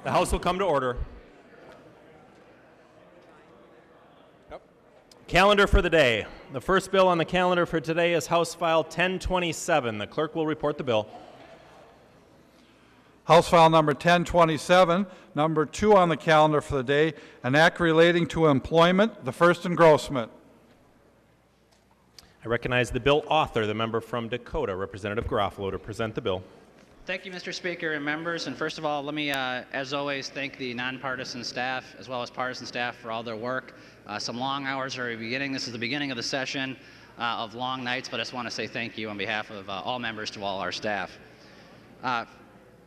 The House will come to order. Calendar for the day. The first bill on the calendar for today is House File 1027. The clerk will report the bill. House File number 1027, number 2 on the calendar for the day, an act relating to employment, the first engrossment. I recognize the bill author, the member from Dakota, Representative Garofalo, to present the bill. Thank you, Mr. Speaker and members. And first of all, let me, as always, thank the nonpartisan staff as well as partisan staff for all their work. Some long hours are beginning. This is the beginning of the session of long nights, but I just want to say thank you on behalf of all members to all our staff.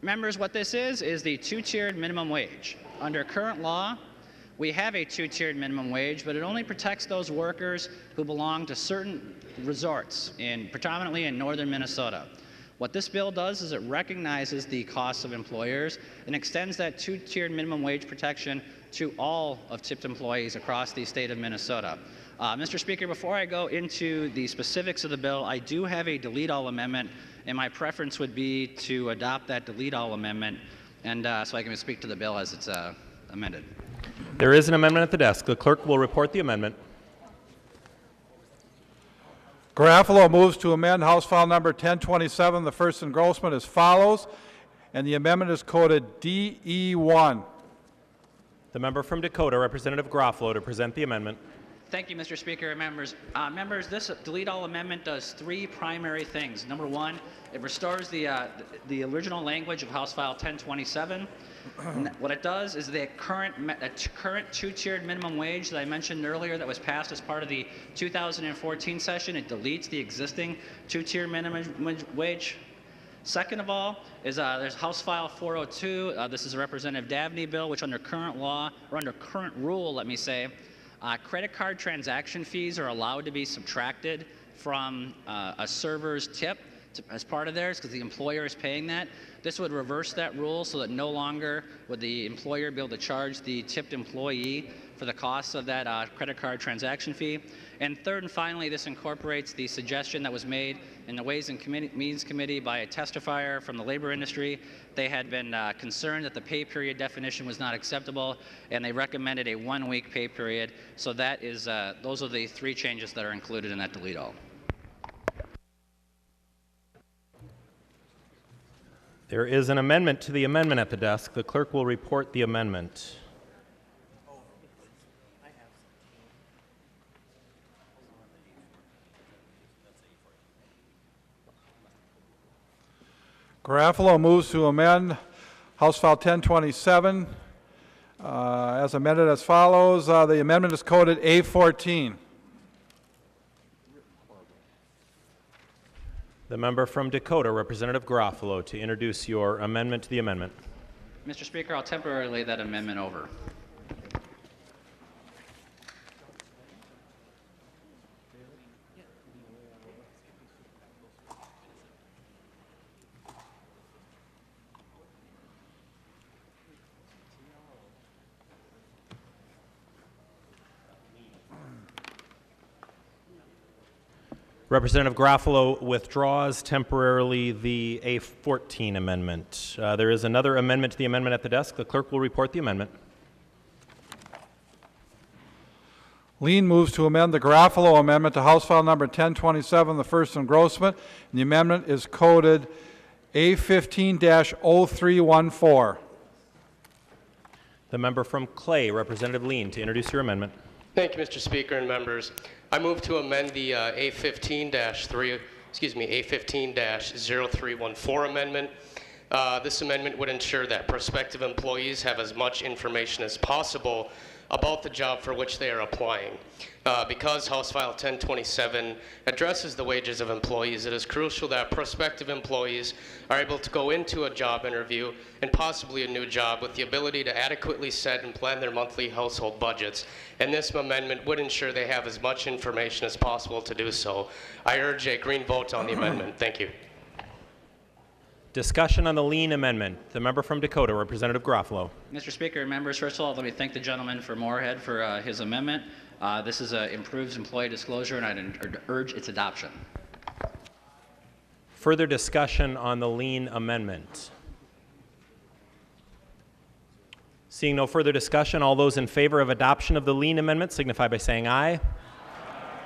Members, what this is the two-tiered minimum wage. Under current law, we have a two-tiered minimum wage, but it only protects those workers who belong to certain resorts, predominantly in northern Minnesota. What this bill does is it recognizes the costs of employers and extends that two-tiered minimum wage protection to all of tipped employees across the state of Minnesota. Mr. Speaker, before I go into the specifics of the bill, I do have a delete-all amendment, and my preference would be to adopt that delete-all amendment, and so I can speak to the bill as it's amended. There is an amendment at the desk. The clerk will report the amendment. Garofalo moves to amend House File number 1027, the first engrossment, as follows, and the amendment is coded DE1. The member from Dakota, Representative Garofalo, to present the amendment. Thank you, Mr. Speaker and members. Members, this delete-all amendment does three primary things. Number one, it restores the original language of House File 1027. What it does is the current two-tiered minimum wage that I mentioned earlier that was passed as part of the 2014 session, it deletes the existing two-tier minimum wage. Second of all is there's House File 402. This is a Representative Dabney bill, which under current law, or under current rule, let me say, credit card transaction fees are allowed to be subtracted from a server's tip as part of theirs because the employer is paying that. This would reverse that rule so that no longer would the employer be able to charge the tipped employee for the costs of that credit card transaction fee. And third and finally, this incorporates the suggestion that was made in the Ways and Means Committee by a testifier from the labor industry. They had been concerned that the pay period definition was not acceptable, and they recommended a one-week pay period. So that is, those are the three changes that are included in that delete-all. There is an amendment to the amendment at the desk. The clerk will report the amendment. Garofalo moves to amend House File 1027 as amended as follows. The amendment is coded A14. The member from Dakota, Representative Garofalo, to introduce your amendment to the amendment. Mr. Speaker, I'll temporarily lay that amendment over. Representative Garofalo withdraws temporarily the A14 amendment. There is another amendment to the amendment at the desk. The clerk will report the amendment. Lean moves to amend the Garofalo amendment to House File number 1027, the first engrossment, and the amendment is coded A15-0314. The member from Clay, Representative Lean, to introduce your amendment. Thank you, Mr. Speaker and members. I move to amend the A15-0314 amendment. This amendment would ensure that prospective employees have as much information as possible about the job for which they are applying. Because House File 1027 addresses the wages of employees, it is crucial that prospective employees are able to go into a job interview and possibly a new job with the ability to adequately set and plan their monthly household budgets. And this amendment would ensure they have as much information as possible to do so. I urge a green vote on the amendment. Thank you. Discussion on the Lean amendment. The member from Dakota, Representative Garofalo. Mr. Speaker and members, first of all, let me thank the gentleman from Moorhead for his amendment. This is improves employee disclosure, and I'd urge its adoption. Further discussion on the Lean amendment. Seeing no further discussion, all those in favor of adoption of the lien amendment signify by saying aye. Aye.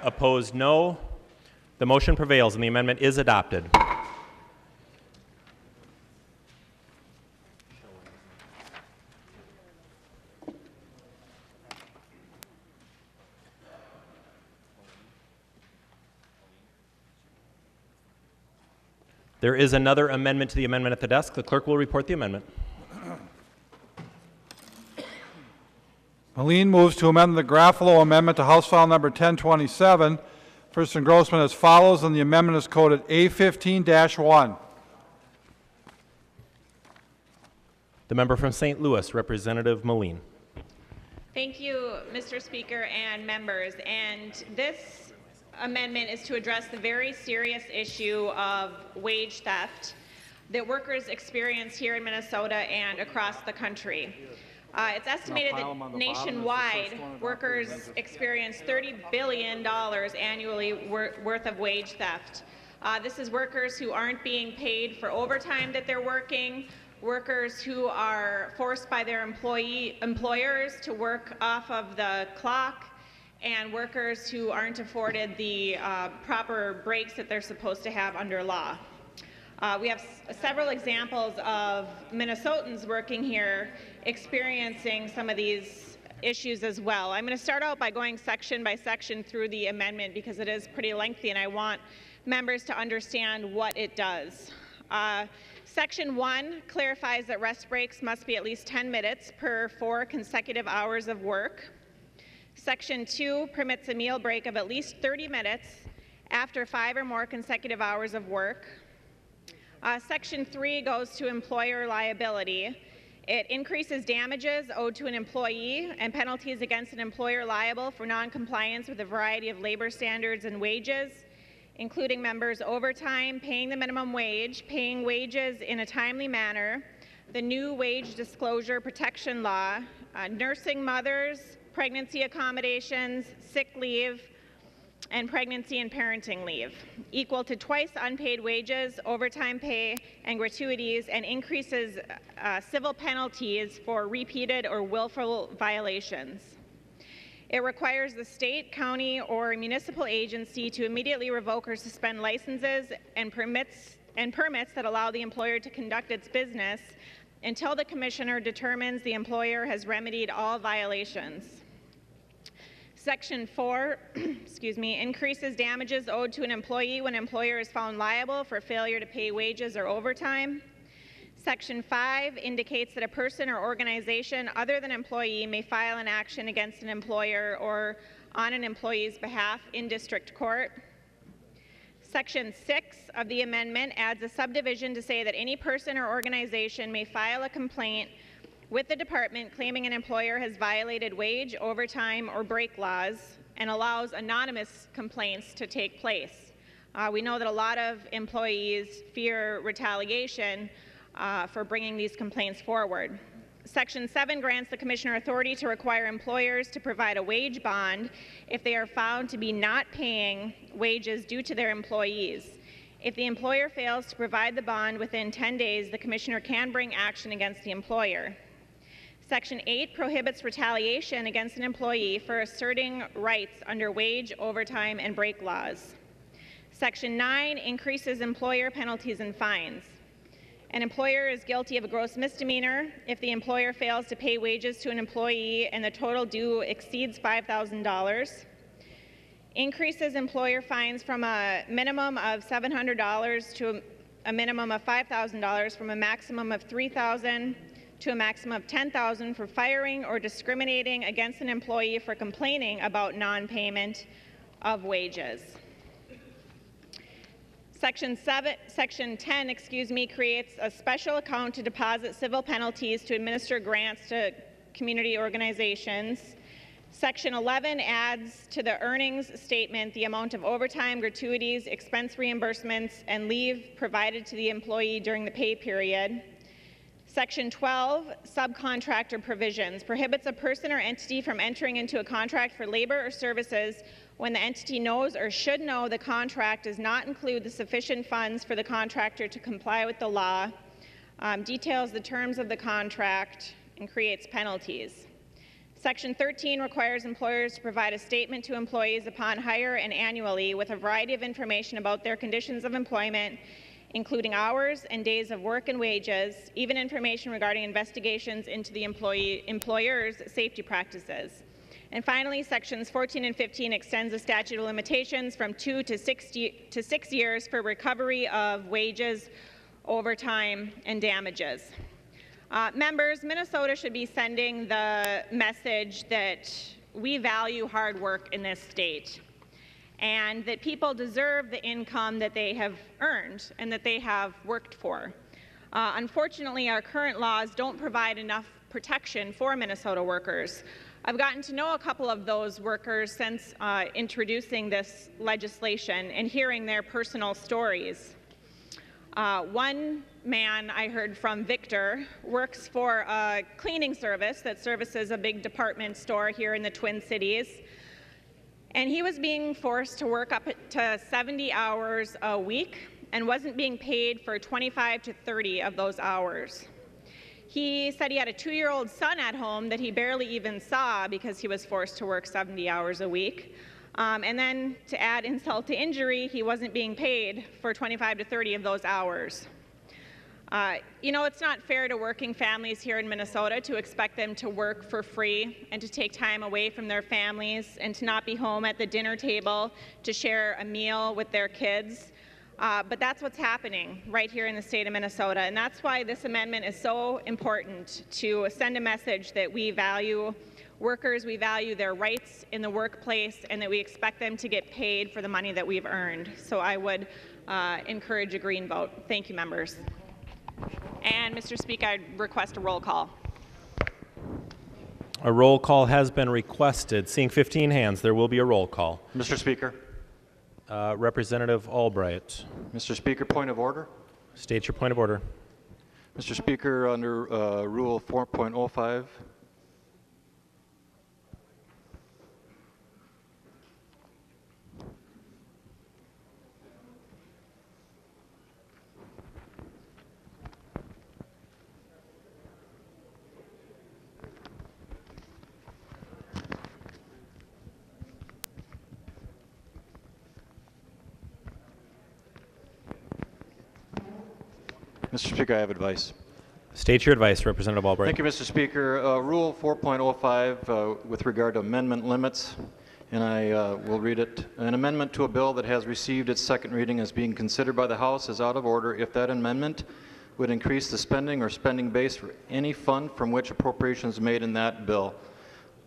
Opposed, no. The motion prevails and the amendment is adopted. There is another amendment to the amendment at the desk. The clerk will report the amendment. Moline moves to amend the Garofalo amendment to House File Number 1027. First engrossment as follows, and the amendment is coded A15-1. The member from St. Louis, Representative Moline. Thank you, Mr. Speaker and members. And this amendment is to address the very serious issue of wage theft that workers experience here in Minnesota and across the country. It's estimated that nationwide, workers experience $30 billion annually worth of wage theft. This is workers who aren't being paid for overtime that they're working, workers who are forced by their employers to work off of the clock, and workers who aren't afforded the proper breaks that they're supposed to have under law. We have several examples of Minnesotans working here experiencing some of these issues as well. I'm going to start out by going section by section through the amendment because it is pretty lengthy and I want members to understand what it does. Section 1 clarifies that rest breaks must be at least 10 minutes per 4 consecutive hours of work. Section 2 permits a meal break of at least 30 minutes after 5 or more consecutive hours of work. Section 3 goes to employer liability. It increases damages owed to an employee and penalties against an employer liable for noncompliance with a variety of labor standards and wages, including members' overtime, paying the minimum wage, paying wages in a timely manner, the new wage disclosure protection law, nursing mothers, pregnancy accommodations, sick leave, and pregnancy and parenting leave, equal to twice unpaid wages, overtime pay, and gratuities, and increases civil penalties for repeated or willful violations. It requires the state, county, or municipal agency to immediately revoke or suspend licenses and permits that allow the employer to conduct its business until the commissioner determines the employer has remedied all violations. Section 4 increases damages owed to an employee when an employer is found liable for failure to pay wages or overtime. Section 5 indicates that a person or organization other than employee may file an action against an employer or on an employee's behalf in district court. Section 6 of the amendment adds a subdivision to say that any person or organization may file a complaint with the department claiming an employer has violated wage, overtime, or break laws, and allows anonymous complaints to take place. We know that a lot of employees fear retaliation for bringing these complaints forward. Section 7 grants the commissioner authority to require employers to provide a wage bond if they are found to be not paying wages due to their employees. If the employer fails to provide the bond within 10 days, the commissioner can bring action against the employer. Section 8 prohibits retaliation against an employee for asserting rights under wage, overtime, and break laws. Section 9 increases employer penalties and fines. An employer is guilty of a gross misdemeanor if the employer fails to pay wages to an employee and the total due exceeds $5,000. Increases employer fines from a minimum of $700 to a minimum of $5,000, from a maximum of $3,000 to a maximum of $10,000 for firing or discriminating against an employee for complaining about non-payment of wages. Section 10, creates a special account to deposit civil penalties to administer grants to community organizations. Section 11 adds to the earnings statement the amount of overtime, gratuities, expense reimbursements, and leave provided to the employee during the pay period. Section 12, subcontractor provisions, prohibits a person or entity from entering into a contract for labor or services when the entity knows or should know the contract does not include the sufficient funds for the contractor to comply with the law, details the terms of the contract, and creates penalties. Section 13 requires employers to provide a statement to employees upon hire and annually with a variety of information about their conditions of employment, including hours and days of work and wages, even information regarding investigations into the employer's safety practices. And finally, sections 14 and 15 extends the statute of limitations from 2 to 6 years for recovery of wages, overtime, and damages. Members, Minnesota should be sending the message that we value hard work in this state and that people deserve the income that they have earned and that they have worked for. Unfortunately, our current laws don't provide enough protection for Minnesota workers. I've gotten to know a couple of those workers since introducing this legislation and hearing their personal stories. One man I heard from, Victor, works for a cleaning service that services a big department store here in the Twin Cities. And he was being forced to work up to 70 hours a week and wasn't being paid for 25 to 30 of those hours. He said he had a 2-year-old son at home that he barely even saw because he was forced to work 70 hours a week. And then to add insult to injury, he wasn't being paid for 25 to 30 of those hours. You know, it's not fair to working families here in Minnesota to expect them to work for free and to take time away from their families and to not be home at the dinner table to share a meal with their kids. But that's what's happening right here in the state of Minnesota, and that's why this amendment is so important, to send a message that we value workers, we value their rights in the workplace, and that we expect them to get paid for the money that we've earned. So I would encourage a green vote. Thank you, members. And Mr. Speaker, I request a roll call. A roll call has been requested. Seeing 15 hands, there will be a roll call. Mr. Speaker. Representative Albright. Mr. Speaker, point of order. State your point of order. Mr. Speaker, under Rule 4.05, Mr. Speaker, I have advice. State your advice, Representative Albright. Thank you, Mr. Speaker. Rule 4.05 with regard to amendment limits, and I will read it. An amendment to a bill that has received its second reading is being considered by the House is out of order if that amendment would increase the spending or spending base for any fund from which appropriations made in that bill,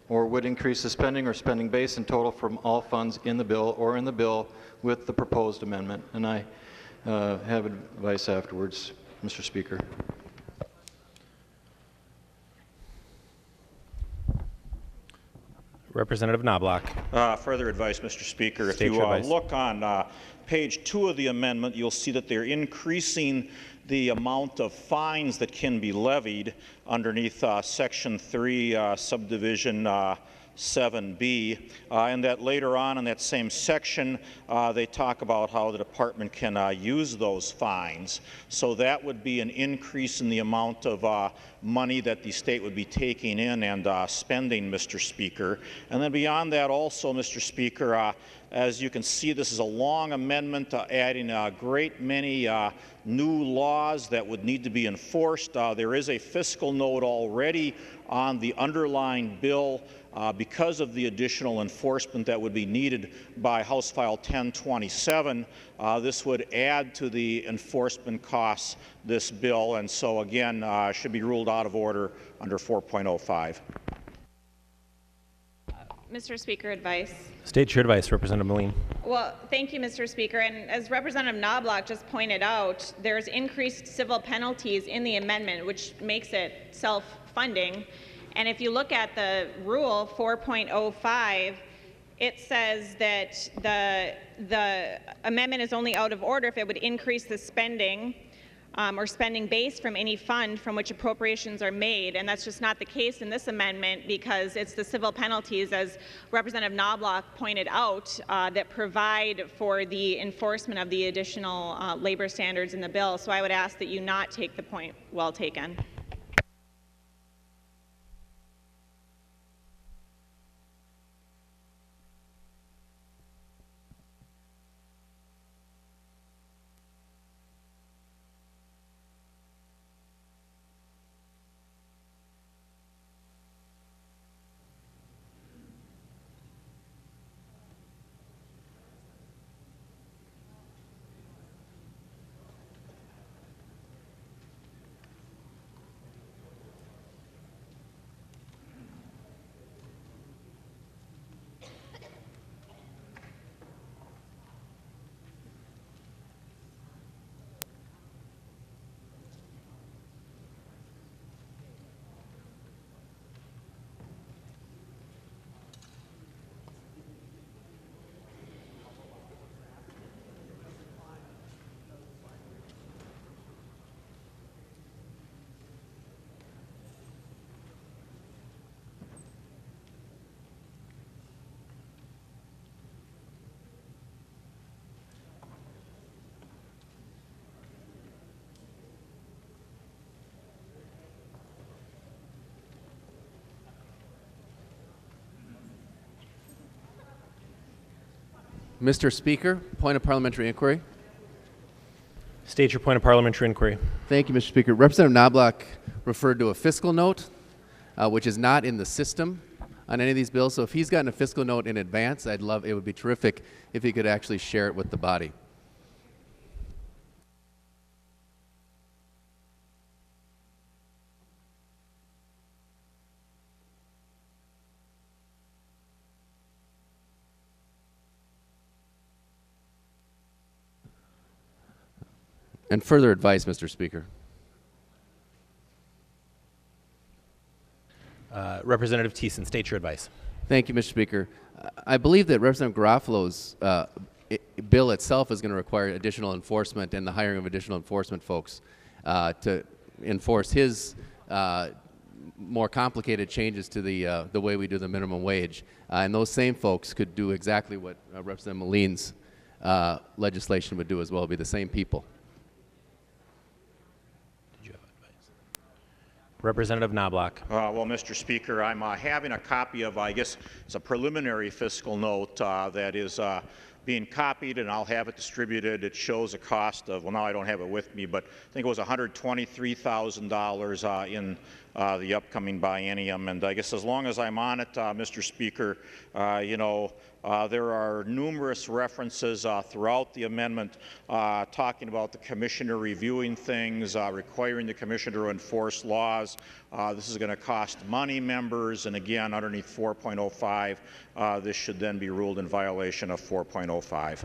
or would increase the spending or spending base in total from all funds in the bill or in the bill with the proposed amendment. And I have advice afterwards, Mr. Speaker. Representative Knobloch. Further advice, Mr. Speaker. State if your you advice. look on page 2 of the amendment, you'll see that they're increasing the amount of fines that can be levied underneath Section 3, Subdivision 7B, and that later on in that same section, they talk about how the department can use those fines. So that would be an increase in the amount of money that the state would be taking in and spending, Mr. Speaker. And then beyond that also, Mr. Speaker, as you can see, this is a long amendment adding a great many new laws that would need to be enforced. There is a fiscal note already on the underlying bill because of the additional enforcement that would be needed by House File 1027. This would add to the enforcement costs, this bill, and so again should be ruled out of order under 4.05. Mr. Speaker, advice. State your advice, Representative Moline. Well, thank you, Mr. Speaker. And as Representative Knobloch just pointed out, there's increased civil penalties in the amendment, which makes it self-funding. And if you look at the rule 4.05, it says that the amendment is only out of order if it would increase the spending or spending base from any fund from which appropriations are made, and that's just not the case in this amendment because it's the civil penalties, as Representative Knobloch pointed out, that provide for the enforcement of the additional labor standards in the bill. So I would ask that you not take the point well taken. Mr. Speaker, point of parliamentary inquiry. State your point of parliamentary inquiry. Thank you, Mr. Speaker. Representative Knobloch referred to a fiscal note, which is not in the system on any of these bills. So if he's gotten a fiscal note in advance, it would be terrific if he could actually share it with the body. And further advice, Mr. Speaker. Representative Thiessen, state your advice. Thank you, Mr. Speaker. I believe that Representative Garofalo's bill itself is going to require additional enforcement and the hiring of additional enforcement folks to enforce his more complicated changes to the way we do the minimum wage. And those same folks could do exactly what Representative Moline's legislation would do as well, be the same people. Representative Knobloch. Well, Mr. Speaker, I'm having a copy of, I guess it's a preliminary fiscal note that is being copied, and I'll have it distributed. It shows a cost of, well, now I don't have it with me, but I think it was $123,000 in the upcoming biennium. And I guess as long as I'm on it, Mr. Speaker, you know, there are numerous references throughout the amendment talking about the commissioner reviewing things, requiring the commissioner to enforce laws. This is going to cost money, members, and again, underneath 4.05, this should then be ruled in violation of 4.05.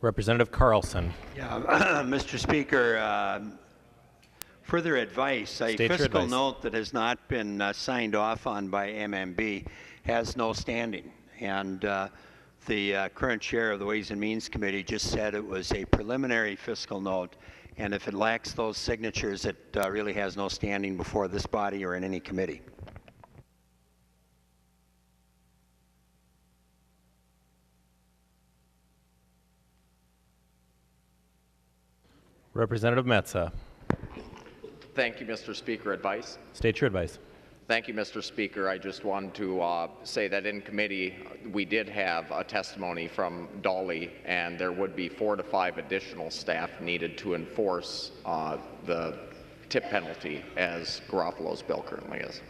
Representative Carlson. Yeah, Mr. Speaker, further advice, a fiscal note that has not been signed off on by MMB has no standing. And the current chair of the Ways and Means Committee just said it was a preliminary fiscal note, and if it lacks those signatures, it really has no standing before this body or in any committee. Representative Metsa. Thank you, Mr. Speaker. Advice? State your advice. Thank you, Mr. Speaker. I just wanted to say that in committee we did have a testimony from Dolly, and there would be 4 to 5 additional staff needed to enforce the tip penalty as Garofalo's bill currently is.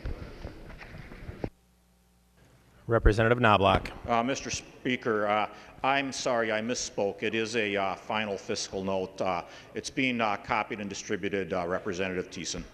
Representative Knobloch. Mr. Speaker, I'm sorry, I misspoke. It is a final fiscal note. It's being copied and distributed, Representative Thiessen.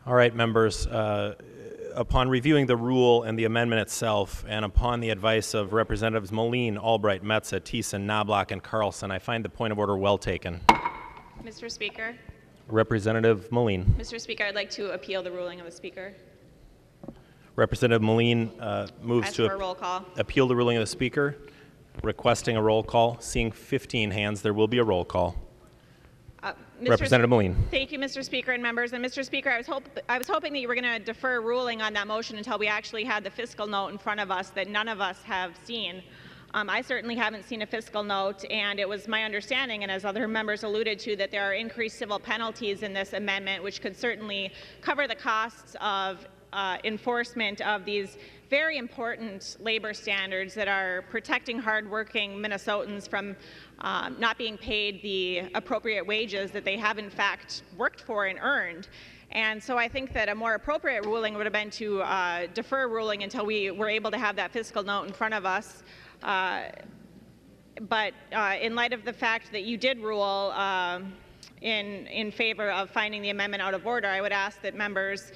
All right, members, upon reviewing the rule and the amendment itself, and upon the advice of Representatives Moline, Albright, Metsa, Thiessen, Knobloch, and Carlson, I find the point of order well taken. Mr. Speaker. Representative Moline. Mr. Speaker, I'd like to appeal the ruling of the Speaker. Representative Moline moves Ask to for a roll call. appeal the ruling of the Speaker, requesting a roll call. Seeing 15 hands, there will be a roll call. Representative Moline. Thank you, Mr. Speaker and members. And Mr. Speaker, I was hoping that you were going to defer ruling on that motion until we actually had the fiscal note in front of us that none of us have seen. I certainly haven't seen a fiscal note, and it was my understanding, and as other members alluded to, that there are increased civil penalties in this amendment, which could certainly cover the costs of enforcement of these very important labor standards that are protecting hardworking Minnesotans from not being paid the appropriate wages that they have in fact worked for and earned. And so I think that a more appropriate ruling would have been to defer ruling until we were able to have that fiscal note in front of us. But in light of the fact that you did rule in favor of finding the amendment out of order, I would ask that members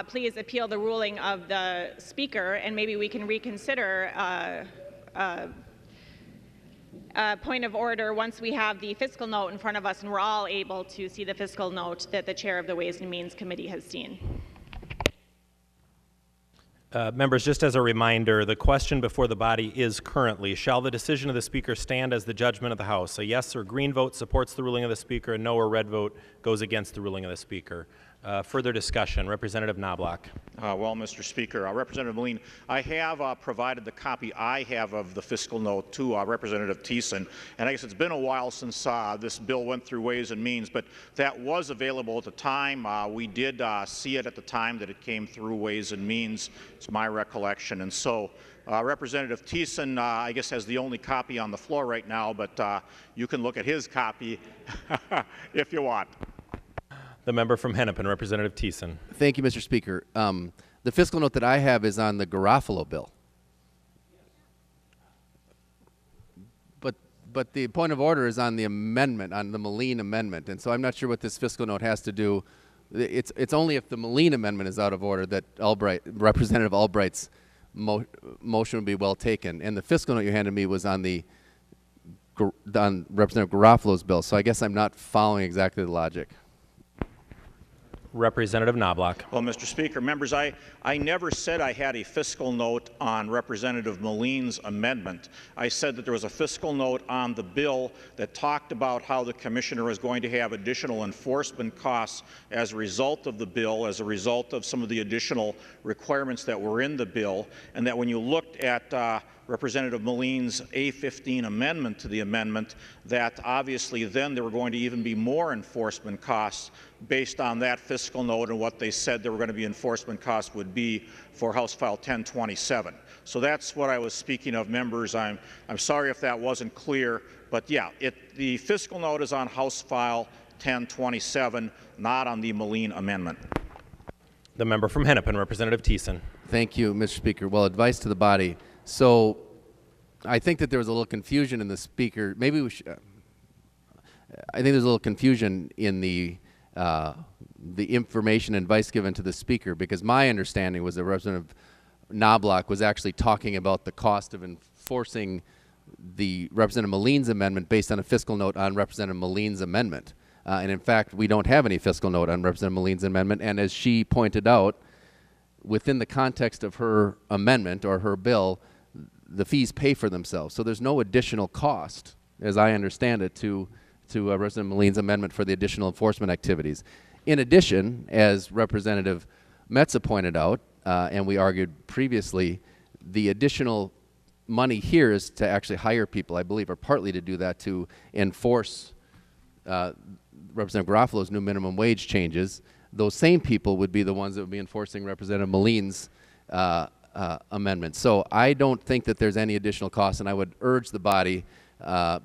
please appeal the ruling of the Speaker, and maybe we can reconsider point of order once we have the fiscal note in front of us and we're all able to see the fiscal note that the chair of the Ways and Means Committee has seen. Members, just as a reminder, the question before the body is currently, shall the decision of the Speaker stand as the judgment of the House? A yes or green vote supports the ruling of the Speaker, a no or red vote goes against the ruling of the Speaker. Further discussion. Representative Knobloch. Well, Mr. Speaker, Representative Moline, I have provided the copy I have of the fiscal note to Representative Thiessen, and I guess it's been a while since this bill went through Ways and Means, but that was available at the time. We did see it at the time that it came through Ways and Means. It's my recollection, and so Representative Thiessen, I guess, has the only copy on the floor right now, but you can look at his copy if you want. The member from Hennepin, Representative Thiessen. Thank you, Mr. Speaker. The fiscal note that I have is on the Garofalo bill. But the point of order is on the amendment, on the Moline amendment, and so I'm not sure what this fiscal note has to do. It's only if the Moline amendment is out of order that Representative Albright's motion would be well taken. And the fiscal note you handed me was on on Representative Garofalo's bill, so I guess I'm not following exactly the logic. Representative Knobloch. Well, Mr. Speaker, members, I never said I had a fiscal note on Representative Moline's amendment. I said that there was a fiscal note on the bill that talked about how the Commissioner was going to have additional enforcement costs as a result of the bill, as a result of some of the additional requirements that were in the bill, and that when you looked at Representative Moline's A15 amendment to the amendment, that obviously then there were going to even be more enforcement costs based on that fiscal note and what they said there were going to be enforcement costs would be for House File 1027. So that's what I was speaking of, members. I'm sorry if that wasn't clear, but yeah, the fiscal note is on House File 1027, not on the Moline amendment. The member from Hennepin, Representative Thiessen. Thank you, Mr. Speaker. Well, advice to the body. So I think that there was a little confusion in the Speaker. Maybe we should. I think there's a little confusion in the information and advice given to the Speaker, because my understanding was that Representative Knobloch was actually talking about the cost of enforcing the Representative Moline's amendment based on a fiscal note on Representative Moline's amendment. And in fact, we don't have any fiscal note on Representative Moline's amendment. And as she pointed out, within the context of her amendment or her bill, the fees pay for themselves. So there's no additional cost, as I understand it, to Representative Moline's amendment for the additional enforcement activities. In addition, as Representative Metsa pointed out, and we argued previously, the additional money here is to actually hire people, I believe, or partly to do that, to enforce Representative Garofalo's new minimum wage changes. Those same people would be the ones that would be enforcing Representative Moline's amendment. So I don't think that there's any additional cost, and I would urge the body,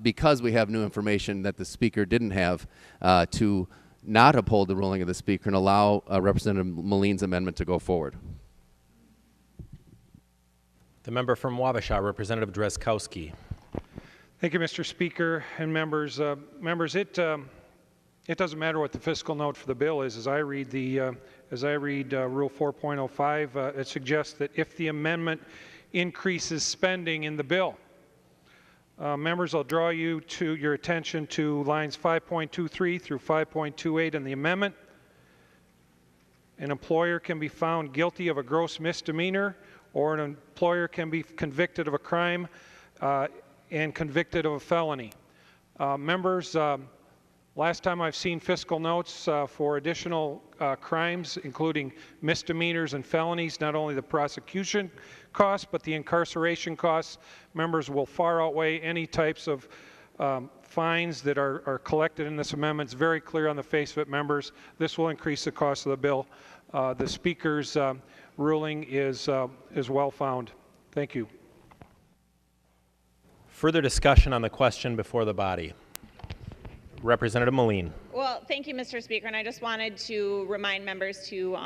because we have new information that the Speaker didn't have, to not uphold the ruling of the Speaker and allow Representative Moline's amendment to go forward. The member from Wabasha, Representative Drazkowski. Thank you, Mr. Speaker and members. It doesn't matter what the fiscal note for the bill is. As I read Rule 4.05, it suggests that if the amendment increases spending in the bill, members, I'll draw your attention to lines 5.23 through 5.28 in the amendment. An employer can be found guilty of a gross misdemeanor, or an employer can be convicted of a crime and convicted of a felony. Members, last time I've seen fiscal notes for additional crimes, including misdemeanors and felonies, not only the prosecution costs, but the incarceration costs, members, will far outweigh any types of fines that are collected in this amendment. It's very clear on the face of it, members. This will increase the cost of the bill. The Speaker's ruling is well found. Thank you. Further discussion on the question before the body. Representative Moline. Well, thank you, Mr. Speaker, and I just wanted to remind members to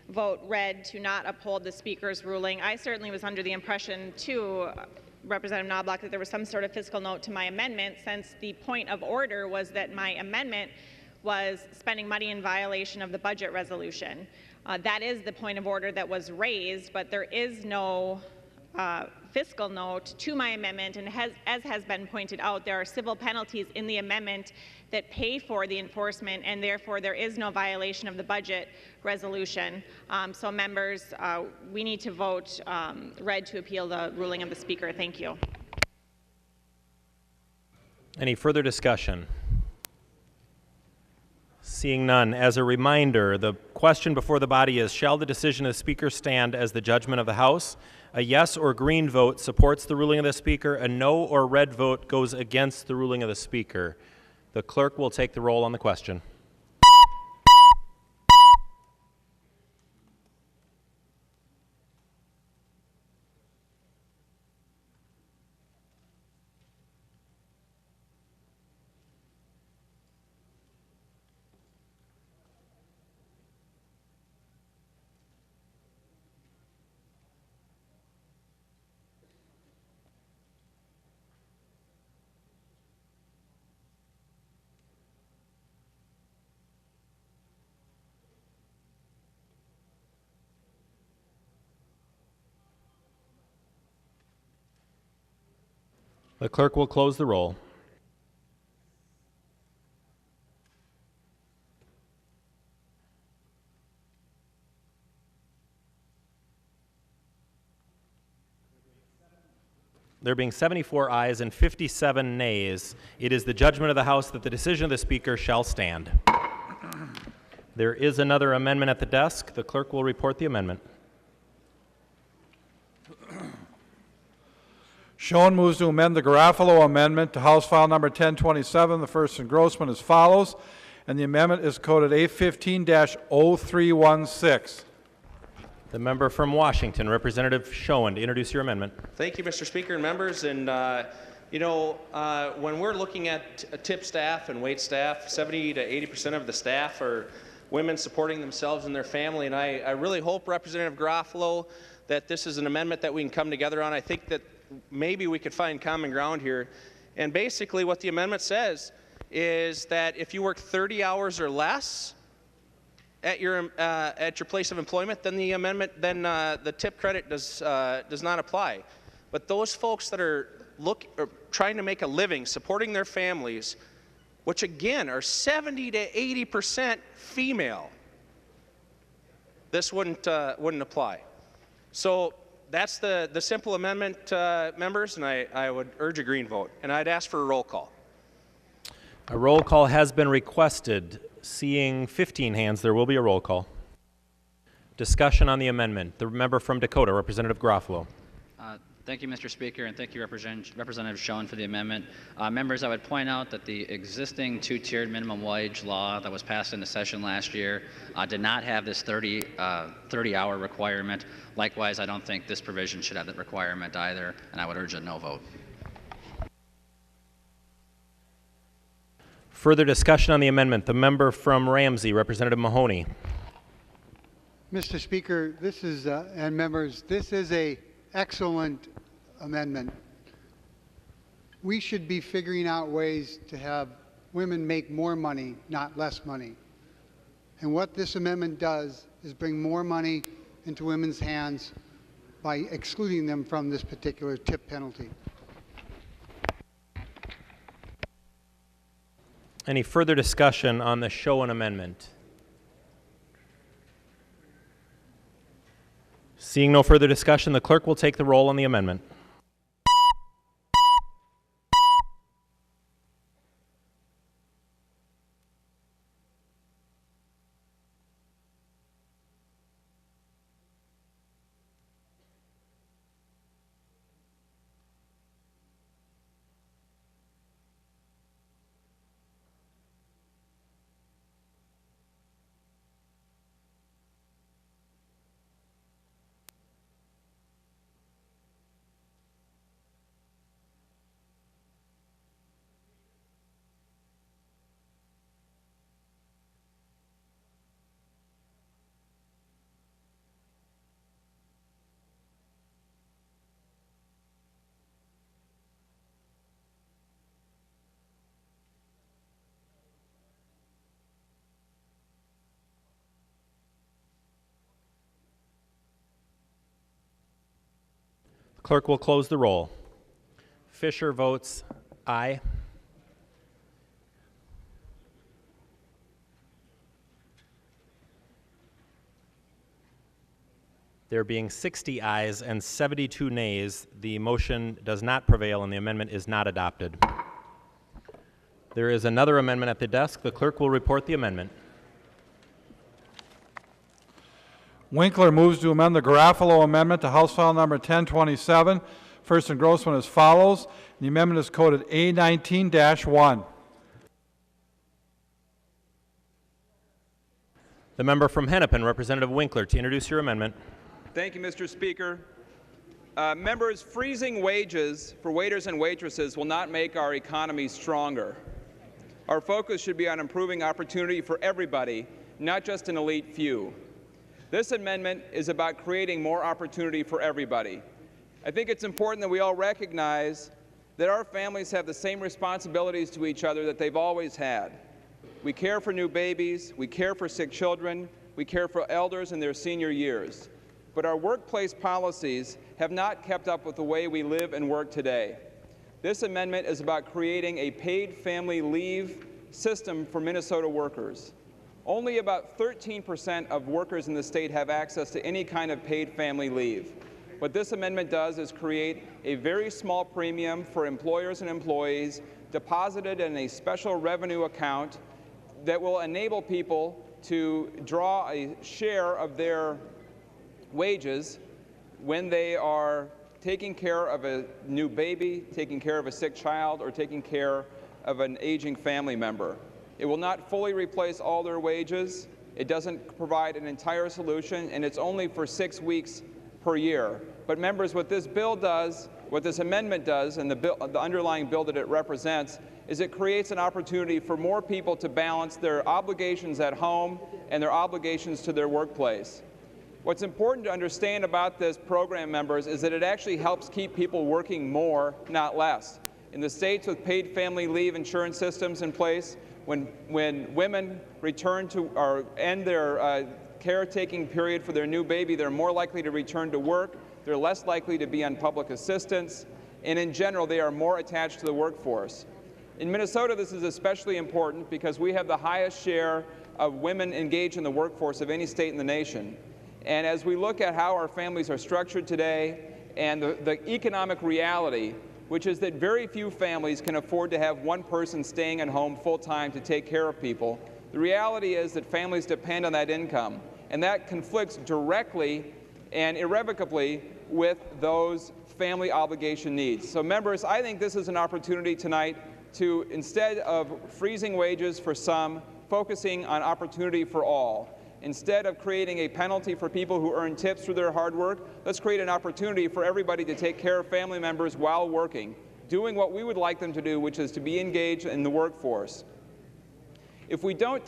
vote red to not uphold the Speaker's ruling. I certainly was under the impression, too, Representative Knobloch, that there was some sort of fiscal note to my amendment, since the point of order was that my amendment was spending money in violation of the budget resolution. That is the point of order that was raised, but there is no fiscal note to my amendment, and as has been pointed out, there are civil penalties in the amendment that pay for the enforcement, and therefore there is no violation of the budget resolution. So members, we need to vote red to appeal the ruling of the Speaker. Thank you. Any further discussion? Seeing none, as a reminder, the question before the body is, shall the decision of the Speaker stand as the judgment of the House? A yes or green vote supports the ruling of the Speaker. A no or red vote goes against the ruling of the Speaker. The clerk will take the roll on the question. The clerk will close the roll. There being 74 ayes and 57 nays, it is the judgment of the House that the decision of the Speaker shall stand. There is another amendment at the desk. The clerk will report the amendment. Schoen moves to amend the Garofalo amendment to House File Number 1027, the first engrossment as follows, and the amendment is coded A15-0316. The member from Washington, Representative Schoen, to introduce your amendment. Thank you, Mr. Speaker and members. And when we're looking at tip staff and wait staff, 70 to 80% of the staff are women supporting themselves and their family. And I really hope, Representative Garofalo, that this is an amendment that we can come together on. I think that maybe we could find common ground here. And basically what the amendment says is that if you work 30 hours or less at your place of employment, then the amendment, the tip credit does not apply. But those folks that are trying to make a living, supporting their families, which again are 70 to 80% female, this wouldn't apply. So that's the simple amendment, members, and I would urge a green vote. And I'd ask for a roll call. A roll call has been requested. Seeing 15 hands, there will be a roll call. Discussion on the amendment. The member from Dakota, Representative Garofalo. Thank you, Mr. Speaker, and thank you, Representative Schoen, for the amendment. Members, I would point out that the existing two-tiered minimum wage law that was passed in the session last year did not have this 30-hour requirement. Likewise, I don't think this provision should have that requirement either, and I would urge a no vote. Further discussion on the amendment. The member from Ramsey, Representative Mahoney. Mr. Speaker, this is, and members, this is an excellent amendment. We should be figuring out ways to have women make more money, not less money. And what this amendment does is bring more money into women's hands by excluding them from this particular tip penalty. Any further discussion on the Schoen amendment? Seeing no further discussion, the clerk will take the roll on the amendment. Clerk will close the roll. Fisher votes aye. There being 60 ayes and 72 nays, the motion does not prevail and the amendment is not adopted. There is another amendment at the desk. The clerk will report the amendment. Winkler moves to amend the Garofalo amendment to House File number 1027, first engrossment as follows. The amendment is coded A19-1. The member from Hennepin, Representative Winkler, to introduce your amendment. Thank you, Mr. Speaker. Members, freezing wages for waiters and waitresses will not make our economy stronger. Our focus should be on improving opportunity for everybody, not just an elite few. This amendment is about creating more opportunity for everybody. I think it's important that we all recognize that our families have the same responsibilities to each other that they've always had. We care for new babies, we care for sick children, we care for elders in their senior years. But our workplace policies have not kept up with the way we live and work today. This amendment is about creating a paid family leave system for Minnesota workers. Only about 13% of workers in the state have access to any kind of paid family leave. What this amendment does is create a very small premium for employers and employees deposited in a special revenue account that will enable people to draw a share of their wages when they are taking care of a new baby, taking care of a sick child, or taking care of an aging family member. It will not fully replace all their wages. It doesn't provide an entire solution, and it's only for 6 weeks per year. But members, what this bill does, what this amendment does, and the underlying bill that it represents, is it creates an opportunity for more people to balance their obligations at home and their obligations to their workplace. What's important to understand about this program, members, is that it actually helps keep people working more, not less. In the states with paid family leave insurance systems in place, when women return to or end their caretaking period for their new baby, they're more likely to return to work, they're less likely to be on public assistance, and in general, they are more attached to the workforce. In Minnesota, this is especially important because we have the highest share of women engaged in the workforce of any state in the nation. And as we look at how our families are structured today and the economic reality, which is that very few families can afford to have one person staying at home full-time to take care of people, the reality is that families depend on that income, and that conflicts directly and irrevocably with those family obligation needs. So members, I think this is an opportunity tonight to, instead of freezing wages for some, focusing on opportunity for all. Instead of creating a penalty for people who earn tips through their hard work, let's create an opportunity for everybody to take care of family members while working, doing what we would like them to do, which is to be engaged in the workforce. If we don't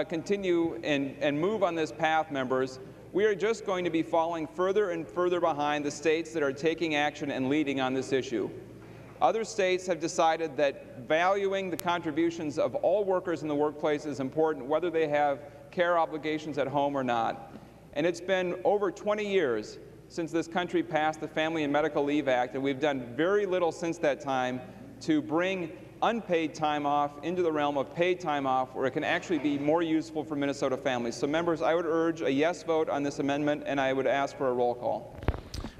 continue and move on this path, members, we are just going to be falling further and further behind the states that are taking action and leading on this issue. Other states have decided that valuing the contributions of all workers in the workplace is important, whether they have care obligations at home or not. And it's been over 20 years since this country passed the Family and Medical Leave Act, and we've done very little since that time to bring unpaid time off into the realm of paid time off, where it can actually be more useful for Minnesota families. So members, I would urge a yes vote on this amendment, and I would ask for a roll call.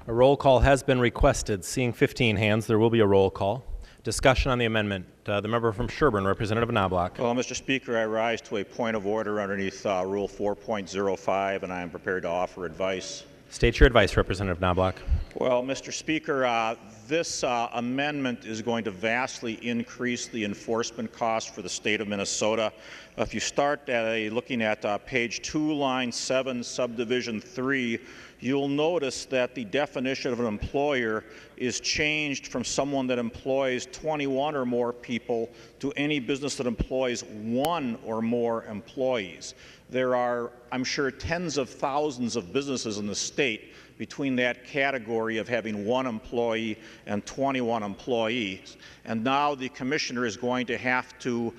A roll call has been requested. Seeing 15 hands, there will be a roll call. Discussion on the amendment. The member from Sherburne, Representative Knobloch. Well, Mr. Speaker, I rise to a point of order underneath Rule 4.05, and I am prepared to offer advice. State your advice, Representative Knobloch. Well, Mr. Speaker, this amendment is going to vastly increase the enforcement cost for the state of Minnesota. If you start at looking at page 2, line 7, subdivision 3, you'll notice that the definition of an employer is changed from someone that employs 21 or more people to any business that employs 1 or more employees. There are, I'm sure, tens of thousands of businesses in the state between that category of having 1 employee and 21 employees. And now the commissioner is going to have to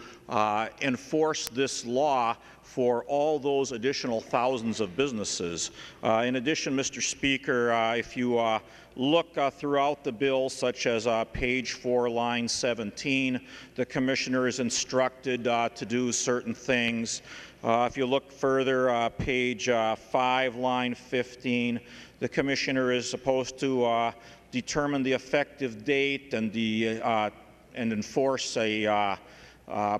enforce this law for all those additional thousands of businesses. In addition, Mr. Speaker, if you look throughout the bill, such as page 4, line 17, the Commissioner is instructed to do certain things. If you look further, page 5, line 15, the Commissioner is supposed to determine the effective date and enforce a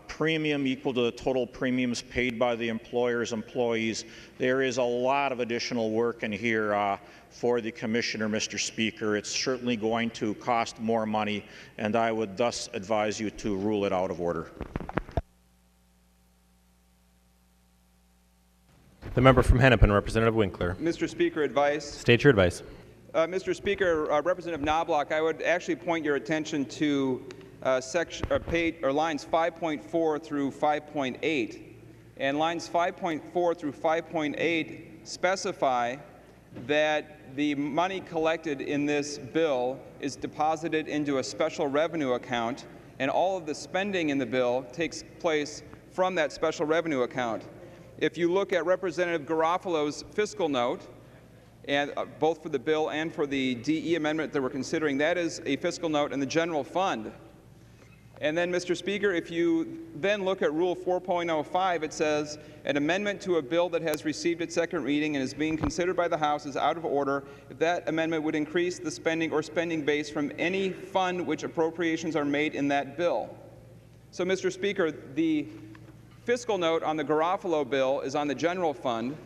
premium equal to the total premiums paid by the employer's employees. There is a lot of additional work in here for the Commissioner, Mr. Speaker. It's certainly going to cost more money, and I would thus advise you to rule it out of order. The member from Hennepin, Representative Winkler. Mr. Speaker, advice. State your advice. Mr. Speaker, Representative Knobloch, I would actually point your attention to lines 5.4 through 5.8. And lines 5.4 through 5.8 specify that the money collected in this bill is deposited into a special revenue account, and all of the spending in the bill takes place from that special revenue account. If you look at Representative Garofalo's fiscal note, and both for the bill and for the DE amendment that we're considering, that is a fiscal note in the general fund. And then, Mr. Speaker, if you then look at Rule 4.05, it says, an amendment to a bill that has received its second reading and is being considered by the House is out of order if that amendment would increase the spending or spending base from any fund which appropriations are made in that bill. So, Mr. Speaker, the fiscal note on the Garofalo bill is on the general fund.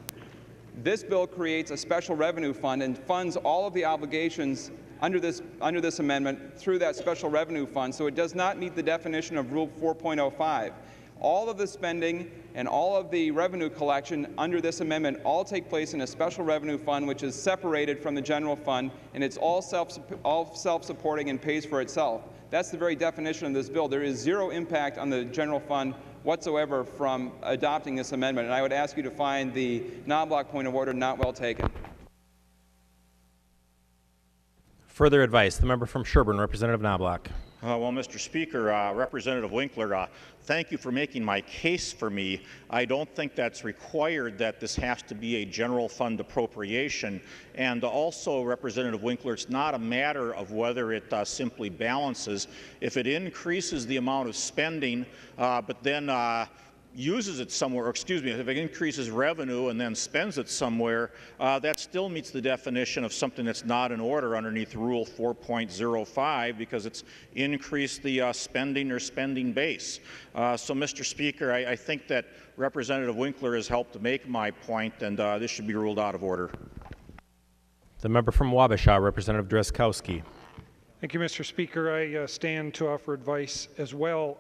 This bill creates a special revenue fund and funds all of the obligations under this amendment through that special revenue fund, so it does not meet the definition of Rule 4.05. All of the spending and all of the revenue collection under this amendment all take place in a special revenue fund which is separated from the general fund, and it's all self-supporting and pays for itself. That's the very definition of this bill. There is zero impact on the general fund whatsoever from adopting this amendment, and I would ask you to find the Knobloch point of order not well taken. Further advice. The member from Sherburne, Representative Knobloch. Well, Mr. Speaker, Representative Winkler, thank you for making my case for me. I don't think that's required that this has to be a general fund appropriation. And also, Representative Winkler, it's not a matter of whether it simply balances. If it increases the amount of spending, but then uses it somewhere, or excuse me, if it increases revenue and then spends it somewhere, that still meets the definition of something that's not in order underneath Rule 4.05 because it's increased the spending or spending base. So, Mr. Speaker, I think that Representative Winkler has helped to make my point, and this should be ruled out of order. The member from Wabasha, Representative Drazkowski. Thank you, Mr. Speaker. I stand to offer advice as well.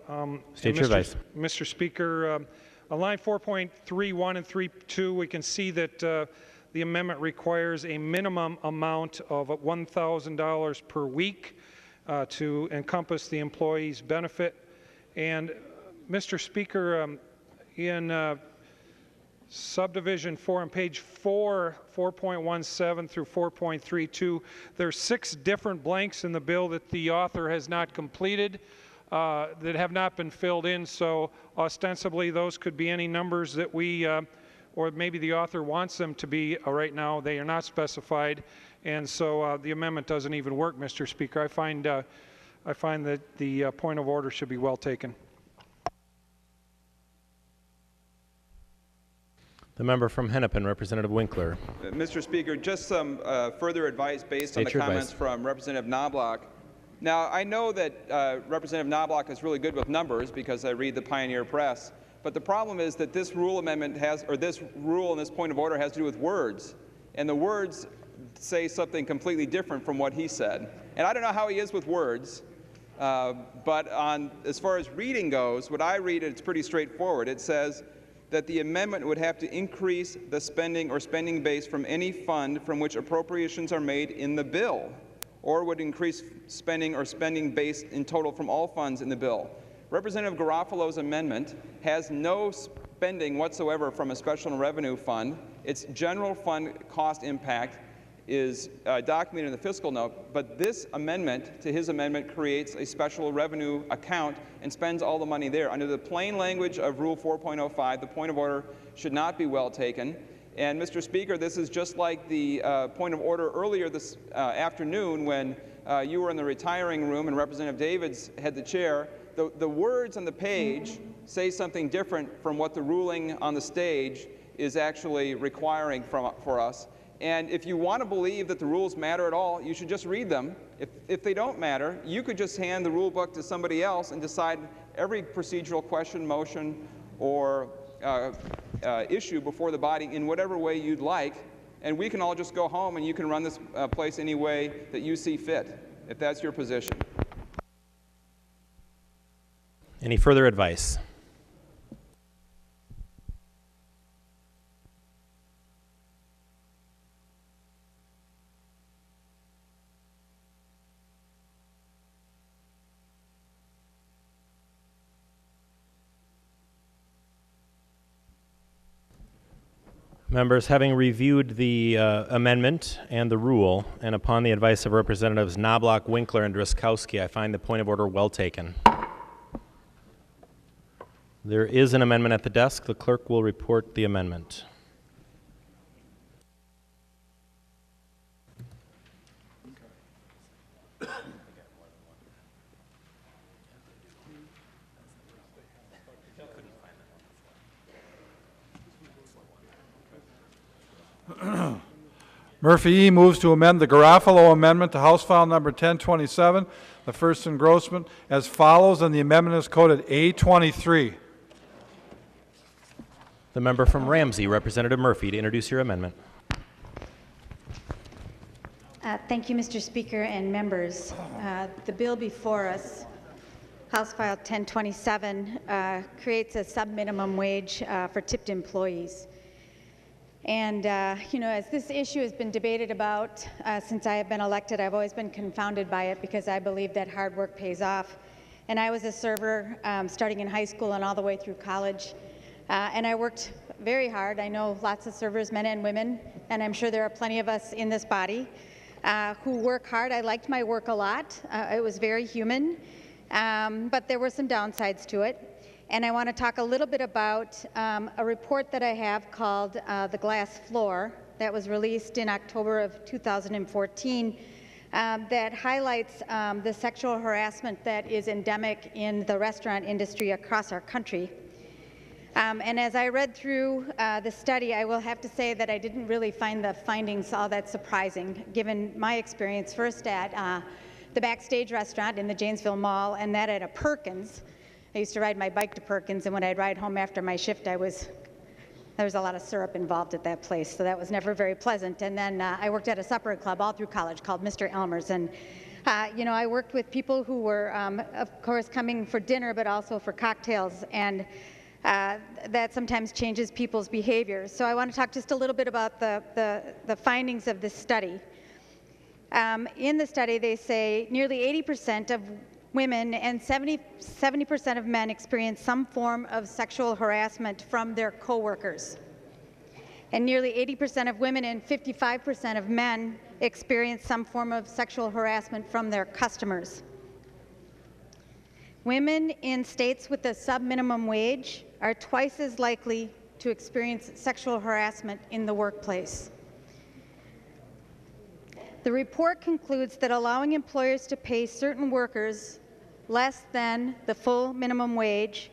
State your advice. Mr. Speaker, on line 4.31 and 3.2, we can see that the amendment requires a minimum amount of $1,000 per week to encompass the employee's benefit. And, Mr. Speaker, in Subdivision 4 on page 4, 4.17 through 4.32, there's 6 different blanks in the bill that the author has not completed, that have not been filled in. So ostensibly those could be any numbers that we, or maybe the author wants them to be. Right now they are not specified, and so the amendment doesn't even work, Mr. Speaker. I find that the point of order should be well taken. The member from Hennepin, Representative Winkler. Mr. Speaker, just some further advice based on the comments from Representative Knobloch. Now, I know that Representative Knobloch is really good with numbers because I read the Pioneer Press, but the problem is that this rule amendment has, or this rule and this point of order has to do with words, and the words say something completely different from what he said. And I don't know how he is with words, but as far as reading goes, what I read, it's pretty straightforward. It says that the amendment would have to increase the spending or spending base from any fund from which appropriations are made in the bill, or would increase spending or spending base in total from all funds in the bill. Representative Garofalo's amendment has no spending whatsoever from a special revenue fund. Its general fund cost impact is documented in the fiscal note, but this amendment to his amendment creates a special revenue account and spends all the money there. Under the plain language of Rule 4.05, the point of order should not be well taken, And Mr. Speaker, this is just like the point of order earlier this afternoon when you were in the retiring room and Representative Davids had the chair. The words on the page say something different from what the ruling on the stage is actually requiring for us. And if you want to believe that the rules matter at all, you should just read them. If they don't matter, you could just hand the rule book to somebody else and decide every procedural question, motion, or issue before the body in whatever way you'd like, and we can all just go home and you can run this place any way that you see fit, if that's your position. Any further advice? Members, having reviewed the amendment and the rule, and upon the advice of Representatives Knobloch, Winkler, and Driscowski, I find the point of order well taken. There is an amendment at the desk. The clerk will report the amendment. Murphy E. moves to amend the Garofalo amendment to House File Number 1027, the first engrossment, as follows, and the amendment is coded A23. The member from Ramsey, Representative Murphy, to introduce your amendment. Thank you, Mr. Speaker and members. The bill before us, House File 1027, creates a sub-minimum wage for tipped employees. And, as this issue has been debated about since I have been elected, I've always been confounded by it because I believe that hard work pays off. And I was a server starting in high school and all the way through college. And I worked very hard. I know lots of servers, men and women, and I'm sure there are plenty of us in this body who work hard. I liked my work a lot. It was very human, but there were some downsides to it. And I want to talk a little bit about a report that I have called The Glass Floor that was released in October of 2014 that highlights the sexual harassment that is endemic in the restaurant industry across our country. And as I read through the study, I will have to say that I didn't really find the findings all that surprising, given my experience first at the Backstage restaurant in the Janesville Mall and that at a Perkins. I used to ride my bike to Perkins, and when I'd ride home after my shift, there was a lot of syrup involved at that place, so that was never very pleasant. And then I worked at a supper club all through college called Mr. Elmer's, and I worked with people who were, of course, coming for dinner, but also for cocktails, and that sometimes changes people's behavior. So I want to talk just a little bit about the findings of this study. In the study, they say nearly 80% of women and 70% of men experience some form of sexual harassment from their coworkers. And nearly 80% of women and 55% of men experience some form of sexual harassment from their customers. Women in states with a sub-minimum wage are twice as likely to experience sexual harassment in the workplace. The report concludes that allowing employers to pay certain workers less than the full minimum wage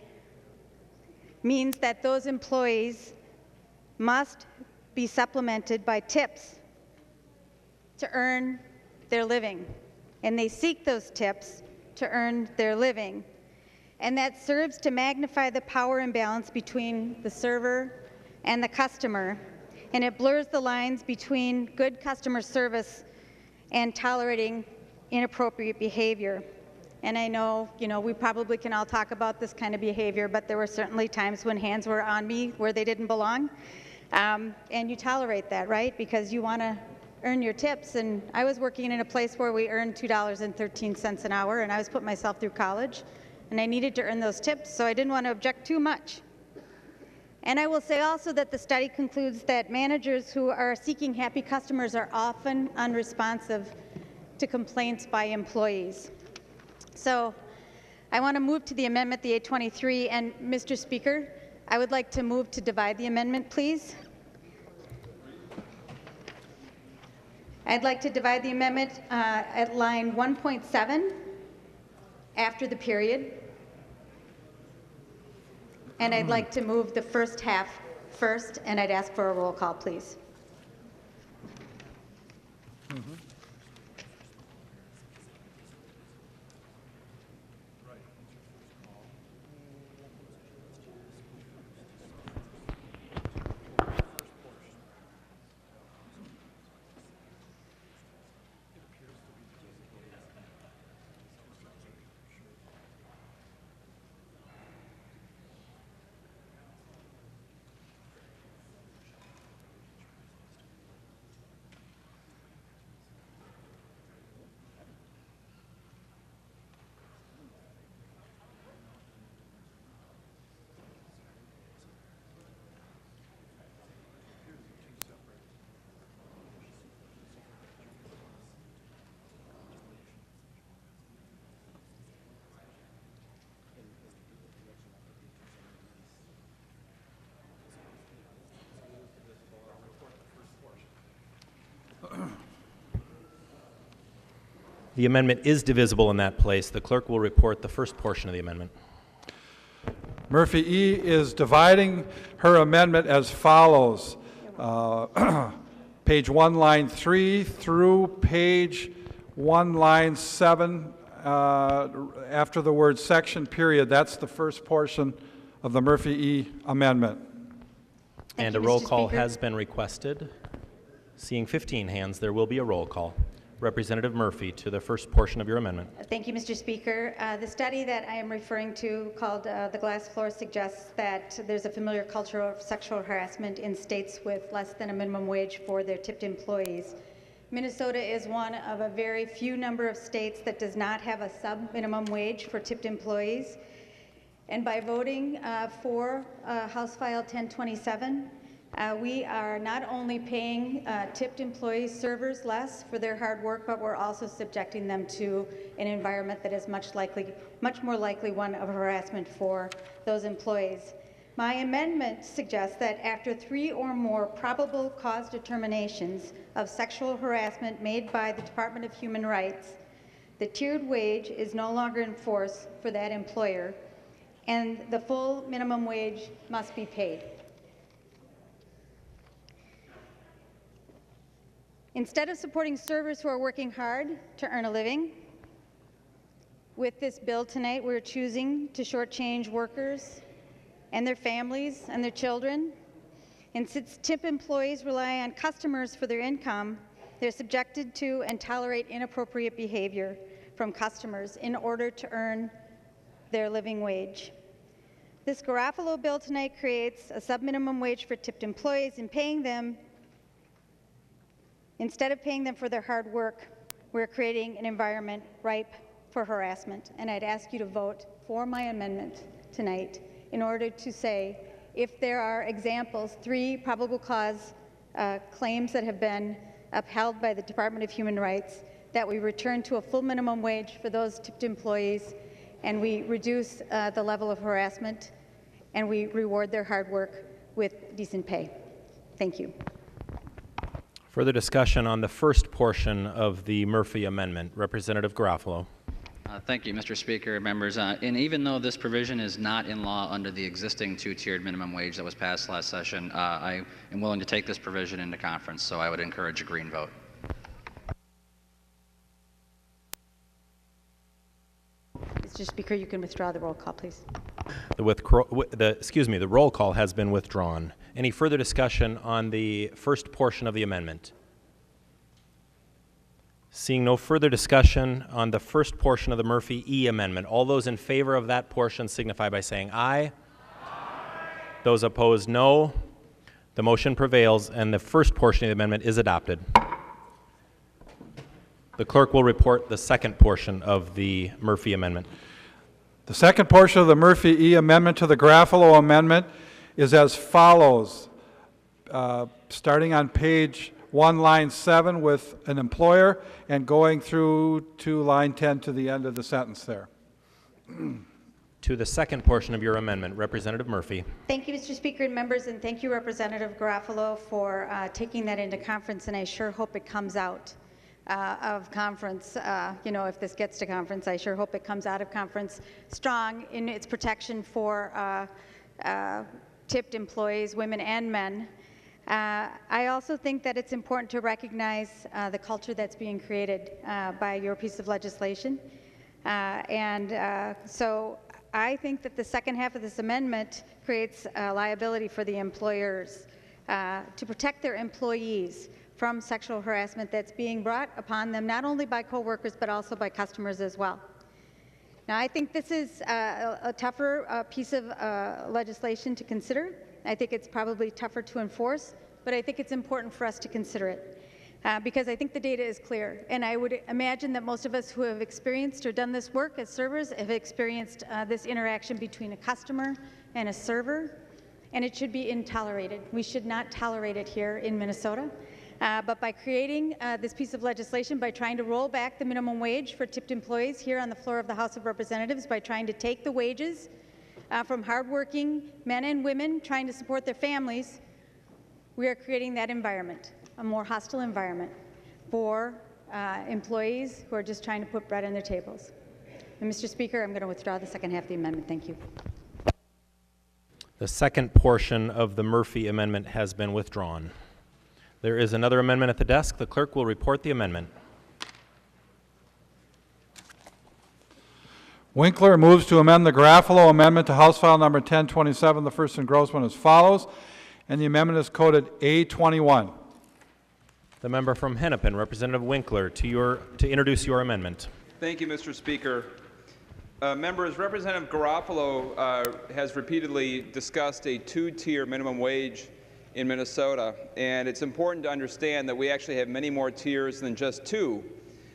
means that those employees must be supplemented by tips to earn their living. And they seek those tips to earn their living. And that serves to magnify the power imbalance between the server and the customer. And it blurs the lines between good customer service and tolerating inappropriate behavior. And I know, we probably can all talk about this kind of behavior, but there were certainly times when hands were on me where they didn't belong. And you tolerate that, right? Because you want to earn your tips. And I was working in a place where we earned $2.13 an hour, and I was putting myself through college, and I needed to earn those tips, so I didn't want to object too much. And I will say also that the study concludes that managers who are seeking happy customers are often unresponsive to complaints by employees. So I want to move to the amendment, the 823, and Mr. Speaker, I would like to move to divide the amendment, please. I'd like to divide the amendment at line 1.7 after the period. And I'd like to move the first half first, and I'd ask for a roll call, please. The amendment is divisible in that place. The clerk will report the first portion of the amendment. Murphy E. is dividing her amendment as follows. Page 1, line 3 through page 1, line 7, after the word section, period. That's the first portion of the Murphy E. amendment. And a roll call has been requested. Seeing 15 hands, there will be a roll call. Representative Murphy, to the first portion of your amendment. Thank you, Mr. Speaker. The study that I am referring to, called The Glass Floor, suggests that there's a familiar culture of sexual harassment in states with less than a minimum wage for their tipped employees. Minnesota is one of a very few number of states that does not have a sub-minimum wage for tipped employees. And by voting for House File 1027, we are not only paying tipped employees, servers, less for their hard work, but we're also subjecting them to an environment that is much more likely one of harassment for those employees. My amendment suggests that after 3 or more probable cause determinations of sexual harassment made by the Department of Human Rights, the tiered wage is no longer in force for that employer, and the full minimum wage must be paid. Instead of supporting servers who are working hard to earn a living, with this bill tonight, we're choosing to shortchange workers and their families and their children. And since tip employees rely on customers for their income, they're subjected to and tolerate inappropriate behavior from customers in order to earn their living wage. This Garofalo bill tonight creates a sub-minimum wage for tipped employees and paying them. Instead of paying them for their hard work, we're creating an environment ripe for harassment. And I'd ask you to vote for my amendment tonight in order to say if there are examples, 3 probable cause claims that have been upheld by the Department of Human Rights, that we return to a full minimum wage for those tipped employees, and we reduce the level of harassment, and we reward their hard work with decent pay. Thank you. Further discussion on the first portion of the Murphy amendment. Representative Garofalo. Thank you, Mr. Speaker, members. And even though this provision is not in law under the existing 2-tiered minimum wage that was passed last session, I am willing to take this provision into conference, so I would encourage a green vote. Mr. Speaker, you can withdraw the roll call, please. The roll call has been withdrawn. Any further discussion on the first portion of the amendment? Seeing no further discussion on the first portion of the Murphy E amendment, all those in favor of that portion signify by saying aye. Those opposed, no. The motion prevails, and the first portion of the amendment is adopted. The clerk will report the second portion of the Murphy amendment. The second portion of the Murphy E amendment to the Garofalo amendment is as follows. Starting on page 1, line 7 with an employer and going through to line 10 to the end of the sentence there. To the second portion of your amendment, Representative Murphy. Thank you, Mr. Speaker and members, and thank you, Representative Garofalo, for taking that into conference, and I sure hope it comes out of conference. You know, if this gets to conference, I sure hope it comes out of conference strong in its protection for tipped employees, women and men. I also think that it's important to recognize the culture that's being created by your piece of legislation. So I think that the second half of this amendment creates liability for the employers to protect their employees from sexual harassment that's being brought upon them not only by coworkers but also by customers as well. Now, I think this is a tougher piece of legislation to consider. I think it's probably tougher to enforce, but I think it's important for us to consider it. Because I think the data is clear. And I would imagine that most of us who have experienced or done this work as servers have experienced this interaction between a customer and a server, and it should be intolerated. We should not tolerate it here in Minnesota. But by creating this piece of legislation, by trying to roll back the minimum wage for tipped employees here on the floor of the House of Representatives, by trying to take the wages from hardworking men and women trying to support their families, we are creating that environment, a more hostile environment for employees who are just trying to put bread on their tables. And Mr. Speaker, I'm going to withdraw the second half of the amendment. Thank you. The second portion of the Murphy amendment has been withdrawn. There is another amendment at the desk. The clerk will report the amendment. Winkler moves to amend the Garofalo amendment to House File Number 1027, the first engrossment as follows, and the amendment is coded A21. The member from Hennepin, Representative Winkler, to introduce your amendment. Thank you, Mr. Speaker. Members, Representative Garofalo has repeatedly discussed a two-tier minimum wage in Minnesota, and it's important to understand that we actually have many more tiers than just two.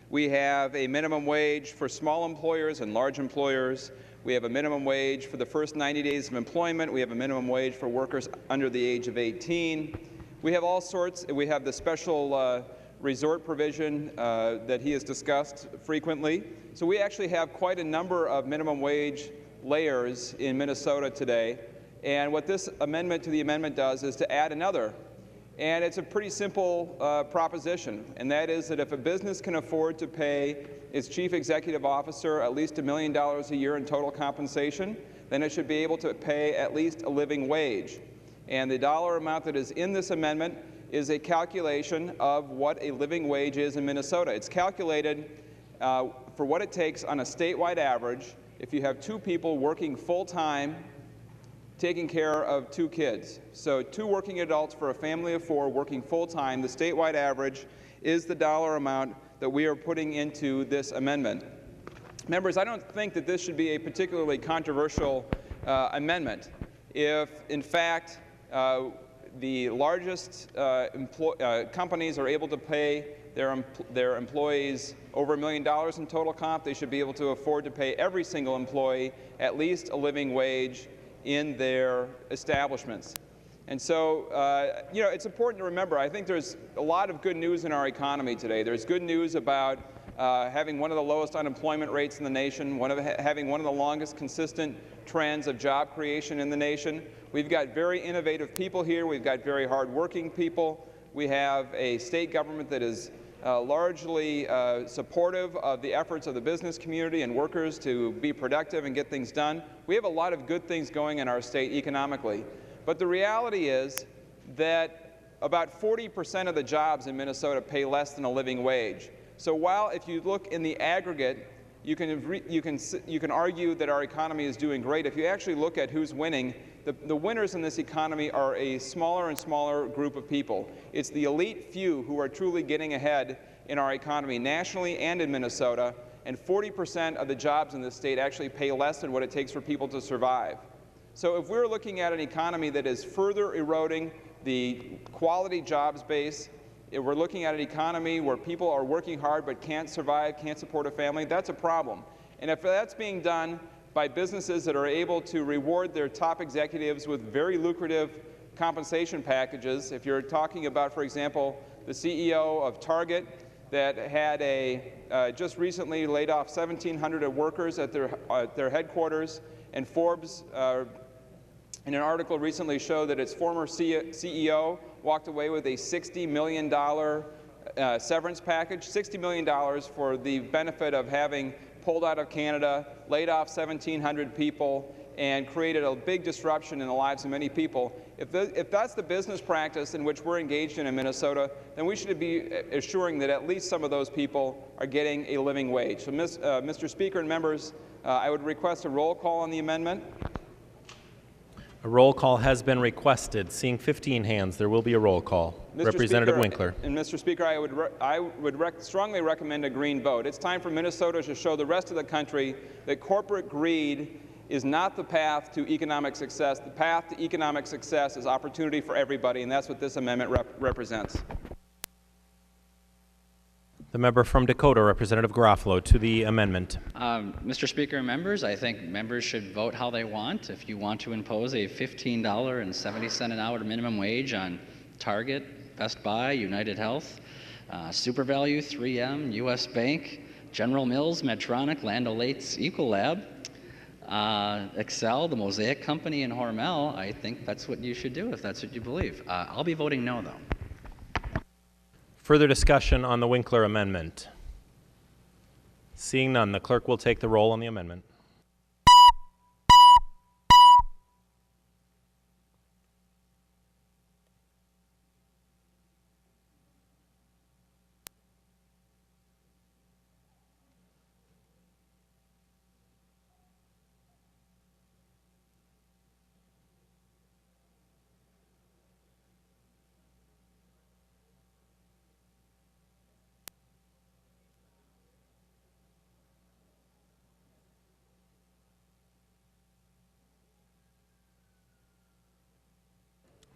We have a minimum wage for small employers and large employers. We have a minimum wage for the first 90 days of employment. We have a minimum wage for workers under the age of 18. We have all sorts. We have the special resort provision that he has discussed frequently. So we actually have quite a number of minimum wage layers in Minnesota today. And what this amendment to the amendment does is to add another. And it's a pretty simple proposition, and that is that if a business can afford to pay its chief executive officer at least $1 million a year in total compensation, then it should be able to pay at least a living wage. And the dollar amount that is in this amendment is a calculation of what a living wage is in Minnesota. It's calculated for what it takes on a statewide average if you have two people working full-time taking care of two kids. So 2 working adults for a family of 4 working full-time. The statewide average is the dollar amount that we are putting into this amendment. Members, I don't think that this should be a particularly controversial amendment. If, in fact, the largest companies are able to pay their employees over $1 million in total comp, they should be able to afford to pay every single employee at least a living wage in their establishments. And so, you know, it's important to remember, I think there's a lot of good news in our economy today. There's good news about having one of the lowest unemployment rates in the nation, having one of the longest consistent trends of job creation in the nation. We've got very innovative people here. We've got very hardworking people. We have a state government that is largely supportive of the efforts of the business community and workers to be productive and get things done. We have a lot of good things going in our state economically. But the reality is that about 40% of the jobs in Minnesota pay less than a living wage. So while if you look in the aggregate, you can argue that our economy is doing great, if you actually look at who's winning, the winners in this economy are a smaller and smaller group of people. It's the elite few who are truly getting ahead in our economy nationally and in Minnesota, and 40% of the jobs in this state actually pay less than what it takes for people to survive. So if we're looking at an economy that is further eroding the quality jobs base, if we're looking at an economy where people are working hard but can't survive, can't support a family, that's a problem. And if that's being done by businesses that are able to reward their top executives with very lucrative compensation packages, if you're talking about, for example, the CEO of Target that had just recently laid off 1,700 workers at their headquarters And Forbes, in an article recently, showed that its former CEO walked away with a $60 million severance package, $60 million for the benefit of having pulled out of Canada, laid off 1,700 people, and created a big disruption in the lives of many people. If that's the business practice in which we're engaged in Minnesota, then we should be assuring that at least some of those people are getting a living wage. So, Mr. Speaker and members, I would request a roll call on the amendment. A roll call has been requested. Seeing 15 hands, there will be a roll call. Mr. Representative Speaker, Winkler. And Mr. Speaker, I would strongly recommend a green vote. It's time for Minnesota to show the rest of the country that corporate greed is not the path to economic success. The path to economic success is opportunity for everybody, and that's what this amendment represents. The member from Dakota, Representative Garofalo, to the amendment. Mr. Speaker and members, I think members should vote how they want. If you want to impose a $15.70 an hour minimum wage on Target, Best Buy, United Health, Super Value, 3M, U.S. Bank, General Mills, Medtronic, Land O'Lakes, Ecolab, Excel, the Mosaic Company in Hormel, I think that's what you should do if that's what you believe. I'll be voting no, though. Further discussion on the Winkler amendment? Seeing none, the clerk will take the roll on the amendment.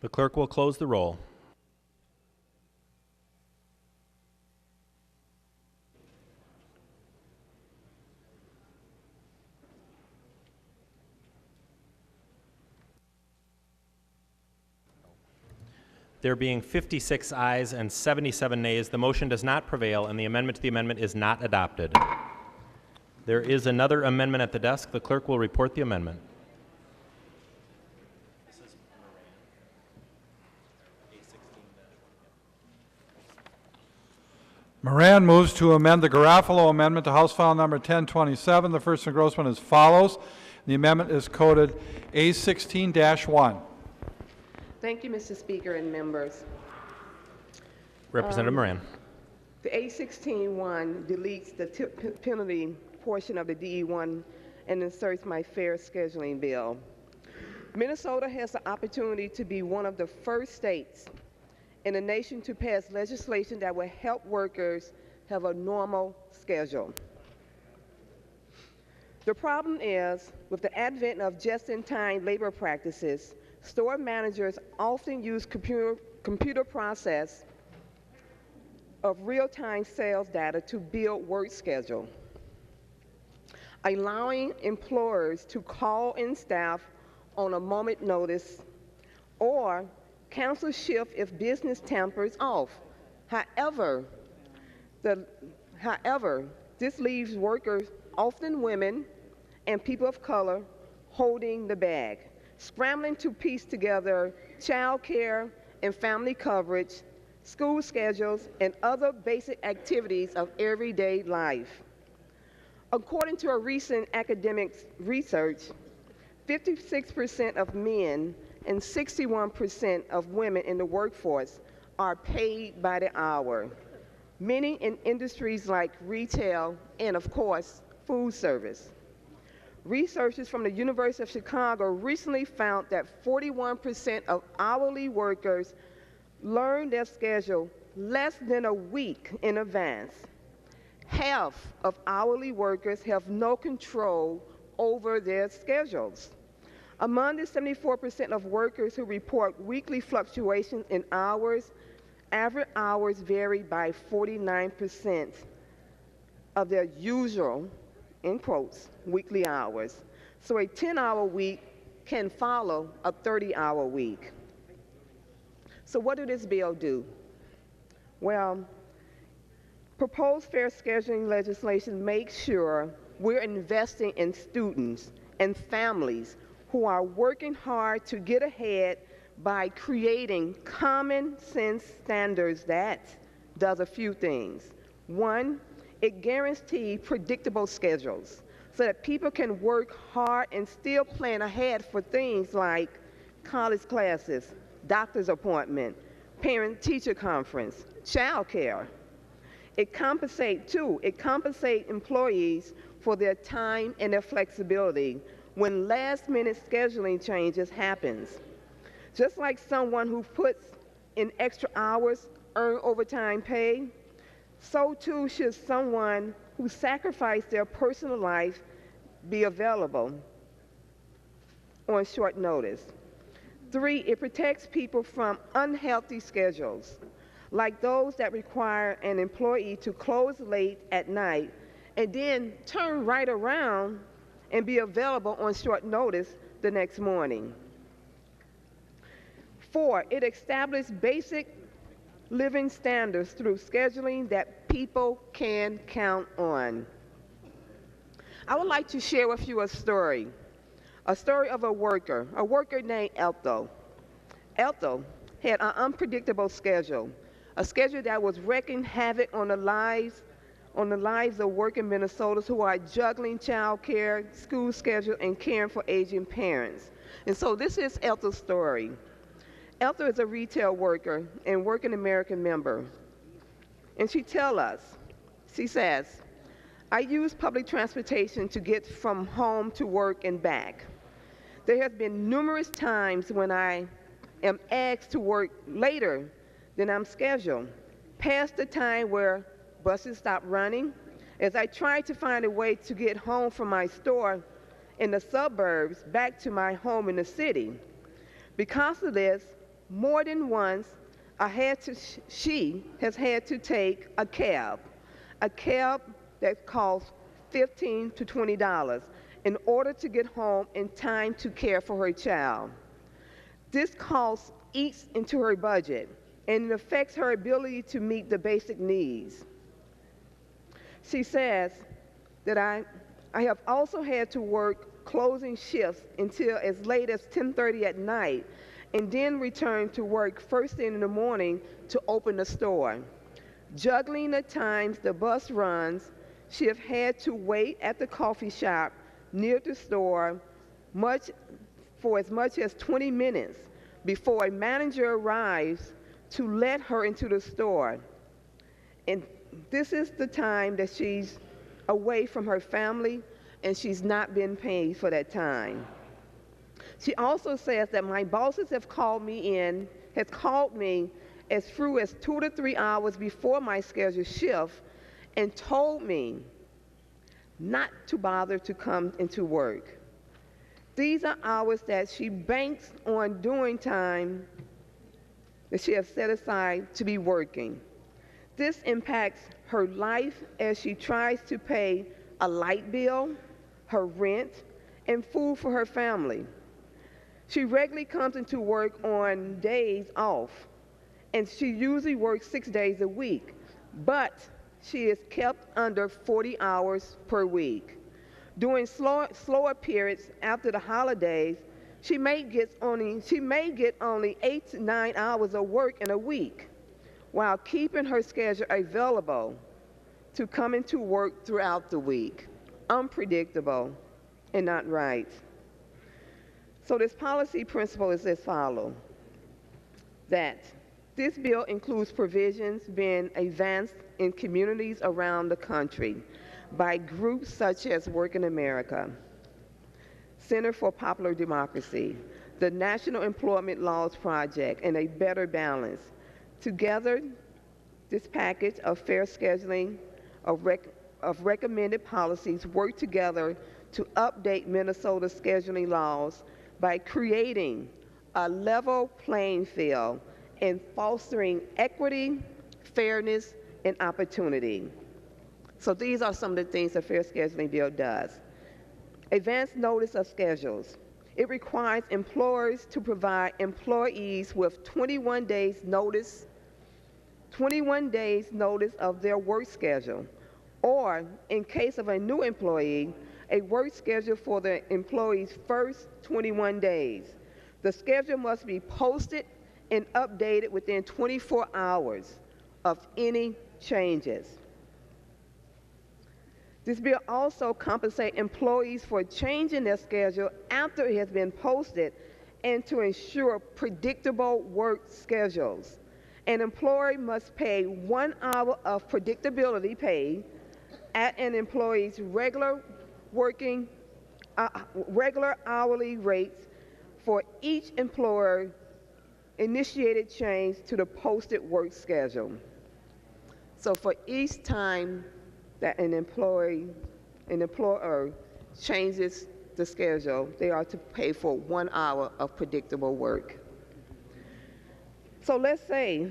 The clerk will close the roll. There being 56 ayes and 77 nays, the motion does not prevail and the amendment to the amendment is not adopted. There is another amendment at the desk. The clerk will report the amendment. Moran moves to amend the Garofalo amendment to House File Number 1027. The first engrossment is follows. The amendment is coded A16-1. Thank you, Mr. Speaker and members. Representative Moran. The A16-1 deletes the penalty portion of the DE1 and inserts my fair scheduling bill. Minnesota has the opportunity to be one of the first states in the nation to pass legislation that will help workers have a normal schedule. The problem is, with the advent of just-in-time labor practices, store managers often use computer process of real-time sales data to build work schedule, allowing employers to call in staff on a moment notice or cancel shift if business tampers off. However, this leaves workers, often women and people of color, holding the bag, scrambling to piece together child care and family coverage, school schedules, and other basic activities of everyday life. According to a recent academic research, 56% of men and 61% of women in the workforce are paid by the hour, many in industries like retail and, of course, food service. Researchers from the University of Chicago recently found that 41% of hourly workers learn their schedule less than a week in advance. Half of hourly workers have no control over their schedules. Among the 74% of workers who report weekly fluctuations in hours, average hours vary by 49% of their usual, in quotes, weekly hours. So a 10-hour week can follow a 30-hour week. So what did this bill do? Well, proposed fair scheduling legislation makes sure we're investing in students and families who are working hard to get ahead by creating common sense standards that does a few things. One, it guarantees predictable schedules so that people can work hard and still plan ahead for things like college classes, doctor's appointment, parent-teacher conference, child care. It compensates employees for their time and their flexibility when last-minute scheduling changes happens. Just like someone who puts in extra hours earn overtime pay, so too should someone who sacrificed their personal life be available on short notice. 3, it protects people from unhealthy schedules, like those that require an employee to close late at night and then turn right around and be available on short notice the next morning. 4, it establishes basic living standards through scheduling that people can count on. I would like to share with you a story of a worker named Elto. Elto had an unpredictable schedule, a schedule that was wreaking havoc on the lives of working Minnesotans who are juggling child care, school schedule, and caring for aging parents. And so this is Elto's story. Elto is a retail worker and Working American member. And she says, I use public transportation to get from home to work and back. There have been numerous times when I am asked to work later than I'm scheduled, past the time where buses stop running, as I try to find a way to get home from my store in the suburbs back to my home in the city. Because of this, more than once, she has had to take a cab that costs $15 to $20 in order to get home in time to care for her child. This cost eats into her budget, and it affects her ability to meet the basic needs. She says that I have also had to work closing shifts until as late as 10:30 at night, and then return to work first thing in the morning to open the store. Juggling the times the bus runs, she has had to wait at the coffee shop near the store for as much as 20 minutes before a manager arrives to let her into the store. And this is the time that she's away from her family, and she's not been paid for that time. She also says that my bosses have called me as few as 2 to 3 hours before my scheduled shift and told me not to bother to come into work. These are hours that she banks on doing time that she has set aside to be working. This impacts her life as she tries to pay a light bill, her rent, and food for her family. She regularly comes into work on days off, and she usually works 6 days a week, but she is kept under 40 hours per week. During slower periods after the holidays, she may get only 8 to 9 hours of work in a week, while keeping her schedule available to come into work throughout the week. Unpredictable and not right. So this policy principle is as follows, that this bill includes provisions being advanced in communities around the country by groups such as Working America, Center for Popular Democracy, the National Employment Laws Project, and A Better Balance. Together, this package of fair scheduling of recommended policies work together to update Minnesota's scheduling laws by creating a level playing field and fostering equity, fairness, and opportunity. So these are some of the things the Fair Scheduling Bill does. Advance notice of schedules. It requires employers to provide employees with 21 days notice of their work schedule, or in case of a new employee, a work schedule for the employee's first 21 days. The schedule must be posted and updated within 24 hours of any changes. This bill also compensates employees for changing their schedule after it has been posted and to ensure predictable work schedules. An employer must pay 1 hour of predictability pay at an employee's regular hourly rates for each employer initiated change to the posted work schedule. So for each time that an employer changes the schedule, they are to pay for 1 hour of predictable work. So let's say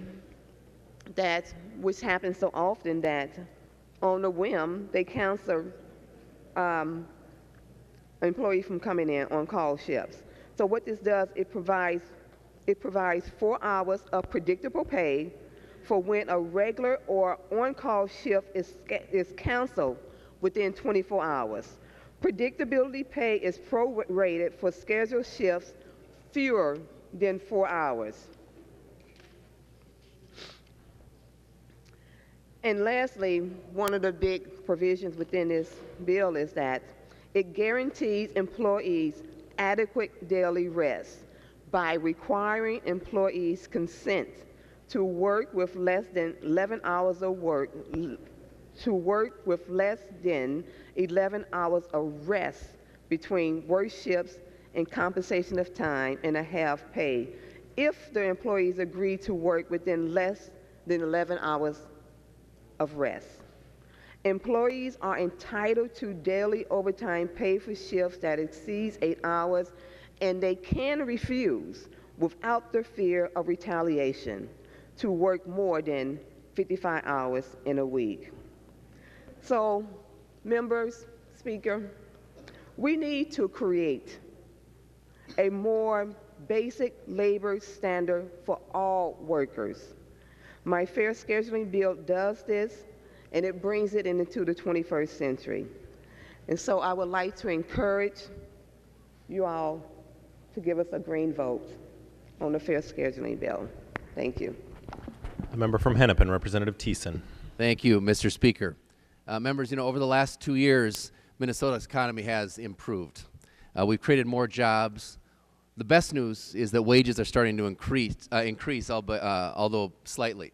that, which happens so often, that on a whim, they cancel an employee from coming in on call shifts. So what this does, it provides 4 hours of predictable pay for when a regular or on-call shift is canceled within 24 hours. Predictability pay is prorated for scheduled shifts fewer than 4 hours. And lastly, one of the big provisions within this bill is that it guarantees employees adequate daily rest by requiring employees' consent to work with less than 11 hours of rest between work shifts and compensation of time and a half pay if the employees agree to work within less than 11 hours of rest. Employees are entitled to daily overtime pay for shifts that exceeds 8 hours, and they can refuse, without the fear of retaliation, to work more than 55 hours in a week. So, members, Speaker, we need to create a more basic labor standard for all workers. My fair scheduling bill does this, and it brings it into the 21st century. And so I would like to encourage you all to give us a green vote on the fair scheduling bill. Thank you. The member from Hennepin, Representative Thiessen. Thank you, Mr. Speaker. Members, over the last 2 years, Minnesota's economy has improved. We've created more jobs. The best news is that wages are starting to increase, although slightly.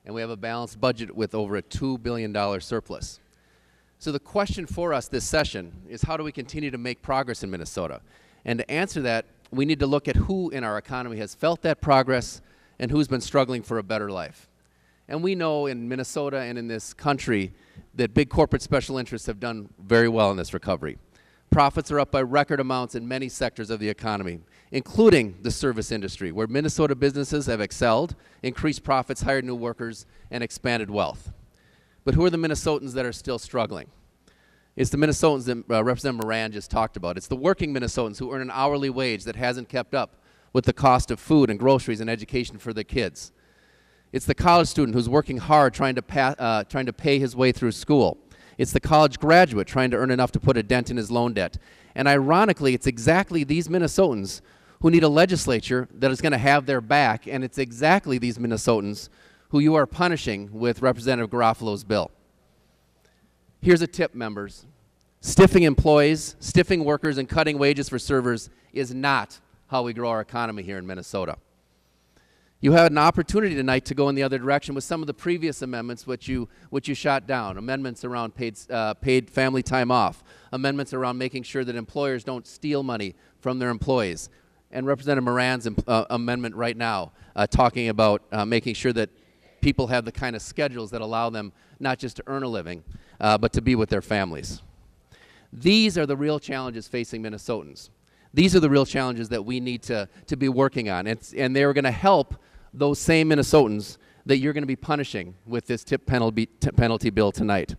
And we have a balanced budget with over a $2 billion surplus. So the question for us this session is, how do we continue to make progress in Minnesota? And to answer that, we need to look at who in our economy has felt that progress and who's been struggling for a better life. And we know in Minnesota and in this country that big corporate special interests have done very well in this recovery. Profits are up by record amounts in many sectors of the economy, including the service industry, where Minnesota businesses have excelled, increased profits, hired new workers, and expanded wealth. But who are the Minnesotans that are still struggling? It's the Minnesotans that Representative Moran just talked about. It's the working Minnesotans who earn an hourly wage that hasn't kept up with the cost of food and groceries and education for their kids. It's the college student who's working hard trying to pay his way through school. It's the college graduate trying to earn enough to put a dent in his loan debt. And ironically, it's exactly these Minnesotans who need a legislature that is going to have their back, and it's exactly these Minnesotans who you are punishing with Representative Garofalo's bill. Here's a tip, members. Stiffing employees, stiffing workers, and cutting wages for servers is not how we grow our economy here in Minnesota. You had an opportunity tonight to go in the other direction with some of the previous amendments which you shot down. Amendments around paid family time off. Amendments around making sure that employers don't steal money from their employees. And Representative Moran's amendment right now talking about making sure that people have the kind of schedules that allow them not just to earn a living, but to be with their families. These are the real challenges facing Minnesotans. These are the real challenges that we need to be working on, and they're going to help those same Minnesotans that you're going to be punishing with this tip penalty bill tonight.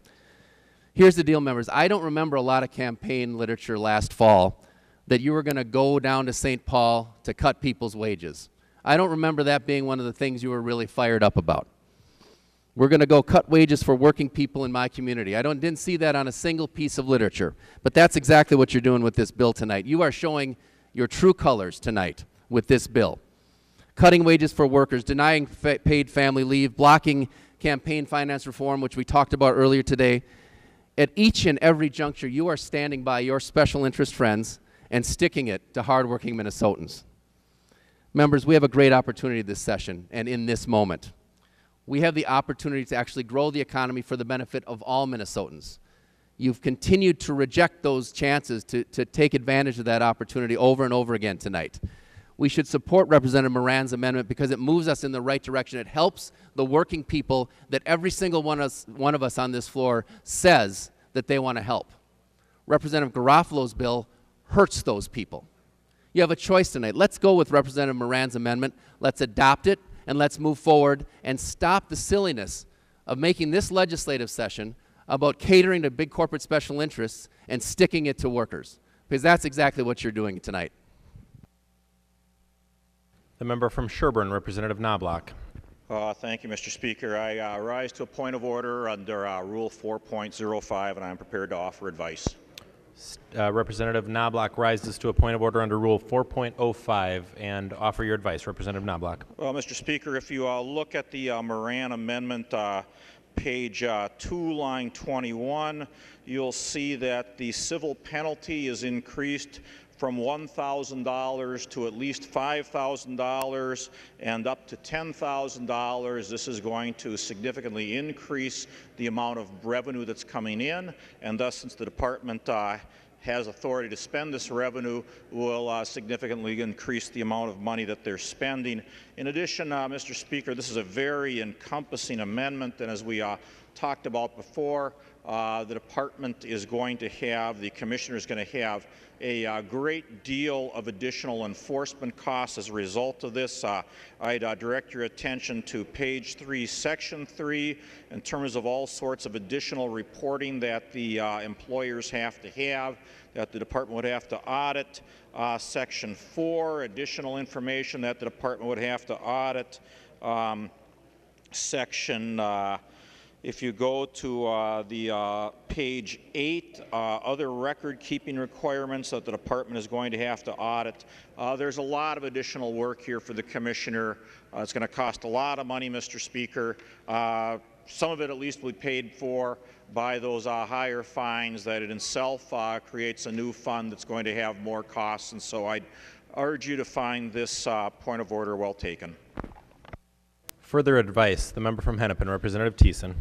Here's the deal, members. I don't remember a lot of campaign literature last fall that you were going to go down to St. Paul to cut people's wages. I don't remember that being one of the things you were really fired up about. We're going to go cut wages for working people in my community. I didn't see that on a single piece of literature, but that's exactly what you're doing with this bill tonight. You are showing your true colors tonight with this bill. Cutting wages for workers, denying paid family leave, blocking campaign finance reform, which we talked about earlier today. At each and every juncture, you are standing by your special interest friends and sticking it to hardworking Minnesotans. Members, we have a great opportunity this session and in this moment. We have the opportunity to actually grow the economy for the benefit of all Minnesotans. You've continued to reject those chances to take advantage of that opportunity over and over again tonight. We should support Representative Moran's amendment because it moves us in the right direction. It helps the working people that every single one of us on this floor says that they want to help. Representative Garofalo's bill hurts those people. You have a choice tonight. Let's go with Representative Moran's amendment. Let's adopt it, and let's move forward and stop the silliness of making this legislative session about catering to big corporate special interests and sticking it to workers, because that's exactly what you're doing tonight. The member from Sherburne, Representative Knobloch. Thank you, Mr. Speaker. I rise to a point of order under Rule 4.05, and I am prepared to offer advice. Representative Knobloch rises to a point of order under Rule 4.05 and offer your advice. Representative Knobloch. Well, Mr. Speaker, if you look at the Moran amendment, page 2, line 21, you'll see that the civil penalty is increased from $1,000 to at least $5,000 and up to $10,000. This is going to significantly increase the amount of revenue that's coming in, and thus, since the department has authority to spend this revenue, will significantly increase the amount of money that they're spending. In addition, Mr. Speaker, this is a very encompassing amendment, and as we talked about before, the department is going to have, the commissioner is going to have a great deal of additional enforcement costs as a result of this. I'd direct your attention to page 3, section 3, in terms of all sorts of additional reporting that the employers have to have, that the department would have to audit. Section 4, additional information that the department would have to audit. If you go to the page 8, other record-keeping requirements that the department is going to have to audit. There's a lot of additional work here for the commissioner. It's going to cost a lot of money, Mr. Speaker. Some of it at least will be paid for by those higher fines that it itself creates a new fund that's going to have more costs, and so I'd urge you to find this point of order well taken. Further advice, the member from Hennepin, Representative Thiessen.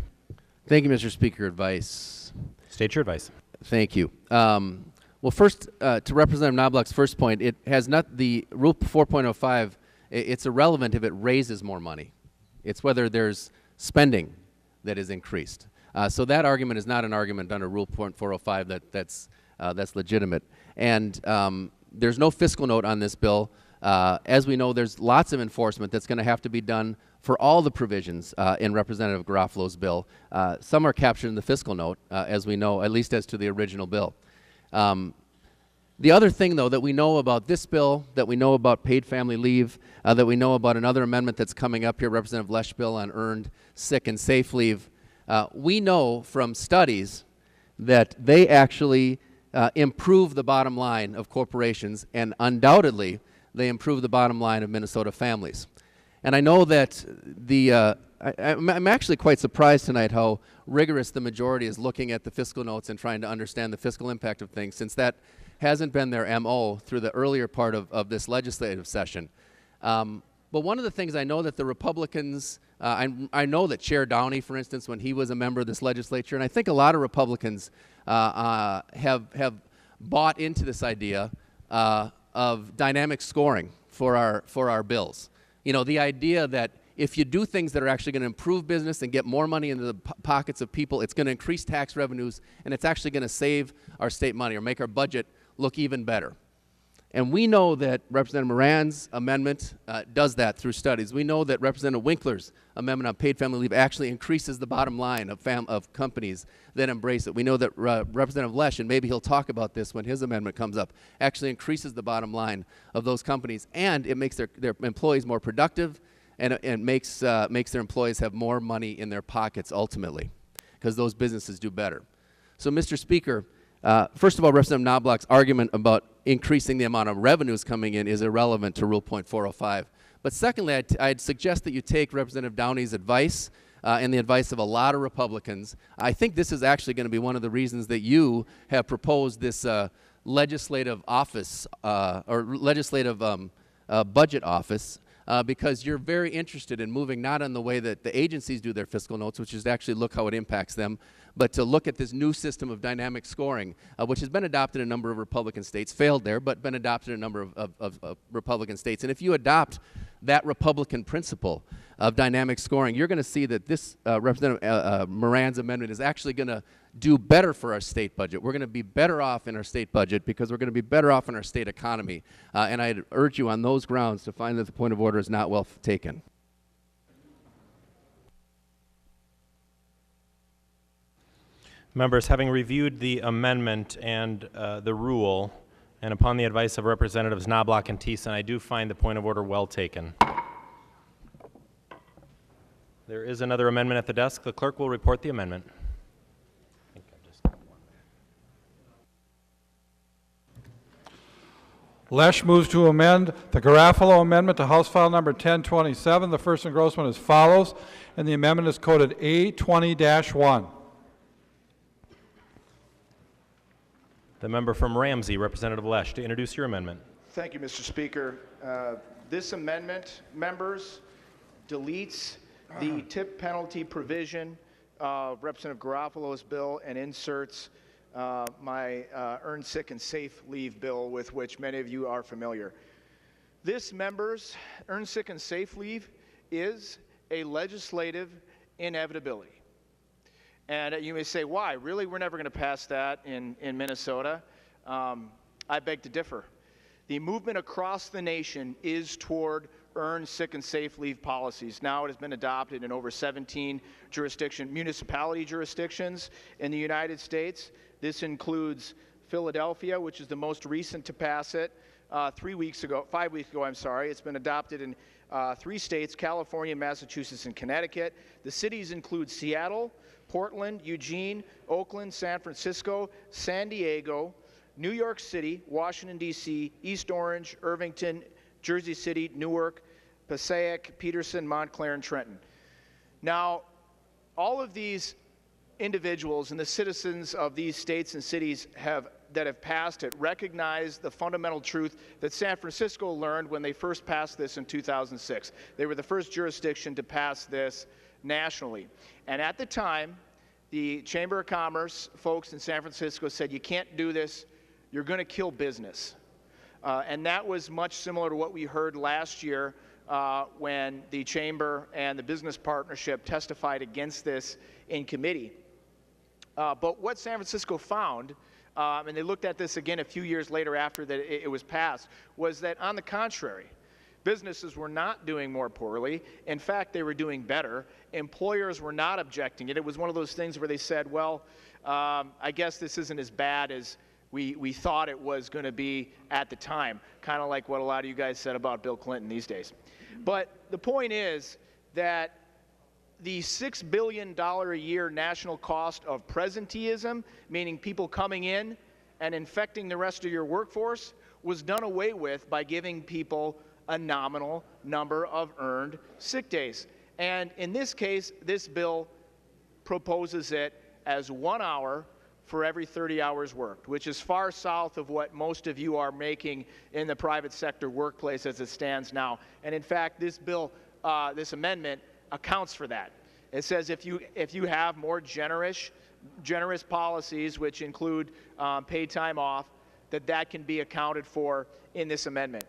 Thank you, Mr. Speaker. Advice. State your advice. Thank you. Well, first, to Representative Knobloch's first point, it has not, the Rule 4.05, it's irrelevant if it raises more money. It's whether there's spending that is increased. So that argument is not an argument under Rule 4.05 that's legitimate. And there's no fiscal note on this bill. As we know, there's lots of enforcement that's going to have to be done for all the provisions in Representative Garofalo's bill. Some are captured in the fiscal note, as we know, at least as to the original bill. The other thing, though, that we know about this bill, that we know about paid family leave, that we know about another amendment that's coming up here, Representative Lesch's bill on earned sick and safe leave, we know from studies that they actually improve the bottom line of corporations, and undoubtedly they improve the bottom line of Minnesota families. And I know that I'm actually quite surprised tonight how rigorous the majority is looking at the fiscal notes and trying to understand the fiscal impact of things, since that hasn't been their MO through the earlier part of this legislative session. But one of the things I know that the Republicans, I know that Chair Downey, for instance, when he was a member of this legislature, and I think a lot of Republicans have bought into this idea of dynamic scoring for our bills. You know, the idea that if you do things that are actually going to improve business and get more money into the pockets of people, it's going to increase tax revenues, and it's actually going to save our state money or make our budget look even better. And we know that Representative Moran's amendment does that through studies. We know that Representative Winkler's amendment on paid family leave actually increases the bottom line of companies that embrace it. We know that Representative Lesch, and maybe he'll talk about this when his amendment comes up, actually increases the bottom line of those companies, and it makes their employees more productive, and makes their employees have more money in their pockets ultimately, because those businesses do better. So, Mr. Speaker, first of all, Representative Knobloch's argument about increasing the amount of revenues coming in is irrelevant to Rule Point 405. But secondly, I'd suggest that you take Representative Downey's advice and the advice of a lot of Republicans. I think this is actually going to be one of the reasons that you have proposed this legislative office or legislative budget office, because you're very interested in moving not on the way that the agencies do their fiscal notes, which is to actually look how it impacts them, but to look at this new system of dynamic scoring, which has been adopted in a number of Republican states, failed there, but been adopted in a number of Republican states. And if you adopt that Republican principle of dynamic scoring, you're going to see that this Representative Moran's amendment is actually going to do better for our state budget. We're going to be better off in our state budget because we're going to be better off in our state economy. And I'd urge you on those grounds to find that the point of order is not well taken. Members, having reviewed the amendment and the rule, and upon the advice of Representatives Knobloch and Thiessen, I do find the point of order well taken. There is another amendment at the desk. The clerk will report the amendment. Lesh moves to amend the Garofalo amendment to House File Number 1027. The first engrossment as follows, and the amendment is coded A20-1. The member from Ramsey, Representative Lesh, to introduce your amendment. Thank you, Mr. Speaker. This amendment, members, deletes the tip penalty provision of Representative Garofalo's bill and inserts my Earned Sick and Safe Leave bill, with which many of you are familiar. This, members, Earned Sick and Safe Leave is a legislative inevitability. And you may say, why? Really? We're never going to pass that in Minnesota? I beg to differ. The movement across the nation is toward earned sick and safe leave policies. Now it has been adopted in over 17 municipality jurisdictions in the United States. This includes Philadelphia, which is the most recent to pass it. 5 weeks ago, I'm sorry. It's been adopted in 3 states, California, Massachusetts, and Connecticut. The cities include Seattle, Portland, Eugene, Oakland, San Francisco, San Diego, New York City, Washington, D.C., East Orange, Irvington, Jersey City, Newark, Passaic, Peterson, Montclair, and Trenton. Now, all of these individuals and the citizens of these states and cities that have passed it recognize the fundamental truth that San Francisco learned when they first passed this in 2006. They were the first jurisdiction to pass this nationally. And at the time, the Chamber of Commerce folks in San Francisco said, you can't do this, you're going to kill business. And that was much similar to what we heard last year when the Chamber and the business partnership testified against this in committee. But what San Francisco found, and they looked at this again a few years later after that it was passed, was that on the contrary, businesses were not doing more poorly. In fact, they were doing better. Employers were not objecting it. It was one of those things where they said, well, I guess this isn't as bad as we thought it was going to be at the time, kind of like what a lot of you guys said about Bill Clinton these days. But the point is that the $6 billion a year national cost of presenteeism, meaning people coming in and infecting the rest of your workforce, was done away with by giving people a nominal number of earned sick days. And in this case, this bill proposes it as 1 hour for every 30 hours worked, which is far south of what most of you are making in the private sector workplace as it stands now. And in fact, this bill, this amendment accounts for that. It says if you have more generous policies, which include paid time off, that can be accounted for in this amendment.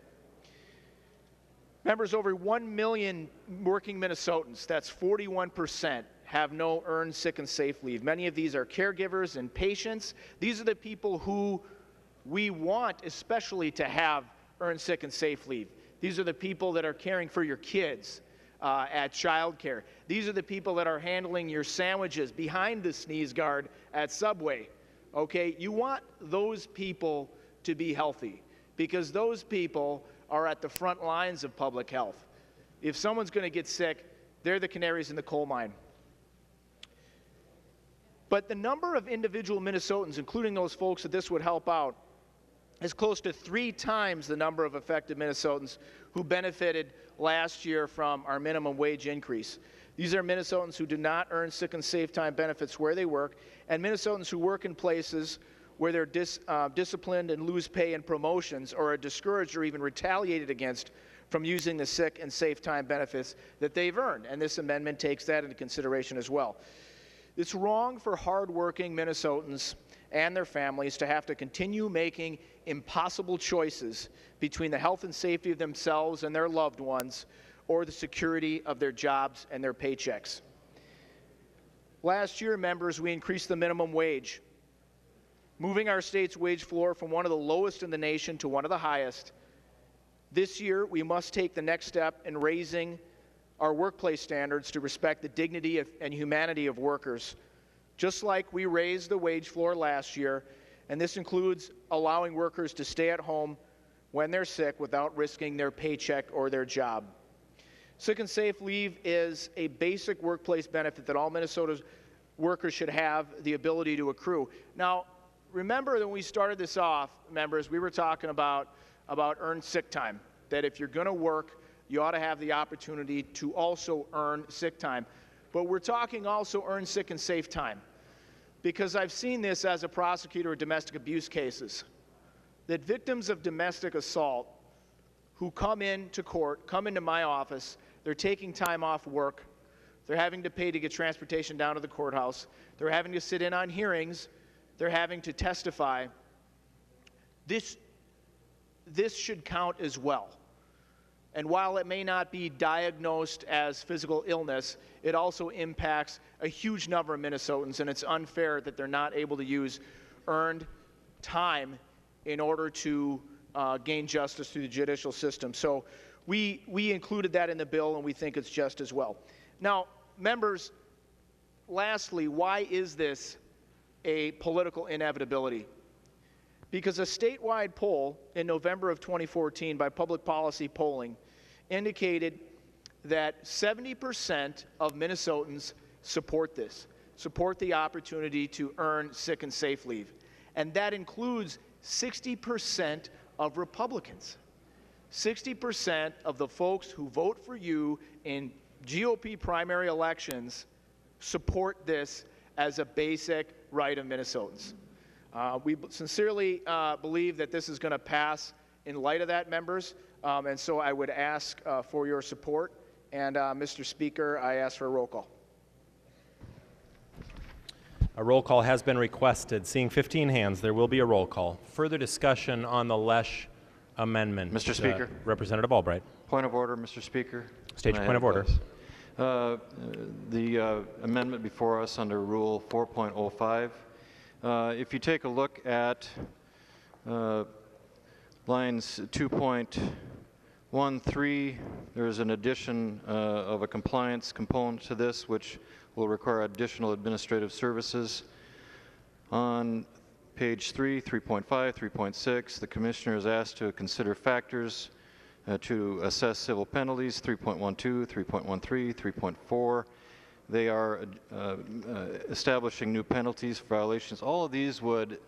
Members, over 1 million working Minnesotans, that's 41%, have no earned sick and safe leave. Many of these are caregivers and patients. These are the people who we want especially to have earned sick and safe leave. These are the people that are caring for your kids at childcare. These are the people that are handling your sandwiches behind the sneeze guard at Subway. Okay, you want those people to be healthy because those people are at the front lines of public health. If someone's going to get sick, they're the canaries in the coal mine. But the number of individual Minnesotans, including those folks that this would help out, is close to 3 times the number of affected Minnesotans who benefited last year from our minimum wage increase. These are Minnesotans who do not earn sick and safe time benefits where they work, and Minnesotans who work in places where they're disciplined and lose pay and promotions, or are discouraged or even retaliated against from using the sick and safe time benefits that they've earned. And this amendment takes that into consideration as well. It's wrong for hardworking Minnesotans and their families to have to continue making impossible choices between the health and safety of themselves and their loved ones or the security of their jobs and their paychecks. Last year, members, we increased the minimum wage, moving our state's wage floor from one of the lowest in the nation to one of the highest. This year, we must take the next step in raising our workplace standards to respect the dignity and humanity of workers, just like we raised the wage floor last year, and this includes allowing workers to stay at home when they're sick without risking their paycheck or their job. Sick and safe leave is a basic workplace benefit that all Minnesota's workers should have the ability to accrue. Now, remember that when we started this off, members, we were talking about earned sick time, that if you're going to work, you ought to have the opportunity to also earn sick time. But we're talking also earn sick and safe time, because I've seen this as a prosecutor of domestic abuse cases, that victims of domestic assault who come into court, come into my office, they're taking time off work, they're having to pay to get transportation down to the courthouse, they're having to sit in on hearings, they're having to testify. This should count as well. And while it may not be diagnosed as physical illness, it also impacts a huge number of Minnesotans, and it's unfair that they're not able to use earned time in order to gain justice through the judicial system. So we included that in the bill, and we think it's just as well. Now, members, lastly, why is this a political inevitability? Because a statewide poll in November of 2014 by Public Policy Polling indicated that 70% of Minnesotans support this, support the opportunity to earn sick and safe leave. And that includes 60% of Republicans. 60% of the folks who vote for you in GOP primary elections support this as a basic right of Minnesotans. We sincerely believe that this is going to pass in light of that, members, and so I would ask for your support. And Mr. Speaker, I ask for a roll call. A roll call has been requested. Seeing 15 hands, there will be a roll call. Further discussion on the Lesh amendment. Mr. Speaker. Representative Albright. Point of order, Mr. Speaker. State your point of order. The amendment before us under Rule 4.05. If you take a look at lines 2.13, there's an addition of a compliance component to this, which will require additional administrative services. On page 3, 3.5, 3.6, the Commissioner is asked to consider factors to assess civil penalties, 3.12, 3.13, 3.4. They are establishing new penalties for violations. All of these would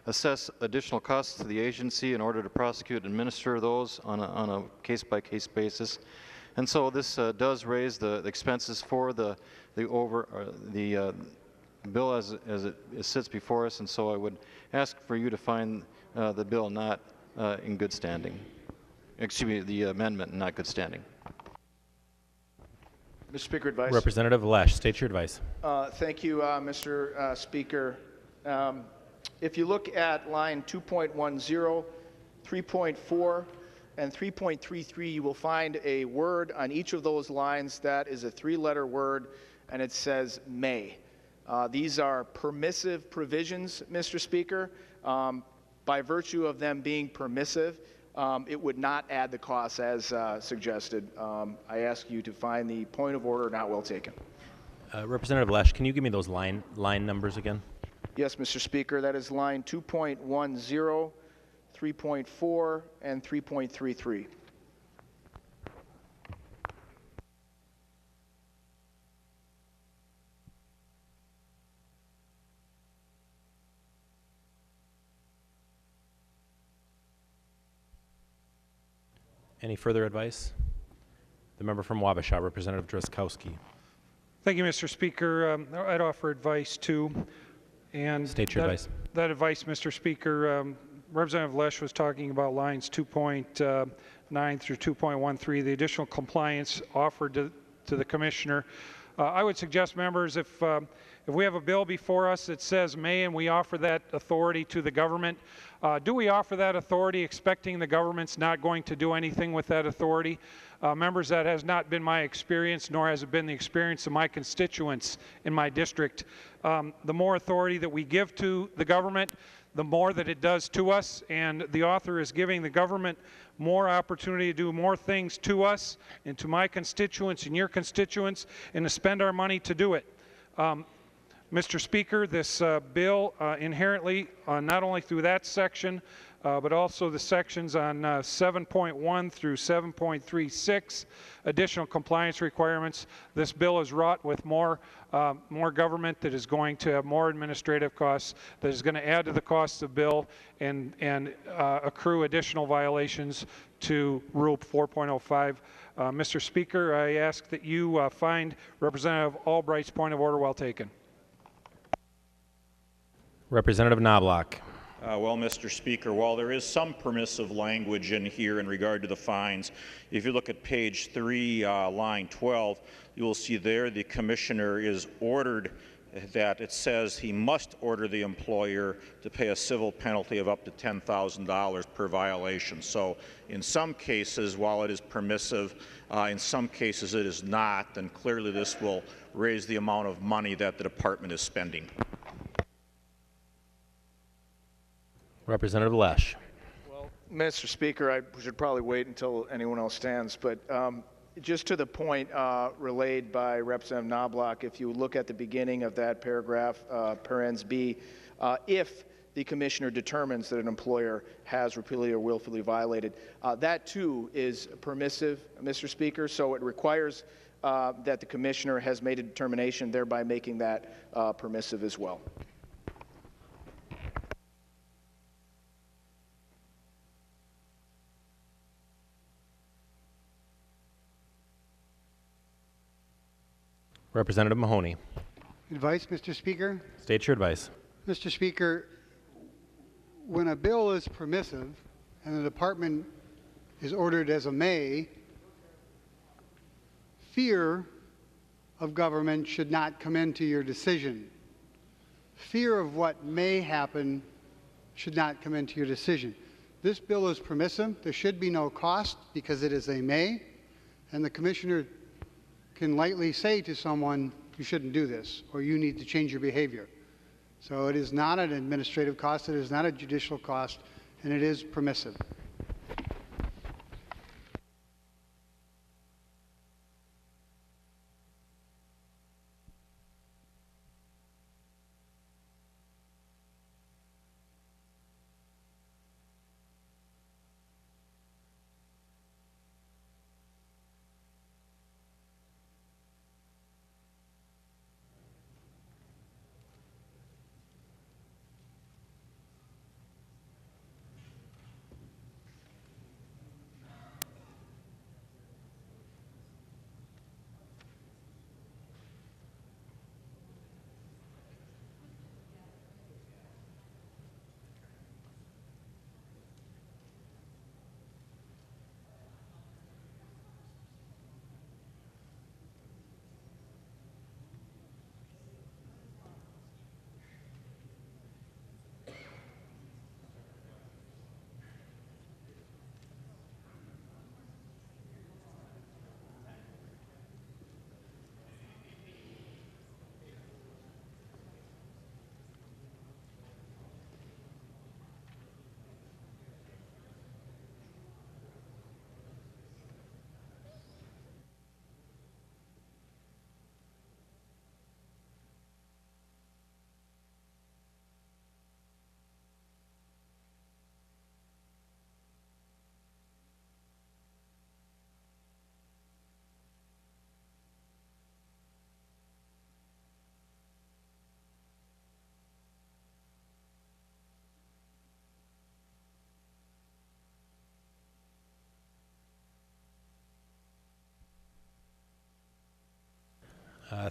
assess additional costs to the agency in order to prosecute and administer those on a case-by-case basis. And so this does raise the expenses for the bill as it sits before us, and so I would ask for you to find the bill not in good standing. Excuse me, the amendment not good standing. Mr. Speaker, advice. Representative Lesh, state your advice. Thank you, Mr. Speaker. If you look at line 2.10, 3.4, and 3.33, you will find a word on each of those lines that is a 3-letter word, and it says may. These are permissive provisions, Mr. Speaker. By virtue of them being permissive, it would not add the costs as suggested. I ask you to find the point of order not well taken. Representative Lesh, can you give me those line numbers again? Yes, Mr. Speaker. That is line 2.10, 3.4, and 3.33. Any further advice? The member from Wabasha, Representative Drazkowski. Thank you, Mr. Speaker. I'd offer advice too. And State your advice. That advice, Mr. Speaker, Representative Lesh was talking about lines 2.9 through 2.13, the additional compliance offered to the Commissioner. I would suggest, members, if we have a bill before us that says may and we offer that authority to the government, do we offer that authority expecting the government's not going to do anything with that authority? Members, that has not been my experience, nor has it been the experience of my constituents in my district. The more authority that we give to the government, the more that it does to us, and the author is giving the government more opportunity to do more things to us and to my constituents and your constituents, and to spend our money to do it. Mr. Speaker, this bill inherently, not only through that section, but also the sections on 7.1 through 7.36, additional compliance requirements. This bill is wrought with more government that is going to have more administrative costs, that is going to add to the cost of bill and accrue additional violations to Rule 4.05. Mr. Speaker, I ask that you find Representative Albright's point of order well taken. Representative Knobloch. Well, Mr. Speaker, while there is some permissive language in here in regard to the fines, if you look at page 3, line 12, you will see there the Commissioner is ordered that it says he must order the employer to pay a civil penalty of up to $10,000 per violation. So in some cases, while it is permissive, in some cases it is not, then clearly this will raise the amount of money that the department is spending. Representative Lesh. Well, Mr. Speaker, I should probably wait until anyone else stands, but just to the point relayed by Representative Knobloch, if you look at the beginning of that paragraph, parens B, if the Commissioner determines that an employer has repeatedly or willfully violated, that too is permissive, Mr. Speaker, so it requires that the Commissioner has made a determination, thereby making that permissive as well. Representative Mahoney. Advice, Mr. Speaker? State your advice. Mr. Speaker, when a bill is permissive and the department is ordered as a may, fear of government should not come into your decision. Fear of what may happen should not come into your decision. This bill is permissive. There should be no cost because it is a may, and the Commissioner can lightly say to someone, you shouldn't do this, or you need to change your behavior. So it is not an administrative cost, it is not a judicial cost, and it is permissive.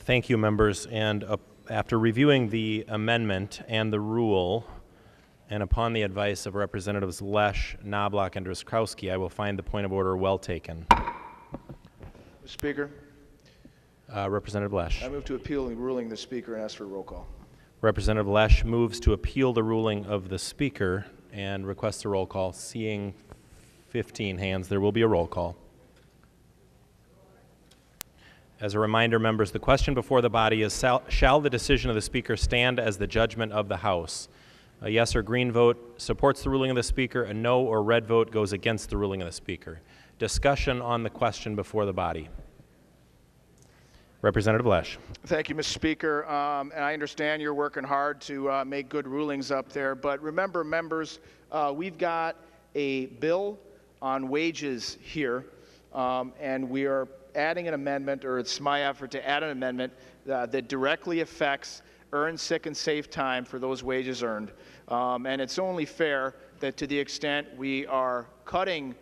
Thank you, members. And after reviewing the amendment and the rule, and upon the advice of Representatives Lesh, Knobloch, and Drazkowski, I will find the point of order well taken. Mr. Speaker, Representative Lesh. I move to appeal the ruling of the Speaker and ask for a roll call. Representative Lesh moves to appeal the ruling of the Speaker and requests a roll call. Seeing 15 hands, there will be a roll call. As a reminder, members, the question before the body is, shall the decision of the Speaker stand as the judgment of the House? A yes or green vote supports the ruling of the Speaker. A no or red vote goes against the ruling of the Speaker. Discussion on the question before the body. Representative Lesh. Thank you, Mr. Speaker. And I understand you're working hard to make good rulings up there. But remember, members, we've got a bill on wages here, and we are adding an amendment, or it's my effort to add an amendment that directly affects earned sick and safe time for those wages earned. And it's only fair that to the extent we are cutting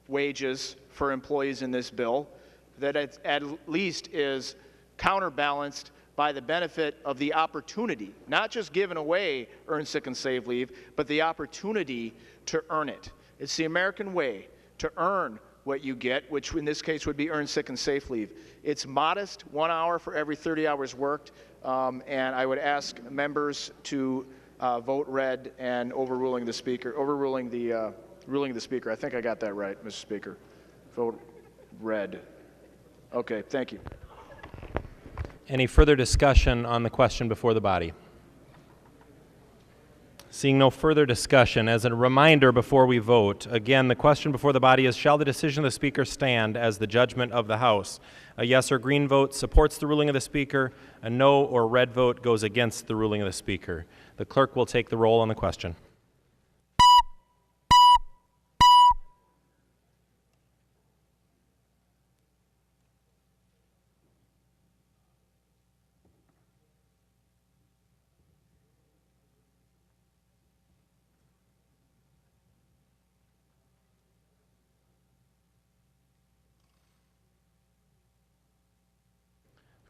wages for employees in this bill, that it at least is counterbalanced by the benefit of the opportunity, not just giving away earned sick and safe leave, but the opportunity to earn it. It's the American way to earn what you get, which in this case would be earned sick and safe leave. It's modest, 1 hour for every 30 hours worked, and I would ask members to vote red and overruling the Speaker, overruling the ruling of the Speaker. I think I got that right, Mr. Speaker. Vote red. Okay, thank you. Any further discussion on the question before the body? Seeing no further discussion, as a reminder before we vote, again, the question before the body is, shall the decision of the Speaker stand as the judgment of the House? A yes or green vote supports the ruling of the Speaker. A no or red vote goes against the ruling of the Speaker. The clerk will take the roll on the question.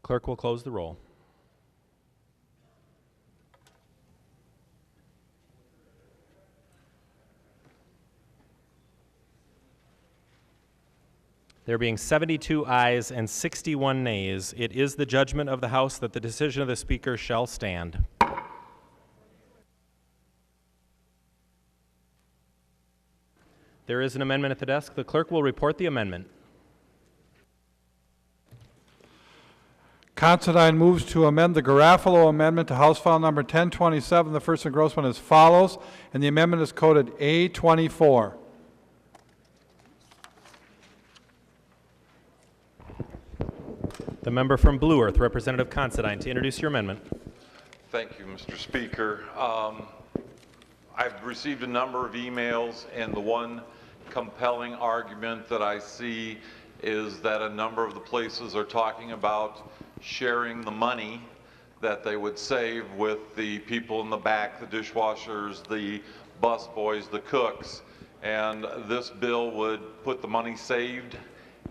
Clerk will close the roll. There being 72 ayes and 61 nays, it is the judgment of the House that the decision of the Speaker shall stand. There is an amendment at the desk. The clerk will report the amendment. Considine moves to amend the Garofalo amendment to House File Number 1027. The first engrossment as follows, and the amendment is coded A24. The member from Blue Earth, Representative Considine, to introduce your amendment. Thank you, Mr. Speaker. I've received a number of emails, and the one compelling argument that I see is that a number of the places are talking about sharing the money that they would save with the people in the back, the dishwashers, the bus boys, the cooks, and this bill would put the money saved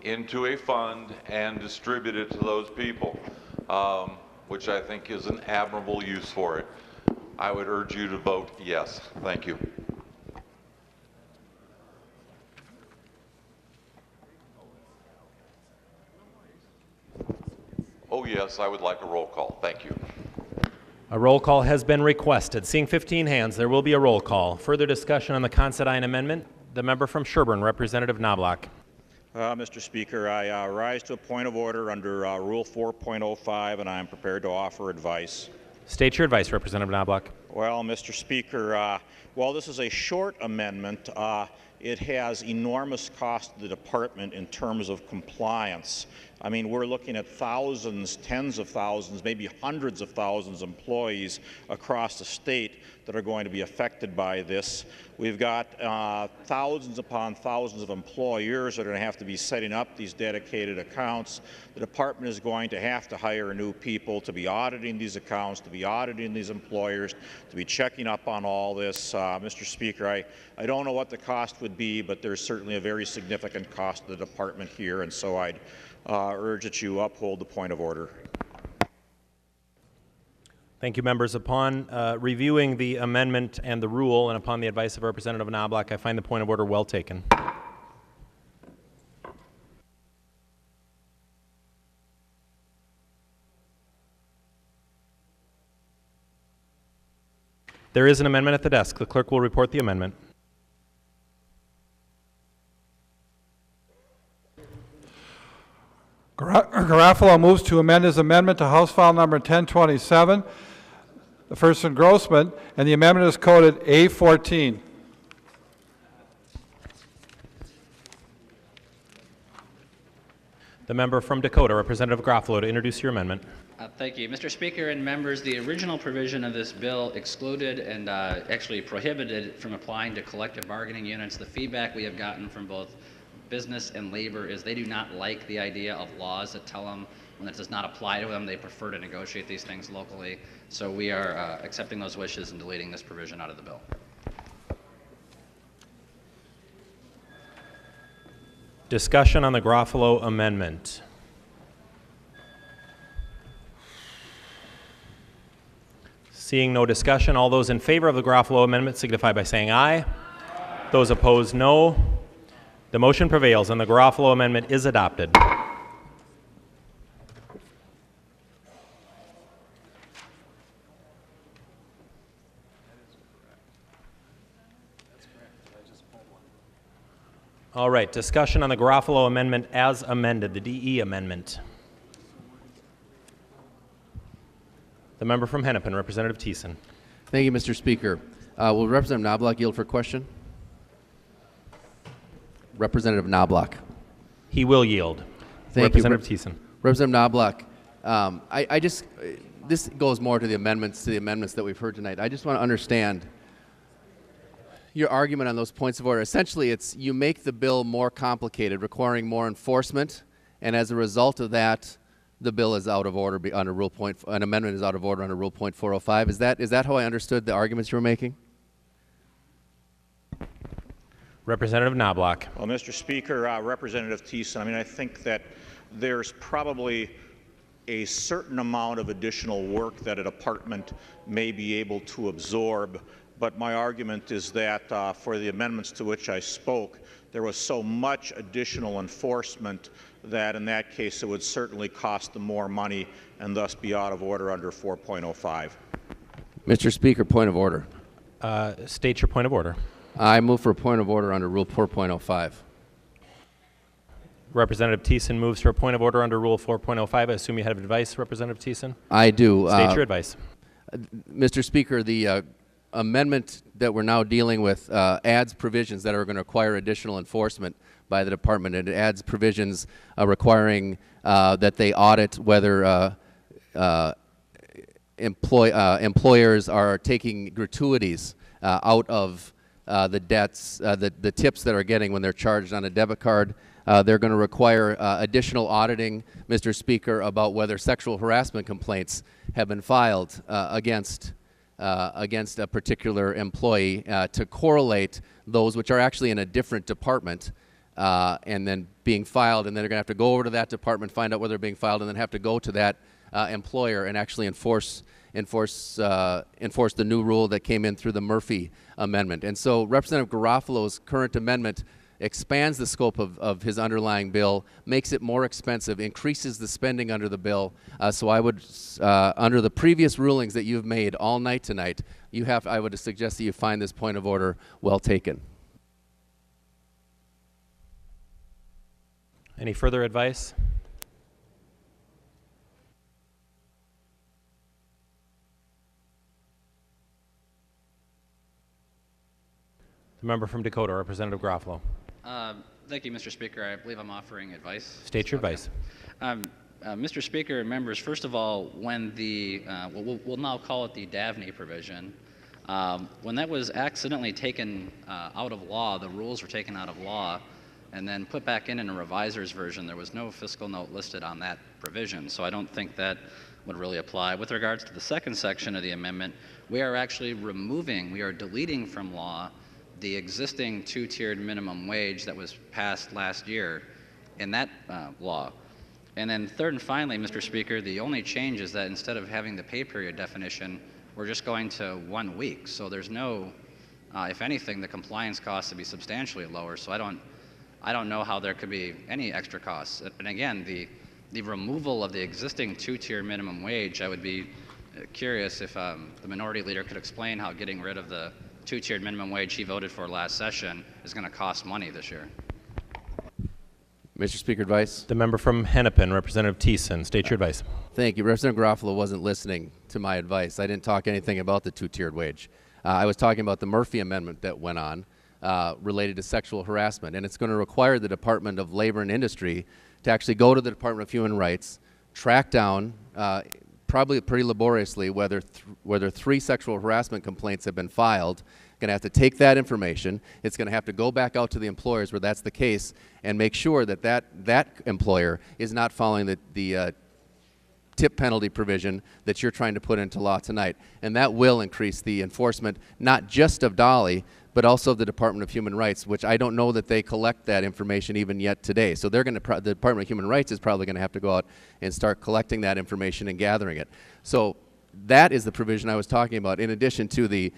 into a fund and distribute it to those people, which I think is an admirable use for it. I would urge you to vote yes. Thank you. Oh yes, I would like a roll call. Thank you. A roll call has been requested. Seeing 15 hands, there will be a roll call. Further discussion on the Considine amendment. The member from Sherburne, Representative Knobloch. Mr. Speaker, I rise to a point of order under Rule 4.05, and I am prepared to offer advice. State your advice, Representative Knobloch. Well, Mr. Speaker, while this is a short amendment, it has enormous cost to the department in terms of compliance. I mean, we're looking at thousands, tens of thousands, maybe hundreds of thousands of employees across the state that are going to be affected by this. We've got thousands upon thousands of employers that are going to have to be setting up these dedicated accounts. The department is going to have to hire new people to be auditing these accounts, to be auditing these employers, to be checking up on all this. Mr. Speaker, I don't know what the cost would be, but there's certainly a very significant cost to the department here, and so I'd urge that you uphold the point of order. Thank you, members. Upon reviewing the amendment and the rule, and upon the advice of Representative Knobloch, I find the point of order well taken. There is an amendment at the desk. The clerk will report the amendment. Garofalo moves to amend his amendment to House File Number 1027, the first engrossment, and the amendment is coded A14. The member from Dakota, Representative Garofalo, to introduce your amendment. Thank you. Mr. Speaker and members, the original provision of this bill excluded and actually prohibited from applying to collective bargaining units. The feedback we have gotten from both business and labor is they do not like the idea of laws that tell them when it does not apply to them, they prefer to negotiate these things locally. So we are accepting those wishes and deleting this provision out of the bill. Discussion on the Garofalo amendment. Seeing no discussion, all those in favor of the Garofalo amendment signify by saying aye. Those opposed, no. The motion prevails and the Garofalo amendment is adopted. All right, discussion on the Garofalo amendment as amended, the DE amendment. The member from Hennepin, Representative Thiessen. Thank you, Mr. Speaker. Will Representative Knobloch yield for question? Representative Knobloch. He will yield. Thank Representative you. Thiessen. Representative Knobloch, this goes more to the amendments that we've heard tonight. I just want to understand your argument on those points of order. Essentially, it's you make the bill more complicated, requiring more enforcement, and as a result of that, the bill is out of order under Rule an amendment is out of order under Rule .405. Is that how I understood the arguments you were making? Representative Knobloch. Well, Mr. Speaker, Representative Thiessen, I think that there's probably a certain amount of additional work that a department may be able to absorb, but my argument is that for the amendments to which I spoke, there was so much additional enforcement that in that case it would certainly cost them more money and thus be out of order under 4.05. Mr. Speaker, point of order. State your point of order. I move for a point of order under Rule 4.05. Representative Thiessen moves for a point of order under Rule 4.05. I assume you have advice, Representative Thiessen? I do. State your advice. Mr. Speaker, the amendment that we're now dealing with adds provisions that are going to require additional enforcement by the department. It adds provisions requiring that they audit whether employers are taking gratuities out of the debts, the tips that are getting when they're charged on a debit card. They're going to require additional auditing, Mr. Speaker, about whether sexual harassment complaints have been filed against a particular employee to correlate those which are actually in a different department and then being filed, and then they're going to have to go over to that department, find out whether they're being filed, and then have to go to that employer and actually enforce the new rule that came in through the Murphy amendment. And so Representative Garofalo's current amendment expands the scope of his underlying bill, makes it more expensive, increases the spending under the bill. So I would, under the previous rulings that you've made all night tonight, I would suggest that you find this point of order well taken. Any further advice? The member from Dakota, Representative Garofalo. Thank you, Mr. Speaker. I believe I'm offering advice. State your advice. Mr. Speaker and members, first of all, when the, we'll now call it the Davney provision, when that was accidentally taken out of law, the rules were taken out of law, and then put back in a reviser's version, there was no fiscal note listed on that provision, so I don't think that would really apply. With regards to the second section of the amendment, we are actually we are deleting from law the existing two-tiered minimum wage that was passed last year in that law. And then third and finally, Mr. Speaker, the only change is that instead of having the pay period definition, we're just going to 1 week. So there's no, if anything, the compliance costs would be substantially lower. So I don't know how there could be any extra costs. And again, the removal of the existing 2-tier minimum wage, I would be curious if the minority leader could explain how getting rid of the 2-tiered minimum wage he voted for last session is going to cost money this year. Mr. Speaker, advice? The member from Hennepin, Representative Thiessen, state your advice. Thank you. Representative Garofalo wasn't listening to my advice. I didn't talk anything about the 2-tiered wage. I was talking about the Murphy Amendment that went on related to sexual harassment, and it's going to require the Department of Labor and Industry to actually go to the Department of Human Rights, track down, probably pretty laboriously, whether 3 sexual harassment complaints have been filed. Going to have to take that information. It's going to have to go back out to the employers where that's the case and make sure that that employer is not following the tip penalty provision that you're trying to put into law tonight. And that will increase the enforcement, not just of Dolly, but also of the Department of Human Rights, which I don't know that they collect that information even yet today. So they're going to, the Department of Human Rights is probably going to have to go out and start collecting that information and gathering it. So that is the provision I was talking about, in addition to the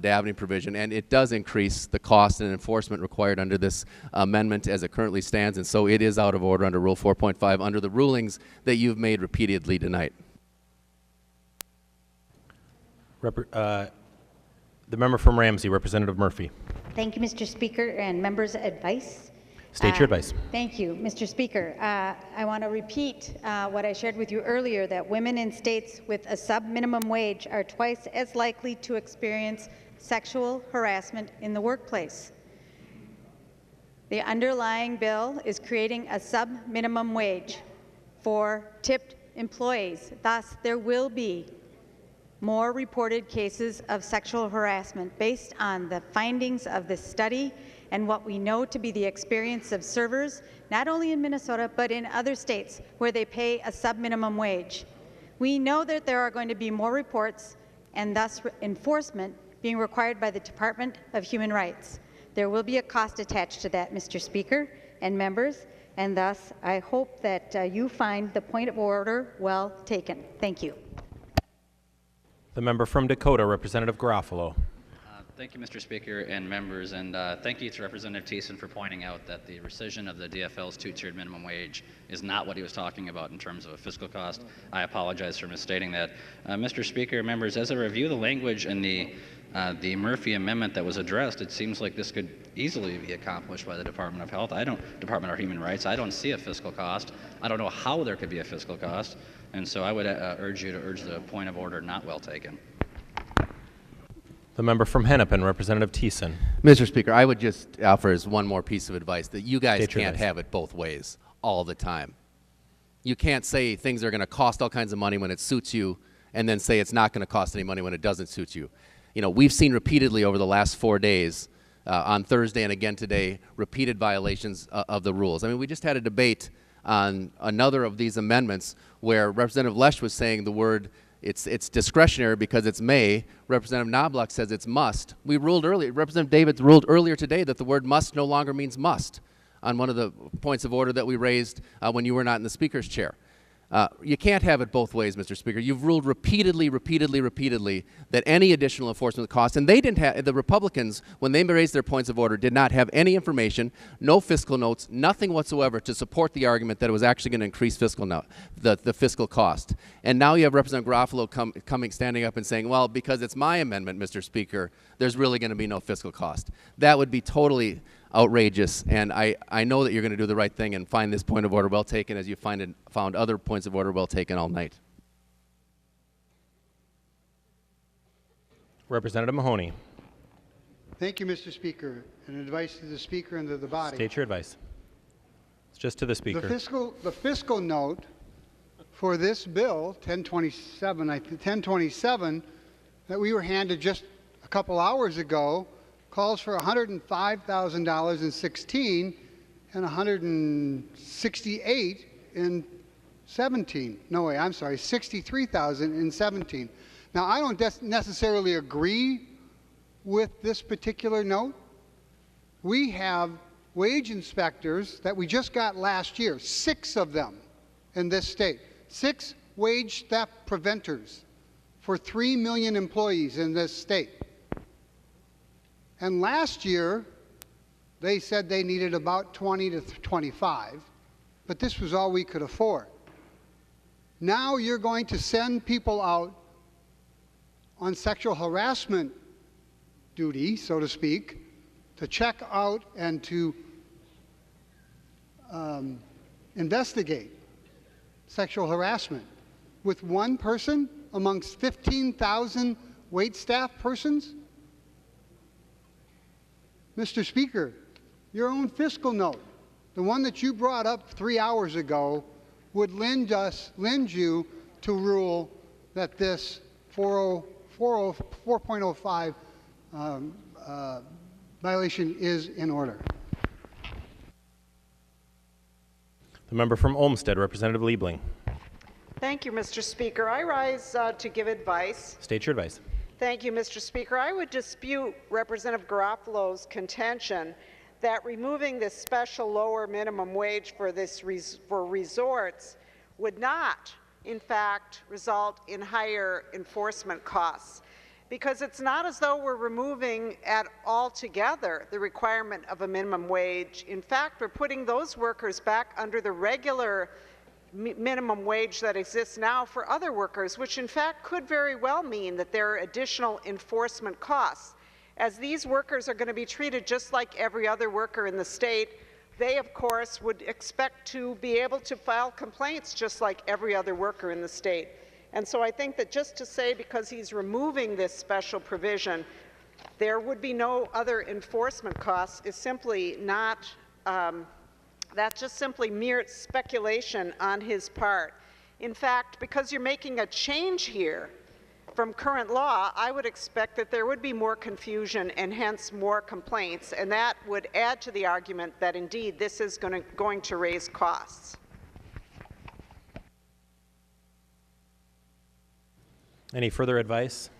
Dabney provision, and it does increase the cost and enforcement required under this amendment as it currently stands, and so it is out of order under Rule 4.5 under the rulings that you've made repeatedly tonight. The member from Ramsey, Representative Murphy. Thank you, Mr. Speaker, and members' advice. State your advice. Thank you, Mr. Speaker. I want to repeat what I shared with you earlier, that women in states with a sub-minimum wage are twice as likely to experience sexual harassment in the workplace. The underlying bill is creating a sub-minimum wage for tipped employees. Thus, there will be more reported cases of sexual harassment based on the findings of this study and what we know to be the experience of servers, not only in Minnesota, but in other states where they pay a sub-minimum wage. We know that there are going to be more reports and thus enforcement being required by the Department of Human Rights. There will be a cost attached to that, Mr. Speaker and members, and thus I hope that you find the point of order well taken. Thank you. The member from Dakota, Representative Garofalo. Thank you, Mr. Speaker and members, and thank you to Representative Thiessen for pointing out that the rescission of the DFL's 2-tiered minimum wage is not what he was talking about in terms of a fiscal cost. I apologize for misstating that. Mr. Speaker, members, as I review the language in the Murphy Amendment that was addressed, it seems like this could easily be accomplished by the Department of Health. Department of Human Rights. I don't see a fiscal cost. I don't know how there could be a fiscal cost, and so I would urge you to urge the point of order not well taken. The member from Hennepin, Representative Thiessen. Mr. Speaker, I would just offer as one more piece of advice that you guys can't have it both ways all the time. You can't say things are going to cost all kinds of money when it suits you and then say it's not going to cost any money when it doesn't suit you. You know, we've seen repeatedly over the last 4 days, on Thursday and again today, repeated violations of the rules. I mean, we just had a debate on another of these amendments where Representative Lesch was saying the word it's discretionary because it's may. Representative Knobloch says it's must. We ruled earlier, Representative Davids ruled earlier today that the word must no longer means must on one of the points of order that we raised when you were not in the Speaker's chair. You can't have it both ways, Mr. Speaker. You've ruled repeatedly that any additional enforcement costs, and they didn't have, the Republicans, when they raised their points of order, did not have any information, no fiscal notes, nothing whatsoever to support the argument that it was actually going to increase the fiscal cost. And now you have Representative Garofalo standing up and saying, well, because it's my amendment, Mr. Speaker, there's really going to be no fiscal cost. That would be totally outrageous, and I know that you're going to do the right thing and find this point of order well taken as you found other points of order well taken all night. Representative Mahoney. Thank you, Mr. Speaker. And advice to the Speaker and to the body. State your advice. It's just to the Speaker. The fiscal note for this bill, 1027, that we were handed just a couple hours ago, calls for $105,000 in 16 and $168 in 17. No way, I'm sorry, $63,000 in 17. Now, I don't necessarily agree with this particular note. We have wage inspectors that we just got last year, 6 of them, in this state. 6 wage theft preventers for 3 million employees in this state. And last year, they said they needed about 20 to 25, but this was all we could afford. Now you're going to send people out on sexual harassment duty, so to speak, to check out and to investigate sexual harassment with one person amongst 15,000 waitstaff persons? Mr. Speaker, your own fiscal note, the one that you brought up 3 hours ago, would lend you to rule that this 4.05 violation is in order. The member from Olmsted, Representative Liebling. Thank you, Mr. Speaker. I rise to give advice. State your advice. Thank you, Mr. Speaker. I would dispute Representative Garofalo's contention that removing this special lower minimum wage for resorts would not, in fact, result in higher enforcement costs. Because it's not as though we're removing altogether the requirement of a minimum wage. In fact, we're putting those workers back under the regular minimum wage that exists now for other workers, which in fact could very well mean that there are additional enforcement costs. As these workers are going to be treated just like every other worker in the state, they of course would expect to be able to file complaints just like every other worker in the state. And so I think that just to say because he's removing this special provision, there would be no other enforcement costs is simply not, that's just simply mere speculation on his part. In fact, because you're making a change here from current law, I would expect that there would be more confusion and hence more complaints, and that would add to the argument that indeed this is going to raise costs. Any further advice?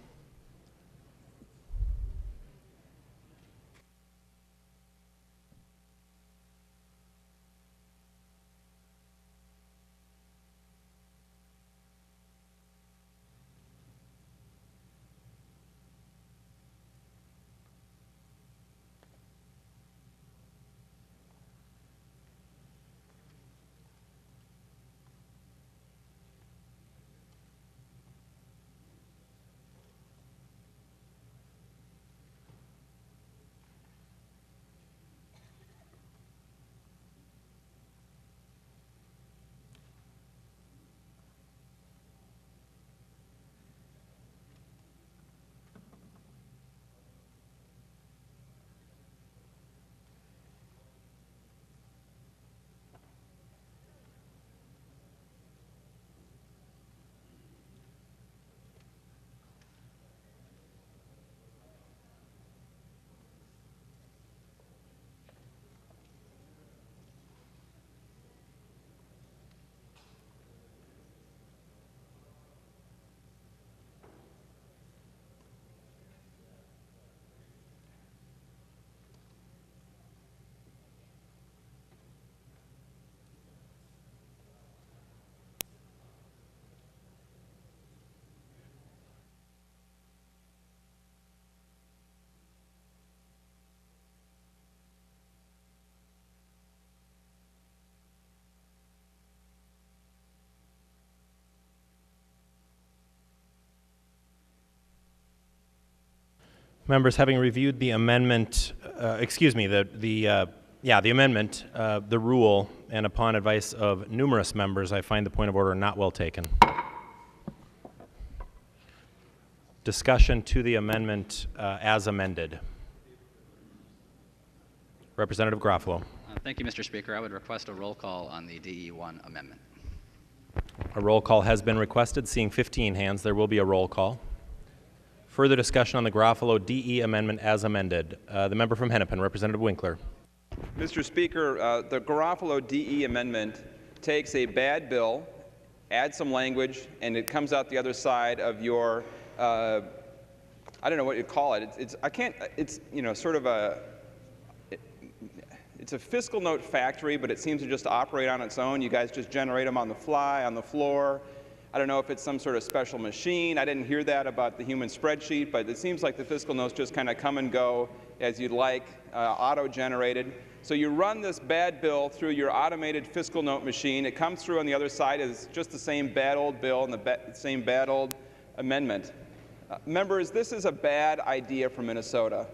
Members, having reviewed the amendment, the amendment, the rule, and upon advice of numerous members, I find the point of order not well taken. Discussion to the amendment as amended. Representative Garofalo. Thank you, Mr. Speaker. I would request a roll call on the DE1 amendment. A roll call has been requested. Seeing 15 hands, there will be a roll call. Further discussion on the Garofalo DE amendment as amended. The member from Hennepin, Representative Winkler. Mr. Speaker, the Garofalo DE amendment takes a bad bill, adds some language, and it comes out the other side of your, I don't know what you call it. It's It's a fiscal note factory, but it seems to just operate on its own. You guys just generate them on the fly, on the floor. I don't know if it's some sort of special machine. I didn't hear that about the human spreadsheet, but it seems like the fiscal notes just kind of come and go as you'd like, auto-generated. So you run this bad bill through your automated fiscal note machine. It comes through on the other side as just the same bad old bill and the same bad old amendment. Members, this is a bad idea for Minnesota.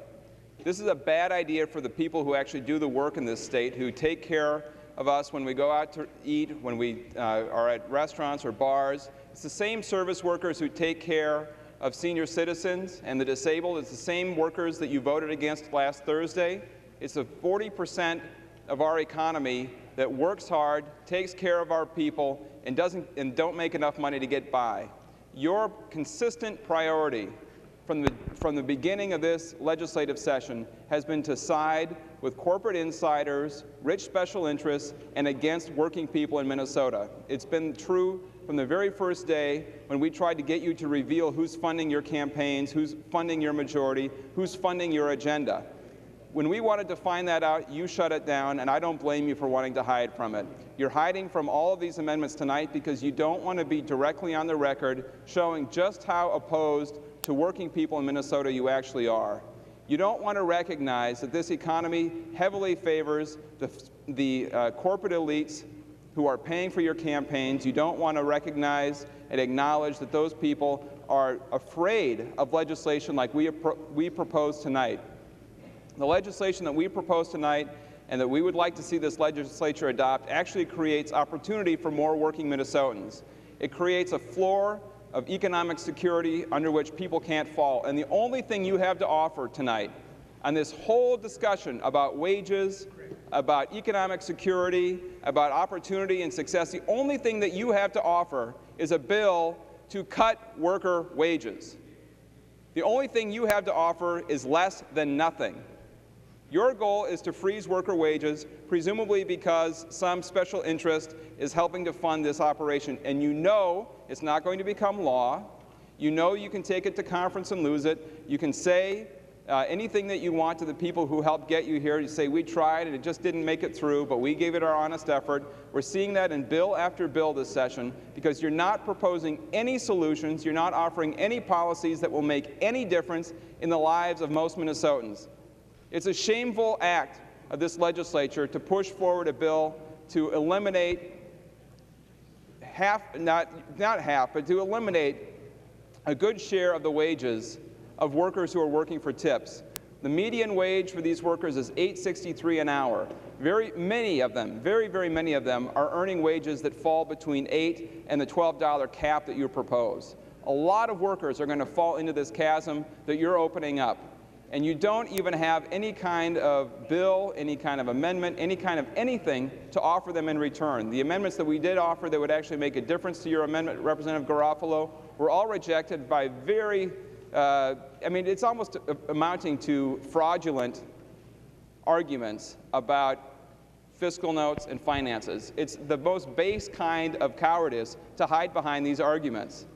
This is a bad idea for the people who actually do the work in this state, who take care of us when we go out to eat, when we are at restaurants or bars. It's the same service workers who take care of senior citizens and the disabled. It's the same workers that you voted against last Thursday. It's the 40% of our economy that works hard, takes care of our people, and don't make enough money to get by. Your consistent priority from the beginning of this legislative session has been to side with corporate insiders, rich special interests, and against working people in Minnesota. It's been true from the very first day when we tried to get you to reveal who's funding your campaigns, who's funding your majority, who's funding your agenda. When we wanted to find that out, you shut it down, and I don't blame you for wanting to hide from it. You're hiding from all of these amendments tonight because you don't want to be directly on the record showing just how opposed to working people in Minnesota you actually are. You don't want to recognize that this economy heavily favors the corporate elites who are paying for your campaigns. You don't want to recognize and acknowledge that those people are afraid of legislation like we propose tonight. The legislation that we propose tonight and that we would like to see this legislature adopt actually creates opportunity for more working Minnesotans. It creates a floor of economic security under which people can't fall. And the only thing you have to offer tonight on this whole discussion about wages, about economic security, about opportunity and success, the only thing that you have to offer is a bill to cut worker wages. The only thing you have to offer is less than nothing. Your goal is to freeze worker wages, presumably because some special interest is helping to fund this operation. And you know it's not going to become law. You know you can take it to conference and lose it. You can say anything that you want to the people who helped get you here. You say, we tried and it just didn't make it through, but we gave it our honest effort. We're seeing that in bill after bill this session because you're not proposing any solutions. You're not offering any policies that will make any difference in the lives of most Minnesotans. It's a shameful act of this legislature to push forward a bill to eliminate not half, but to eliminate a good share of the wages of workers who are working for tips. The median wage for these workers is $8.63 an hour. Very many of them, very many of them, are earning wages that fall between $8 and the $12 cap that you propose. A lot of workers are going to fall into this chasm that you're opening up. And you don't even have any kind of bill, any kind of amendment, any kind of anything to offer them in return. The amendments that we did offer that would actually make a difference to your amendment, Representative Garofalo, were all rejected by very, it's almost amounting to fraudulent arguments about fiscal notes and finances. It's the most base kind of cowardice to hide behind these arguments.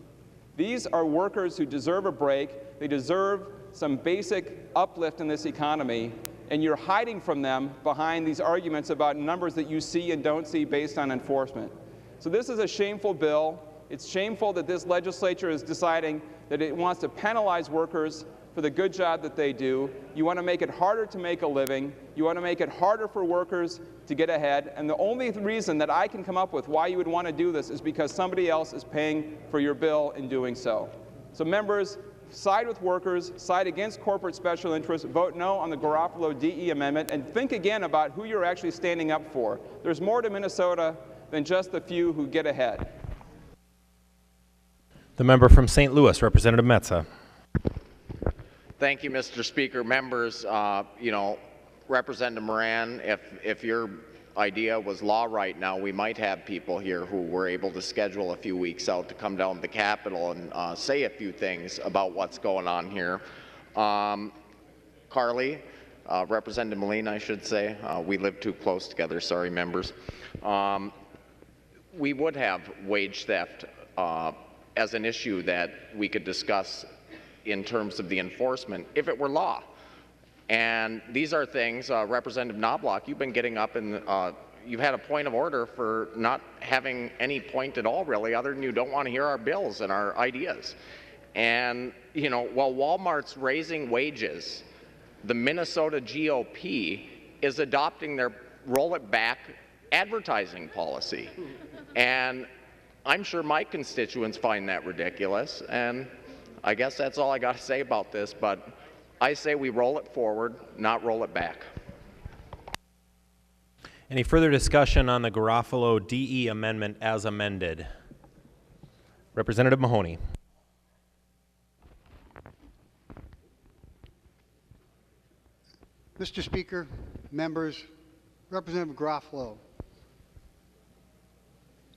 These are workers who deserve a break. They deserve some basic uplift in this economy, and you're hiding from them behind these arguments about numbers that you see and don't see based on enforcement. So this is a shameful bill. It's shameful that this legislature is deciding that it wants to penalize workers for the good job that they do. You want to make it harder to make a living. You want to make it harder for workers to get ahead. And the only reason that I can come up with why you would want to do this is because somebody else is paying for your bill in doing so. So members, side with workers, side against corporate special interests, vote no on the Garofalo DE amendment, and think again about who you're actually standing up for. There's more to Minnesota than just the few who get ahead. The member from St. Louis, Representative Metsa. Thank you, Mr. Speaker. Members, Representative Moran, if your idea was law right now, we might have people here who were able to schedule a few weeks out to come down to the Capitol and say a few things about what's going on here. Carly, Representative Moline, I should say, we live too close together, sorry members. We would have wage theft as an issue that we could discuss in terms of the enforcement if it were law. And these are things, Representative Knobloch, you've been getting up and you've had a point of order for not having any point at all, really, other than you don't want to hear our bills and our ideas. And, you know, while Walmart's raising wages, the Minnesota GOP is adopting their roll-it-back advertising policy. And I'm sure my constituents find that ridiculous, and I guess that's all I got to say about this, but I say we roll it forward, not roll it back. Any further discussion on the Garofalo DE amendment as amended? Representative Mahoney. Mr. Speaker, members, Representative Garofalo,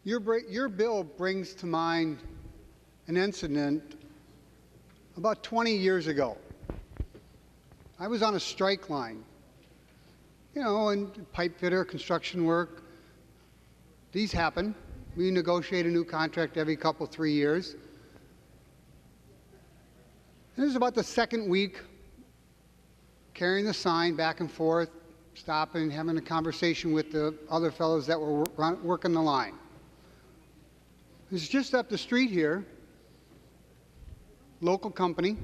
your bill brings to mind an incident about 20 years ago. I was on a strike line, you know, and pipe fitter, construction work. These happen. We negotiate a new contract every couple, 3 years. And it was about the second week, carrying the sign back and forth, stopping, having a conversation with the other fellows that were working the line. It's just up the street here, local company.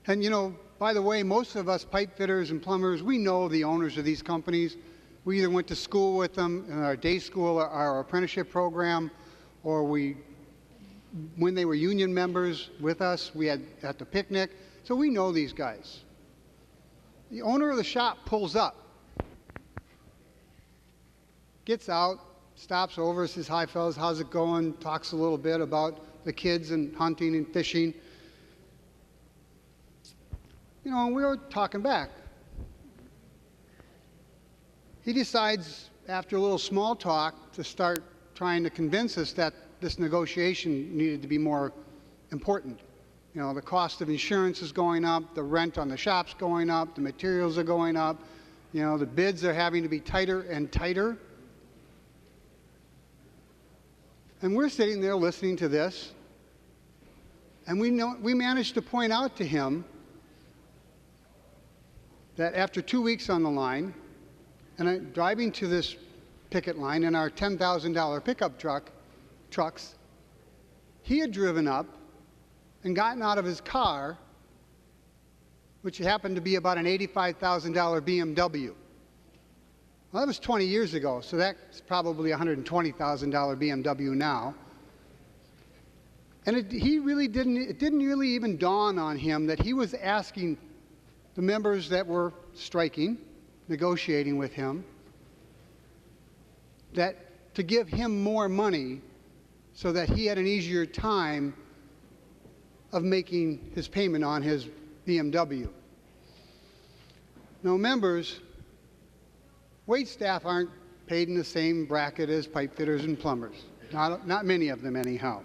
And you know, by the way, most of us pipe fitters and plumbers, we know the owners of these companies. We either went to school with them in our day school or our apprenticeship program, or when they were union members with us, we had at the picnic. So we know these guys. The owner of the shop pulls up, gets out, stops over, says, "Hi, fellas, how's it going?" Talks a little bit about the kids and hunting and fishing. You know, we were talking back. He decides, after a little small talk, to start trying to convince us that this negotiation needed to be more important. You know, the cost of insurance is going up, the rent on the shop's going up, the materials are going up, you know, the bids are having to be tighter and tighter. And we're sitting there listening to this, and we managed to point out to him that after 2 weeks on the line, and driving to this picket line in our $10,000 pickup trucks, he had driven up and gotten out of his car, which happened to be about an $85,000 BMW. Well, that was 20 years ago, so that's probably a $120,000 BMW now. And it didn't really even dawn on him that he was asking the members that were striking, negotiating with him, that to give him more money so that he had an easier time of making his payment on his BMW. Now, members, wait staff aren't paid in the same bracket as pipe fitters and plumbers. Not many of them, anyhow.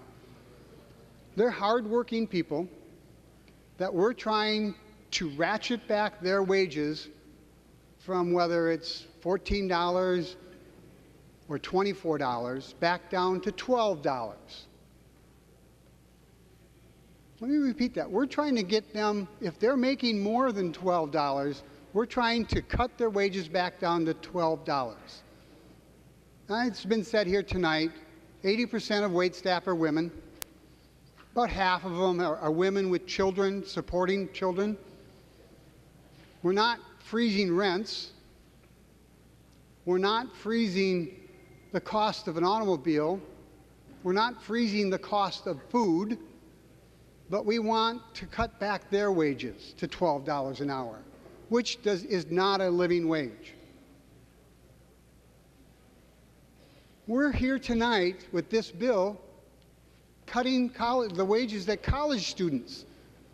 They're hardworking people that we're trying to ratchet back their wages from whether it's $14 or $24 back down to $12. Let me repeat that. We're trying to get them, if they're making more than $12, we're trying to cut their wages back down to $12. Now, it's been said here tonight, 80% of wait staff are women. About half of them are women with children, supporting children. We're not freezing rents. We're not freezing the cost of an automobile. We're not freezing the cost of food. But we want to cut back their wages to $12 an hour, which is not a living wage. We're here tonight with this bill cutting the wages that college students.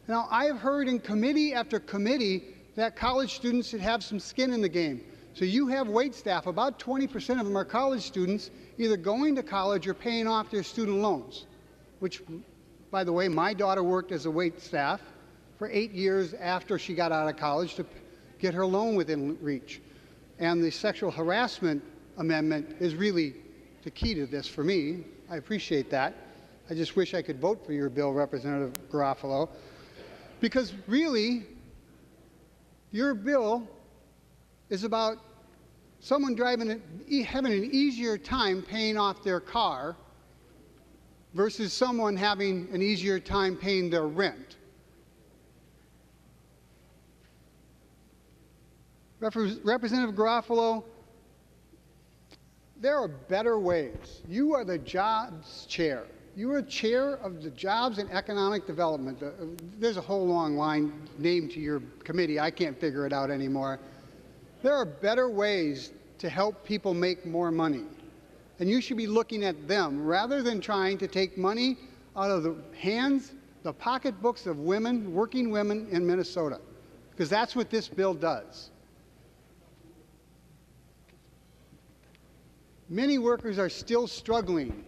Now, I've heard in committee after committee that college students should have some skin in the game. So you have wait staff, about 20% of them are college students, either going to college or paying off their student loans, which, by the way, my daughter worked as a wait staff for 8 years after she got out of college to get her loan within reach. And the sexual harassment amendment is really the key to this for me. I appreciate that. I just wish I could vote for your bill, Representative Garofalo, because really, Your bill is about someone having an easier time paying off their car versus someone having an easier time paying their rent. Representative Garofalo, there are better ways. You are the jobs chair. You are chair of the Jobs and Economic Development. There's a whole long line named to your committee. I can't figure it out anymore. There are better ways to help people make more money. And you should be looking at them rather than trying to take money out of the hands, the pocketbooks of women, working women in Minnesota. Because that's what this bill does. Many workers are still struggling.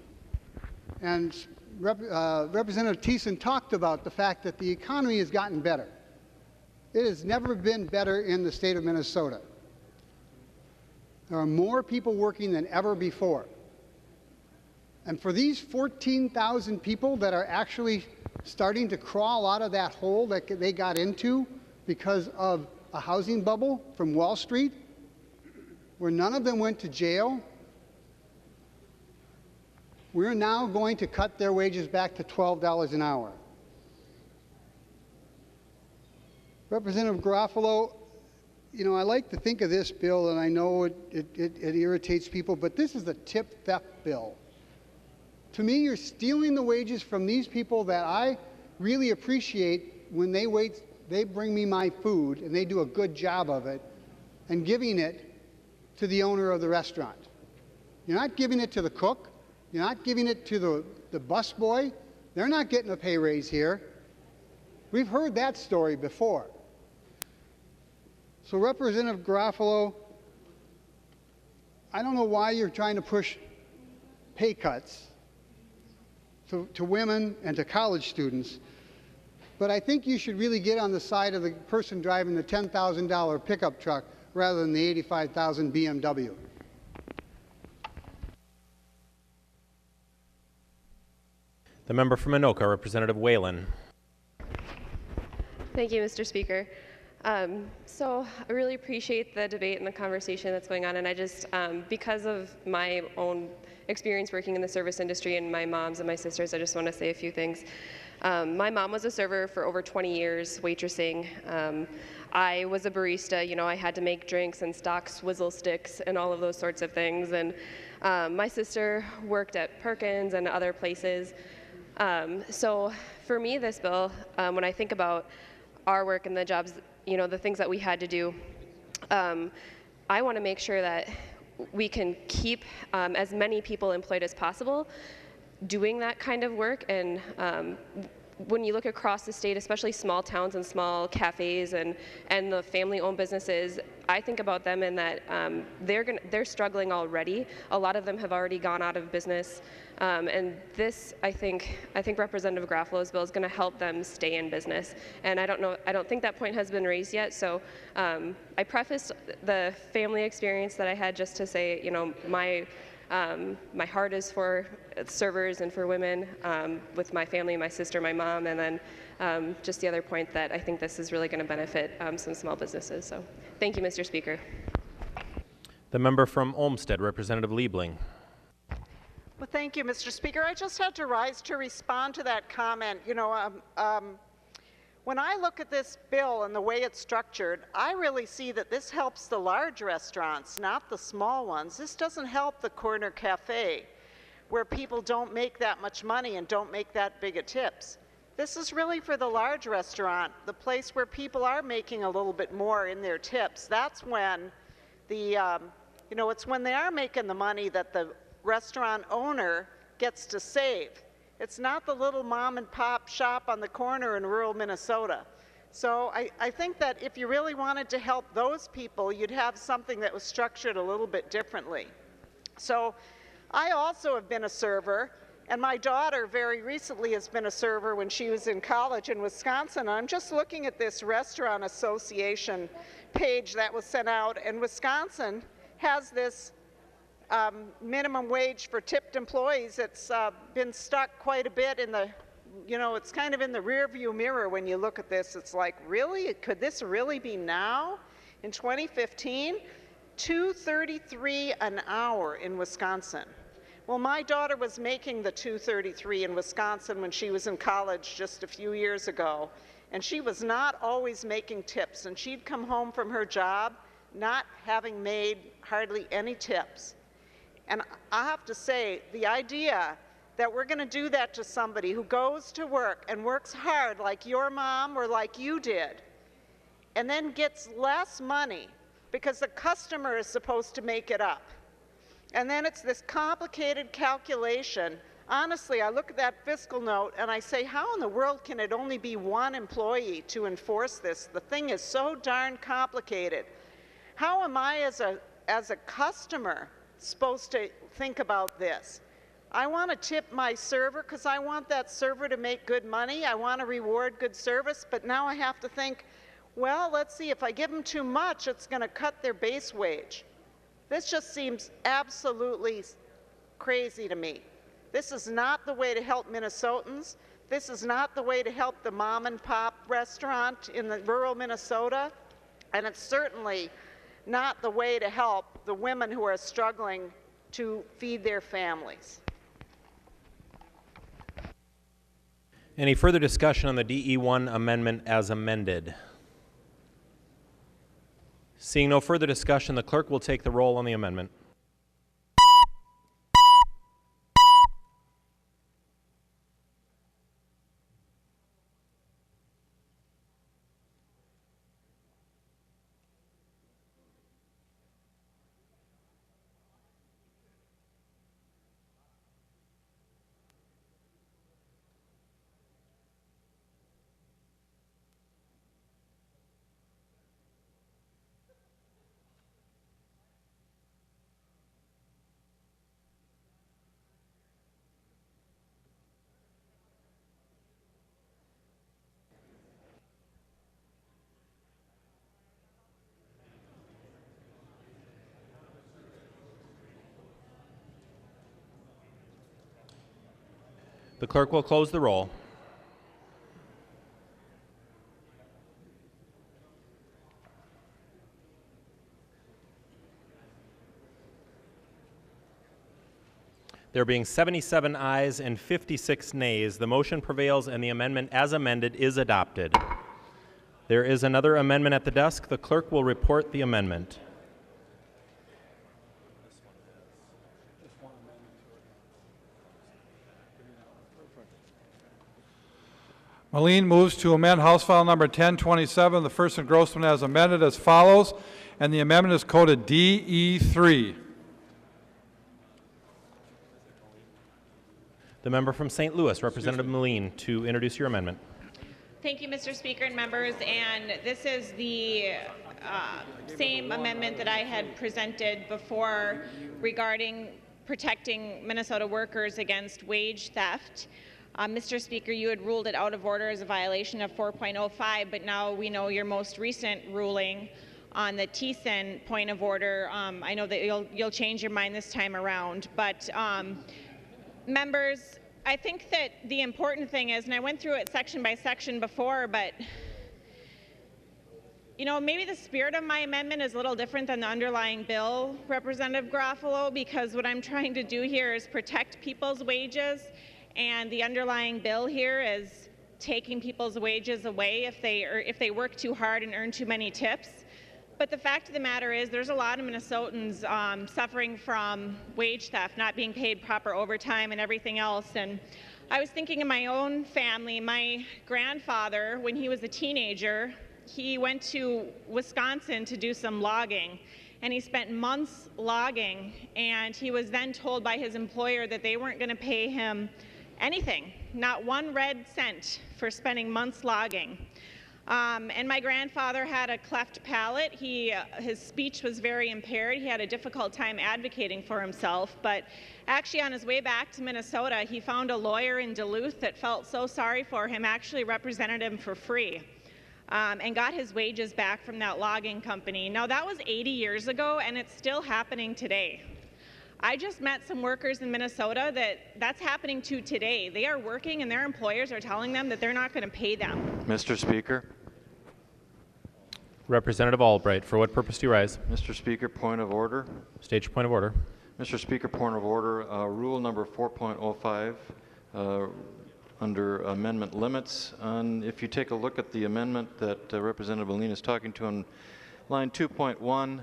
And Representative Thiessen talked about the fact that the economy has gotten better. It has never been better in the state of Minnesota. There are more people working than ever before. And for these 14,000 people that are actually starting to crawl out of that hole that they got into because of a housing bubble from Wall Street, where none of them went to jail, we're now going to cut their wages back to $12 an hour. Representative Garofalo, you know, I like to think of this bill, and I know it irritates people, but this is a tip theft bill. To me, you're stealing the wages from these people that I really appreciate when they bring me my food, and they do a good job of it, and giving it to the owner of the restaurant. You're not giving it to the cook. You're not giving it to the bus boy. They're not getting a pay raise here. We've heard that story before. So Representative Garofalo, I don't know why you're trying to push pay cuts to women and to college students, but I think you should really get on the side of the person driving the $10,000 pickup truck rather than the $85,000 BMW. The member from Anoka, Representative Whalen. Thank you, Mr. Speaker. So I really appreciate the debate and the conversation that's going on, and I just, because of my own experience working in the service industry and my mom's and my sister's, I just want to say a few things. My mom was a server for over 20 years, waitressing. I was a barista. You know, I had to make drinks and stock swizzle sticks and all of those sorts of things. And my sister worked at Perkins and other places. So for me, this bill, when I think about our work and the jobs, you know, the things that we had to do, I want to make sure that we can keep as many people employed as possible doing that kind of work. And when you look across the state, especially small towns and small cafes and the family-owned businesses, I think about them in that they're struggling already. A lot of them have already gone out of business, and this, I think Representative Garofalo's bill is going to help them stay in business. And I don't think that point has been raised yet. So I prefaced the family experience that I had just to say, you know, my heart is for servers and for women, with my family, my sister, my mom, and then just the other point that I think this is really going to benefit some small businesses. So thank you, Mr. Speaker. The member from Olmsted, Representative Liebling. Well, thank you, Mr. Speaker. I just had to rise to respond to that comment. You know, when I look at this bill and the way it's structured, I really see that this helps the large restaurants, not the small ones. This doesn't help the corner cafe where people don't make that much money and don't make that big of tips. This is really for the large restaurant, the place where people are making a little bit more in their tips. That's when you know, it's when they are making the money that the restaurant owner gets to save. It's not the little mom and pop shop on the corner in rural Minnesota. So I think that if you really wanted to help those people, you'd have something that was structured a little bit differently. So I also have been a server, and my daughter very recently has been a server when she was in college in Wisconsin. I'm just looking at this restaurant association page that was sent out, and Wisconsin has this minimum wage for tipped employees. It's been stuck quite a bit in the you know, it's kind of in the rearview mirror when you look at this. It's like, really? Could this really be now? In 2015, $2.33 an hour in Wisconsin. Well, my daughter was making the $2.33 in Wisconsin when she was in college just a few years ago, and she was not always making tips, and she'd come home from her job not having made hardly any tips. And I have to say, the idea that we're going to do that to somebody who goes to work and works hard like your mom or like you did, and then gets less money because the customer is supposed to make it up. And then it's this complicated calculation. Honestly, I look at that fiscal note and I say, how in the world can it only be one employee to enforce this? The thing is so darn complicated. How am I as a customer supposed to think about this? I want to tip my server because I want that server to make good money. I want to reward good service, but now I have to think, well, let's see, if I give them too much, it's going to cut their base wage. This just seems absolutely crazy to me. This is not the way to help Minnesotans. This is not the way to help the mom and pop restaurant in the rural Minnesota. And it's certainly not the way to help the women who are struggling to feed their families. Any further discussion on the DE1 amendment as amended? Seeing no further discussion, the clerk will take the roll on the amendment. The clerk will close the roll. There being 77 ayes and 56 nays, the motion prevails and the amendment as amended is adopted. There is another amendment at the desk. The clerk will report the amendment. Moline moves to amend House File Number 1027, the first engrossment as amended as follows, and the amendment is coded DE3. The member from St. Louis, Representative Moline, to introduce your amendment. Thank you, Mr. Speaker and members. And this is the same amendment that I had presented before regarding protecting Minnesota workers against wage theft. Mr. Speaker, you had ruled it out of order as a violation of 4.05, but now we know your most recent ruling on the Thiessen point of order. I know that you'll change your mind this time around, but members, I think that the important thing is, and I went through it section by section before, but you know, maybe the spirit of my amendment is a little different than the underlying bill, Representative Garofalo, because what I'm trying to do here is protect people's wages, and the underlying bill here is taking people's wages away if they work too hard and earn too many tips. But the fact of the matter is there's a lot of Minnesotans suffering from wage theft, not being paid proper overtime and everything else. And I was thinking of my own family. My grandfather, when he was a teenager, he went to Wisconsin to do some logging. And he spent months logging, and he was then told by his employer that they weren't going to pay him anything, not one red cent for spending months logging. And my grandfather had a cleft palate. His speech was very impaired. He had a difficult time advocating for himself, but actually on his way back to Minnesota, he found a lawyer in Duluth that felt so sorry for him, actually represented him for free, and got his wages back from that logging company. Now that was 80 years ago, and it's still happening today. I just met some workers in Minnesota that's happening to today. They are working and their employers are telling them that they're not going to pay them. Mr. Speaker. Representative Albright, for what purpose do you rise? Mr. Speaker, point of order. State your point of order. Mr. Speaker, point of order. Rule number 4.05 under amendment limits. If you take a look at the amendment that Representative Molina is talking to on line 2.1,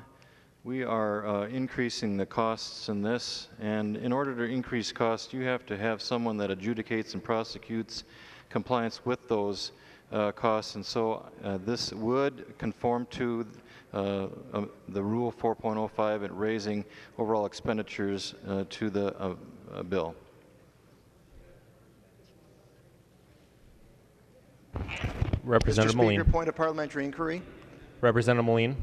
we are increasing the costs in this, and in order to increase costs, you have to have someone that adjudicates and prosecutes compliance with those costs, and so this would conform to the Rule 4.05 and raising overall expenditures to the bill. Representative Mr. Speaker, Moline. point of parliamentary inquiry. Representative Moline.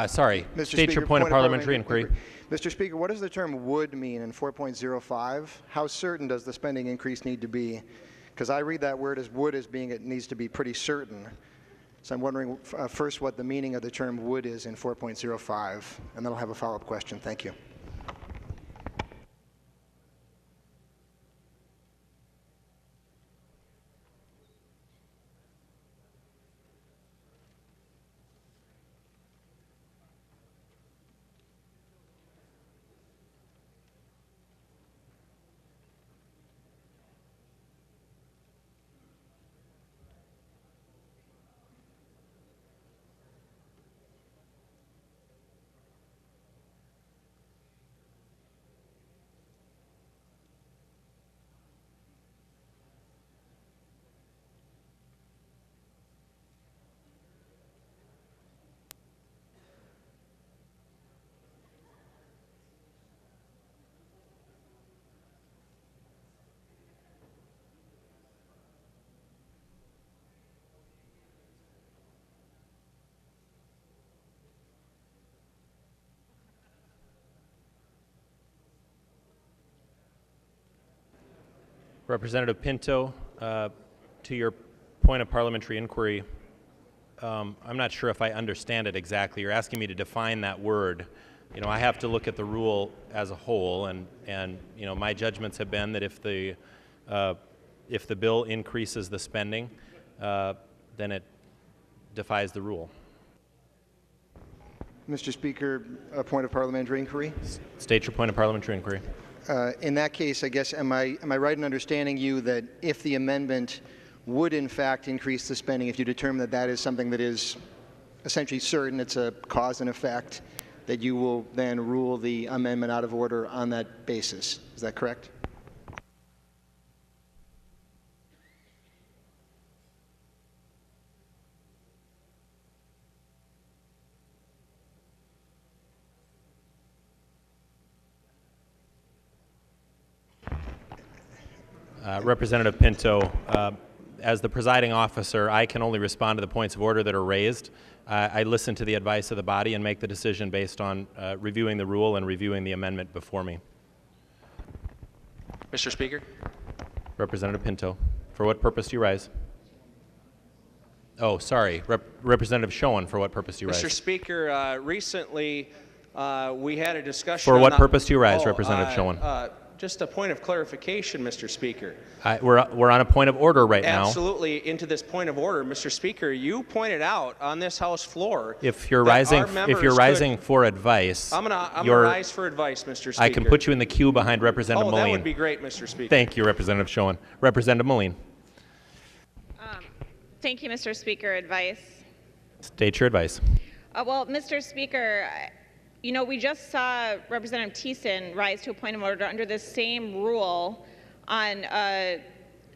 Sorry. Mr. State Speaker, your point of parliamentary inquiry. Mr. Speaker, what does the term would mean in 4.05? How certain does the spending increase need to be? Because I read that word as would as being it needs to be pretty certain. So I'm wondering first what the meaning of the term would is in 4.05, and then I'll have a follow-up question. Thank you. Representative Pinto, to your point of parliamentary inquiry, I'm not sure if I understand it exactly. You're asking me to define that word. You know, I have to look at the rule as a whole, and you know, my judgments have been that if the bill increases the spending, then it defies the rule. Mr. Speaker, a point of parliamentary inquiry. State your point of parliamentary inquiry. In that case, I guess, am I right in understanding you that if the amendment would in fact increase the spending, if you determine that that is something that is essentially certain, it's a cause and effect, that you will then rule the amendment out of order on that basis? Is that correct? Representative Pinto, as the presiding officer, I can only respond to the points of order that are raised. I listen to the advice of the body and make the decision based on reviewing the rule and reviewing the amendment before me. Mr. Speaker. Representative Pinto, for what purpose do you rise? Oh, sorry. Representative Schoen, for what purpose do you rise? Mr. Speaker, recently we had a discussion. For what purpose do you rise, Representative Schoen? Just a point of clarification, Mr. Speaker. We're on a point of order right now. Absolutely, into this point of order, Mr. Speaker. You pointed out on this House floor. If you're rising for advice, I'm gonna rise for advice, Mr. Speaker. I can put you in the queue behind Representative Moline. That would be great, Mr. Speaker. Thank you, Representative Schoen. Representative Moline. Thank you, Mr. Speaker. Advice. State your advice. Well, Mr. Speaker, you know, we just saw Representative Thiessen rise to a point of order under this same rule on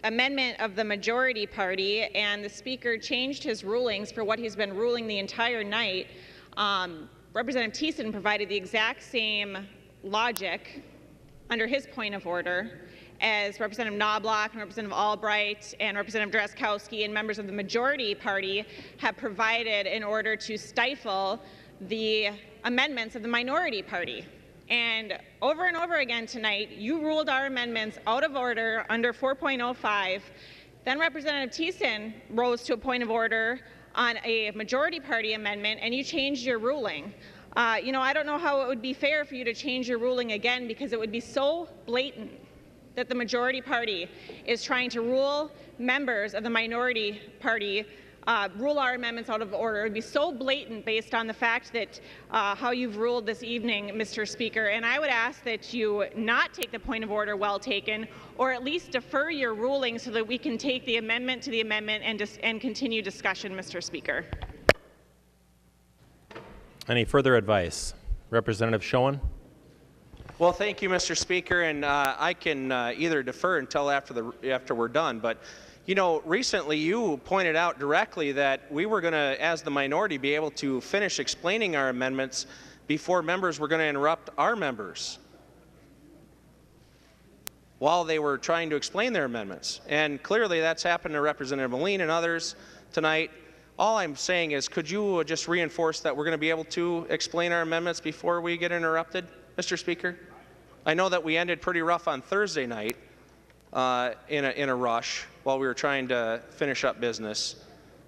amendment of the majority party, and the Speaker changed his rulings for what he's been ruling the entire night. Representative Thiessen provided the exact same logic under his point of order as Representative Knobloch and Representative Albright and Representative Drazkowski and members of the majority party have provided in order to stifle the amendments of the minority party. And over again tonight, you ruled our amendments out of order under 4.05. Then Representative Thiessen rose to a point of order on a majority party amendment, and you changed your ruling. You know, I don't know how it would be fair for you to change your ruling again, because it would be so blatant that the majority party is trying to rule members of the minority party, rule our amendments out of order. It would be so blatant based on the fact that how you've ruled this evening, Mr. Speaker. And I would ask that you not take the point of order well taken, or at least defer your ruling so that we can take the amendment to the amendment and continue discussion, Mr. Speaker. Any further advice? Representative Schoen. Well, thank you, Mr. Speaker, and I can either defer until after we're done. But, you know, recently you pointed out directly that we were going to, as the minority, be able to finish explaining our amendments before members were going to interrupt our members while they were trying to explain their amendments. And clearly that's happened to Representative Moline and others tonight. All I'm saying is, could you just reinforce that we're going to be able to explain our amendments before we get interrupted, Mr. Speaker? I know that we ended pretty rough on Thursday night in a rush while we were trying to finish up business.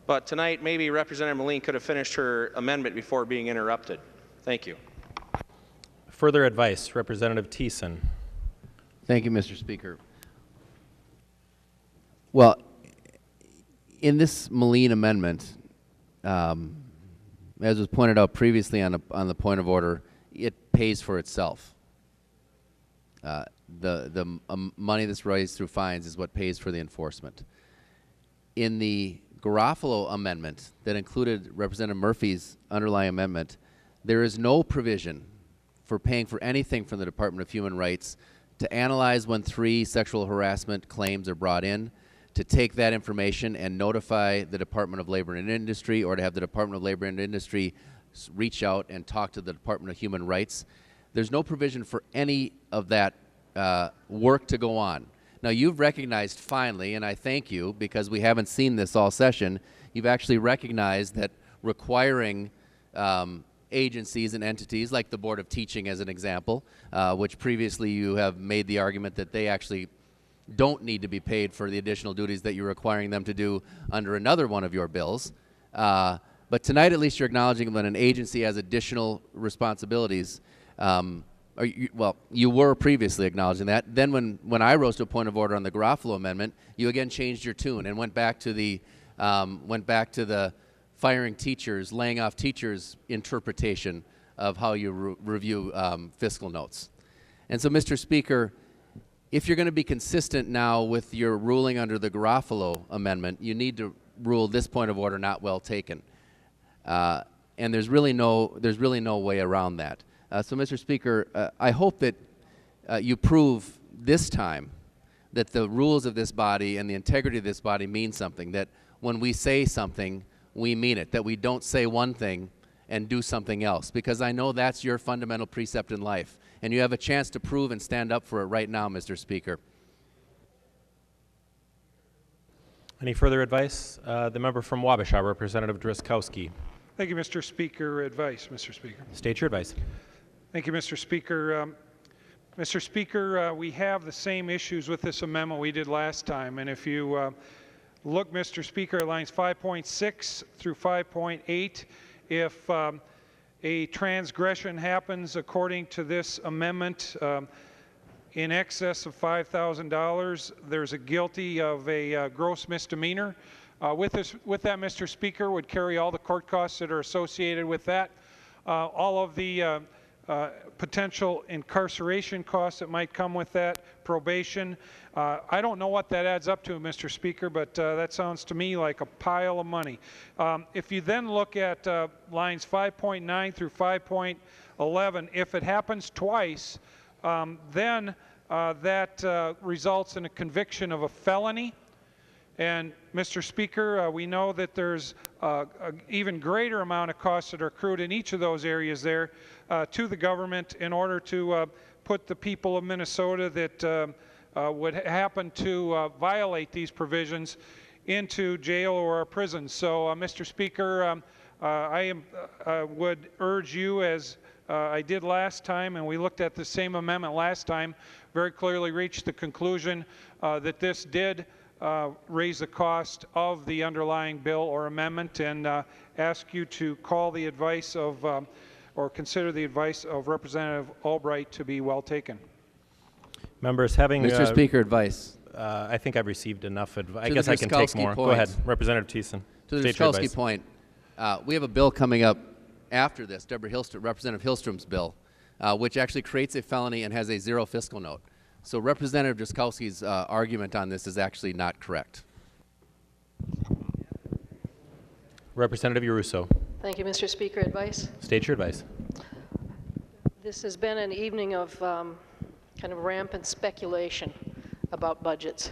But tonight, maybe Representative Moline could have finished her amendment before being interrupted. Thank you. Further advice, Representative Thiessen. Thank you, Mr. Speaker. Well, in this Moline amendment, as was pointed out previously on the point of order, it pays for itself. The money that's raised through fines is what pays for the enforcement. In the Garofalo amendment that included Representative Murphy's underlying amendment, there is no provision for paying for anything from the Department of Human Rights to analyze when 3 sexual harassment claims are brought in, to take that information and notify the Department of Labor and Industry, or to have the Department of Labor and Industry reach out and talk to the Department of Human Rights. There's no provision for any of that work to go on. Now, you've recognized finally, and I thank you because we haven't seen this all session, you've actually recognized that requiring agencies and entities like the Board of Teaching as an example, which previously you have made the argument that they actually don't need to be paid for the additional duties that you're requiring them to do under another one of your bills. But tonight, at least, you're acknowledging that an agency has additional responsibilities. Well, you were previously acknowledging that. Then when I rose to a point of order on the Garofalo amendment, you again changed your tune and went back to the firing teachers, laying off teachers interpretation of how you review fiscal notes. And so, Mr. Speaker, if you're going to be consistent now with your ruling under the Garofalo amendment, you need to rule this point of order not well taken. And there's really no way around that. So, Mr. Speaker, I hope that you prove this time that the rules of this body and the integrity of this body mean something, that when we say something, we mean it, that we don't say one thing and do something else, because I know that's your fundamental precept in life. And you have a chance to prove and stand up for it right now, Mr. Speaker. Any further advice? The member from Wabasha, Representative Driscowski. Thank you, Mr. Speaker. Advice, Mr. Speaker. State your advice. Thank you, Mr. Speaker. Mr. Speaker, we have the same issues with this amendment we did last time. And if you look, Mr. Speaker, at lines 5.6 through 5.8, if a transgression happens according to this amendment in excess of $5,000, there's a guilty of a gross misdemeanor. With that, Mr. Speaker, would carry all the court costs that are associated with that, all of the potential incarceration costs that might come with that, probation. I don't know what that adds up to, Mr. Speaker, but that sounds to me like a pile of money. If you then look at lines 5.9 through 5.11, if it happens twice, then that results in a conviction of a felony. And, Mr. Speaker, we know that there's an even greater amount of costs that are accrued in each of those areas there to the government in order to put the people of Minnesota that would happen to violate these provisions into jail or a prison. So, Mr. Speaker, I would urge you, as I did last time, and we looked at the same amendment last time, very clearly reached the conclusion that this did raise the cost of the underlying bill or amendment, and ask you to call the advice of or consider the advice of Representative Albright to be well taken. Members, having Mr. Speaker, advice. I think I've received enough advice. I To guess the I can take Driskolski more. point. Go ahead, Representative Thiessen. To the State your Driskolski advice. point, we have a bill coming up after this, Representative Hilstrom's bill, which actually creates a felony and has a zero fiscal note. So Representative Driskolski's argument on this is actually not correct. Representative Uruso. Thank you, Mr. Speaker. Advice? State your advice. This has been an evening of kind of rampant speculation about budgets.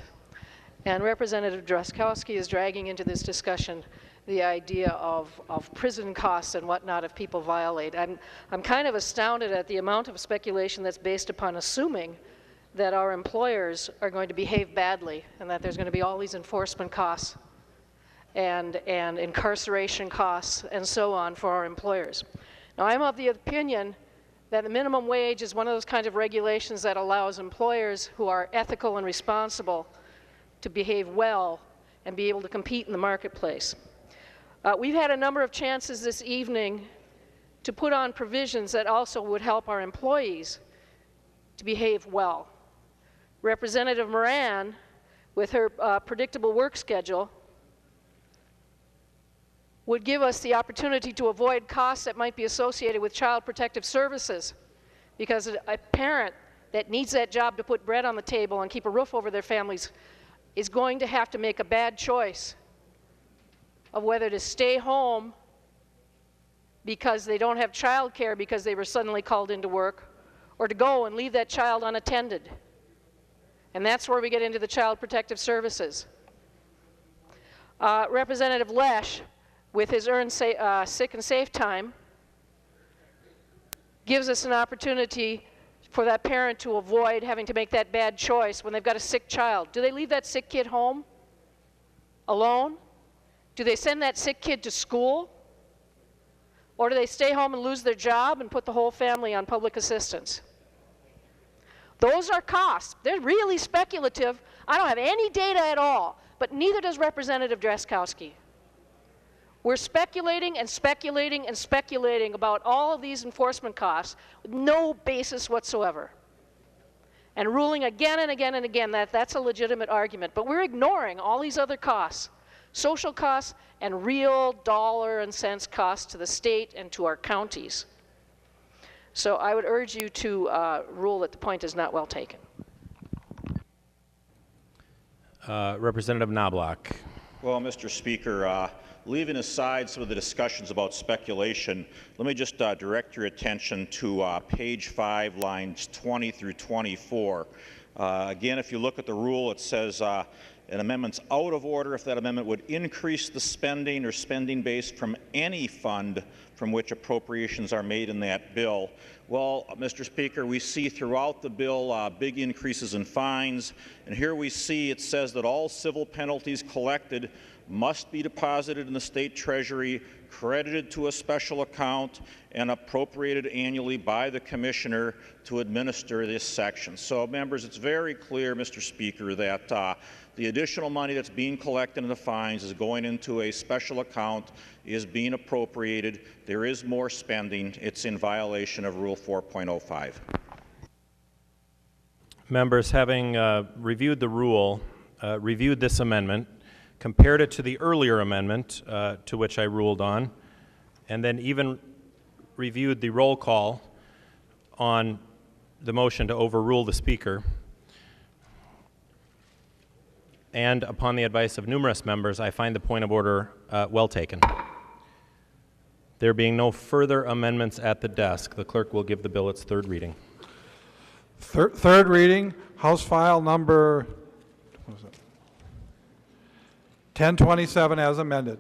And Representative Driskolski is dragging into this discussion the idea of prison costs and whatnot if people violate. I'm kind of astounded at the amount of speculation that's based upon assuming that our employers are going to behave badly and that there's going to be all these enforcement costs and incarceration costs and so on for our employers. Now, I'm of the opinion that the minimum wage is one of those kinds of regulations that allows employers who are ethical and responsible to behave well and be able to compete in the marketplace. We've had a number of chances this evening to put on provisions that also would help our employees to behave well. Representative Moran, with her predictable work schedule, would give us the opportunity to avoid costs that might be associated with child protective services, because a parent that needs that job to put bread on the table and keep a roof over their families is going to have to make a bad choice of whether to stay home because they don't have child care because they were suddenly called into work, or to go and leave that child unattended. And that's where we get into the child protective services. Representative Lesh, with his earned sick and safe time, gives us an opportunity for that parent to avoid having to make that bad choice when they've got a sick child. Do they leave that sick kid home alone? Do they send that sick kid to school? Or do they stay home and lose their job and put the whole family on public assistance? Those are costs. They're really speculative. I don't have any data at all, but neither does Representative Driskolski. We're speculating and speculating and speculating about all of these enforcement costs with no basis whatsoever. And ruling again and again and again that that's a legitimate argument. But we're ignoring all these other costs, social costs and real dollar and cents costs to the state and to our counties. So I would urge you to rule that the point is not well taken. Representative Knobloch. Well, Mr. Speaker, leaving aside some of the discussions about speculation, let me just direct your attention to page 5, lines 20 through 24. Again, if you look at the rule, it says an amendment's out of order if that amendment would increase the spending or spending base from any fund from which appropriations are made in that bill. Well, Mr. Speaker, we see throughout the bill big increases in fines, and here we see it says that all civil penalties collected must be deposited in the state treasury, credited to a special account, and appropriated annually by the commissioner to administer this section. So, members, it's very clear, Mr. Speaker, that the additional money that's being collected in the fines is going into a special account, is being appropriated. There is more spending. It's in violation of Rule 4.05. Members, having reviewed the rule, reviewed this amendment, compared it to the earlier amendment to which I ruled on, and then even reviewed the roll call on the motion to overrule the Speaker, and upon the advice of numerous members, I find the point of order well taken. There being no further amendments at the desk, the clerk will give the bill its third reading. Third reading, House File number 1027 as amended.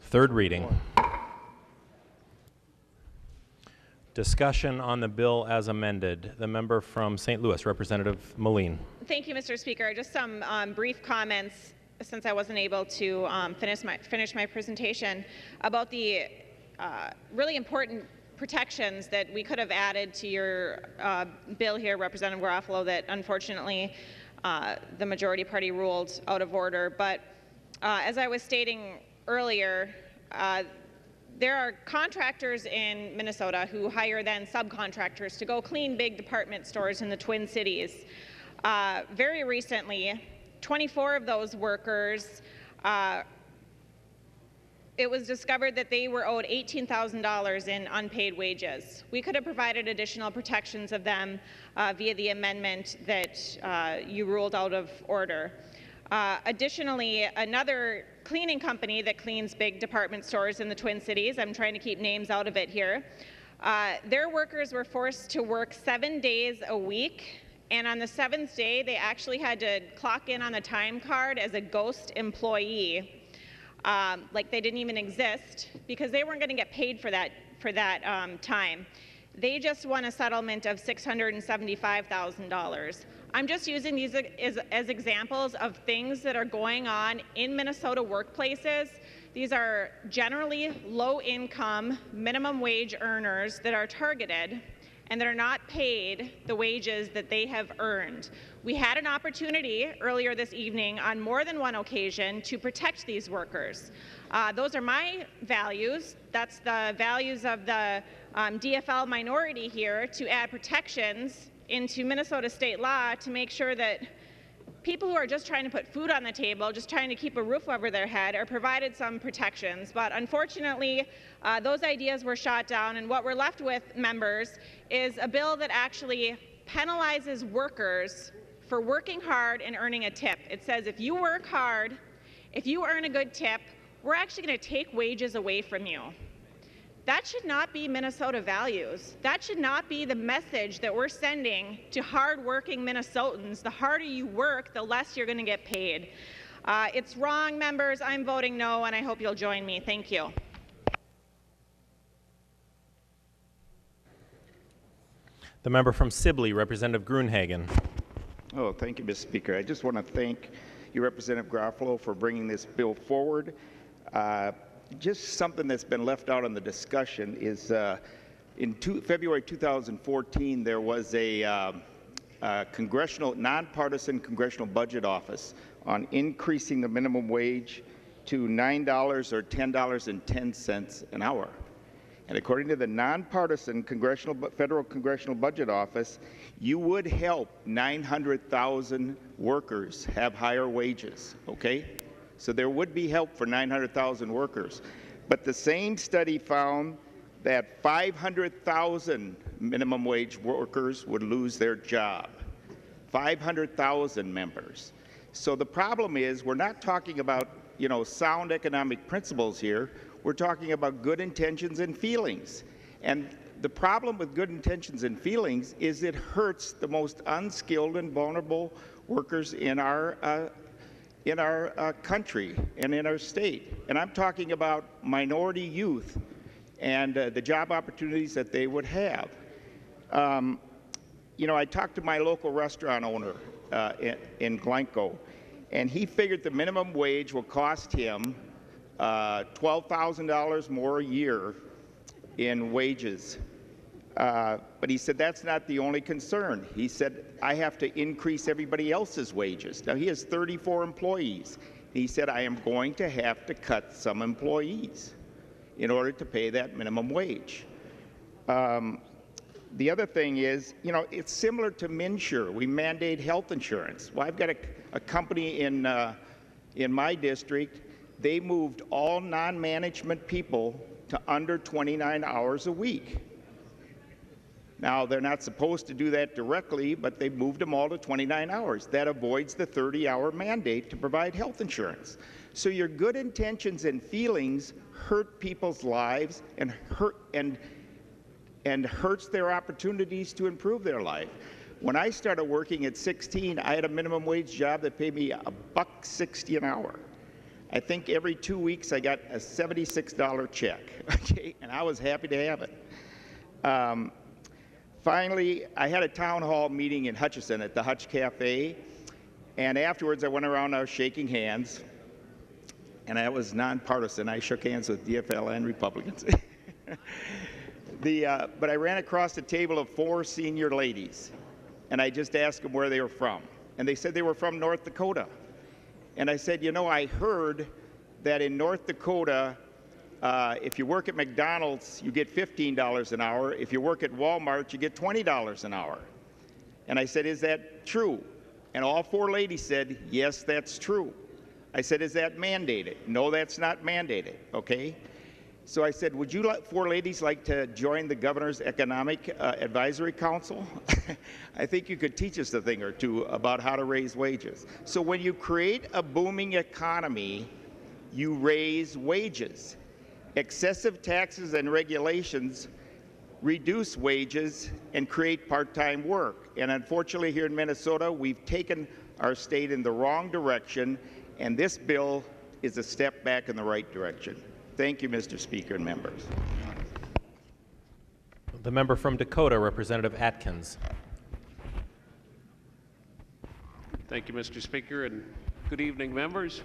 Third reading. Discussion on the bill as amended. The member from St. Louis, Representative Moline. Thank you, Mr. Speaker. Just some brief comments, since I wasn't able to finish my presentation, about the really important protections that we could have added to your bill here, Representative Garofalo, that unfortunately the majority party ruled out of order. But as I was stating earlier, there are contractors in Minnesota who hire then subcontractors to go clean big department stores in the Twin Cities. Very recently, 24 of those workers, it was discovered that they were owed $18,000 in unpaid wages. We could have provided additional protections of them via the amendment that you ruled out of order. Additionally, another cleaning company that cleans big department stores in the Twin Cities, I'm trying to keep names out of it here, their workers were forced to work 7 days a week, and on the 7th day, they actually had to clock in on a time card as a ghost employee, like they didn't even exist, because they weren't going to get paid for that time. They just won a settlement of $675,000. I'm just using these as examples of things that are going on in Minnesota workplaces. These are generally low-income, minimum wage earners that are targeted and that are not paid the wages that they have earned. We had an opportunity earlier this evening on more than one occasion to protect these workers. Those are my values. That's the values of the DFL minority here, to add protections into Minnesota state law to make sure that people who are just trying to put food on the table, just trying to keep a roof over their head, are provided some protections. But unfortunately, those ideas were shot down, and what we're left with, members, is a bill that actually penalizes workers for working hard and earning a tip. It says if you work hard, if you earn a good tip, we're actually going to take wages away from you. That should not be Minnesota values. That should not be the message that we're sending to hard-working Minnesotans. The harder you work, the less you're going to get paid. It's wrong, members. I'm voting no, and I hope you'll join me. Thank you. The member from Sibley, Representative Grunhagen. Oh, thank you, Mr. Speaker. I just want to thank you, Representative Garofalo, for bringing this bill forward. Just something that's been left out in the discussion is in February 2014, there was a nonpartisan congressional budget office on increasing the minimum wage to $9 or $10.10 an hour. And according to the nonpartisan federal congressional budget office, you would help 900,000 workers have higher wages, okay? So there would be help for 900,000 workers. But the same study found that 500,000 minimum wage workers would lose their job. 500,000 members. So the problem is we're not talking about, sound economic principles here. We're talking about good intentions and feelings. And the problem with good intentions and feelings is it hurts the most unskilled and vulnerable workers in our country and in our state. And I'm talking about minority youth and the job opportunities that they would have. I talked to my local restaurant owner in Glencoe, and he figured the minimum wage will cost him $12,000 more a year in wages. But he said that's not the only concern. He said, I have to increase everybody else's wages. Now, he has 34 employees. He said, I am going to have to cut some employees in order to pay that minimum wage. The other thing is, it's similar to MNsure. We mandate health insurance. Well, I've got a company in my district. They moved all non-management people to under 29 hours a week. Now, they're not supposed to do that directly, but they moved them all to 29 hours. That avoids the 30-hour mandate to provide health insurance. So your good intentions and feelings hurt people's lives and hurts their opportunities to improve their life. When I started working at 16, I had a minimum wage job that paid me $1.60 an hour. I think every 2 weeks I got a $76 check, okay? And I was happy to have it. Finally, I had a town hall meeting in Hutchinson at the Hutch Cafe, and afterwards I went around, I was shaking hands, and I was nonpartisan. I shook hands with DFL and Republicans. But I ran across a table of 4 senior ladies, and I just asked them where they were from. And they said they were from North Dakota. And I said, I heard that in North Dakota, If you work at McDonald's, you get $15 an hour. If you work at Walmart, you get $20 an hour. And I said, is that true? And all four ladies said, yes, that's true. I said, is that mandated? No, that's not mandated, okay? So I said, would you four ladies like to join the Governor's Economic Advisory Council? I think you could teach us a thing or two about how to raise wages. So when you create a booming economy, you raise wages. Excessive taxes and regulations reduce wages and create part-time work. And unfortunately here in Minnesota, we've taken our state in the wrong direction, and this bill is a step back in the right direction. Thank you, Mr. Speaker and members. The member from Dakota, Representative Atkins. Thank you, Mr. Speaker, and good evening, members.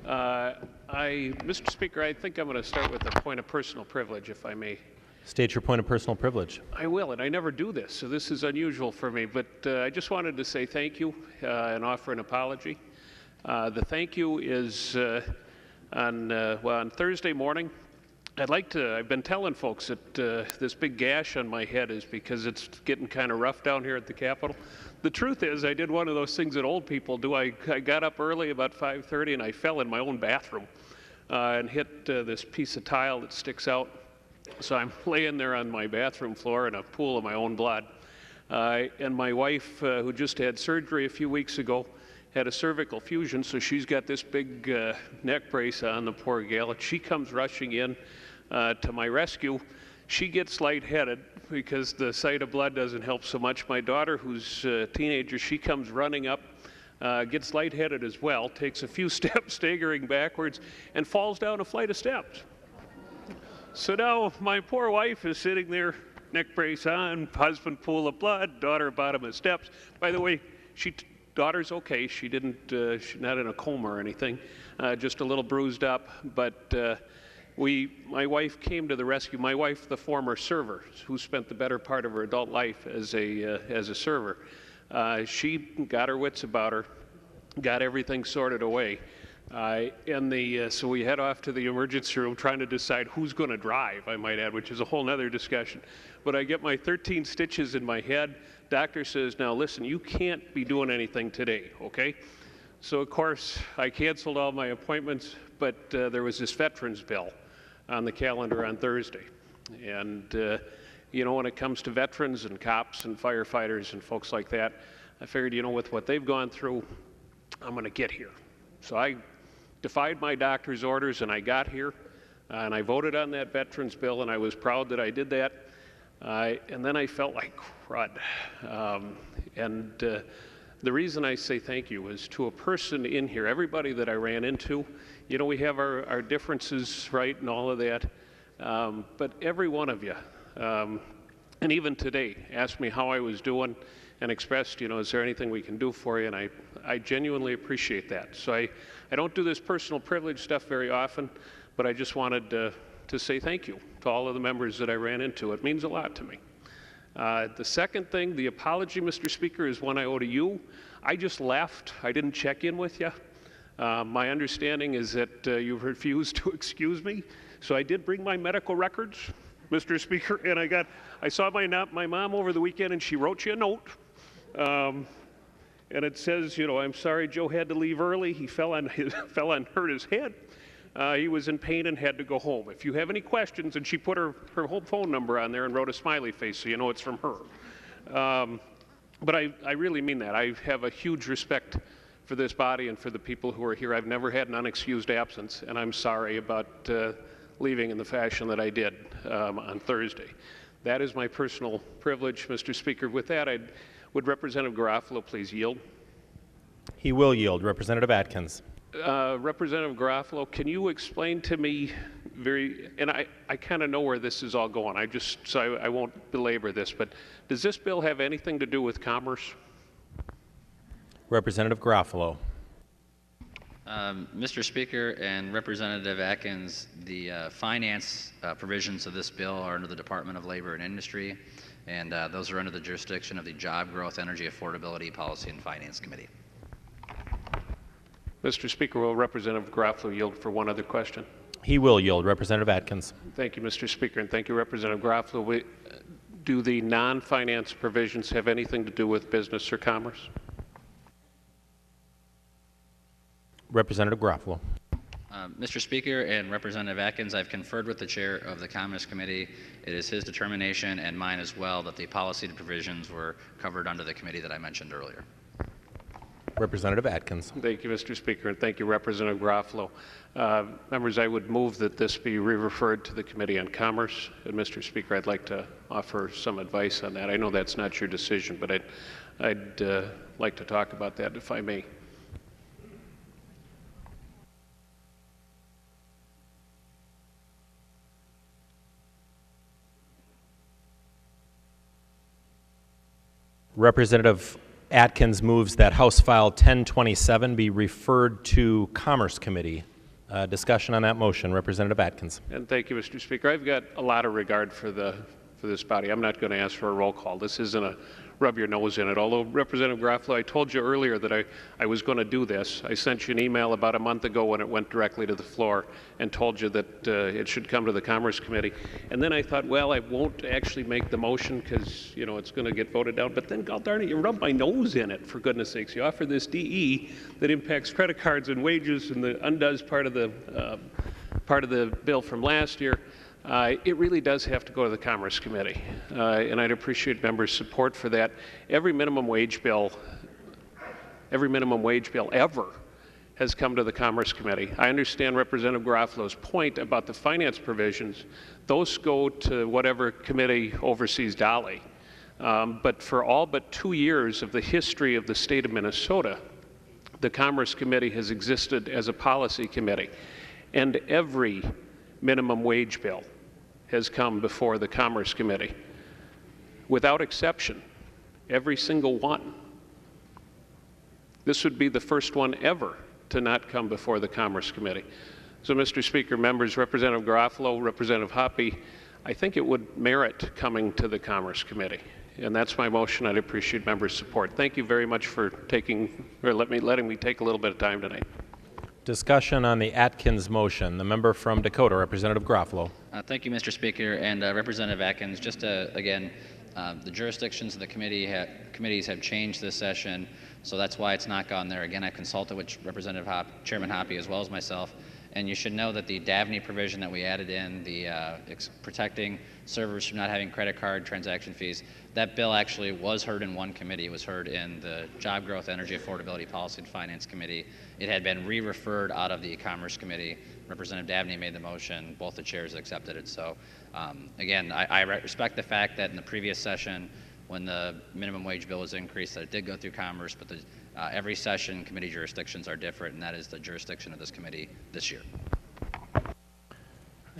Mr. Speaker, I think I'm going to start with a point of personal privilege, if I may. State your point of personal privilege. I will, and I never do this, so this is unusual for me, but I just wanted to say thank you and offer an apology. The thank you is on Thursday morning. I've been telling folks that this big gash on my head is because it's getting kind of rough down here at the Capitol. The truth is, I did one of those things that old people do. I got up early about 5:30 and I fell in my own bathroom and hit this piece of tile that sticks out. So I'm laying there on my bathroom floor in a pool of my own blood. And my wife, who just had surgery a few weeks ago, had a cervical fusion, so she's got this big neck brace on, the poor gal. And she comes rushing in to my rescue. She gets lightheaded because the sight of blood doesn't help so much. My daughter, who's a teenager, she comes running up, gets lightheaded as well, takes a few steps staggering backwards, and falls down a flight of steps. So now my poor wife is sitting there, neck brace on, husband pool of blood, daughter bottom of steps. By the way, daughter's okay. She's not in a coma or anything, just a little bruised up. But my wife came to the rescue. My wife, the former server, who spent the better part of her adult life as a server, she got her wits about her, got everything sorted away. So we head off to the emergency room trying to decide who's going to drive, I might add, which is a whole other discussion. But I get my 13 stitches in my head. Doctor says, now listen, you can't be doing anything today, okay? So of course, I canceled all my appointments, but there was this veterans bill on the calendar on Thursday. And when it comes to veterans and cops and firefighters and folks like that, I figured, with what they've gone through, I'm going to get here. So I defied my doctor's orders and I got here and I voted on that veterans bill, and I was proud that I did that. And then I felt like crud. The reason I say thank you is to a person in here, everybody that I ran into. We have our differences, right, and all of that. But every one of you, and even today, asked me how I was doing and expressed, is there anything we can do for you? And I genuinely appreciate that. So I don't do this personal privilege stuff very often, but I just wanted to say thank you to all of the members that I ran into. It means a lot to me. The second thing, the apology, Mr. Speaker, is one I owe to you. I just left. I didn't check in with you. My understanding is that you refused to excuse me. So I did bring my medical records, Mr. Speaker, and I saw my mom over the weekend, and she wrote you a note. And it says, I'm sorry Joe had to leave early. He fell and hurt his head. He was in pain and had to go home. If you have any questions, and she put her whole phone number on there and wrote a smiley face, so you know it's from her. But I really mean that. I have a huge respect for this body and for the people who are here. I've never had an unexcused absence, and I'm sorry about leaving in the fashion that I did on Thursday. That is my personal privilege, Mr. Speaker. With that, would Representative Garofalo please yield? He will yield. Representative Atkins. Representative Garofalo, can you explain to me and I kind of know where this is all going. I won't belabor this, but does this bill have anything to do with commerce? Representative Garofalo. Mr. Speaker and Representative Atkins, the finance provisions of this bill are under the Department of Labor and Industry, and those are under the jurisdiction of the Job Growth, Energy Affordability, Policy and Finance Committee. Mr. Speaker, will Representative Garofalo yield for one other question? He will yield. Representative Atkins. Thank you, Mr. Speaker, and thank you, Representative Garofalo. Do the non-finance provisions have anything to do with business or commerce? Representative Garofalo. Mr. Speaker and Representative Atkins, I've conferred with the chair of the Commerce Committee. It is his determination and mine as well that the policy provisions were covered under the committee that I mentioned earlier. Representative Atkins. Thank you, Mr. Speaker, and thank you, Representative Garofalo. Members, I would move that this be re-referred to the Committee on Commerce. And Mr. Speaker, I'd like to offer some advice on that. I know that's not your decision, but I'd like to talk about that if I may. Representative Atkins moves that House File 1027 be referred to Commerce Committee. Discussion on that motion. Representative Atkins. And thank you, Mr. Speaker. I've got a lot of regard for this body. I'm not going to ask for a roll call. This isn't a rub your nose in it. Although, Representative Garofalo, I told you earlier that I was going to do this. I sent you an email about a month ago when it went directly to the floor and told you that it should come to the Commerce Committee. And then I thought, well, I won't actually make the motion because, you know, it's going to get voted down. But then, God darn it, you rub my nose in it, for goodness sakes. You offer this DE that impacts credit cards and wages and undoes part of the bill from last year. It really does have to go to the Commerce Committee, and I'd appreciate members' support for that. Every minimum wage bill ever has come to the Commerce Committee. I understand Representative Garofalo's point about the finance provisions. Those go to whatever committee oversees Dolly. But for all but 2 years of the history of the state of Minnesota, the Commerce Committee has existed as a policy committee, and every minimum wage bill has come before the Commerce Committee. Without exception, every single one. This would be the first one ever to not come before the Commerce Committee. So, Mr. Speaker, members, Representative Garofalo, Representative Hoppe, I think it would merit coming to the Commerce Committee. And that's my motion. I'd appreciate members' support. Thank you very much for letting me take a little bit of time tonight. Discussion on the Atkins motion. The member from Dakota, Representative Garofalo. Thank you, Mr. Speaker, and Representative Atkins. Just again, the jurisdictions of the committees have changed this session, so that's why it's not gone there. Again, I consulted with Chairman Hoppe as well as myself, and you should know that the Dabney provision that we added in, the protecting servers from not having credit card transaction fees, that bill actually was heard in one committee. It was heard in the Job Growth, Energy Affordability, Policy, and Finance Committee. It had been re-referred out of the Commerce Committee. Representative Dabney made the motion. Both the chairs accepted it. So, again, I respect the fact that in the previous session, when the minimum wage bill was increased, that it did go through Commerce, but every session committee jurisdictions are different, and that is the jurisdiction of this committee this year.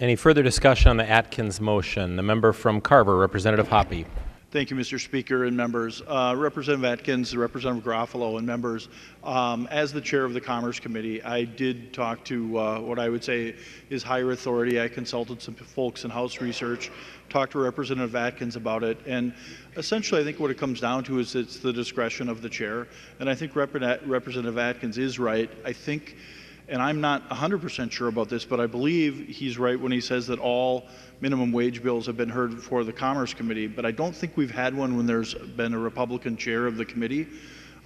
Any further discussion on the Atkins motion? The member from Carver, Representative Hoppe. Thank you, Mr. Speaker and members. Representative Atkins, Representative Garofalo, and members, as the chair of the Commerce Committee, I did talk to what I would say is higher authority. I consulted some folks in House research, talked to Representative Atkins about it, and essentially I think what it comes down to is it's the discretion of the chair, and I think Representative Atkins is right. I think, and I'm not 100% sure about this, but I believe he's right when he says that all minimum wage bills have been heard before the Commerce Committee, but I don't think we've had one when there's been a Republican chair of the committee.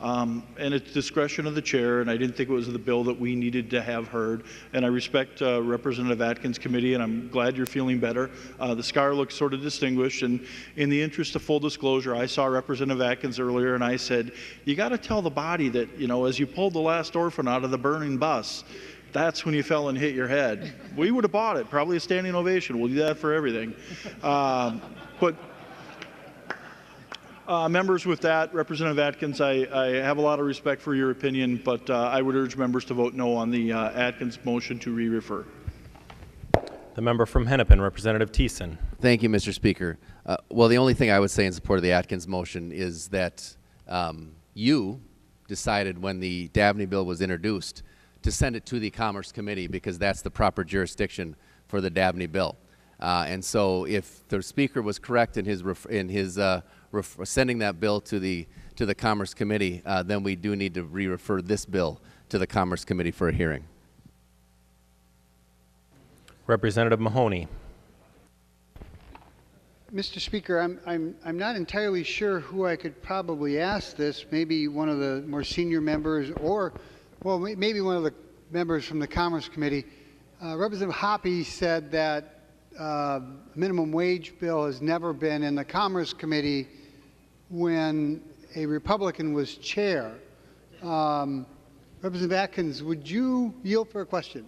And it's discretion of the chair, and I didn't think it was the bill that we needed to have heard. And I respect Representative Atkins' committee, and I'm glad you're feeling better. The scar looks sort of distinguished, and in the interest of full disclosure, I saw Representative Atkins earlier, and I said, you got to tell the body that, you know, as you pulled the last orphan out of the burning bus, that's when you fell and hit your head. We would have bought it, probably a standing ovation. We'll do that for everything. Members, with that, Representative Atkins, I have a lot of respect for your opinion, but I would urge members to vote no on the Atkins motion to re-refer. The member from Hennepin, Representative Thiessen. Thank you, Mr. Speaker. Well, the only thing I would say in support of the Atkins motion is that you decided when the Dabney bill was introduced to send it to the Commerce Committee because that's the proper jurisdiction for the Dabney bill. And so if the Speaker was correct in his sending that bill to the Commerce Committee, then we do need to re-refer this bill to the Commerce Committee for a hearing. Representative Mahoney. Mr. Speaker, I'm not entirely sure who I could probably ask this. Maybe one of the more senior members, or, well, maybe one of the members from the Commerce Committee. Representative Hoppe said that minimum wage bill has never been in the Commerce Committee when a Republican was chair. Representative Atkins, would you yield for a question?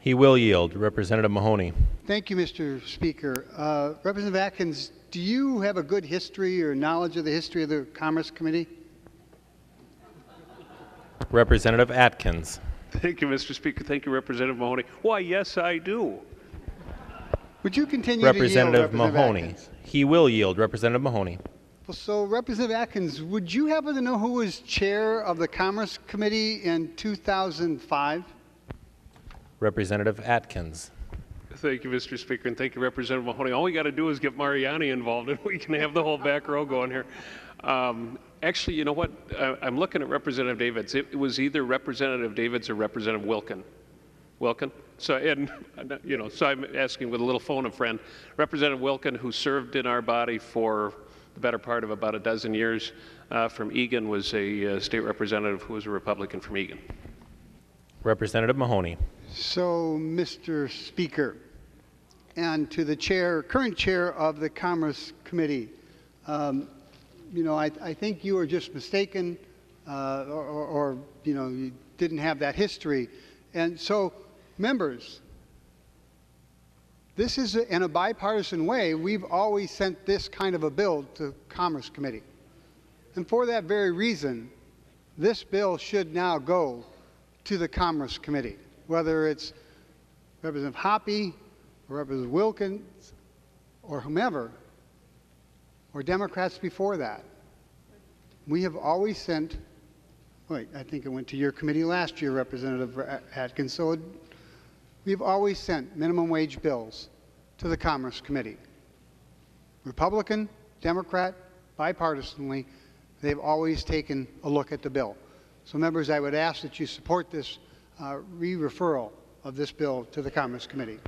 He will yield. Representative Mahoney. Thank you, Mr. Speaker. Representative Atkins, do you have a good history or knowledge of the history of the Commerce Committee? Representative Atkins. Thank you, Mr. Speaker. Thank you, Representative Mahoney. Why, yes, I do. Would you continue Representative to yield, Mahoney. Atkins? He will yield. Representative Mahoney. Well, so, Representative Atkins, would you happen to know who was chair of the Commerce Committee in 2005? Representative Atkins. Thank you, Mr. Speaker, and thank you, Representative Mahoney. All we got to do is get Mariani involved, and we can have the whole back row going here. Actually, you know what? I'm looking at Representative Davids. It was either Representative Davids or Representative Wilkin. Wilkin? So, and, you know, so I'm asking with a little phone a friend. Representative Wilkin, who served in our body for the better part of about a dozen years from Egan, was a state representative who was a Republican from Egan. Representative Mahoney. So, Mr. Speaker, and to the chair, current chair of the Commerce Committee, you know, I think you are just mistaken, or you know, you didn't have that history. And so, members, this is in a bipartisan way. We've always sent this kind of a bill to Commerce Committee, and for that very reason, this bill should now go to the Commerce Committee, whether it's Representative Hoppe or Representative Wilkins or whomever, or Democrats before that. We have always sent, wait, I think it went to your committee last year, Representative Atkins, so we've always sent minimum wage bills to the Commerce Committee. Republican, Democrat, bipartisanly, they've always taken a look at the bill. So members, I would ask that you support this re-referral of this bill to the Commerce Committee.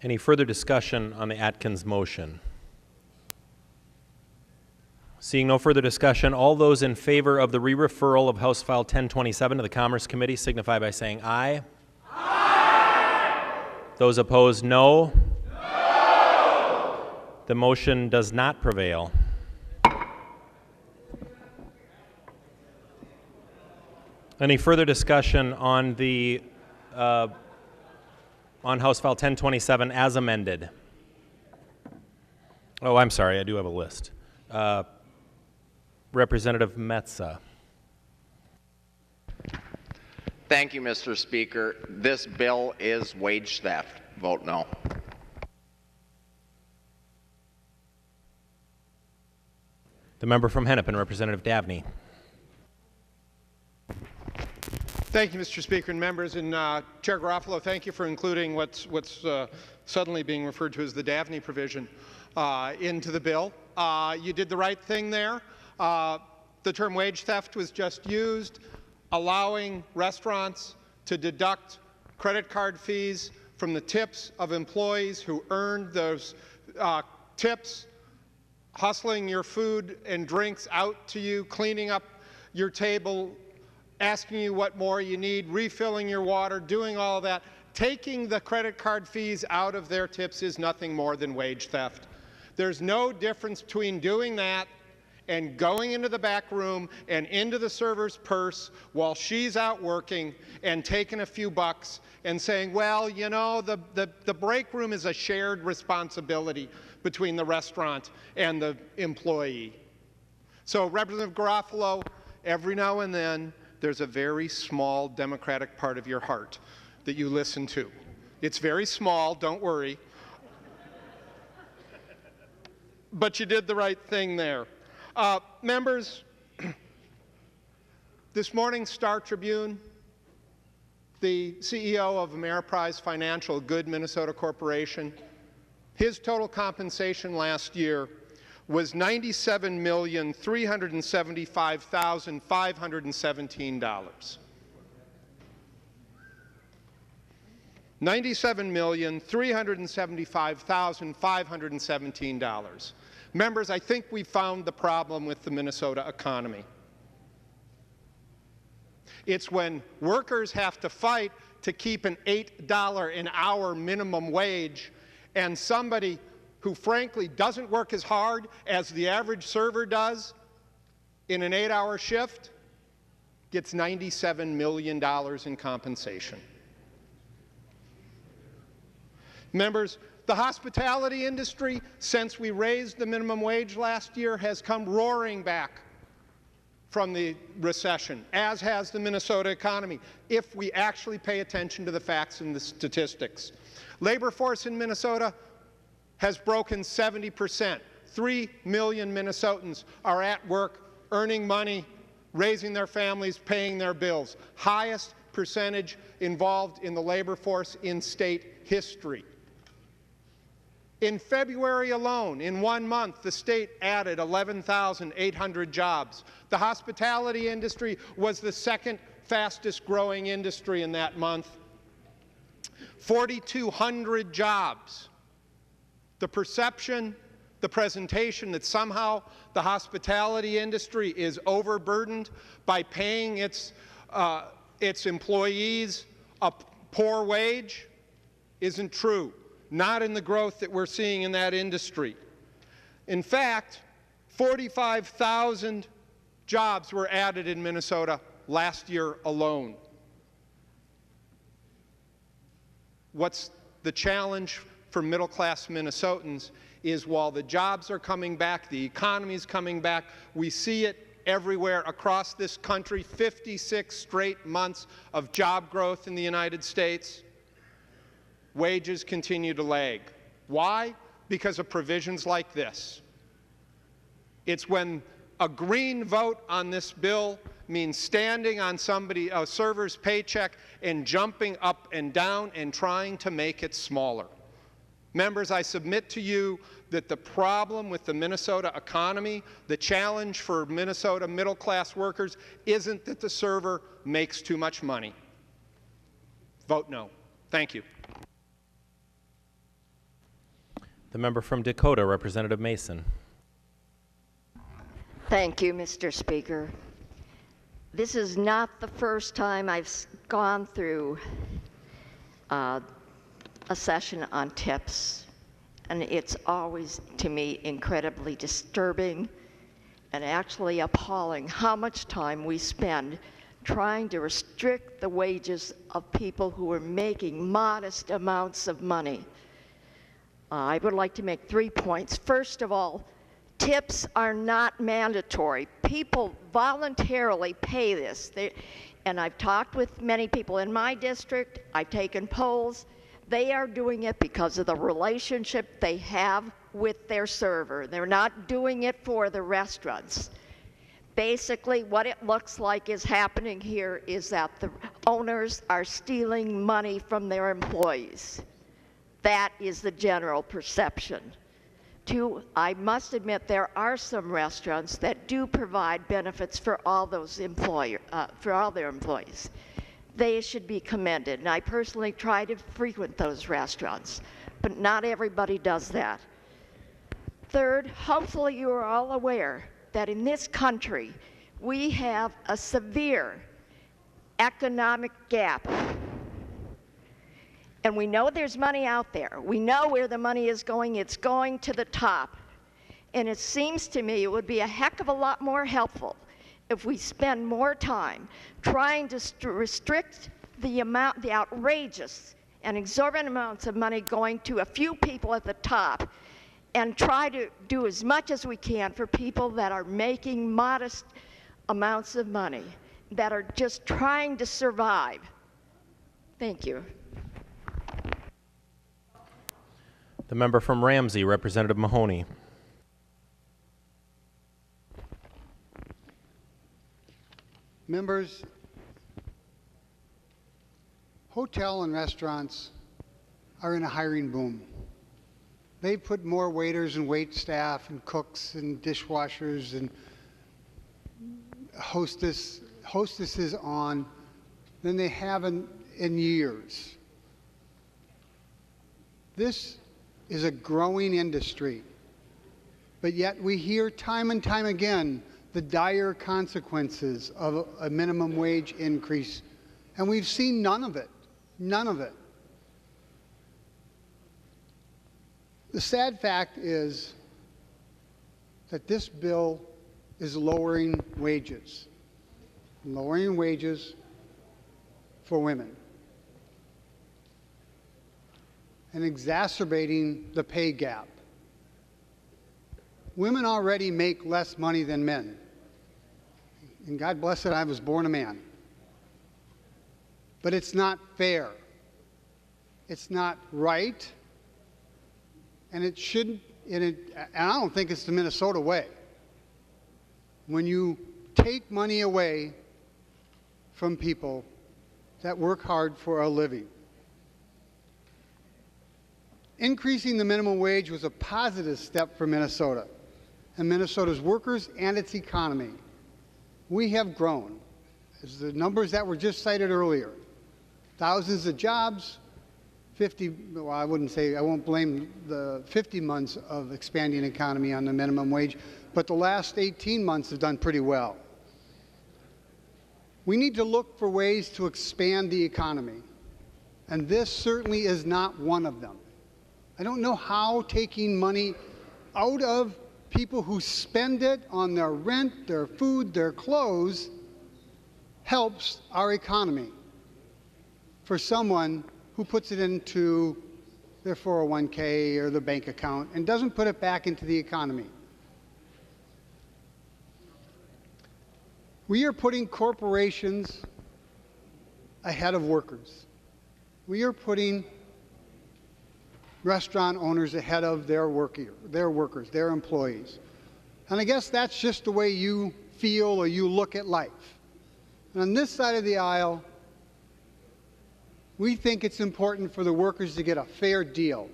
Any further discussion on the Atkins motion? Seeing no further discussion, all those in favor of the re-referral of House File 1027 to the Commerce Committee signify by saying aye. Aye. Those opposed, no. No. The motion does not prevail. Any further discussion on the on House File 1027 as amended? Oh, I'm sorry, I do have a list. Representative Metsa. Thank you, Mr. Speaker. This bill is wage theft. Vote no. The member from Hennepin, Representative Dabney. Thank you, Mr. Speaker and members. And Chair Garofalo, thank you for including what's suddenly being referred to as the Dabney provision into the bill. You did the right thing there. The term wage theft was just used, allowing restaurants to deduct credit card fees from the tips of employees who earned those tips, hustling your food and drinks out to you, cleaning up your table, asking you what more you need, refilling your water, doing all that. Taking the credit card fees out of their tips is nothing more than wage theft. There's no difference between doing that and going into the back room and into the server's purse while she's out working and taking a few bucks and saying, well, you know, the break room is a shared responsibility between the restaurant and the employee. So, Representative Garofalo, every now and then, there's a very small Democratic part of your heart that you listen to. It's very small, don't worry. But you did the right thing there. Members, this morning's Star Tribune, the CEO of Ameriprise Financial, Good Minnesota Corporation, his total compensation last year was $97,375,517. $97,375,517. Members, I think we found the problem with the Minnesota economy. It's when workers have to fight to keep an $8 an hour minimum wage, and somebody who frankly doesn't work as hard as the average server does in an 8-hour shift gets $97 million in compensation. Members, the hospitality industry, since we raised the minimum wage last year, has come roaring back from the recession, as has the Minnesota economy, if we actually pay attention to the facts and the statistics. Labor force in Minnesota has broken 70%. 3 million Minnesotans are at work, earning money, raising their families, paying their bills. Highest percentage involved in the labor force in state history. In February alone, in 1 month, the state added 11,800 jobs. The hospitality industry was the second fastest growing industry in that month. 4,200 jobs. The perception, the presentation that somehow the hospitality industry is overburdened by paying its employees a poor wage isn't true. Not in the growth that we're seeing in that industry. In fact, 45,000 jobs were added in Minnesota last year alone. What's the challenge for middle-class Minnesotans is while the jobs are coming back, the economy is coming back, we see it everywhere across this country, 56 straight months of job growth in the United States. Wages continue to lag. Why? Because of provisions like this. It's when a green vote on this bill means standing on a server's paycheck and jumping up and down and trying to make it smaller. Members, I submit to you that the problem with the Minnesota economy, the challenge for Minnesota middle-class workers, isn't that the server makes too much money. Vote no. Thank you. The member from Dakota, Representative Mason. Thank you, Mr. Speaker. This is not the first time I've gone through a session on tips, and it's always, to me, incredibly disturbing and actually appalling how much time we spend trying to restrict the wages of people who are making modest amounts of money. I would like to make 3 points. First of all, tips are not mandatory. People voluntarily pay this. And I've talked with many people in my district. I've taken polls. They are doing it because of the relationship they have with their server. They're not doing it for the restaurants. Basically, what it looks like is happening here is that the owners are stealing money from their employees. That is the general perception. Two, I must admit there are some restaurants that do provide benefits for all those for all their employees. They should be commended, and I personally try to frequent those restaurants, but not everybody does that. Third, hopefully you are all aware that in this country we have a severe economic gap. And we know there's money out there. We know where the money is going. It's going to the top. And it seems to me it would be a heck of a lot more helpful if we spend more time trying to restrict the outrageous and exorbitant amounts of money going to a few people at the top, and try to do as much as we can for people that are making modest amounts of money, that are just trying to survive. Thank you. The member from Ramsey, Representative Mahoney. Members, hotel and restaurants are in a hiring boom. They put more waiters and wait staff and cooks and dishwashers and hostesses on than they have in years. This is a growing industry, but yet we hear time and time again the dire consequences of a minimum wage increase, and we've seen none of it. None of it. The sad fact is that this bill is lowering wages for women, and exacerbating the pay gap. Women already make less money than men. And God bless it, I was born a man. But it's not fair. It's not right. And it shouldn't, and I don't think it's the Minnesota way. When you take money away from people that work hard for a living. Increasing the minimum wage was a positive step for Minnesota and Minnesota's workers and its economy. We have grown, as the numbers that were just cited earlier. Thousands of jobs, I won't blame the 50 months of expanding economy on the minimum wage, but the last 18 months have done pretty well. We need to look for ways to expand the economy, and this certainly is not one of them. I don't know how taking money out of people who spend it on their rent, their food, their clothes helps our economy for someone who puts it into their 401k or their bank account and doesn't put it back into the economy. We are putting corporations ahead of workers. We are putting restaurant owners ahead of their workers, their employees. And I guess that's just the way you feel or you look at life. And on this side of the aisle, we think it's important for the workers to get a fair deal.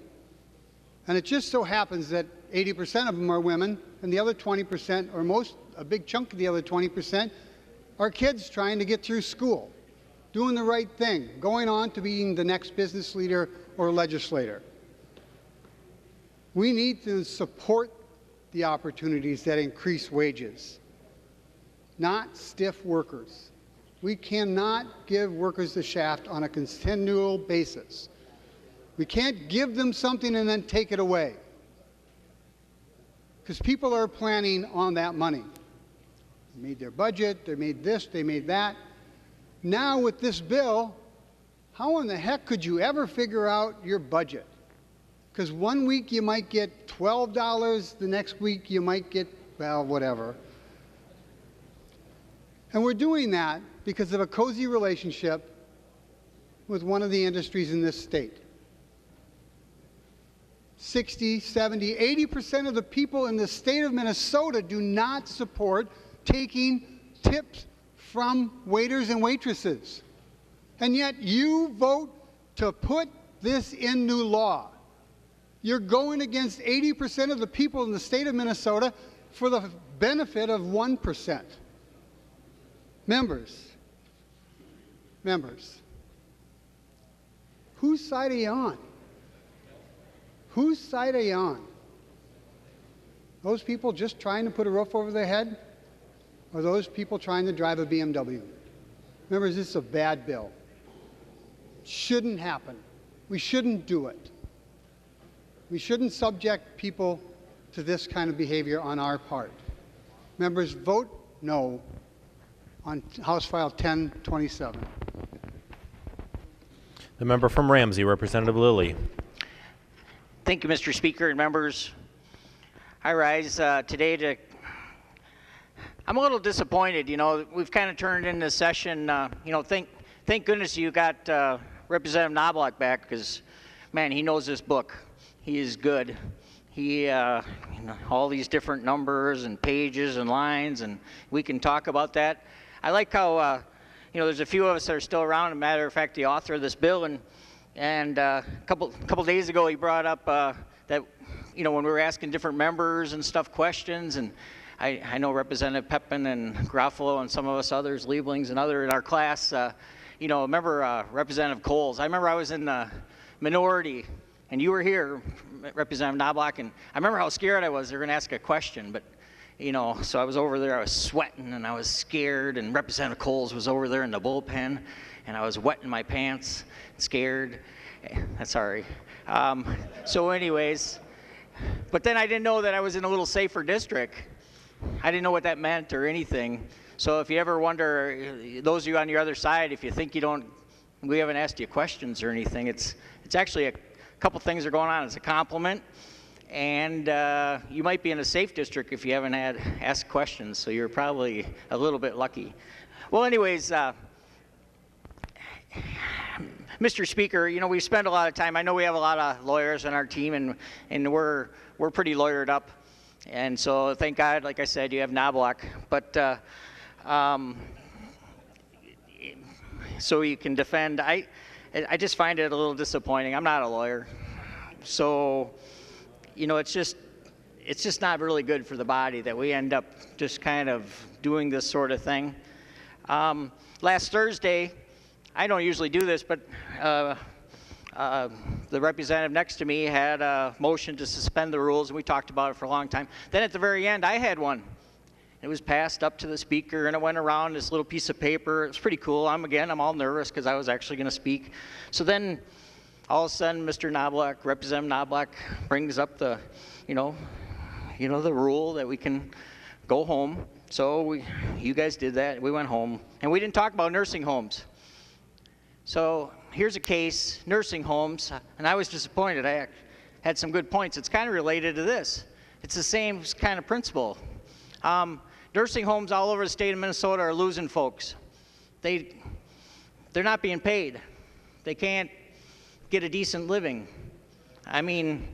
And it just so happens that 80% of them are women, and the other 20%, or a big chunk of the other 20%, are kids trying to get through school, doing the right thing, going on to being the next business leader or legislator. We need to support the opportunities that increase wages, not stiff workers. We cannot give workers the shaft on a continual basis. We can't give them something and then take it away, because people are planning on that money. They made their budget, they made this, they made that. Now with this bill, how in the heck could you ever figure out your budget? Because one week you might get $12, the next week you might get, well, whatever. And we're doing that because of a cozy relationship with one of the industries in this state. 60, 70, 80% of the people in the state of Minnesota do not support taking tips from waiters and waitresses. And yet you vote to put this into law. You're going against 80% of the people in the state of Minnesota for the benefit of 1%. Members, whose side are you on? Whose side are you on? Those people just trying to put a roof over their head? Or those people trying to drive a BMW? Members, this is a bad bill. Shouldn't happen. We shouldn't do it. We shouldn't subject people to this kind of behavior on our part. Members, vote no on House File 1027. The member from Ramsey, Representative Lilly. Thank you, Mr. Speaker and members. I rise today to, I'm a little disappointed. You know, we've kind of turned into a session, you know, thank goodness you got Representative Knobloch back, because, man, he knows this book. He is good. He, you know, all these different numbers and pages and lines, and we can talk about that. I like how, you know, there's a few of us that are still around. As a matter of fact, the author of this bill, and a couple days ago he brought up that, you know, when we were asking different members and stuff questions, and I know Representative Pepin and Garofalo and some of us others, Lieblings and other in our class, you know, remember Representative Coles. I remember I was in the minority, and you were here, Representative Knobloch, and I remember how scared I was. They were going to ask a question, but, you know, so I was over there, I was sweating, and I was scared, and Representative Coles was over there in the bullpen, and I was wetting my pants, scared. Sorry. So anyways, but then I didn't know that I was in a little safer district. I didn't know what that meant or anything. So if you ever wonder, those of you on your other side, if you think we haven't asked you questions or anything, it's actually a couple things are going on. It's a compliment, and you might be in a safe district if you haven't asked questions, so you're probably a little bit lucky. Well, anyways, Mr. Speaker, you know, we spend a lot of time. I know we have a lot of lawyers on our team, and we're pretty lawyered up. And so thank God, like I said, you have Knobloch. But so you can defend. I just find it a little disappointing. I'm not a lawyer. So, you know, it's just not really good for the body that we end up just kind of doing this sort of thing. Last Thursday, I don't usually do this, but the representative next to me had a motion to suspend the rules, and we talked about it for a long time. Then at the very end, I had one. It was passed up to the speaker, and it went around this little piece of paper. It was pretty cool. I'm all nervous because I was actually going to speak. So then, all of a sudden, Mr. Knobloch, Representative Knobloch, brings up the rule that we can go home. So you guys did that. We went home, and we didn't talk about nursing homes. So here's a case, nursing homes, and I was disappointed. I had some good points. It's kind of related to this. It's the same kind of principle. Nursing homes all over the state of Minnesota are losing folks. They're not being paid. They can't get a decent living. I mean,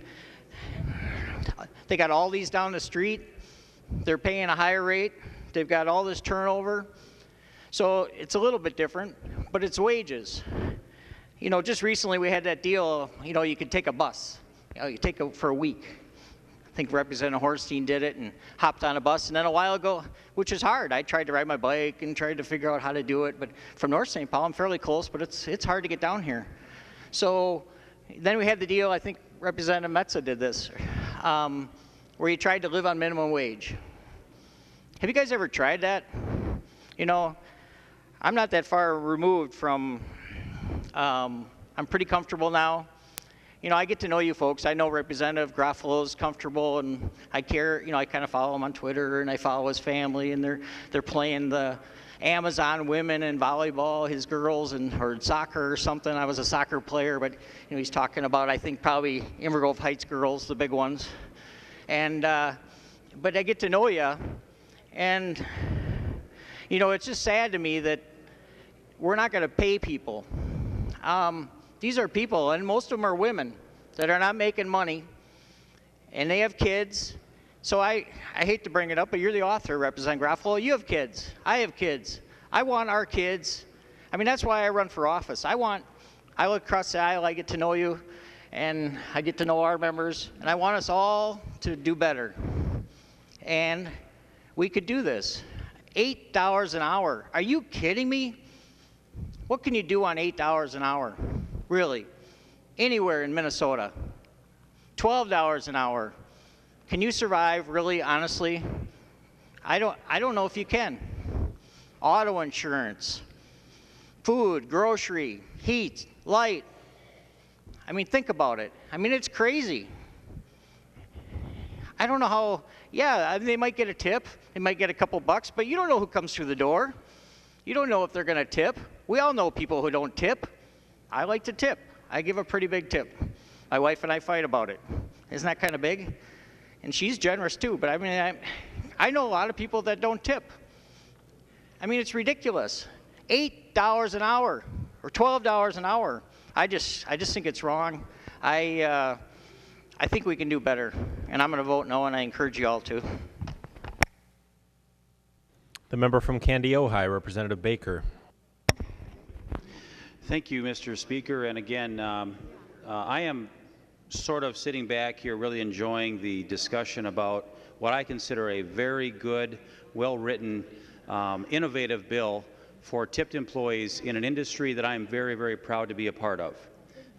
they got all these down the street. They're paying a higher rate. They've got all this turnover. So it's a little bit different, but it's wages. You know, just recently we had that deal, you know, you could take a bus. You know, you take it for a week. I think Representative Hornstein did it and hopped on a bus. And then a while ago, which is hard, I tried to ride my bike and tried to figure out how to do it. But from North St. Paul, I'm fairly close, but it's hard to get down here. So then we had the deal, I think Representative Metza did this, where you tried to live on minimum wage. Have you guys ever tried that? You know, I'm not that far removed from, I'm pretty comfortable now. You know, I get to know you folks. I know Representative Garofalo is comfortable, and I care, you know, I kind of follow him on Twitter, and I follow his family, and they're playing the Amazon women in volleyball, his girls, or soccer or something. I was a soccer player, but, you know, he's talking about, I think, probably Inver Grove Heights girls, the big ones. And, but I get to know you, and, you know, it's just sad to me that we're not going to pay people. These are people, and most of them are women, that are not making money, and they have kids. So I hate to bring it up, but you're the author, Representative Garofalo. You have kids. I have kids. I want our kids. I mean, that's why I run for office. I look across the aisle, I get to know you, and I get to know our members, and I want us all to do better. And we could do this. $8 an hour. Are you kidding me? What can you do on $8 an hour? Really? Anywhere in Minnesota. $12 an hour. Can you survive, really, honestly? I don't know if you can. Auto insurance, food, grocery, heat, light. I mean, think about it. I mean, it's crazy. I don't know how, yeah, they might get a tip. They might get a couple bucks, but you don't know who comes through the door. You don't know if they're going to tip. We all know people who don't tip. I like to tip. I give a pretty big tip. My wife and I fight about it. Isn't that kind of big? And she's generous too, but I mean, I know a lot of people that don't tip. I mean, it's ridiculous. $8 an hour or $12 an hour. I just think it's wrong. I think we can do better, and I'm going to vote no, and I encourage you all to. The member from Candy Ojai, Representative Baker. Thank you, Mr. Speaker. And again, I am sort of sitting back here really enjoying the discussion about what I consider a very good, well-written, innovative bill for tipped employees in an industry that I am very, very proud to be a part of.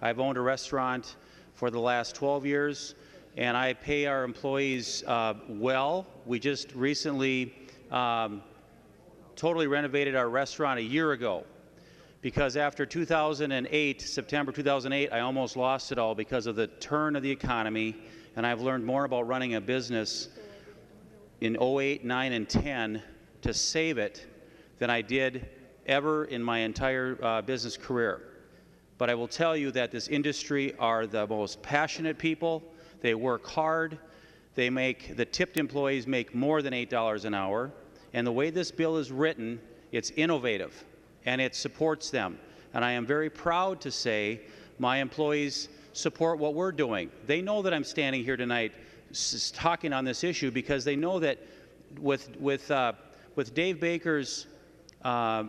I've owned a restaurant for the last 12 years, and I pay our employees well. We just recently totally renovated our restaurant a year ago, because after 2008, September 2008, I almost lost it all because of the turn of the economy, and I've learned more about running a business in 08, 9, and 10 to save it than I did ever in my entire business career. But I will tell you that this industry are the most passionate people. They work hard. The tipped employees make more than $8 an hour. And the way this bill is written, it's innovative, and it supports them. And I am very proud to say my employees support what we're doing. They know that I'm standing here tonight talking on this issue because they know that with Dave Baker's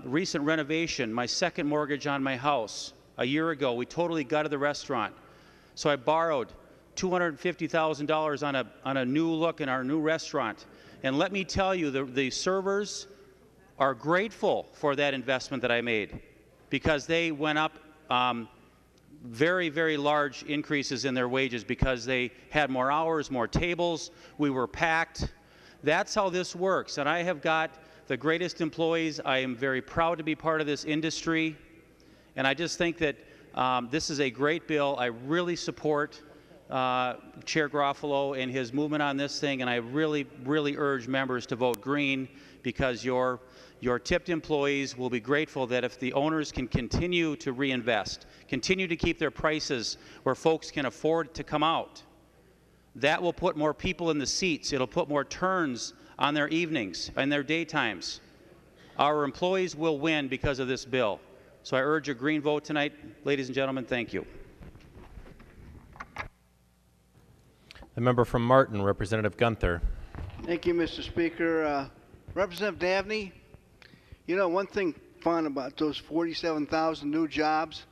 recent renovation, my second mortgage on my house, a year ago, we totally gutted the restaurant. So I borrowed $250,000 on a new look in our new restaurant. And let me tell you, the servers are grateful for that investment that I made, because they went up very, very large increases in their wages because they had more hours, more tables, we were packed. That's how this works. And I have got the greatest employees. I am very proud to be part of this industry. And I just think that this is a great bill. I really support Chair Garofalo and his movement on this thing, and I really, really urge members to vote green, because your tipped employees will be grateful that if the owners can continue to reinvest, continue to keep their prices where folks can afford to come out, that will put more people in the seats. It'll put more turns on their evenings and their daytimes. Our employees will win because of this bill. So I urge a green vote tonight. Ladies and gentlemen, thank you. The member from Martin, Representative Gunther. Thank you, Mr. Speaker. Representative Dabney, you know, one thing fun about those 47,000 new jobs,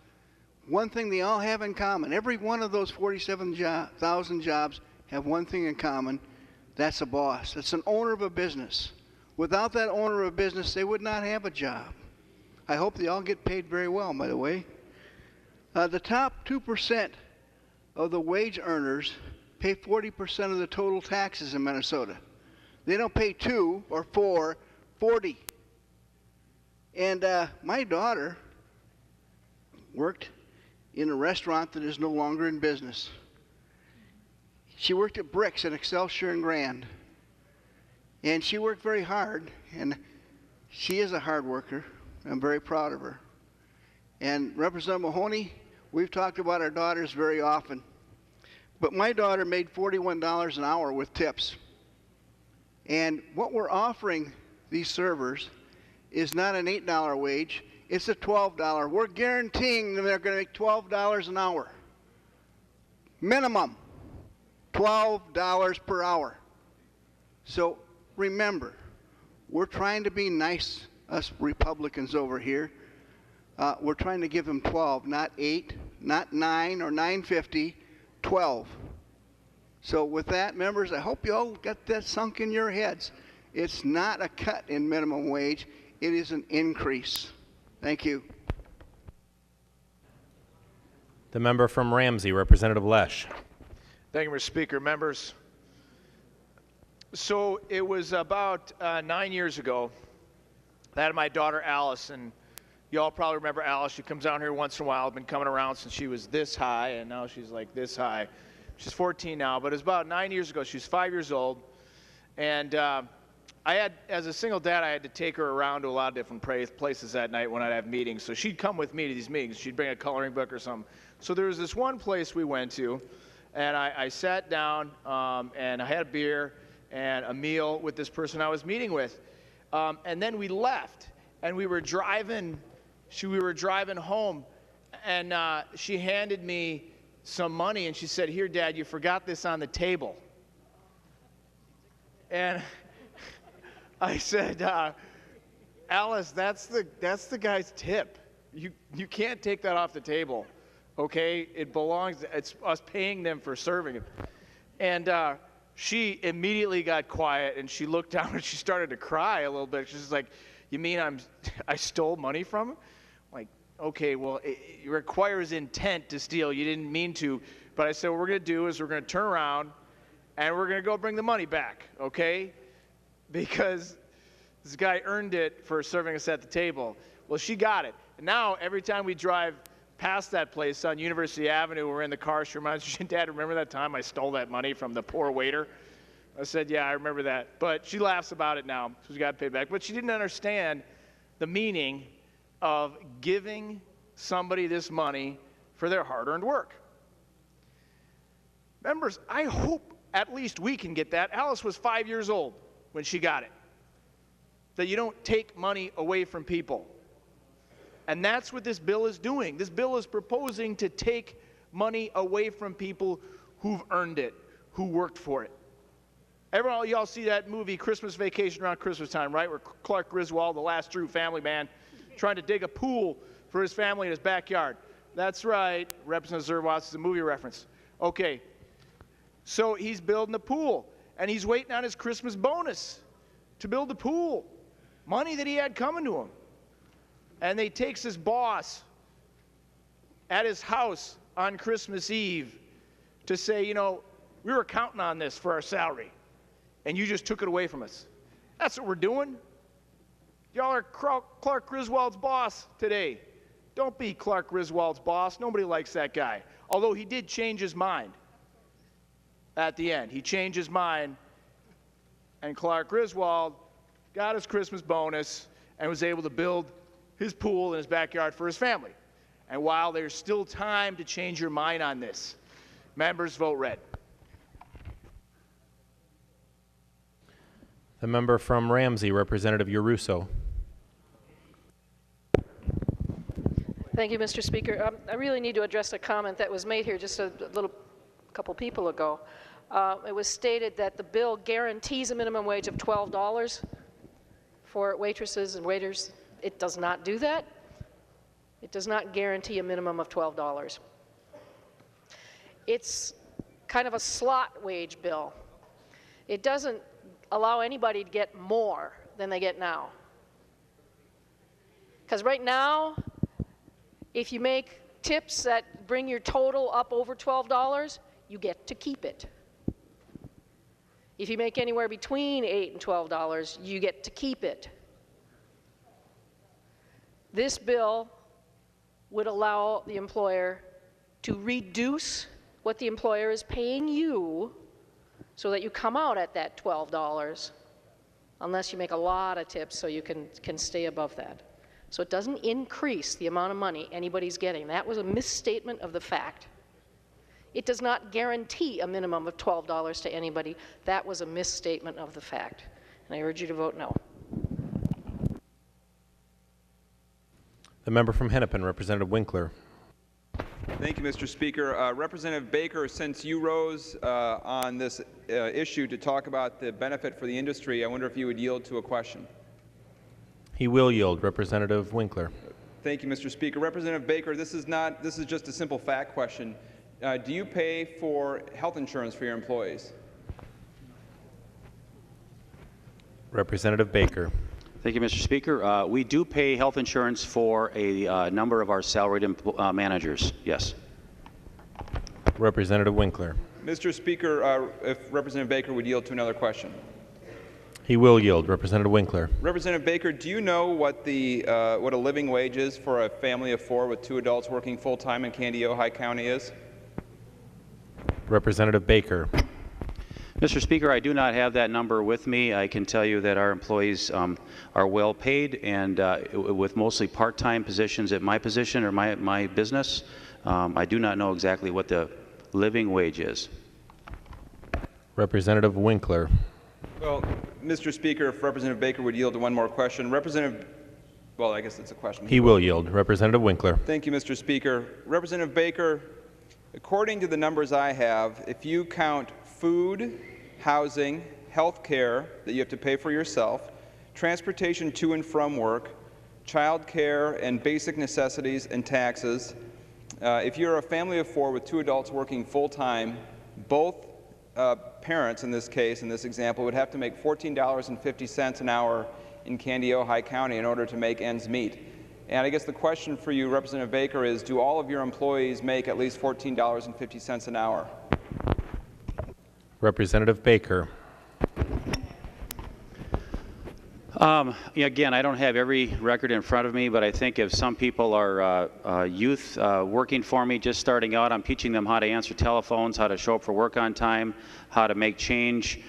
one thing they all have in common, every one of those 47,000 jobs have one thing in common. That's a boss. That's an owner of a business. Without that owner of a business, they would not have a job. I hope they all get paid very well, by the way. The top 2% of the wage earners pay 40% of the total taxes in Minnesota. They don't pay 2 or 4, 40. And my daughter worked in a restaurant that is no longer in business. She worked at Bricks in Excelsior and Grand. And she worked very hard, and she is a hard worker. I'm very proud of her. And Representative Mahoney, we've talked about our daughters very often. But my daughter made $41 an hour with tips. And what we're offering these servers is not an $8 wage, it's a $12. We're guaranteeing them they're going to make $12 an hour. Minimum $12 per hour. So remember, we're trying to be nice, us Republicans over here. We're trying to give them 12, not 8, not 9 or 9.50, 12. So with that, members, I hope you all got that sunk in your heads. It's not a cut in minimum wage. It is an increase. Thank you. The member from Ramsey, Representative Lesh. Thank you, Mr. Speaker. Members, so it was about 9 years ago that I had my daughter Alice, and you all probably remember Alice. She comes down here once in a while. Been coming around since she was this high, and now she's like this high. She's 14 now, but it was about 9 years ago. She was 5 years old, and I had, as a single dad, I had to take her around to a lot of different places that night when I'd have meetings. So she'd come with me to these meetings. She'd bring a coloring book or something. So there was this one place we went to, and I sat down, and I had a beer and a meal with this person I was meeting with. And then we left, and we were driving home, and she handed me some money, and she said, "Here, Dad, you forgot this on the table." And I said, "Alice, that's the guy's tip. You can't take that off the table, okay? It belongs. It's us paying them for serving it." And she immediately got quiet, and she looked down and she started to cry a little bit. She's like, "You mean I stole money from him?" I'm like, okay, well, it requires intent to steal. You didn't mean to, But I said, what we're going to do is we're going to turn around and we're going to go bring the money back, okay? Because this guy earned it for serving us at the table. Well, she got it. And now every time we drive past that place on University Avenue, we're in the car, she reminds me, Dad, remember that time I stole that money from the poor waiter? I said, yeah, I remember that. But she laughs about it now, so she got to pay back. But she didn't understand the meaning of giving somebody this money for their hard-earned work. Members, I hope at least we can get that. Alice was 5 years old when she got it. That you don't take money away from people. And that's what this bill is doing. This bill is proposing to take money away from people who've earned it, who worked for it. Everyone, y'all see that movie Christmas Vacation around Christmas time, right? Where Clark Griswold, the last true family man, trying to dig a pool for his family in his backyard. That's right, Representative Zerwas is a movie reference. Okay, so he's building a pool, and he's waiting on his Christmas bonus to build the pool. Money that he had coming to him. And he takes his boss at his house on Christmas Eve to say, you know, we were counting on this for our salary, and you just took it away from us. That's what we're doing. Y'all are Clark Griswold's boss today. Don't be Clark Griswold's boss. Nobody likes that guy. Although he did change his mind at the end. He changed his mind, and Clark Griswold got his Christmas bonus and was able to build his pool in his backyard for his family. And while there's still time to change your mind on this, members, vote red. The member from Ramsey, Representative Uruso. Thank you, Mr. Speaker. I really need to address a comment that was made here just a couple people ago. It was stated that the bill guarantees a minimum wage of $12 for waitresses and waiters. It does not do that. It does not guarantee a minimum of $12. It's kind of a slot wage bill. It doesn't allow anybody to get more than they get now. Because right now, if you make tips that bring your total up over $12, you get to keep it. If you make anywhere between $8 and $12, you get to keep it. This bill would allow the employer to reduce what the employer is paying you so that you come out at that $12, unless you make a lot of tips so you can stay above that. So it doesn't increase the amount of money anybody's getting. That was a misstatement of the fact. It does not guarantee a minimum of $12 to anybody. That was a misstatement of the fact. And I urge you to vote no. The member from Hennepin, Representative Winkler. Thank you, Mr. Speaker. Representative Baker, since you rose on this issue to talk about the benefit for the industry, I wonder if you would yield to a question. He will yield. Representative Winkler. Thank you, Mr. Speaker. Representative Baker, this is just a simple fact question. Do you pay for health insurance for your employees? Representative Baker. Thank you, Mr. Speaker. We do pay health insurance for a number of our salaried managers, yes. Representative Winkler. Mr. Speaker, if Representative Baker would yield to another question. He will yield. Representative Winkler. Representative Baker, do you know what a living wage is for a family of 4 with 2 adults working full-time in Candiota County is? Representative Baker. Mr. Speaker, I do not have that number with me. I can tell you that our employees are well paid, and with mostly part-time positions at my position or my business, I do not know exactly what the living wage is. Representative Winkler. Well, Mr. Speaker, if Representative Baker would yield to one more question. Well, I guess it's a question. He will yield. Representative Winkler. Thank you, Mr. Speaker. Representative Baker, according to the numbers I have, if you count food, housing, health care that you have to pay for yourself, transportation to and from work, child care and basic necessities and taxes, if you're a family of 4 with 2 adults working full-time, both parents in this case, in this example, would have to make $14.50 an hour in Candiota County in order to make ends meet. And I guess the question for you, Representative Baker, is do all of your employees make at least $14.50 an hour? Representative Baker. Again, I don't have every record in front of me, but I think if some people are youth working for me, just starting out, I'm teaching them how to answer telephones, how to show up for work on time, how to make change.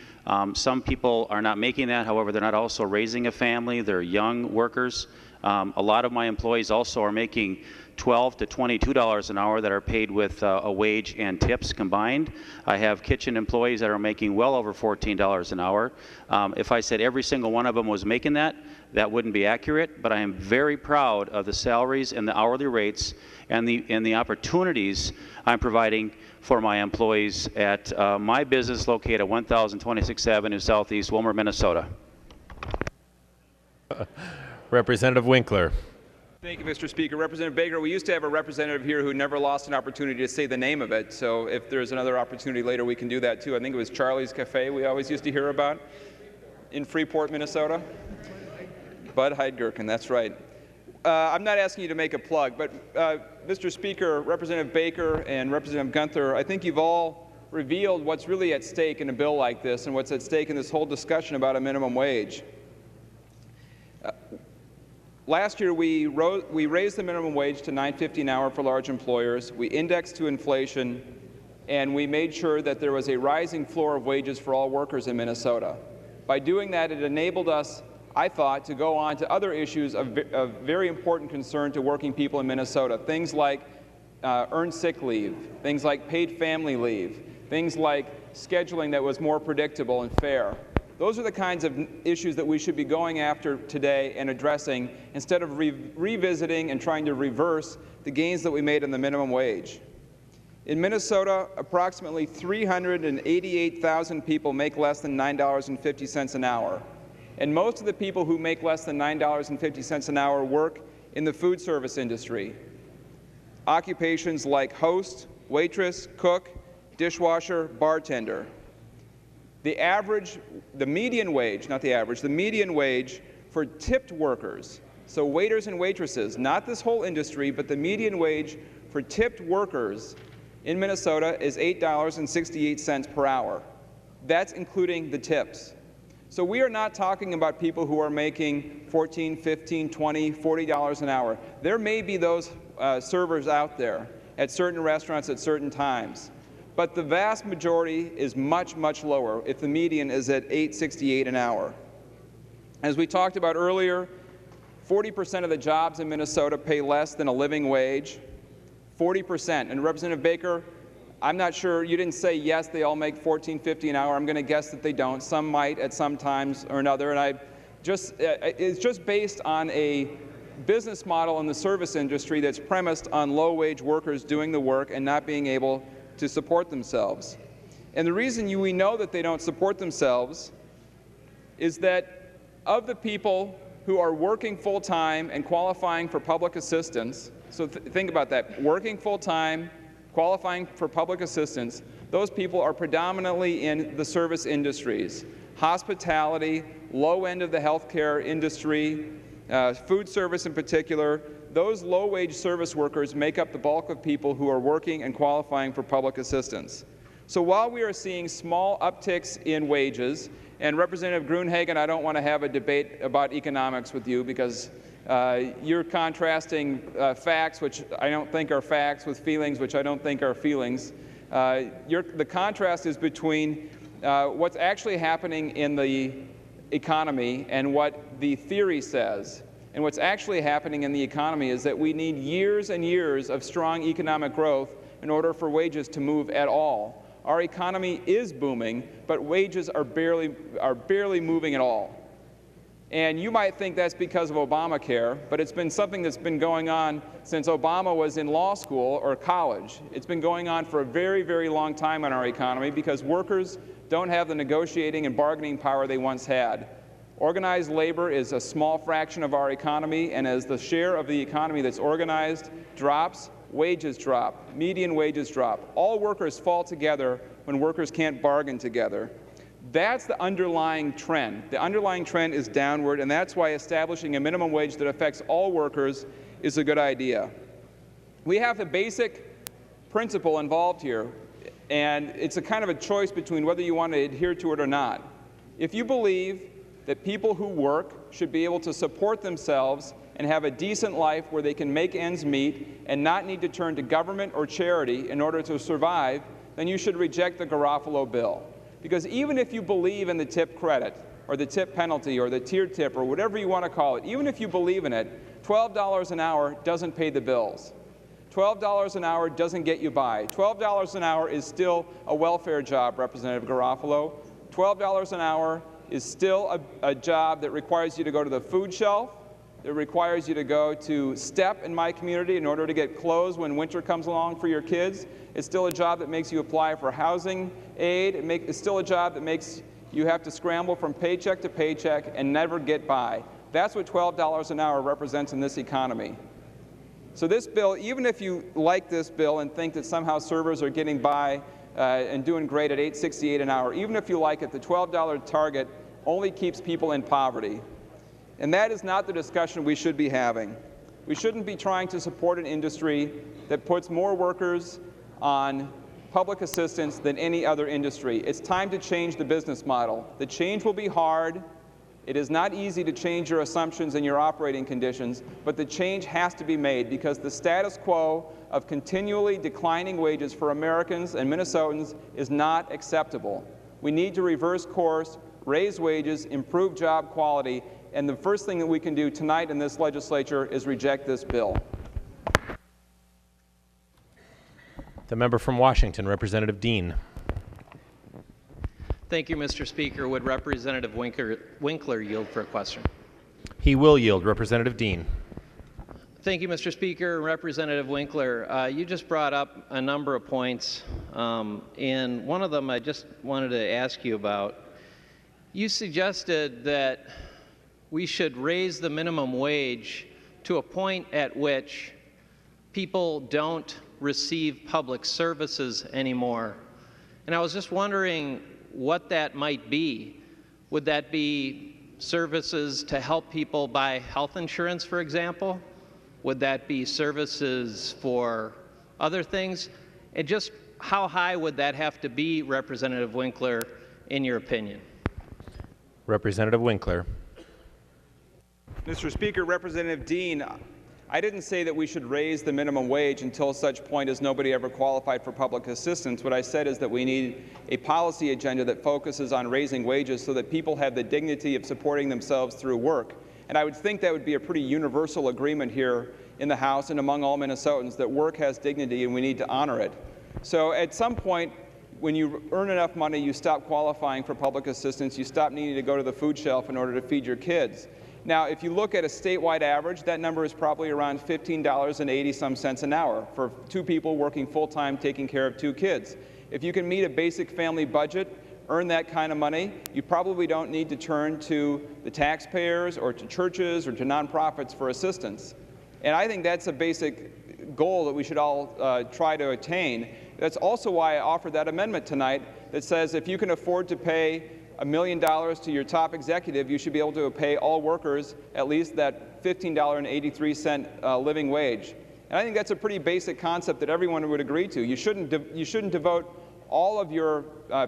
Some people are not making that. However, they're not also raising a family. They're young workers. A lot of my employees also are making $12 to $22 an hour that are paid with a wage and tips combined. I have kitchen employees that are making well over $14 an hour. If I said every single one of them was making that, that wouldn't be accurate, but I am very proud of the salaries and the hourly rates and the opportunities I'm providing for my employees at my business located at 1026 Avenue Southeast, Wilmer, Minnesota. Representative Winkler. Thank you, Mr. Speaker. Representative Baker, we used to have a representative here who never lost an opportunity to say the name of it, so if there's another opportunity later, we can do that too. I think it was Charlie's Cafe we always used to hear about in Freeport, Minnesota. Bud Heidgerken, that's right. I'm not asking you to make a plug, but Mr. Speaker, Representative Baker and Representative Gunther, I think you've all revealed what's really at stake in a bill like this and what's at stake in this whole discussion about a minimum wage. Last year, we raised the minimum wage to $9.50 an hour for large employers. We indexed to inflation, and we made sure that there was a rising floor of wages for all workers in Minnesota. By doing that, it enabled us, I thought, to go on to other issues of very important concern to working people in Minnesota, things like earned sick leave, things like paid family leave, things like scheduling that was more predictable and fair. Those are the kinds of issues that we should be going after today and addressing instead of revisiting and trying to reverse the gains that we made in the minimum wage. In Minnesota, approximately 388,000 people make less than $9.50 an hour. And most of the people who make less than $9.50 an hour work in the food service industry. Occupations like host, waitress, cook, dishwasher, bartender. The median wage, not the average, the median wage for tipped workers, so waiters and waitresses, not this whole industry, but the median wage for tipped workers in Minnesota is $8.68 per hour. That's including the tips. So we are not talking about people who are making $14, $15, $20, $40 an hour. There may be those servers out there at certain restaurants at certain times. But the vast majority is much, much lower if the median is at $8.68 an hour. As we talked about earlier, 40% of the jobs in Minnesota pay less than a living wage. 40%. And Representative Baker, I'm not sure, you didn't say yes, they all make $14.50 an hour. I'm going to guess that they don't. Some might at some times or another. And it's just based on a business model in the service industry that's premised on low-wage workers doing the work and not being able to support themselves. And the reason we know that they don't support themselves is that of the people who are working full-time and qualifying for public assistance, so think about that, working full-time, qualifying for public assistance, those people are predominantly in the service industries, hospitality, low end of the healthcare industry, food service in particular. Those low-wage service workers make up the bulk of people who are working and qualifying for public assistance. So while we are seeing small upticks in wages, and Representative Gruenhagen, I don't want to have a debate about economics with you because you're contrasting facts, which I don't think are facts, with feelings, which I don't think are feelings. The contrast is between what's actually happening in the economy and what the theory says. And what's actually happening in the economy is that we need years and years of strong economic growth in order for wages to move at all. Our economy is booming, but wages are barely moving at all. And you might think that's because of Obamacare, but it's been something that's been going on since Obama was in law school or college. It's been going on for a very, very long time in our economy because workers don't have the negotiating and bargaining power they once had. Organized labor is a small fraction of our economy, and as the share of the economy that's organized drops, wages drop, median wages drop. All workers fall together when workers can't bargain together. That's the underlying trend. The underlying trend is downward, and that's why establishing a minimum wage that affects all workers is a good idea. We have a basic principle involved here, and it's a kind of a choice between whether you want to adhere to it or not. If you believe that people who work should be able to support themselves and have a decent life where they can make ends meet and not need to turn to government or charity in order to survive, then you should reject the Garofalo bill. Because even if you believe in the tip credit, or the tip penalty, or the tiered tip, or whatever you want to call it, even if you believe in it, $12 an hour doesn't pay the bills. $12 an hour doesn't get you by. $12 an hour is still a welfare job, Representative Garofalo. $12 an hour is still a job that requires you to go to the food shelf, that requires you to go to STEP in my community in order to get clothes when winter comes along for your kids. It's still a job that makes you apply for housing aid. It's still a job that makes you have to scramble from paycheck to paycheck and never get by. That's what $12 an hour represents in this economy. So this bill, even if you like this bill and think that somehow servers are getting by and doing great at $8.68 an hour, even if you like it, the $12 target only keeps people in poverty. And that is not the discussion we should be having. We shouldn't be trying to support an industry that puts more workers on public assistance than any other industry. It's time to change the business model. The change will be hard. It is not easy to change your assumptions and your operating conditions, but the change has to be made because the status quo of continually declining wages for Americans and Minnesotans is not acceptable. We need to reverse course, raise wages, improve job quality, and the first thing that we can do tonight in this legislature is reject this bill. The member from Washington, Representative Dean. Thank you, Mr. Speaker. Would Representative Winkler yield for a question? He will yield. Representative Dean. Thank you, Mr. Speaker. Representative Winkler, you just brought up a number of points, and one of them I just wanted to ask you about. You suggested that we should raise the minimum wage to a point at which people don't receive public services anymore. And I was just wondering what that might be. Would that be services to help people buy health insurance, for example? Would that be services for other things? And just how high would that have to be, Representative Winkler, in your opinion? Representative Winkler. Mr. Speaker, Representative Dean, I didn't say that we should raise the minimum wage until such point as nobody ever qualified for public assistance. What I said is that we need a policy agenda that focuses on raising wages so that people have the dignity of supporting themselves through work. And I would think that would be a pretty universal agreement here in the House and among all Minnesotans that work has dignity and we need to honor it. So at some point, when you earn enough money, you stop qualifying for public assistance, you stop needing to go to the food shelf in order to feed your kids. Now, if you look at a statewide average, that number is probably around $15.80 some an hour for two people working full-time taking care of two kids. If you can meet a basic family budget, earn that kind of money, you probably don't need to turn to the taxpayers or to churches or to nonprofits for assistance. And I think that's a basic goal that we should all try to attain. That's also why I offered that amendment tonight that says if you can afford to pay $1 million to your top executive, you should be able to pay all workers at least that $15.83 living wage. And I think that's a pretty basic concept that everyone would agree to. You shouldn't devote all of your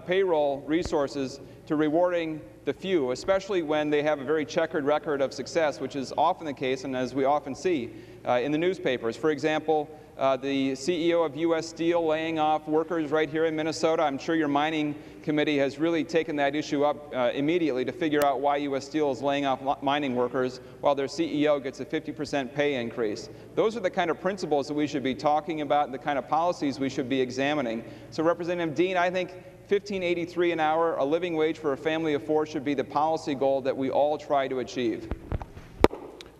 payroll resources to rewarding the few, especially when they have a very checkered record of success, which is often the case and as we often see in the newspapers. For example, the CEO of U.S. Steel laying off workers right here in Minnesota. I'm sure your mining committee has really taken that issue up immediately to figure out why U.S. Steel is laying off mining workers while their CEO gets a 50% pay increase. Those are the kind of principles that we should be talking about and the kind of policies we should be examining. So Representative Dean, I think $15.83 an hour, a living wage for a family of four, should be the policy goal that we all try to achieve.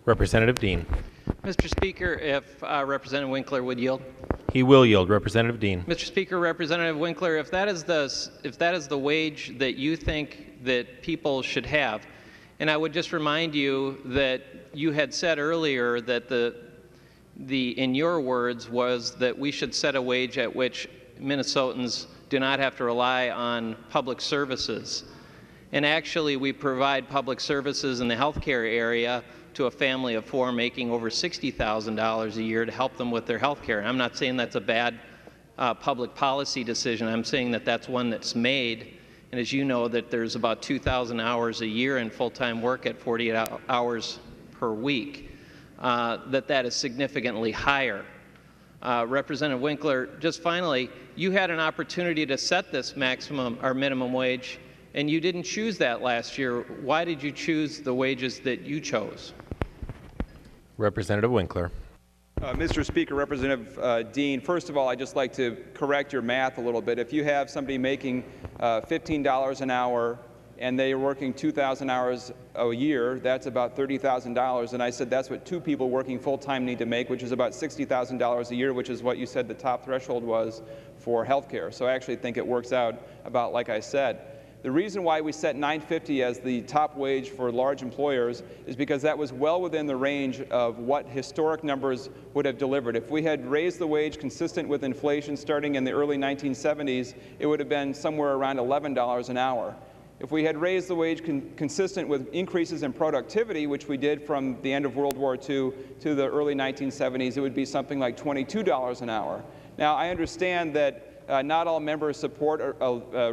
Representative Dean. Mr. Speaker, if Representative Winkler would yield. He will yield. Representative Dean. Mr. Speaker, Representative Winkler, if that is the wage that you think that people should have, and I would just remind you that you had said earlier that in your words was that we should set a wage at which Minnesotans do not have to rely on public services. And actually, we provide public services in the healthcare area to a family of 4 making over $60,000 a year to help them with their health care. I'm not saying that's a bad public policy decision. I'm saying that that's one that's made. And as you know, that there's about 2,000 hours a year in full-time work at 48 hours per week, that is significantly higher. Representative Winkler, just finally, you had an opportunity to set this maximum or minimum wage, and you didn't choose that last year. Why did you choose the wages that you chose? Representative Winkler. Mr. Speaker, Representative Dean, first of all, I'd just like to correct your math a little bit. If you have somebody making $15 an hour and they are working 2,000 hours a year, that's about $30,000. And I said that's what 2 people working full-time need to make, which is about $60,000 a year, which is what you said the top threshold was for health care. So I actually think it works out about like I said. The reason why we set $9.50 as the top wage for large employers is because that was well within the range of what historic numbers would have delivered. If we had raised the wage consistent with inflation starting in the early 1970s, it would have been somewhere around $11 an hour. If we had raised the wage consistent with increases in productivity, which we did from the end of World War II to the early 1970s, it would be something like $22 an hour. Now, I understand that not all members support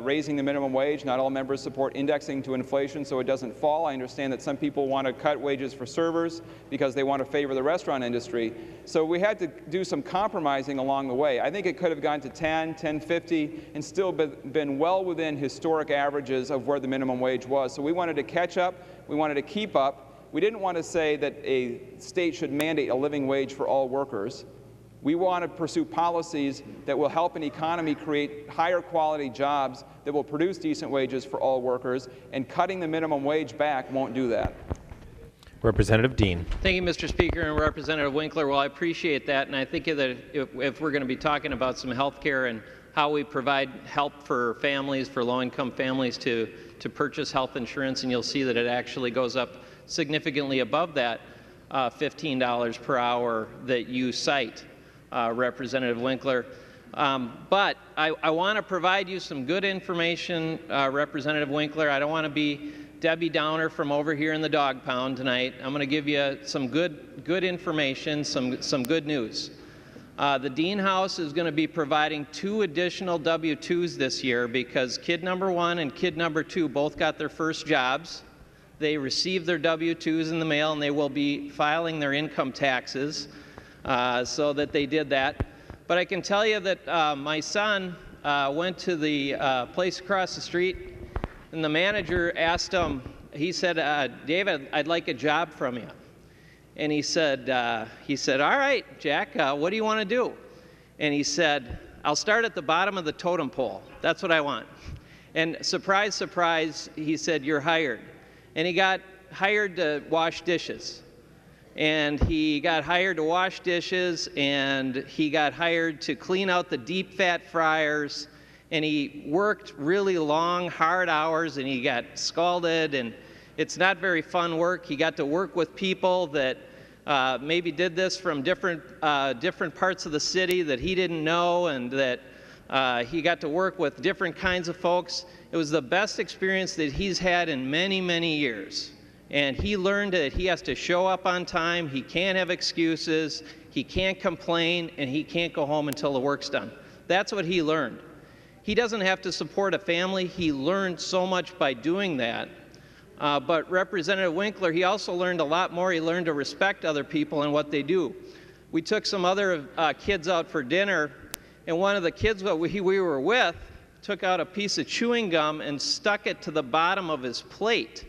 raising the minimum wage. Not all members support indexing to inflation so it doesn't fall. I understand that some people want to cut wages for servers because they want to favor the restaurant industry. So we had to do some compromising along the way. I think it could have gone to 10, 10.50, and still been well within historic averages of where the minimum wage was. So we wanted to catch up. We wanted to keep up. We didn't want to say that a state should mandate a living wage for all workers. We want to pursue policies that will help an economy create higher quality jobs that will produce decent wages for all workers, and cutting the minimum wage back won't do that. Representative Dean. Thank you, Mr. Speaker, and Representative Winkler. Well, I appreciate that, and I think that if we're going to be talking about some health care and how we provide help for families, for low-income families to purchase health insurance, and you'll see that it actually goes up significantly above that $15 per hour that you cite. Representative Winkler. But I want to provide you some good information, Representative Winkler. I don't want to be Debbie Downer from over here in the dog pound tonight. I'm going to give you some good information, some good news. The Dean House is going to be providing 2 additional W-2s this year because kid number 1 and kid number 2 both got their first jobs. They received their W-2s in the mail, and they will be filing their income taxes. So that they did that. But I can tell you that my son went to the place across the street, and the manager asked him, he said, David, I'd like a job from you. And he said, all right, Jack, what do you want to do? And he said, I'll start at the bottom of the totem pole. That's what I want. And surprise, surprise, he said, you're hired. And he got hired to wash dishes. And he got hired to wash dishes, and he got hired to clean out the deep fat fryers, and he worked really long, hard hours, and he got scalded, and it's not very fun work. He got to work with people that maybe did this from different parts of the city that he didn't know, and that he got to work with different kinds of folks. It was the best experience that he's had in many, many years. And he learned that he has to show up on time, he can't have excuses, he can't complain, and he can't go home until the work's done. That's what he learned. He doesn't have to support a family. He learned so much by doing that. But Representative Winkler, he also learned a lot more. He learned to respect other people and what they do. We took some other kids out for dinner, and one of the kids that we were with took out a piece of chewing gum and stuck it to the bottom of his plate.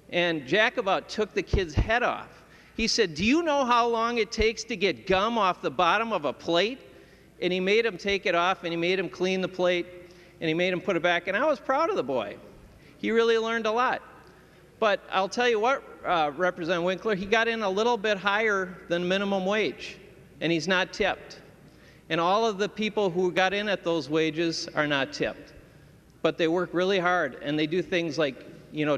And Jack about took the kid's head off. He said, do you know how long it takes to get gum off the bottom of a plate? And he made him take it off, and he made him clean the plate, and he made him put it back. And I was proud of the boy. He really learned a lot. But I'll tell you what, Representative Winkler, he got in a little bit higher than minimum wage, and he's not tipped. And all of the people who got in at those wages are not tipped. But they work really hard, and they do things like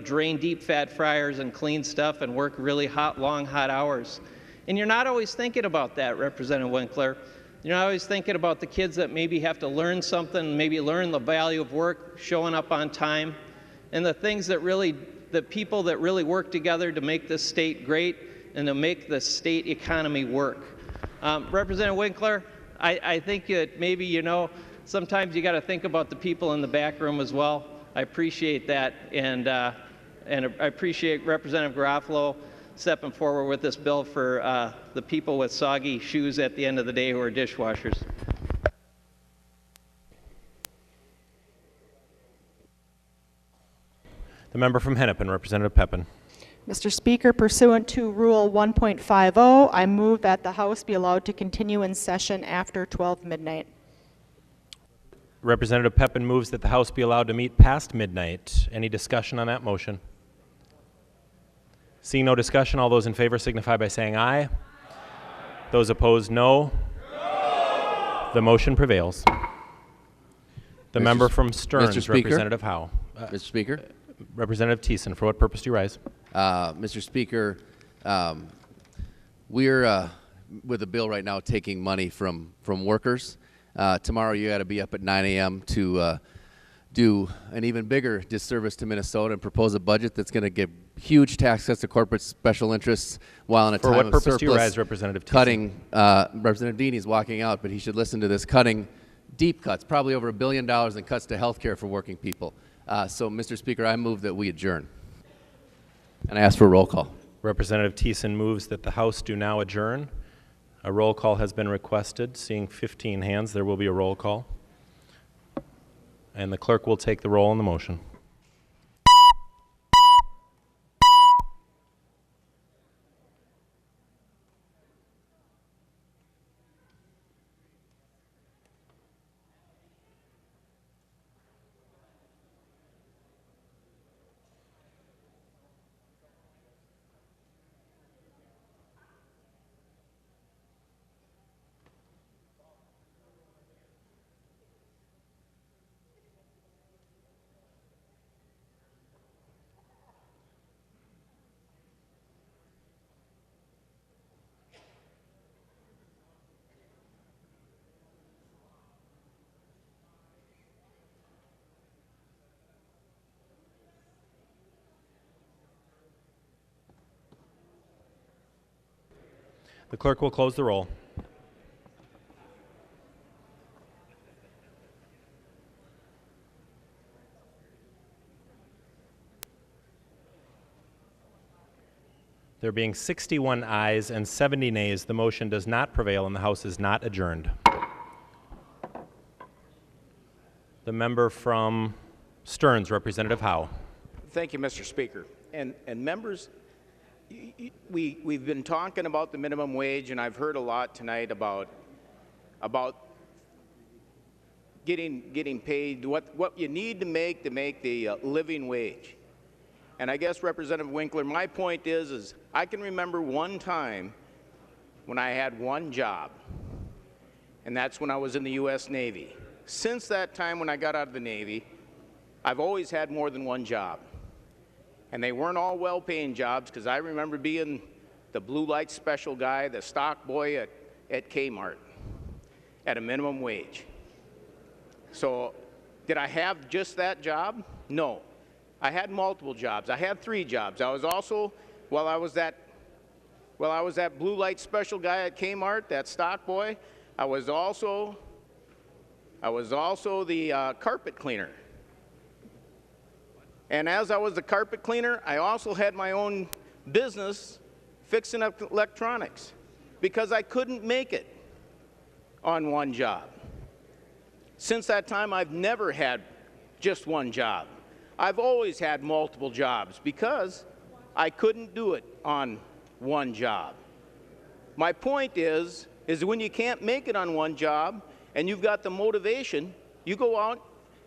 drain deep fat fryers and clean stuff and work really long, hot hours. And you're not always thinking about that, Representative Winkler. You're not always thinking about the kids that maybe have to learn something, maybe learn the value of work, showing up on time. and the things that really, the people that really work together to make this state great and to make the state economy work. Representative Winkler, I think that maybe, you know, sometimes you got to think about the people in the back room as well. I appreciate that, and I appreciate Representative Garofalo stepping forward with this bill for the people with soggy shoes at the end of the day who are dishwashers. The member from Hennepin, Representative Pepin. Mr. Speaker, pursuant to Rule 1.50, I move that the House be allowed to continue in session after 12 midnight. Representative Pepin moves that the House be allowed to meet past midnight. Any discussion on that motion? Seeing no discussion, all those in favor signify by saying aye. Aye. Those opposed, no. No. The motion prevails. The member from Stearns, Representative Howe. Mr. Speaker. Representative Thiessen, for what purpose do you rise? Mr. Speaker, we're with a bill right now taking money from workers. Tomorrow you got to be up at 9 a.m. to do an even bigger disservice to Minnesota and propose a budget that's going to give huge tax cuts to corporate special interests while in a time of surplus. For what purpose do you rise, Representative Thiessen? Cutting, Representative Deane's walking out, but he should listen to this, cutting deep cuts, probably over $1 billion in cuts to health care for working people. So, Mr. Speaker, I move that we adjourn. And I ask for a roll call. Representative Thiessen moves that the House do now adjourn. A roll call has been requested. Seeing 15 hands, there will be a roll call. And the clerk will take the roll on the motion. The clerk will close the roll. There being 61 ayes and 70 nays, the motion does not prevail and the House is not adjourned. The member from Stearns, Representative Howe. Thank you, Mr. Speaker. And members, we've been talking about the minimum wage, and I've heard a lot tonight about getting paid what you need to make the living wage. And I guess, Representative Winkler, my point is I can remember one time when I had one job, and that's when I was in the U.S. Navy. Since that time when I got out of the Navy, I've always had more than one job. And they weren't all well-paying jobs, because I remember being the blue light special guy, the stock boy at Kmart at a minimum wage. So did I have just that job? No. I had multiple jobs. I had 3 jobs. I was also, while I was that blue light special guy at Kmart, that stock boy, I was also the carpet cleaner. And as I was the carpet cleaner, I also had my own business fixing up electronics, because I couldn't make it on one job. Since that time, I've never had just one job. I've always had multiple jobs because I couldn't do it on one job. My point is when you can't make it on one job and you've got the motivation, you go out,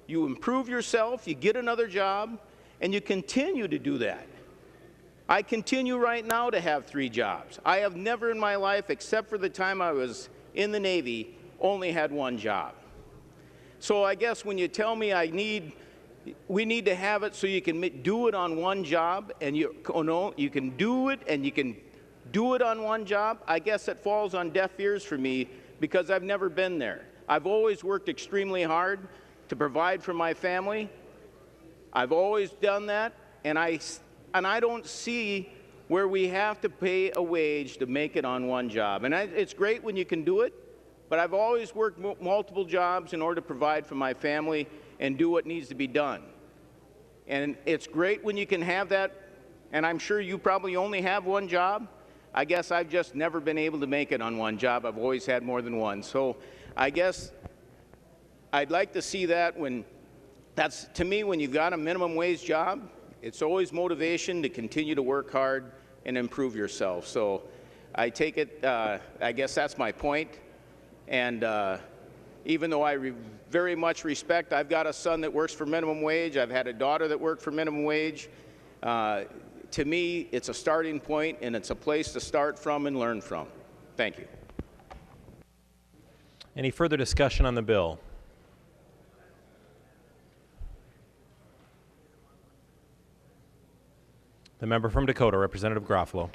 you improve yourself, you get another job, and you continue to do that. I continue right now to have 3 jobs. I have never in my life, except for the time I was in the Navy, only had one job. So I guess when you tell me we need to have it so you can do it on one job, and you can do it and you can do it on one job, I guess it falls on deaf ears for me, because I've never been there. I've always worked extremely hard to provide for my family, I've always done that, and I don't see where we have to pay a wage to make it on one job. And it's great when you can do it, but I've always worked multiple jobs in order to provide for my family and do what needs to be done. And it's great when you can have that, and I'm sure you probably only have one job. I guess I've just never been able to make it on one job. I've always had more than one. So I guess I'd like to see that when, that's, to me, when you've got a minimum wage job, it's always motivation to continue to work hard and improve yourself. So I take it, I guess that's my point. And even though I very much respect, I've got a son that works for minimum wage, I've had a daughter that worked for minimum wage, to me, it's a starting point and it's a place to start from and learn from. Thank you. Any further discussion on the bill? The member from Dakota, Representative Garofalo.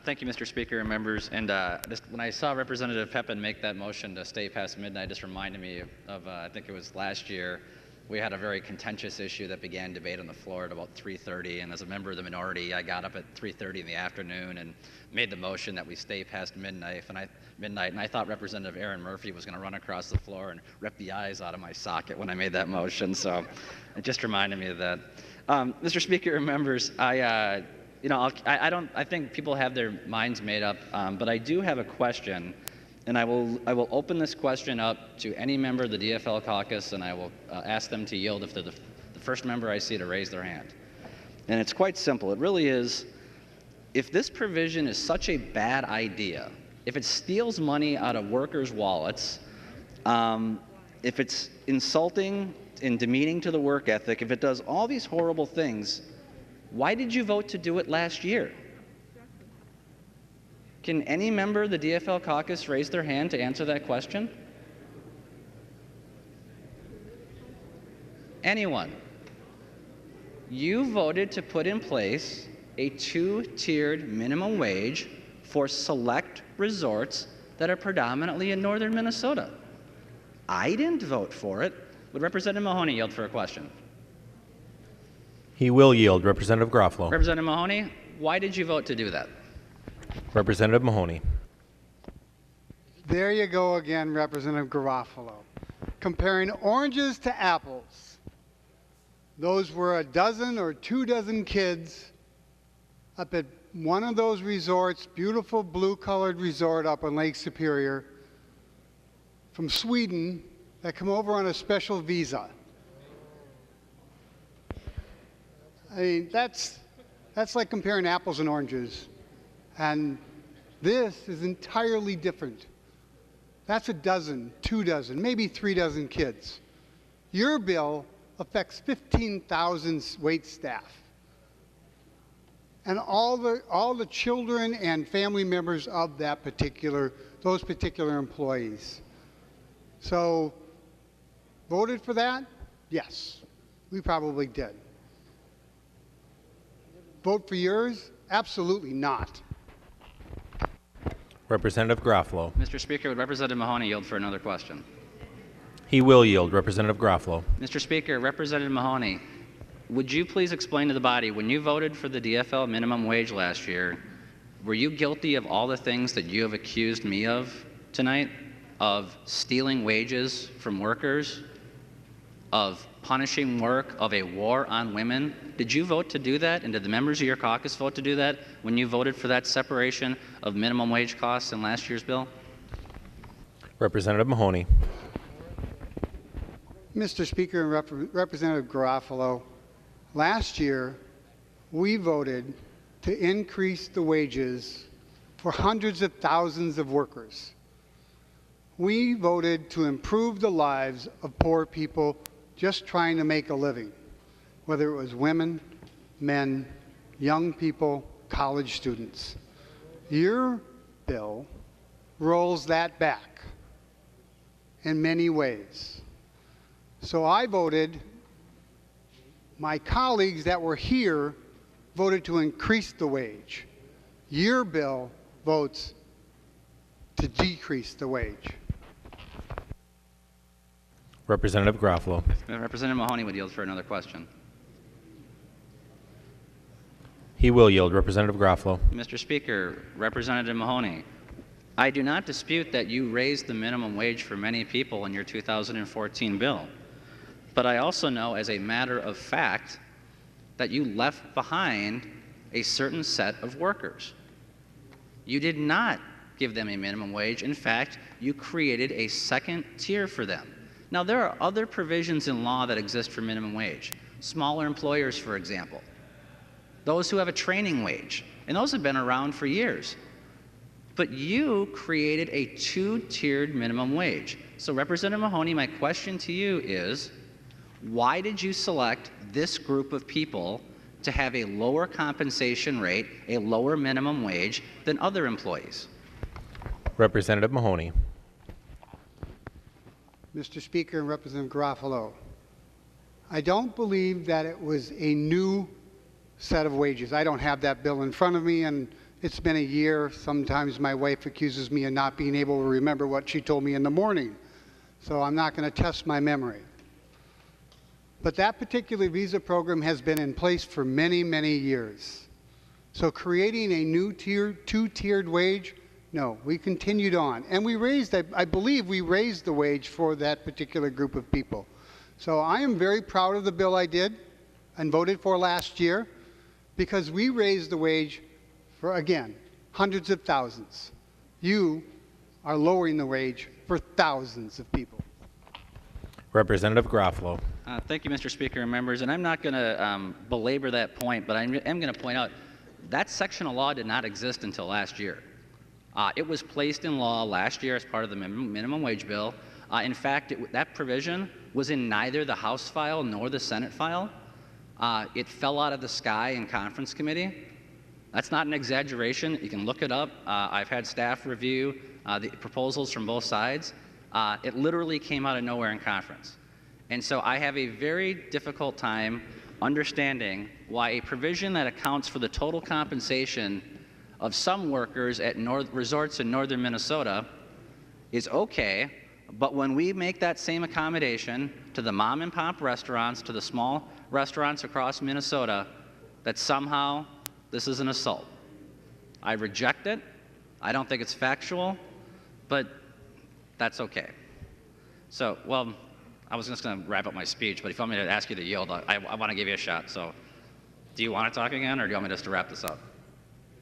Thank you, Mr. Speaker and members. And just when I saw Representative Pepin make that motion to stay past midnight, just reminded me of I think it was last year, we had a very contentious issue that began debate on the floor at about 3:30. And as a member of the minority, I got up at 3:30 in the afternoon and made the motion that we stay past midnight. And I thought Representative Aaron Murphy was going to run across the floor and rip the eyes out of my socket when I made that motion. So it just reminded me of that. Mr. Speaker and members, I think people have their minds made up, but I do have a question, and I will open this question up to any member of the DFL caucus, and I will ask them to yield if they're the first member I see to raise their hand. And it's quite simple. It really is, if this provision is such a bad idea, if it steals money out of workers' wallets, if it's insulting and demeaning to the work ethic, if it does all these horrible things, why did you vote to do it last year? Can any member of the DFL caucus raise their hand to answer that question? Anyone? You voted to put in place a two-tiered minimum wage for select resorts that are predominantly in northern Minnesota. I didn't vote for it. Would Representative Mahoney yield for a question? He will yield. Representative Garofalo. Representative Mahoney, why did you vote to do that? Representative Mahoney. There you go again, Representative Garofalo. Comparing oranges to apples. Those were a dozen or 2 dozen kids up at one of those resorts, beautiful blue-colored resort up on Lake Superior, from Sweden, that come over on a special visa. I mean, that's like comparing apples and oranges. And this is entirely different. That's a dozen, 2 dozen, maybe 3 dozen kids. Your bill affects 15,000 wait staff. And all the children and family members of those particular employees. So, voted for that? Yes, we probably did. Vote for yours? Absolutely not. Representative Garofalo. Mr. Speaker, would Representative Mahoney yield for another question? He will yield. Representative Garofalo. Mr. Speaker, Representative Mahoney, would you please explain to the body, when you voted for the DFL minimum wage last year, were you guilty of all the things that you have accused me of tonight? Of stealing wages from workers, of punishing work, of a war on women? Did you vote to do that? And did the members of your caucus vote to do that when you voted for that separation of minimum wage costs in last year's bill? Representative Mahoney. Mr. Speaker and Representative Garofalo, last year we voted to increase the wages for hundreds of thousands of workers. We voted to improve the lives of poor people just trying to make a living, whether it was women, men, young people, college students. Your bill rolls that back in many ways. So I voted, my colleagues that were here voted to increase the wage. Your bill votes to decrease the wage. Representative Garofalo. Representative Mahoney would yield for another question. He will yield. Representative Garofalo. Mr. Speaker, Representative Mahoney, I do not dispute that you raised the minimum wage for many people in your 2014 bill. But I also know as a matter of fact that you left behind a certain set of workers. You did not give them a minimum wage. In fact, you created a second tier for them. Now, there are other provisions in law that exist for minimum wage. Smaller employers, for example. Those who have a training wage. And those have been around for years. But you created a two-tiered minimum wage. So, Representative Mahoney, my question to you is, why did you select this group of people to have a lower compensation rate, a lower minimum wage than other employees? Representative Mahoney. Mr. Speaker and Representative Garofalo, I don't believe that it was a new set of wages. I don't have that bill in front of me, and it's been a year. Sometimes my wife accuses me of not being able to remember what she told me in the morning, so I'm not going to test my memory. But that particular visa program has been in place for many, many years. So creating a new two-tiered wage, no, we continued on. And we raised, I believe we raised the wage for that particular group of people. So I am very proud of the bill I did and voted for last year, because we raised the wage for, again, hundreds of thousands. You are lowering the wage for thousands of people. Representative Garofalo. Thank you, Mr. Speaker and members. And I'm not going to belabor that point, but I am going to point out that section of law did not exist until last year. It was placed in law last year as part of the minimum wage bill. In fact, that provision was in neither the House file nor the Senate file. It fell out of the sky in conference committee. That's not an exaggeration. You can look it up. I've had staff review the proposals from both sides. It literally came out of nowhere in conference. And so I have a very difficult time understanding why a provision that accounts for the total compensation of some workers at resorts in northern Minnesota is okay, but when we make that same accommodation to the mom and pop restaurants, to the small restaurants across Minnesota, that somehow this is an assault. I reject it. I don't think it's factual, but that's okay. So, well, I was just going to wrap up my speech, but if you want me to ask you to yield, I want to give you a shot. So, do you want to talk again, or do you want me just to wrap this up?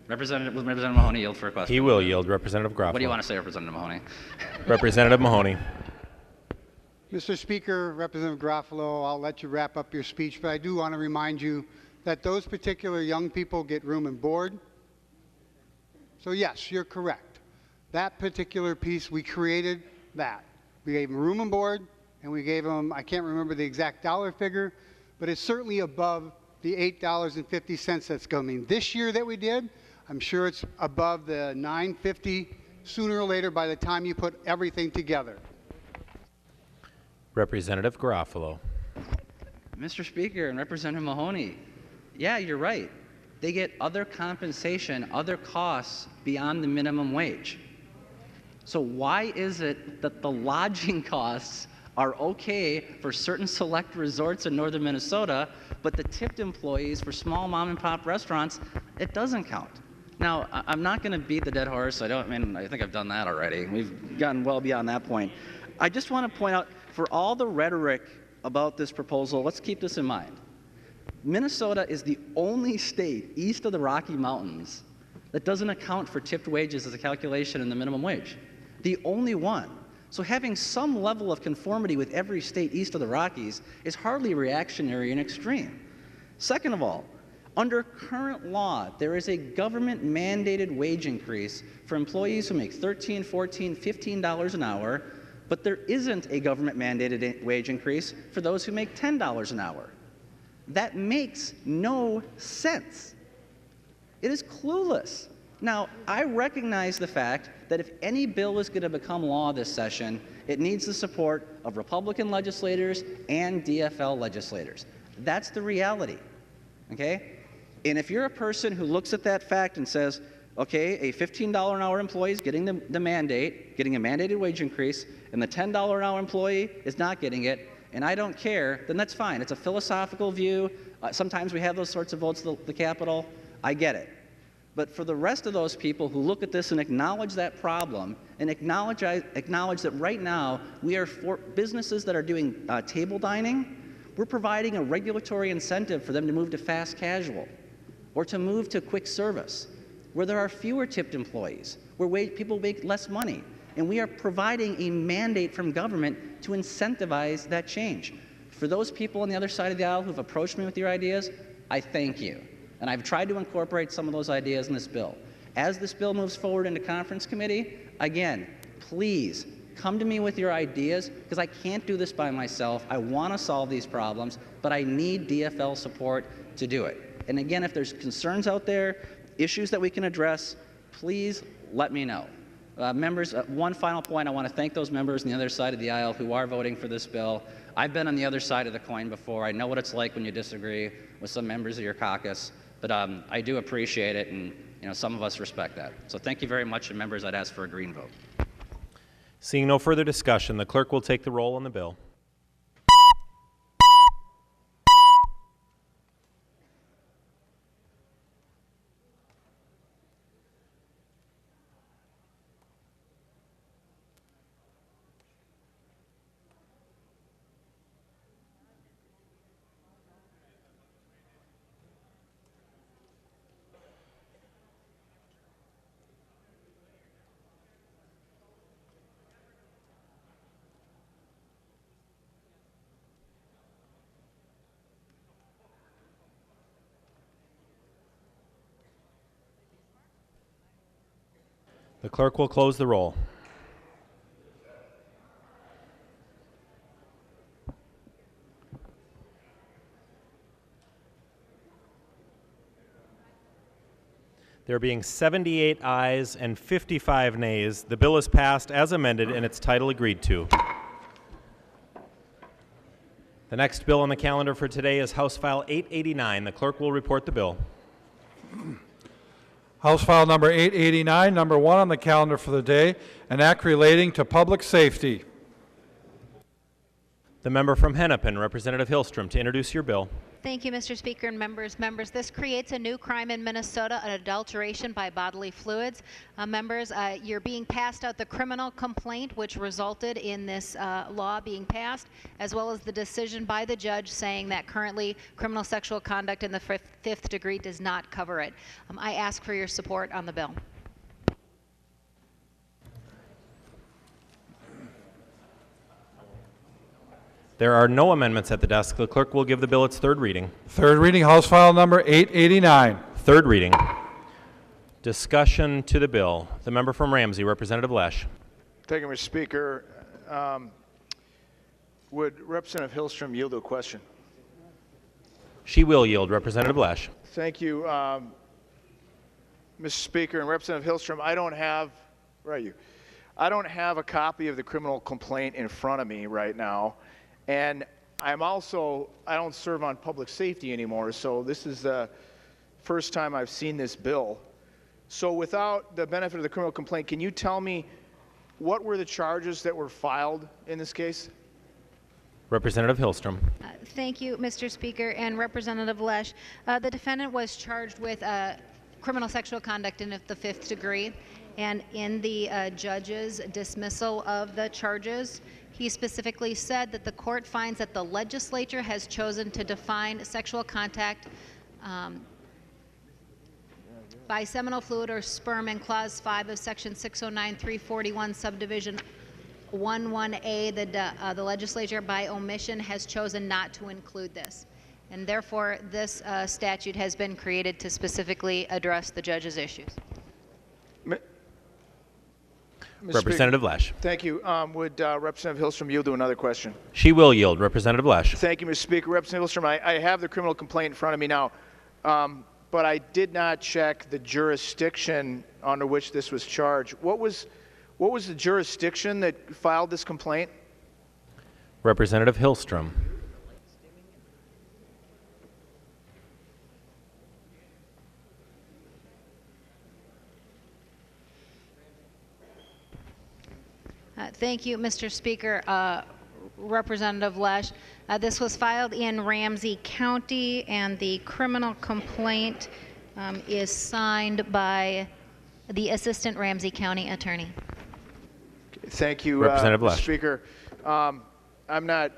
Representative Mahoney yield for a question. He will yield. Representative Garofalo. What do you want to say, Representative Mahoney? Representative Mahoney. Mr. Speaker, Representative Garofalo, I'll let you wrap up your speech, but I do want to remind you that those particular young people get room and board. So yes, you're correct. That particular piece, we created that. We gave them room and board, and we gave them, I can't remember the exact dollar figure, but it's certainly above the $8.50 that's coming this year that we did. I'm sure it's above the $9.50 sooner or later by the time you put everything together. Representative Garofalo. Mr. Speaker and Representative Mahoney, yeah, you're right. They get other compensation, other costs beyond the minimum wage. So why is it that the lodging costs are okay for certain select resorts in northern Minnesota, but the tipped employees for small mom and pop restaurants, it doesn't count? Now, I'm not going to beat the dead horse. I think I've done that already. We've gotten well beyond that point. I just want to point out, for all the rhetoric about this proposal, let's keep this in mind. Minnesota is the only state east of the Rocky Mountains that doesn't account for tipped wages as a calculation in the minimum wage. The only one. So having some level of conformity with every state east of the Rockies is hardly reactionary and extreme. Second of all, under current law, there is a government-mandated wage increase for employees who make $13, $14, $15 an hour, but there isn't a government-mandated wage increase for those who make $10 an hour. That makes no sense. It is clueless. Now, I recognize the fact that if any bill is going to become law this session, it needs the support of Republican legislators and DFL legislators. That's the reality, okay? And if you're a person who looks at that fact and says, okay, a $15 an hour employee is getting the mandate, getting a mandated wage increase, and the $10 an hour employee is not getting it, and I don't care, then that's fine. It's a philosophical view. Sometimes we have those sorts of votes at the Capitol. I get it. But for the rest of those people who look at this and acknowledge that problem and acknowledge that right now we are for businesses that are doing table dining, we're providing a regulatory incentive for them to move to fast casual or to move to quick service, where there are fewer tipped employees, where people make less money. And we are providing a mandate from government to incentivize that change. For those people on the other side of the aisle who've approached me with your ideas, I thank you. And I've tried to incorporate some of those ideas in this bill. As this bill moves forward into conference committee, again, please come to me with your ideas, because I can't do this by myself. I want to solve these problems, but I need DFL support to do it. And again, if there's concerns out there, issues that we can address, please let me know. Members, one final point, I want to thank those members on the other side of the aisle who are voting for this bill. I've been on the other side of the coin before. I know what it's like when you disagree with some members of your caucus, but I do appreciate it, and some of us respect that. So thank you very much, and members, I'd ask for a green vote. Seeing no further discussion, the clerk will take the roll on the bill. The clerk will close the roll. There being 78 ayes and 55 nays, the bill is passed as amended and its title agreed to. The next bill on the calendar for today is House File 889. The clerk will report the bill. House File number 889, number 1 on the calendar for the day, an act relating to public safety. The member from Hennepin, Representative Hilstrom, to introduce your bill. Thank you, Mr. Speaker and members. This creates a new crime in Minnesota, an adulteration by bodily fluids. You're being passed out the criminal complaint, which resulted in this law being passed, as well as the decision by the judge saying that currently criminal sexual conduct in the fifth degree does not cover it. I ask for your support on the bill. There are no amendments at the desk. The clerk will give the bill its third reading. Third reading, House File number 889. Third reading. Discussion to the bill. The member from Ramsey, Representative Lesh. Thank you, Mr. Speaker. Would Representative Hilstrom yield to a question? She will yield. Representative Lesh. Thank you, Mr. Speaker. And Representative Hilstrom, I don't have a copy of the criminal complaint in front of me right now. And I don't serve on public safety anymore, so this is the first time I've seen this bill. So without the benefit of the criminal complaint, can you tell me what were the charges that were filed in this case? Representative Hilstrom. Thank you, Mr. Speaker and Representative Lesh. The defendant was charged with criminal sexual conduct in the fifth degree, and in the judge's dismissal of the charges, he specifically said that the court finds that the legislature has chosen to define sexual contact by seminal fluid or sperm in Clause 5 of Section 609-341, Subdivision 11A. The legislature, by omission, has chosen not to include this. And therefore, this statute has been created to specifically address the judge's issues. Representative Lesh. Thank you. Would Representative Hilstrom yield to another question? She will yield. Representative Lesh. Thank you, Mr. Speaker. Representative Hilstrom, I have the criminal complaint in front of me now, but I did not check the jurisdiction under which this was charged. What was the jurisdiction that filed this complaint? Representative Hilstrom. Thank you, Mr. Speaker. Representative Lesh, this was filed in Ramsey County, and the criminal complaint is signed by the Assistant Ramsey County Attorney. Thank you, Representative Mr. Lesh. Speaker. I'm not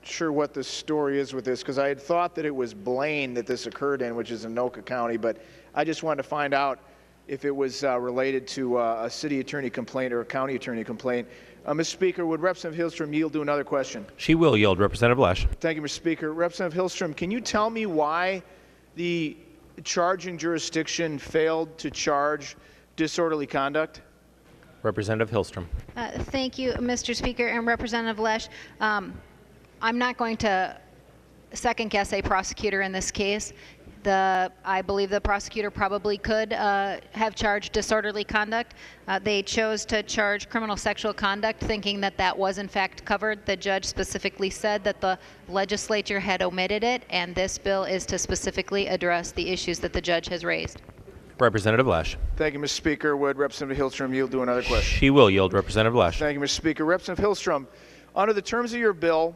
sure what the story is with this, because I had thought that it was Blaine that this occurred in, which is in Anoka County, but I just wanted to find out if it was related to a city attorney complaint or a county attorney complaint. Mr. Speaker, would Representative Hilstrom yield to another question? She will yield. Representative Lesh. Thank you, Mr. Speaker. Representative Hilstrom, can you tell me why the charging jurisdiction failed to charge disorderly conduct? Representative Hilstrom. Thank you, Mr. Speaker and Representative Lesh. I'm not going to second guess a prosecutor in this case. I believe the prosecutor probably could have charged disorderly conduct. They chose to charge criminal sexual conduct, thinking that that was in fact covered. The judge specifically said that the legislature had omitted it, and this bill is to specifically address the issues that the judge has raised. Representative Lesh. Thank you, Mr. Speaker. Would Representative Hilstrom yield to another question? She will yield. Representative Lesh. Thank you, Mr. Speaker. Representative Hilstrom, under the terms of your bill,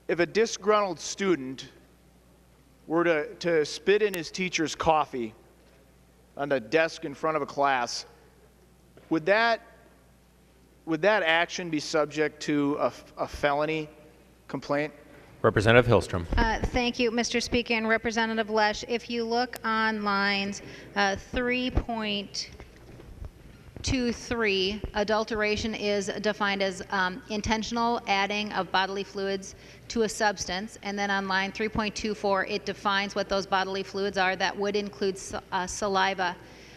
if a disgruntled student were to spit in his teacher's coffee on the desk in front of a class, would that action be subject to a felony complaint? Representative Hilstrom. Thank you, Mr. Speaker and Representative Lesh. If you look on lines 3.23, adulteration is defined as intentional adding of bodily fluids to a substance, and then on line 3.24, it defines what those bodily fluids are. That would include saliva.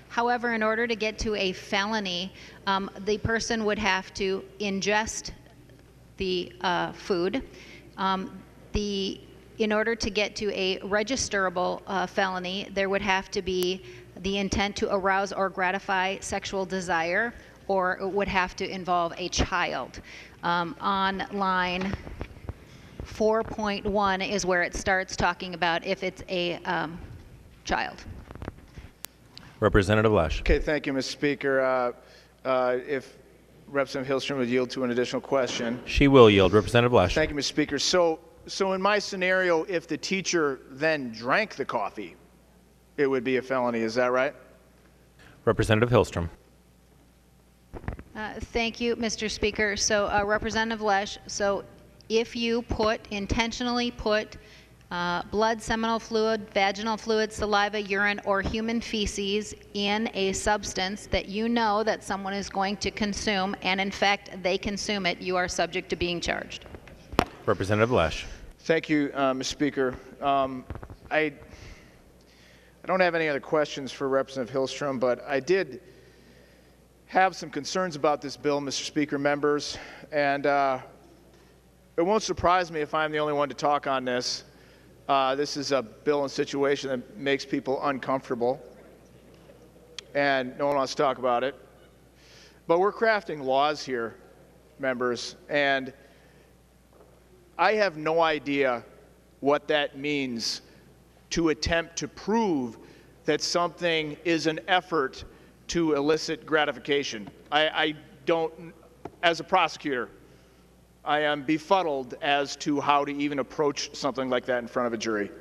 However, in order to get to a felony, the person would have to ingest the food. In order to get to a registerable felony, there would have to be the intent to arouse or gratify sexual desire, or it would have to involve a child. On line 4.1 is where it starts talking about if it's a child. Representative Lesh. Okay, thank you, Mr. Speaker. If Representative Hilstrom would yield to an additional question. She will yield. Representative Lesh. Thank you, Mr. Speaker. So in my scenario, if the teacher then drank the coffee, it would be a felony. Is that right? Representative Hilstrom. Thank you, Mr. Speaker. So Representative Lesh, so if you intentionally put blood, seminal fluid, vaginal fluid, saliva, urine, or human feces in a substance that you know that someone is going to consume, and in fact they consume it, you are subject to being charged. Representative Lesh. Thank you, Mr. Speaker. I don't have any other questions for Representative Hilstrom, but I did have some concerns about this bill, Mr. Speaker, members, and it won't surprise me if I'm the only one to talk on this. This is a bill and situation that makes people uncomfortable, and no one wants to talk about it. But we're crafting laws here, members, and I have no idea what that means to attempt to prove that something is an effort to elicit gratification. I don't, as a prosecutor, I am befuddled as to how to even approach something like that in front of a jury.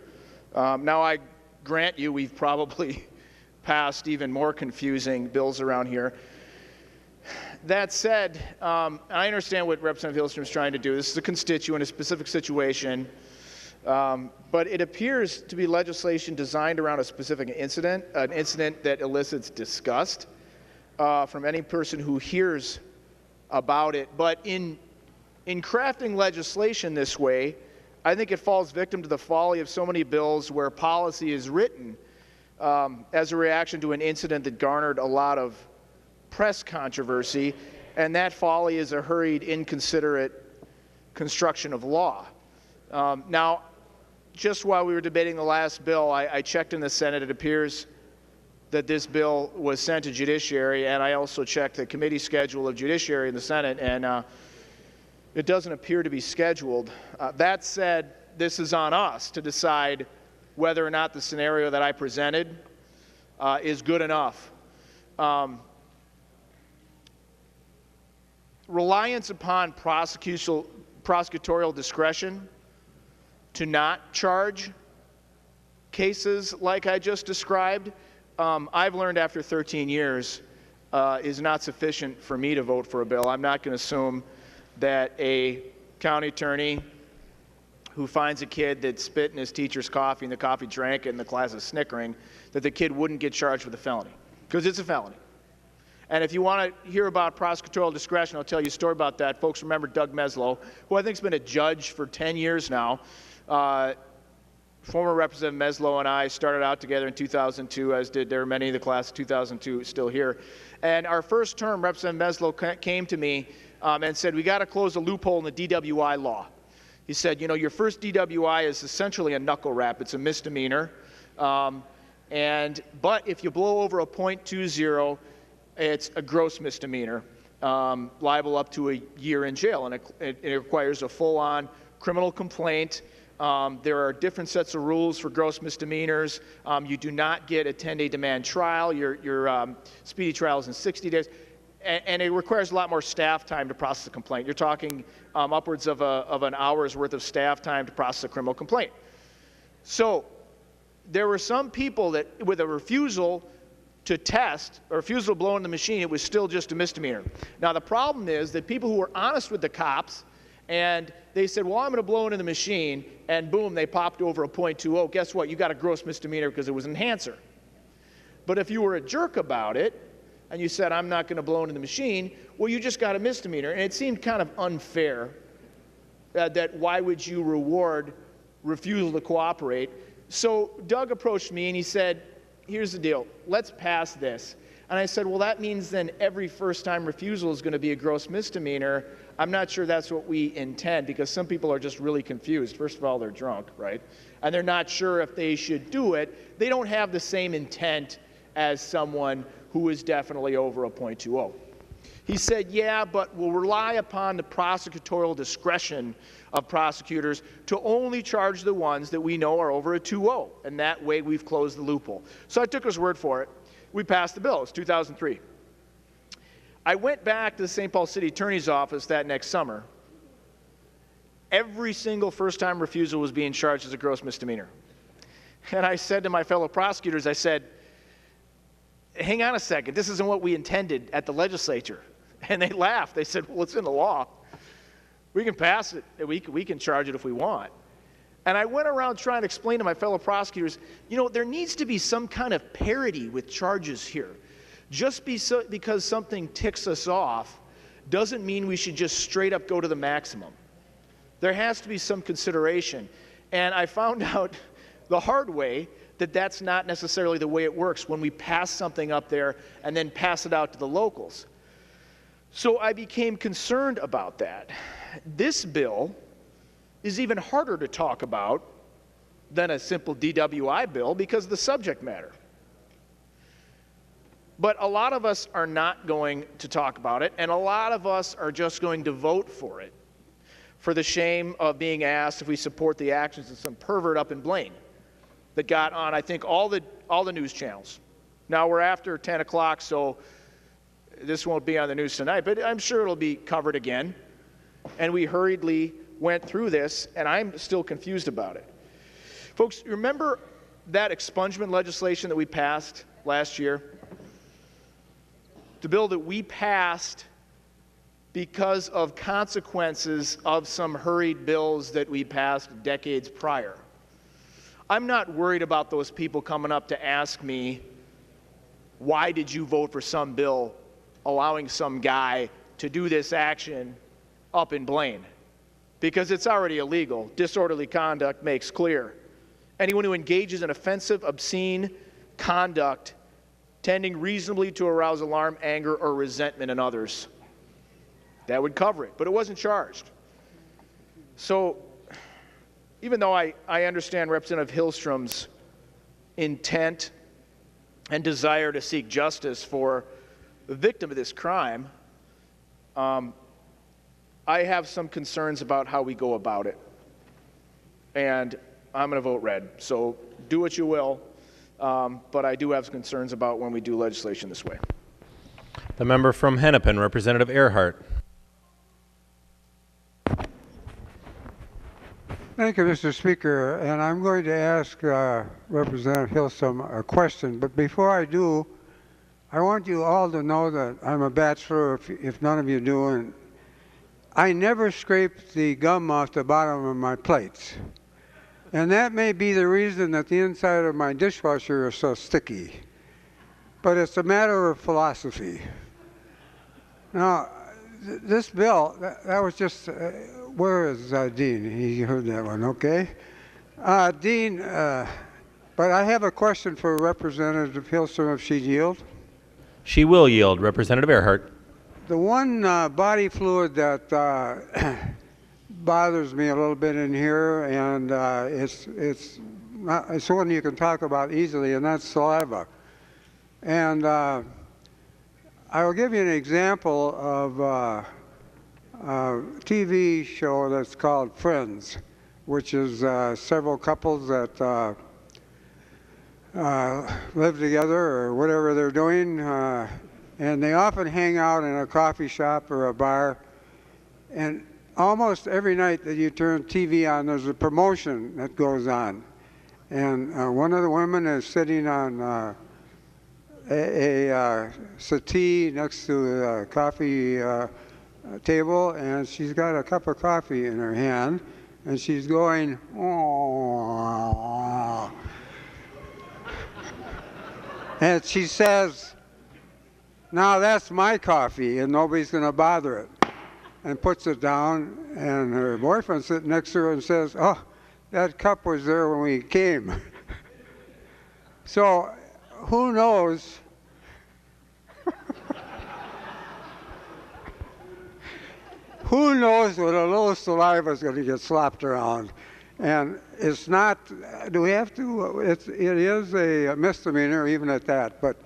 Now, I grant you we've probably passed even more confusing bills around here. That said, I understand what Representative Hilstrom is trying to do. This is a constituent, a specific situation, but it appears to be legislation designed around a specific incident, an incident that elicits disgust from any person who hears about it. But in crafting legislation this way, I think it falls victim to the folly of so many bills where policy is written as a reaction to an incident that garnered a lot of press controversy, and that folly is a hurried, inconsiderate construction of law. Now, just while we were debating the last bill, I checked in the Senate. It appears that this bill was sent to Judiciary, and I also checked the committee schedule of Judiciary in the Senate, and it doesn't appear to be scheduled. That said, this is on us to decide whether or not the scenario that I presented is good enough. Reliance upon prosecutorial discretion to not charge cases like I just described, I've learned after 13 years is not sufficient for me to vote for a bill. I'm not going to assume that a county attorney who finds a kid that spit in his teacher's coffee and the coffee drank it and the class is snickering, that the kid wouldn't get charged with a felony, because it's a felony. And if you want to hear about prosecutorial discretion, I'll tell you a story about that. Folks remember Doug Meslow, who I think has been a judge for 10 years now. Former Representative Meslow and I started out together in 2002, as did there were many of the class of 2002 still here. And our first term, Representative Meslow came to me and said, we got to close a loophole in the DWI law. He said, you know, your first DWI is essentially a knuckle rap. It's a misdemeanor. But if you blow over a .20, it's a gross misdemeanor, liable up to a year in jail, and it requires a full-on criminal complaint. There are different sets of rules for gross misdemeanors. You do not get a 10-day demand trial. Your speedy trial is in 60 days. And it requires a lot more staff time to process a complaint. You're talking upwards of an hour's worth of staff time to process a criminal complaint. So there were some people that, with a refusal to test, or refusal to blow in the machine, it was still just a misdemeanor. Now the problem is that people who were honest with the cops, and they said, well, I'm going to blow into the machine, and boom, they popped over a .20. Guess what? You got a gross misdemeanor because it was an enhancer. But if you were a jerk about it, and you said, I'm not going to blow into the machine, well, you just got a misdemeanor. And it seemed kind of unfair that why would you reward refusal to cooperate? So Doug approached me and he said, here's the deal, let's pass this. And I said, well, that means then every first-time refusal is going to be a gross misdemeanor. I'm not sure that's what we intend, because some people are just really confused. First of all, they're drunk, right? And they're not sure if they should do it. They don't have the same intent as someone who is definitely over a .20. He said, yeah, but we'll rely upon the prosecutorial discretion of prosecutors to only charge the ones that we know are over a 2.0, and that way we've closed the loophole. So I took his word for it. We passed the bill. It was 2003. I went back to the St. Paul City Attorney's Office that next summer. Every single first-time refusal was being charged as a gross misdemeanor. And I said to my fellow prosecutors, I said, hang on a second, this isn't what we intended at the legislature. And they laughed. They said, well, it's in the law. We can pass it. We can charge it if we want. And I went around trying to explain to my fellow prosecutors, you know, there needs to be some kind of parity with charges here. Just because something ticks us off doesn't mean we should just straight up go to the maximum. There has to be some consideration. And I found out the hard way that that's not necessarily the way it works when we pass something up there and then pass it out to the locals. So I became concerned about that. This bill is even harder to talk about than a simple DWI bill because of the subject matter. But a lot of us are not going to talk about it, and a lot of us are just going to vote for it for the shame of being asked if we support the actions of some pervert up in Blaine that got on, I think, all the news channels. Now we're after 10 o'clock, so this won't be on the news tonight, but I'm sure it'll be covered again. And we hurriedly went through this, and I'm still confused about it. Folks, remember that expungement legislation that we passed last year? The bill that we passed because of consequences of some hurried bills that we passed decades prior. I'm not worried about those people coming up to ask me, why did you vote for some bill allowing some guy to do this action up in Blaine? Because it's already illegal. Disorderly conduct makes clear. Anyone who engages in offensive, obscene conduct tending reasonably to arouse alarm, anger, or resentment in others. That would cover it, but it wasn't charged. So even though I understand Representative Hilstrom's intent and desire to seek justice for the victim of this crime, I have some concerns about how we go about it. And I'm going to vote red. So do what you will, but I do have concerns about when we do legislation this way. The member from Hennepin, Representative Earhart. Thank you, Mr. Speaker. And I'm going to ask Representative Hilstrom a question. But before I do, I want you all to know that I'm a bachelor, if none of you do, and I never scrape the gum off the bottom of my plates. And that may be the reason that the inside of my dishwasher is so sticky. But it's a matter of philosophy. Now, this bill, that was just, where is Dean? He heard that one, okay. Dean, but I have a question for Representative Hilstrom if she'd yield. She will yield. Representative Earhart. The one body fluid that bothers me a little bit in here, and it's one you can talk about easily, and that's saliva. And I will give you an example of a TV show that's called Friends, which is several couples that live together or whatever they're doing, and they often hang out in a coffee shop or a bar, and almost every night that you turn TV on, there's a promotion that goes on. And one of the women is sitting on a settee next to a coffee table, and she's got a cup of coffee in her hand, and she's going, oh. And she says, now that's my coffee, and nobody's going to bother it. And puts it down, and her boyfriend's sitting next to her and says, oh, that cup was there when we came. So, who knows? Who knows what a little saliva is going to get slopped around? And it's not, do we have to, it is a misdemeanor even at that, but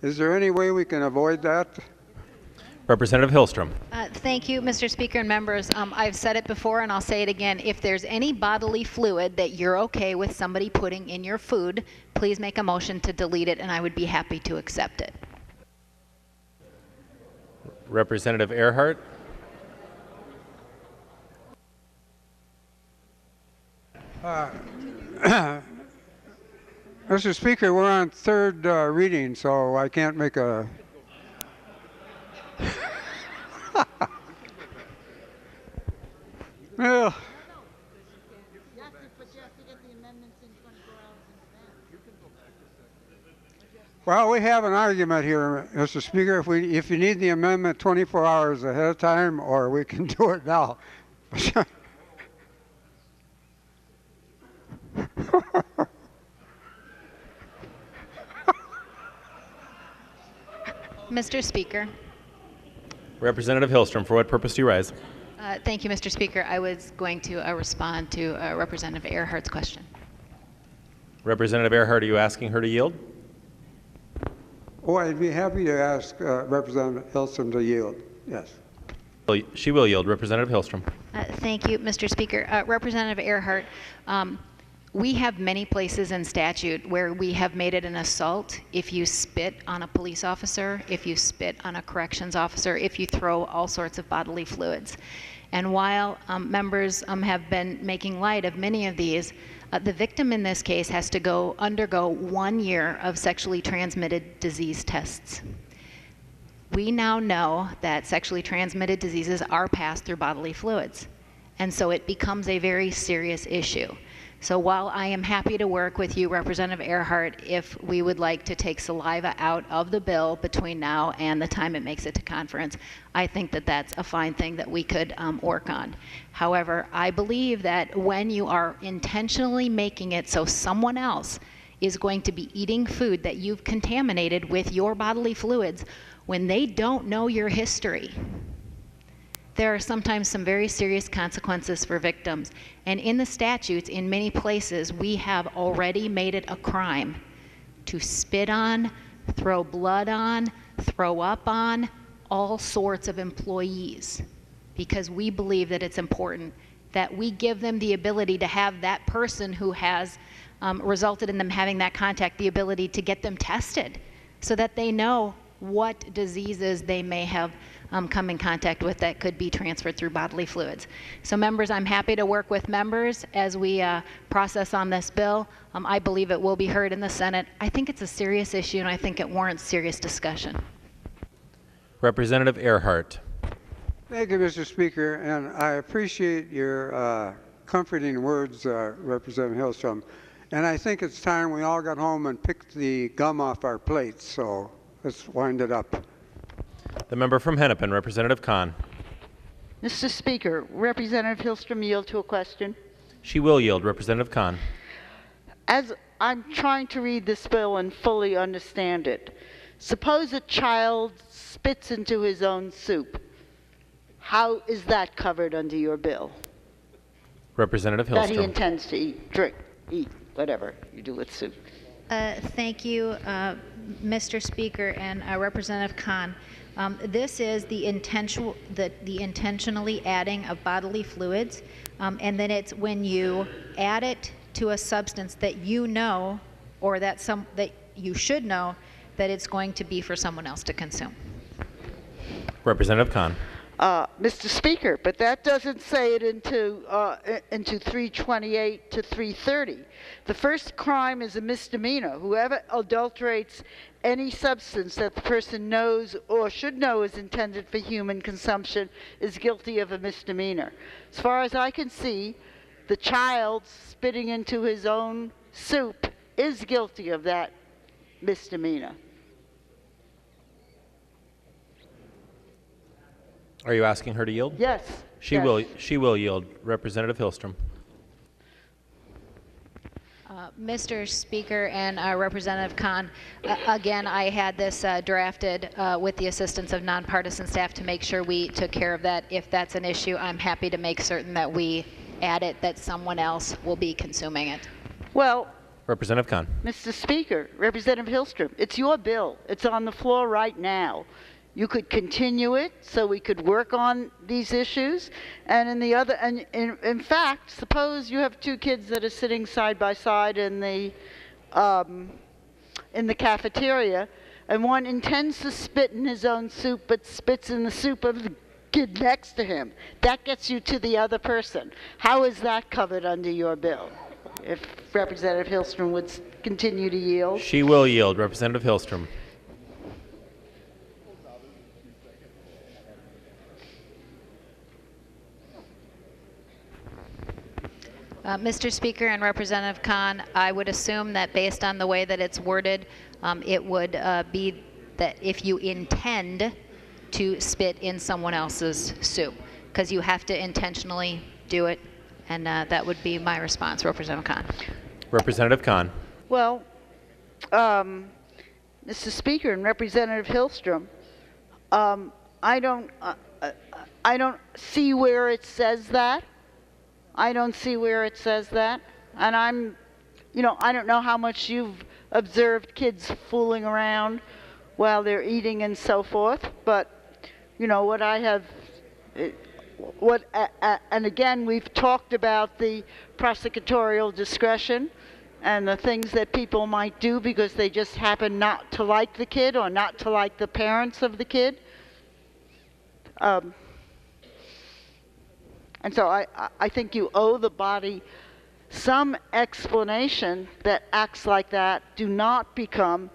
is there any way we can avoid that? Representative Hilstrom. Thank you, Mr. Speaker and members. I've said it before and I'll say it again. If there's any bodily fluid that you're okay with somebody putting in your food, please make a motion to delete it and I would be happy to accept it. Representative Earhart. Mr. Speaker, we're on third reading, so I can't make a... Well, well, we have an argument here, Mr. Speaker. If you need the amendment 24 hours ahead of time, or we can do it now. Mr. Speaker. Representative Hilstrom, for what purpose do you rise? Thank you, Mr. Speaker. I was going to respond to Representative Earhart's question. Representative Earhart, are you asking her to yield? Oh, I'd be happy to ask Representative Hilstrom to yield. Yes. She will yield. Representative Hilstrom. Thank you, Mr. Speaker. Representative Earhart, we have many places in statute where we have made it an assault if you spit on a police officer, if you spit on a corrections officer, if you throw all sorts of bodily fluids. And while members have been making light of many of these, the victim in this case has to undergo 1 year of sexually transmitted disease tests. We now know that sexually transmitted diseases are passed through bodily fluids, and so it becomes a very serious issue. So while I am happy to work with you, Representative Earhart, if we would like to take saliva out of the bill between now and the time it makes it to conference, I think that that's a fine thing that we could work on. However, I believe that when you are intentionally making it so someone else is going to be eating food that you've contaminated with your bodily fluids when they don't know your history, there are sometimes some very serious consequences for victims. And in the statutes, in many places, we have already made it a crime to spit on, throw blood on, throw up on all sorts of employees, because we believe that it's important that we give them the ability to have that person who has resulted in them having that contact, the ability to get them tested so that they know what diseases they may have come in contact with that could be transferred through bodily fluids. So members, I'm happy to work with members as we process on this bill. I believe it will be heard in the Senate. I think it's a serious issue, and I think it warrants serious discussion. Representative Earhart. Thank you, Mr. Speaker, and I appreciate your comforting words, Representative Hilstrom. And I think it's time we all got home and picked the gum off our plates, so let's wind it up. The member from Hennepin, Representative Kahn. Mr. Speaker, Representative Hilstrom yield to a question. She will yield. Representative Kahn. As I'm trying to read this bill and fully understand it, suppose a child spits into his own soup. How is that covered under your bill? Representative Hilstrom. That he intends to eat, drink, eat, whatever you do with soup. Thank you, Mr. Speaker and Representative Kahn. This is the intentionally adding of bodily fluids, and then it's when you add it to a substance that you know, or that you should know, that it's going to be for someone else to consume. Representative Kahn. Mr. Speaker, but that doesn't say it into 328 to 330. The first crime is a misdemeanor. Whoever adulterates any substance that the person knows or should know is intended for human consumption is guilty of a misdemeanor. As far as I can see, the child spitting into his own soup is guilty of that misdemeanor. Are you asking her to yield? Yes. She will yield. Representative Hilstrom. Mr. Speaker and Representative Kahn, again, I had this drafted with the assistance of nonpartisan staff to make sure we took care of that. If that's an issue, I'm happy to make certain that we add it, that someone else will be consuming it. Well, Representative Kahn. Mr. Speaker, Representative Hilstrom, it's your bill. It's on the floor right now. You could continue it so we could work on these issues. And in fact, suppose you have two kids that are sitting side by side in the cafeteria, and one intends to spit in his own soup but spits in the soup of the kid next to him. That gets you to the other person. How is that covered under your bill? If Representative Hilstrom would continue to yield. She will yield. Representative Hilstrom. Mr. Speaker and Representative Kahn, I would assume that based on the way that it's worded, it would be that if you intend to spit in someone else's soup, because you have to intentionally do it, and that would be my response, Representative Kahn. Representative Kahn. Well, Mr. Speaker and Representative Hilstrom, I don't see where it says that. I don't see where it says that. And I don't know how much you've observed kids fooling around while they're eating and so forth, but what I have, and again, we've talked about the prosecutorial discretion and the things that people might do because they just happen not to like the kid or not to like the parents of the kid. And so I think you owe the body some explanation that acts like that do not become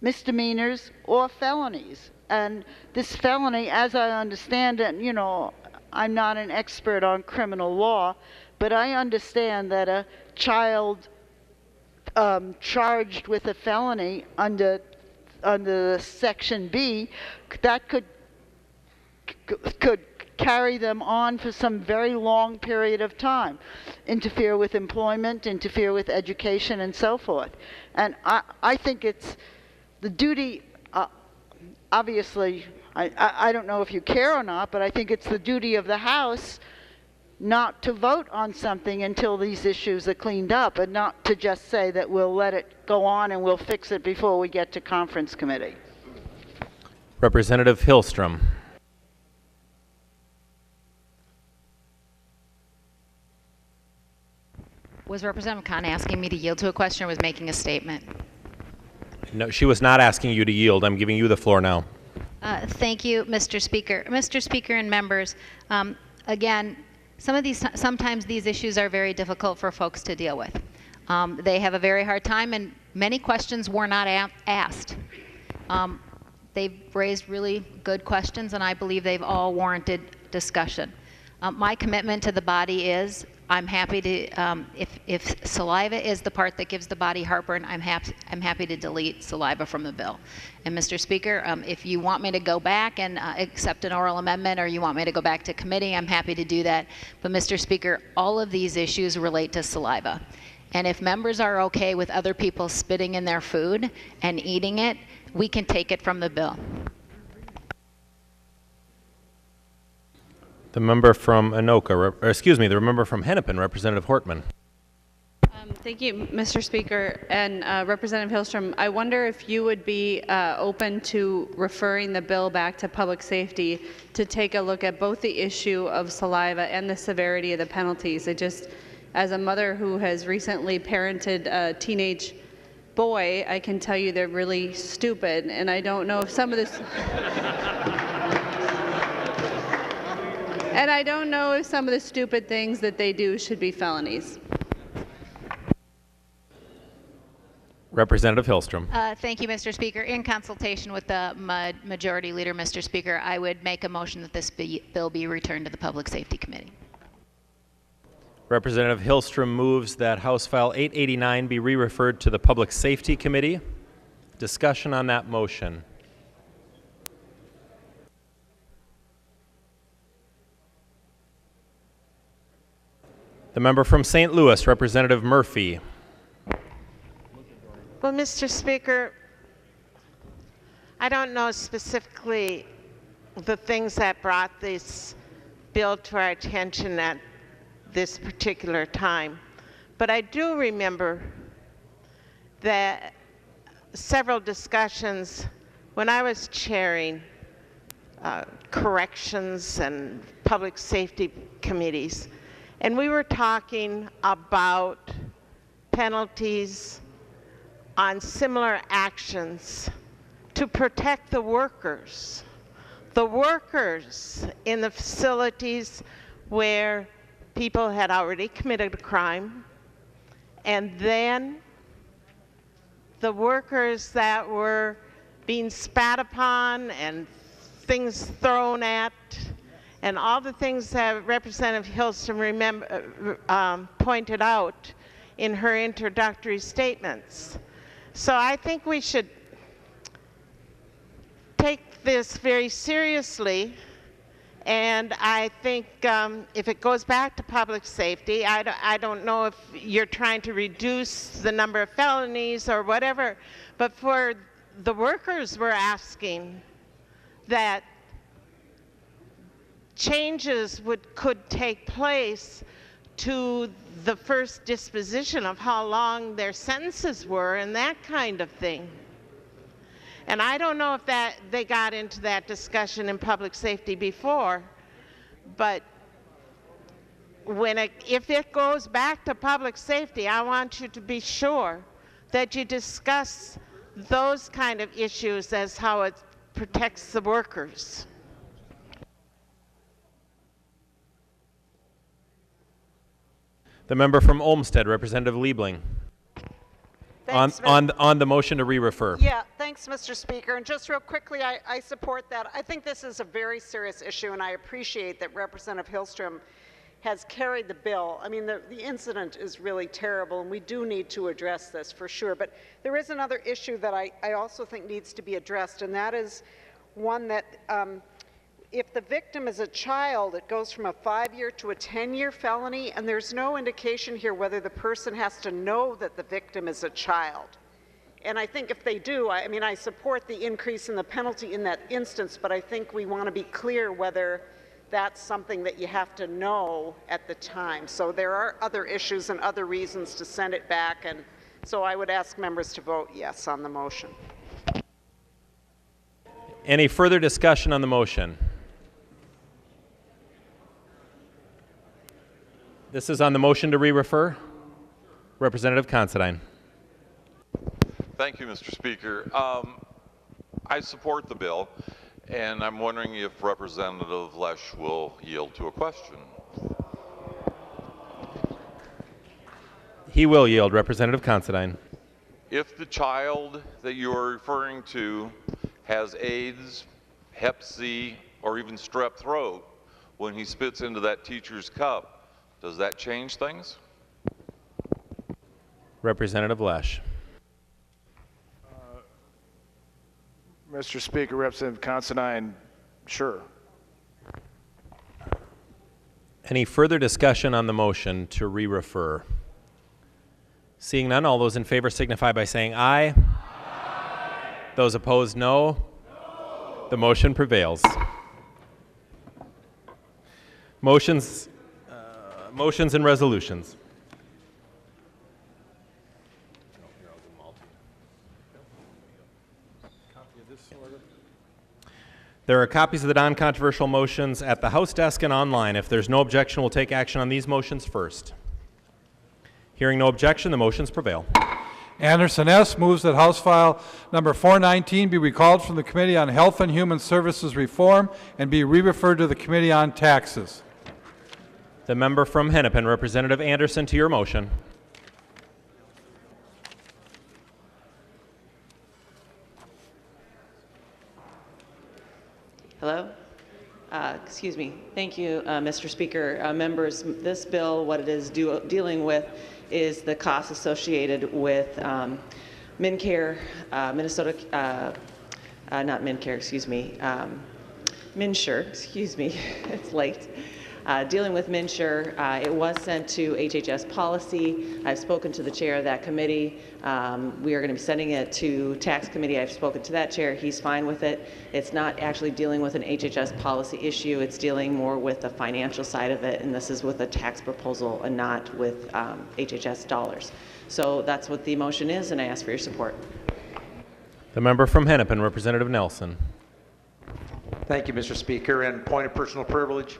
misdemeanors or felonies. And this felony, as I understand it, I'm not an expert on criminal law, but I understand that a child charged with a felony under Section B, that could carry them on for some very long period of time, interfere with employment, interfere with education, and so forth. And I think it's the duty, obviously, I don't know if you care or not, but I think it's the duty of the House not to vote on something until these issues are cleaned up, and not to just say that we'll let it go on and we'll fix it before we get to conference committee. Representative Hilstrom. Was Representative Kahn asking me to yield to a question or was making a statement? No, she was not asking you to yield. I'm giving you the floor now. Thank you, Mr. Speaker. Mr. Speaker and members, again, sometimes these issues are very difficult for folks to deal with. They have a very hard time, and many questions were not asked. They've raised really good questions, and I believe they've all warranted discussion. My commitment to the body is I'm happy to, if saliva is the part that gives the body heartburn, I'm happy to delete saliva from the bill. And Mr. Speaker, if you want me to go back and accept an oral amendment, or you want me to go back to committee, I'm happy to do that. But Mr. Speaker, all of these issues relate to saliva. And if members are okay with other people spitting in their food and eating it, we can take it from the bill. The member from the member from Hennepin, Representative Hortman. Thank you, Mr. Speaker. And Representative Hilstrom, I wonder if you would be open to referring the bill back to Public Safety to take a look at both the issue of saliva and the severity of the penalties. As a mother who has recently parented a teenage boy, I can tell you they're really stupid, and I don't know if some of this... And I don't know if some of the stupid things that they do should be felonies. Representative Hilstrom. Thank you, Mr. Speaker. In consultation with the Majority Leader, Mr. Speaker, I would make a motion that this bill be returned to the Public Safety Committee. Representative Hilstrom moves that House File 889 be re-referred to the Public Safety Committee. Discussion on that motion. The member from St. Louis, Representative Murphy. Well, Mr. Speaker, I don't know specifically the things that brought this bill to our attention at this particular time, but I do remember that several discussions when I was chairing corrections and public safety committees, and we were talking about penalties on similar actions to protect the workers in the facilities where people had already committed a crime, and then the workers that were being spat upon and things thrown at, and all the things that Representative Hilstrom pointed out in her introductory statements. So I think we should take this very seriously, and I think if it goes back to public safety, I don't know if you're trying to reduce the number of felonies or whatever, but for the workers, we're asking that changes could take place to the first disposition of how long their sentences were and that kind of thing. And I don't know if they got into that discussion in public safety before, but if it goes back to public safety, I want you to be sure that you discuss those kind of issues as how it protects the workers. The member from Olmsted, Representative Liebling. On the motion to re-refer. Yeah, thanks, Mr. Speaker. And just real quickly, I support that. I think this is a very serious issue, and I appreciate that Representative Hilstrom has carried the bill. I mean, the incident is really terrible, and we do need to address this for sure. But there is another issue that I also think needs to be addressed, and that is one that if the victim is a child, it goes from a 5-year to a 10-year felony, and there's no indication here whether the person has to know that the victim is a child. And I think if they do, I mean, I support the increase in the penalty in that instance, but I think we want to be clear whether that's something that you have to know at the time. So there are other issues and other reasons to send it back, and so I would ask members to vote yes on the motion. Any further discussion on the motion? This is on the motion to re-refer. Representative Considine. Thank you, Mr. Speaker. I support the bill, And I'm wondering if Representative Lesh will yield to a question. He will yield. Representative Considine. If the child that you are referring to has AIDS, Hep C, or even strep throat, when he spits into that teacher's cup, does that change things? Representative Lesh. Mr. Speaker, Representative Considine, sure. Any further discussion on the motion to re-refer? Seeing none, all those in favor signify by saying aye. Aye. Those opposed, no. No. The motion prevails. Motions and resolutions. There are copies of the non-controversial motions at the House desk and online. If there's no objection, we'll take action on these motions first. Hearing no objection, the motions prevail. Anderson S. moves that House File number 419 be recalled from the Committee on Health and Human Services Reform and be re-referred to the Committee on Taxes. The member from Hennepin, Representative Anderson, to your motion. Hello? Excuse me. Thank you, Mr. Speaker. Members, this bill, what it is dealing with is the costs associated with MNCare, Minnesota, not MNCare, excuse me, MNsure, excuse me, it's late. Dealing with MNsure, it was sent to HHS policy. I've spoken to the chair of that committee. We are going to be sending it to tax committee. I've spoken to that chair. He's fine with it. It's not actually dealing with an HHS policy issue. It's dealing more with the financial side of it, and this is with a tax proposal and not with HHS dollars. So that's what the motion is, and I ask for your support. The member from Hennepin, Representative Nelson. Thank you, Mr. Speaker, and point of personal privilege.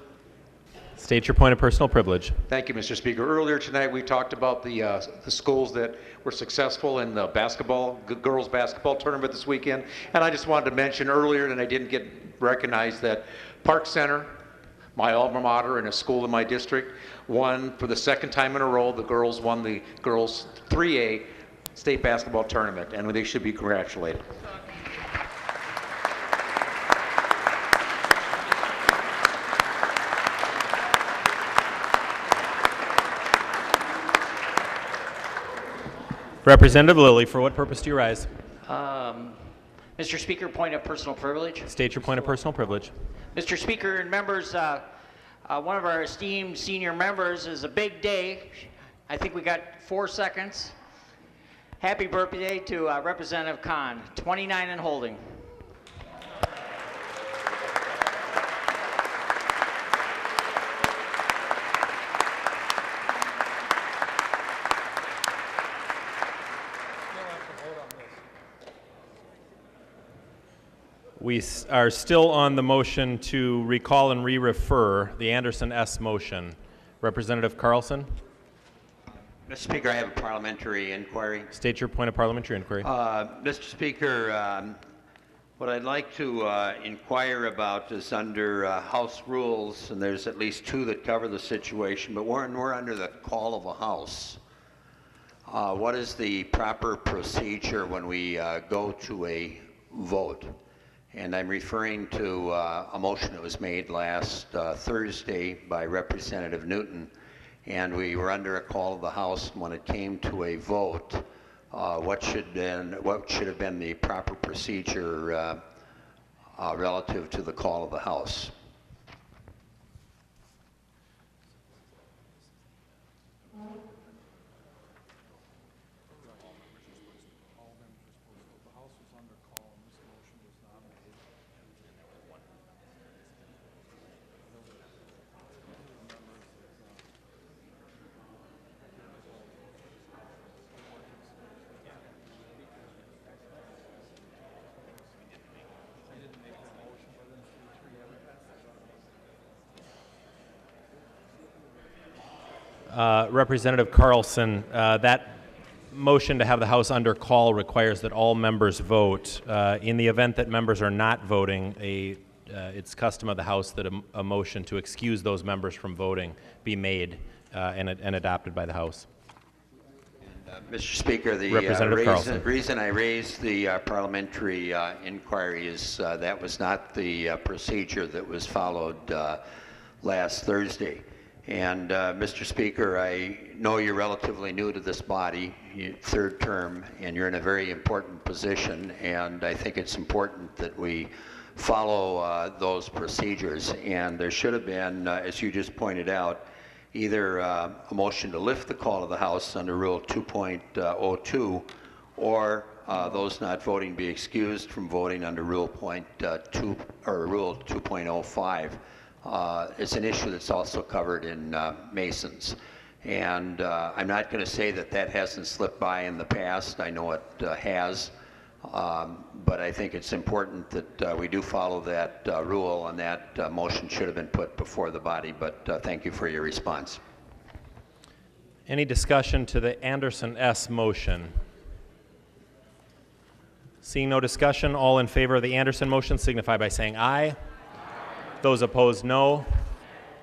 State your point of personal privilege. Thank you, Mr. Speaker. Earlier tonight, we talked about the schools that were successful in the girls basketball tournament this weekend. And I just wanted to mention earlier, and I didn't get recognized, that Park Center, my alma mater and a school in my district, won for the second time in a row. The girls won the girls 3A state basketball tournament, and they should be congratulated. Representative Lilly, for what purpose do you rise? Mr. Speaker, point of personal privilege. State your point of personal privilege. Mr. Speaker and members, one of our esteemed senior members is a big day. I think we got 4 seconds. Happy birthday to Representative Khan, 29 and holding. We are still on the motion to recall and re-refer, the Anderson S. motion. Representative Carlson? Mr. Speaker, I have a parliamentary inquiry. State your point of parliamentary inquiry. Mr. Speaker, what I'd like to inquire about is under House rules, and there's at least 2 that cover the situation, but we're under the call of a House. What is the proper procedure when we go to a vote? And I'm referring to a motion that was made last Thursday by Representative Newton, and we were under a call of the House. When it came to a vote, what should have been the proper procedure relative to the call of the House? Representative Carlson, that motion to have the House under call requires that all members vote. In the event that members are not voting, it's custom of the House that a motion to excuse those members from voting be made and adopted by the House. Mr. Speaker, the reason I raised the parliamentary inquiry is that was not the procedure that was followed last Thursday. And Mr. Speaker, I know you're relatively new to this body, third term, and you're in a very important position, and I think it's important that we follow those procedures. And there should have been, as you just pointed out, either a motion to lift the call of the House under Rule 2.02, or those not voting be excused from voting under Rule 2.05. It's an issue that's also covered in Masons. And I'm not going to say that that hasn't slipped by in the past. I know it has. But I think it's important that we do follow that rule, and that motion should have been put before the body. But thank you for your response. Any discussion to the Anderson S. motion? Seeing no discussion, all in favor of the Anderson motion signify by saying aye. Those opposed, no.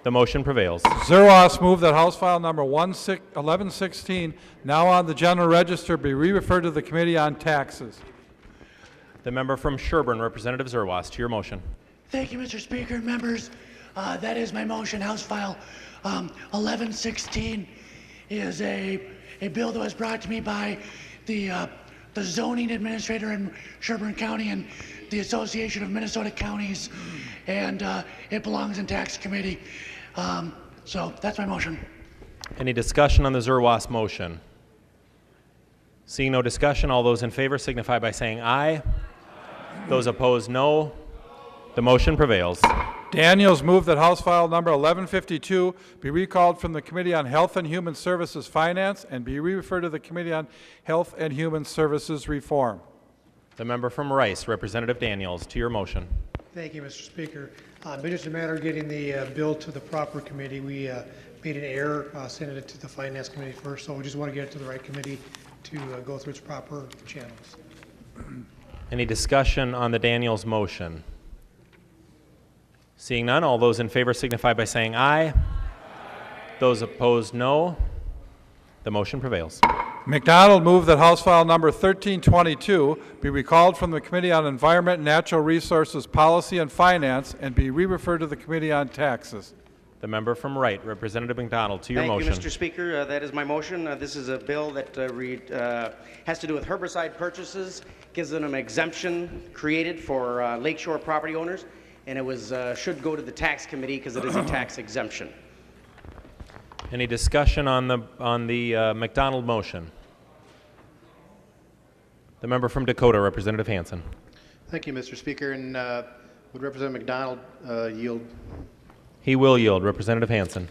The motion prevails. Zerwas move that House File number 1116, now on the General Register, be re-referred to the Committee on Taxes. The member from Sherburne, Representative Zerwas, to your motion. Thank you, Mr. Speaker. Members, that is my motion. House File 1116 is a bill that was brought to me by the zoning administrator in Sherburne County and the Association of Minnesota Counties, and it belongs in Tax Committee. So that's my motion. Any discussion on the Zerwas motion? Seeing no discussion, all those in favor signify by saying aye. Those opposed, no. The motion prevails. Daniels move that House File number 1152 be recalled from the Committee on Health and Human Services Finance and be re-referred to the Committee on Health and Human Services Reform. The member from Rice, Representative Daniels, to your motion. Thank you, Mr. Speaker. But it's a matter of getting the bill to the proper committee. We made an error, sending it to the Finance Committee first, so we just want to get it to the right committee to go through its proper channels. Any discussion on the Daniels motion? Seeing none, all those in favor signify by saying aye. Those opposed, no. The motion prevails. McDonald moved that House File number 1322 be recalled from the Committee on Environment, Natural Resources, Policy, and Finance and be re-referred to the Committee on Taxes. The member from Wright, Representative McDonald, to your motion. Thank you, Mr. Speaker. That is my motion. This is a bill that has to do with herbicide purchases, gives them an exemption created for lakeshore property owners, and it was should go to the Tax Committee because it is a tax exemption. Any discussion on the McDonald motion? The member from Dakota, Representative Hansen. Thank you, Mr. Speaker. And would Representative McDonald yield? He will yield. Representative Hansen.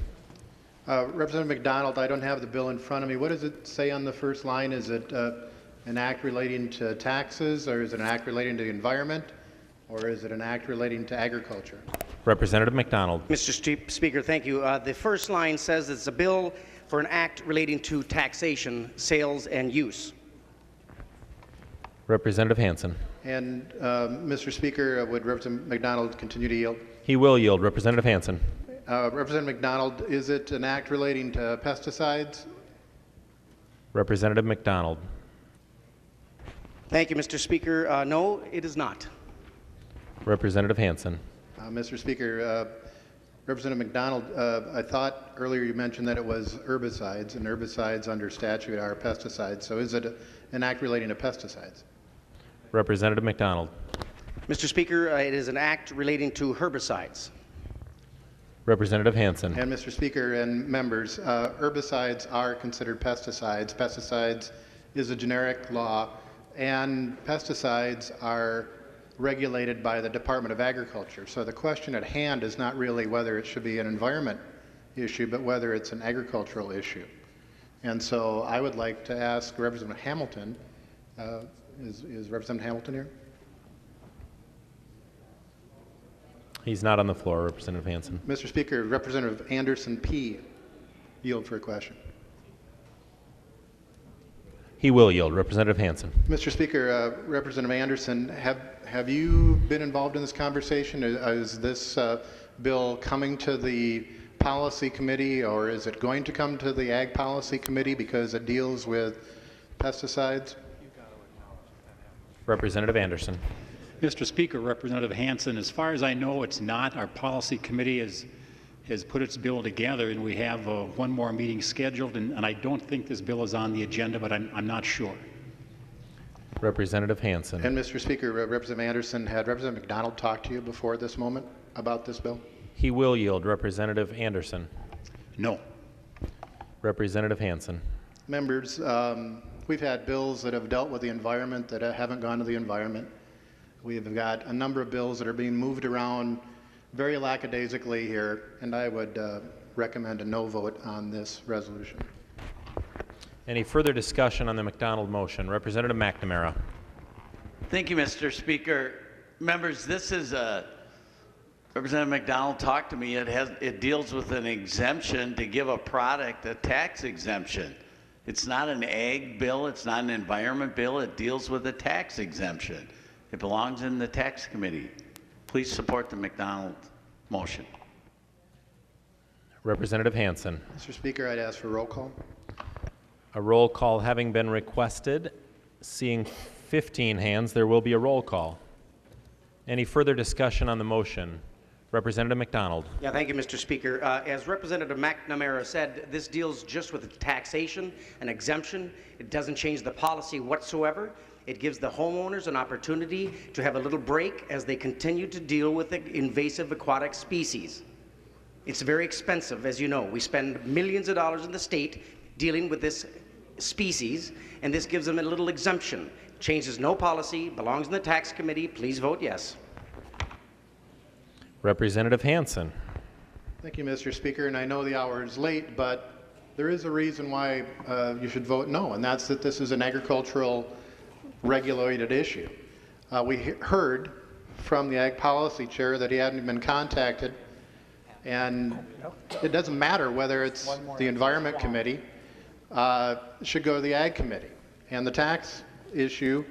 Representative McDonald, I don't have the bill in front of me. What does it say on the first line? Is it an act relating to taxes, or is it an act relating to the environment, or is it an act relating to agriculture? Representative McDonald. Mr. Speaker, thank you. The first line says it's a bill for an act relating to taxation, sales, and use. Representative Hansen. And Mr. Speaker, would Representative McDonald continue to yield? He will yield. Representative Hansen. Representative McDonald, is it an act relating to pesticides? Representative McDonald. Thank you, Mr. Speaker. No, it is not. Representative Hansen. Mr. Speaker, Representative McDonald, I thought earlier you mentioned that it was herbicides, and herbicides under statute are pesticides. So is it an act relating to pesticides? Representative McDonald. Mr. Speaker, it is an act relating to herbicides. Representative Hansen. And Mr. Speaker and members, herbicides are considered pesticides. Pesticides is a generic law, and pesticides are regulated by the Department of Agriculture. So the question at hand is not really whether it should be an environment issue, but whether it's an agricultural issue. And so I would like to ask Representative Hamilton, is Representative Hamilton here? He's not on the floor, Representative Hansen. Mr. Speaker, Representative Anderson P. yield for a question. He will yield. Representative Hansen. Mr. Speaker, Representative Anderson, have you been involved in this conversation? Is this bill coming to the Policy Committee, or is it going to come to the Ag Policy Committee because it deals with pesticides? Representative Anderson. Mr. Speaker, Representative Hansen, as far as I know, it's not. Our Policy Committee has put its bill together, and we have one more meeting scheduled, and I don't think this bill is on the agenda, but I'm not sure. Representative Hansen. And Mr. Speaker, Representative Anderson, had Representative McDonald talked to you before this moment about this bill? He will yield. Representative Anderson. No. Representative Hansen. Members, we've had bills that have dealt with the environment that haven't gone to the environment. We've got a number of bills that are being moved around very lackadaisically here, and I would recommend a no vote on this resolution. Any further discussion on the McDonald motion? Representative McNamara. Thank you, Mr. Speaker. Members, this is Representative McDonald talked to me. It deals with an exemption to give a product a tax exemption. It's not an ag bill. It's not an environment bill. It deals with a tax exemption. It belongs in the tax committee. Please support the McDonald motion. Representative Hansen. Mr. Speaker, I'd ask for roll call. A roll call having been requested, seeing 15 hands, there will be a roll call. Any further discussion on the motion? Representative McDonald. Yeah, thank you, Mr. Speaker. As Representative McNamara said, this deals just with taxation, an exemption. It doesn't change the policy whatsoever. It gives the homeowners an opportunity to have a little break as they continue to deal with the invasive aquatic species. It's very expensive, as you know. We spend millions of dollars in the state dealing with this species, and this gives them a little exemption. Changes no policy, belongs in the tax committee. Please vote yes. Representative Hansen. Thank you, Mr. Speaker, and I know the hour is late, but there is a reason why you should vote no, and that's that this is an agricultural regulated issue. We heard from the Ag Policy Chair that he hadn't been contacted, and it doesn't matter whether it's the Environment Committee, should go to the Ag Committee. And the tax issue,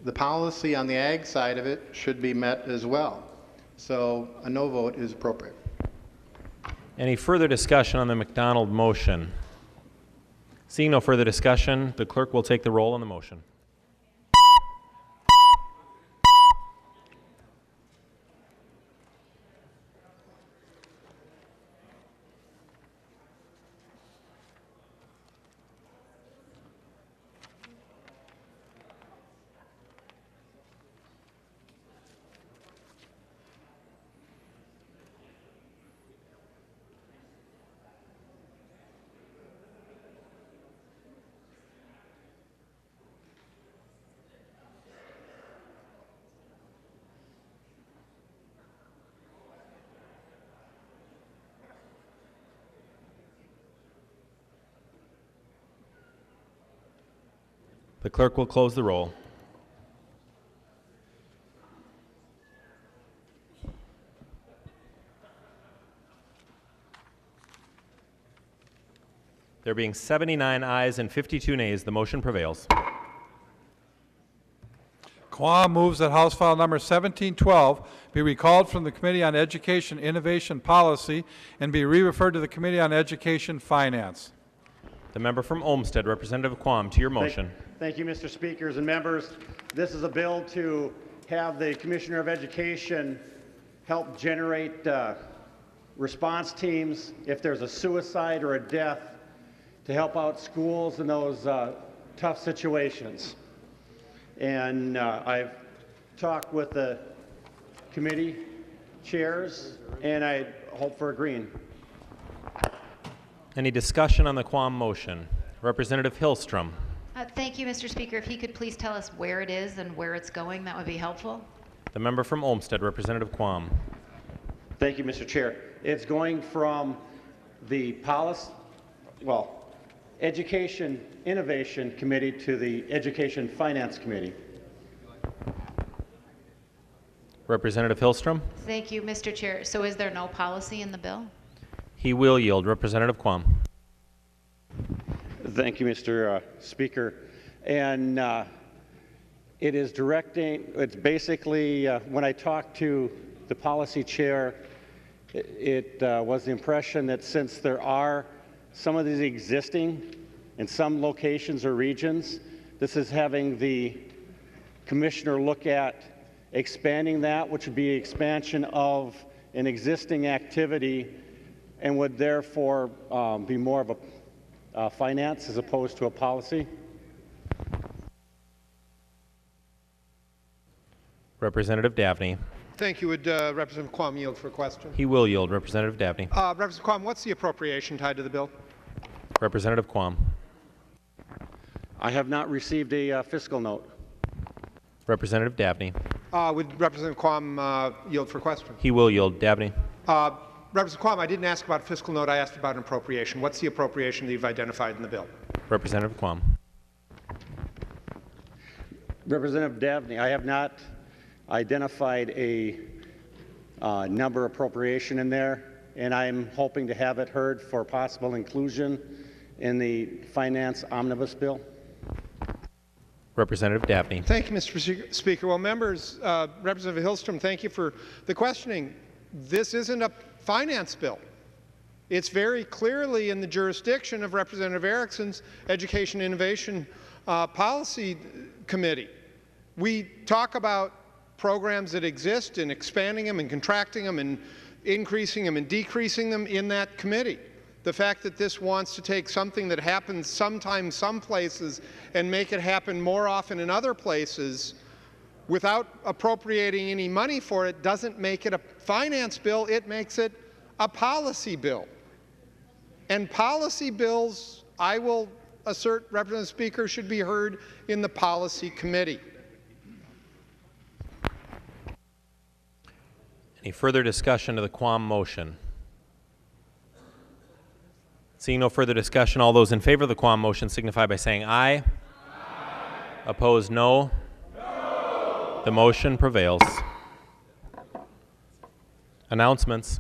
the policy on the ag side of it should be met as well. So a no vote is appropriate. Any further discussion on the McDonald motion? Seeing no further discussion, the clerk will take the roll on the motion. The clerk will close the roll. There being 79 ayes and 52 nays, the motion prevails. Quam moves that House File Number 1712 be recalled from the Committee on Education, Innovation, Policy and be re-referred to the Committee on Education, Finance. The member from Olmsted, Representative Quam, to your motion. Thank you, Mr. Speakers and members. This is a bill to have the Commissioner of Education help generate response teams if there's a suicide or a death to help out schools in those tough situations. And I've talked with the committee chairs, and I hope for agreeing. Any discussion on the Quam motion? Representative Hilstrom. Thank you, Mr. Speaker. If he could please tell us where it is and where it's going, that would be helpful. The member from Olmsted, Representative Quam. Thank you, Mr. Chair. It's going from the Education Innovation Committee to the Education Finance Committee. Representative Hilstrom. Thank you, Mr. Chair. So is there no policy in the bill? He will yield. Representative Quam. Thank you, Mr. Speaker. And it is directing, it's basically, when I talked to the policy chair, it was the impression that since there are some of these existing in some locations or regions, this is having the commissioner look at expanding that, which would be expansion of an existing activity and would therefore be more of a finance as opposed to a policy. Representative Dabney. Thank you. Would Representative Quam yield for a question? He will yield. Representative Dabney. Representative Quam, what's the appropriation tied to the bill? Representative Quam. I have not received a fiscal note. Representative Dabney. Would Representative Quam yield for a question? He will yield. Dabney. Representative Quam, I didn't ask about a fiscal note. I asked about an appropriation. What's the appropriation that you've identified in the bill? Representative Quam. Representative Dabney, I have not identified a number appropriation in there, and I'm hoping to have it heard for possible inclusion in the finance omnibus bill. Representative Dabney. Thank you, Mr. Speaker. Well, members, Representative Hilstrom, thank you for the questioning. This isn't a finance bill. It's very clearly in the jurisdiction of Representative Erickson's Education Innovation Policy Committee. We talk about programs that exist and expanding them and contracting them and increasing them and decreasing them in that committee. The fact that this wants to take something that happens sometimes some places and make it happen more often in other places without appropriating any money for it doesn't make it a finance bill, it makes it a policy bill. And policy bills, I will assert, Representative Speaker, should be heard in the policy committee. Any further discussion of the Quam motion? Seeing no further discussion, all those in favor of the Quam motion signify by saying aye. Aye. Opposed, no. No. The motion prevails. Announcements.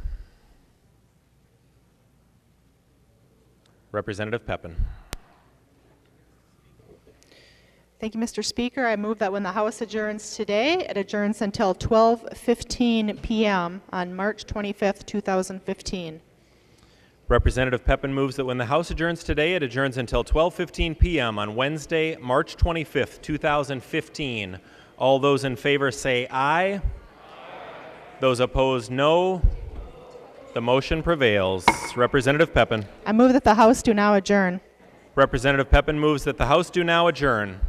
Representative Pepin. Thank you, Mr. Speaker. I move that when the House adjourns today, it adjourns until 12:15 p.m. on March 25th, 2015. Representative Pepin moves that when the House adjourns today, it adjourns until 12:15 p.m. on Wednesday, March 25th, 2015. All those in favor say aye. Aye. Those opposed, no. The motion prevails. Representative Pepin. I move that the House do now adjourn. Representative Pepin moves that the House do now adjourn.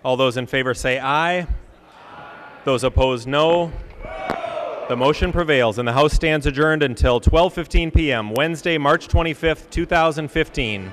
All those in favor say aye. Aye. Those opposed, no. The motion prevails, and the House stands adjourned until 12:15 p.m. Wednesday, March 25th, 2015.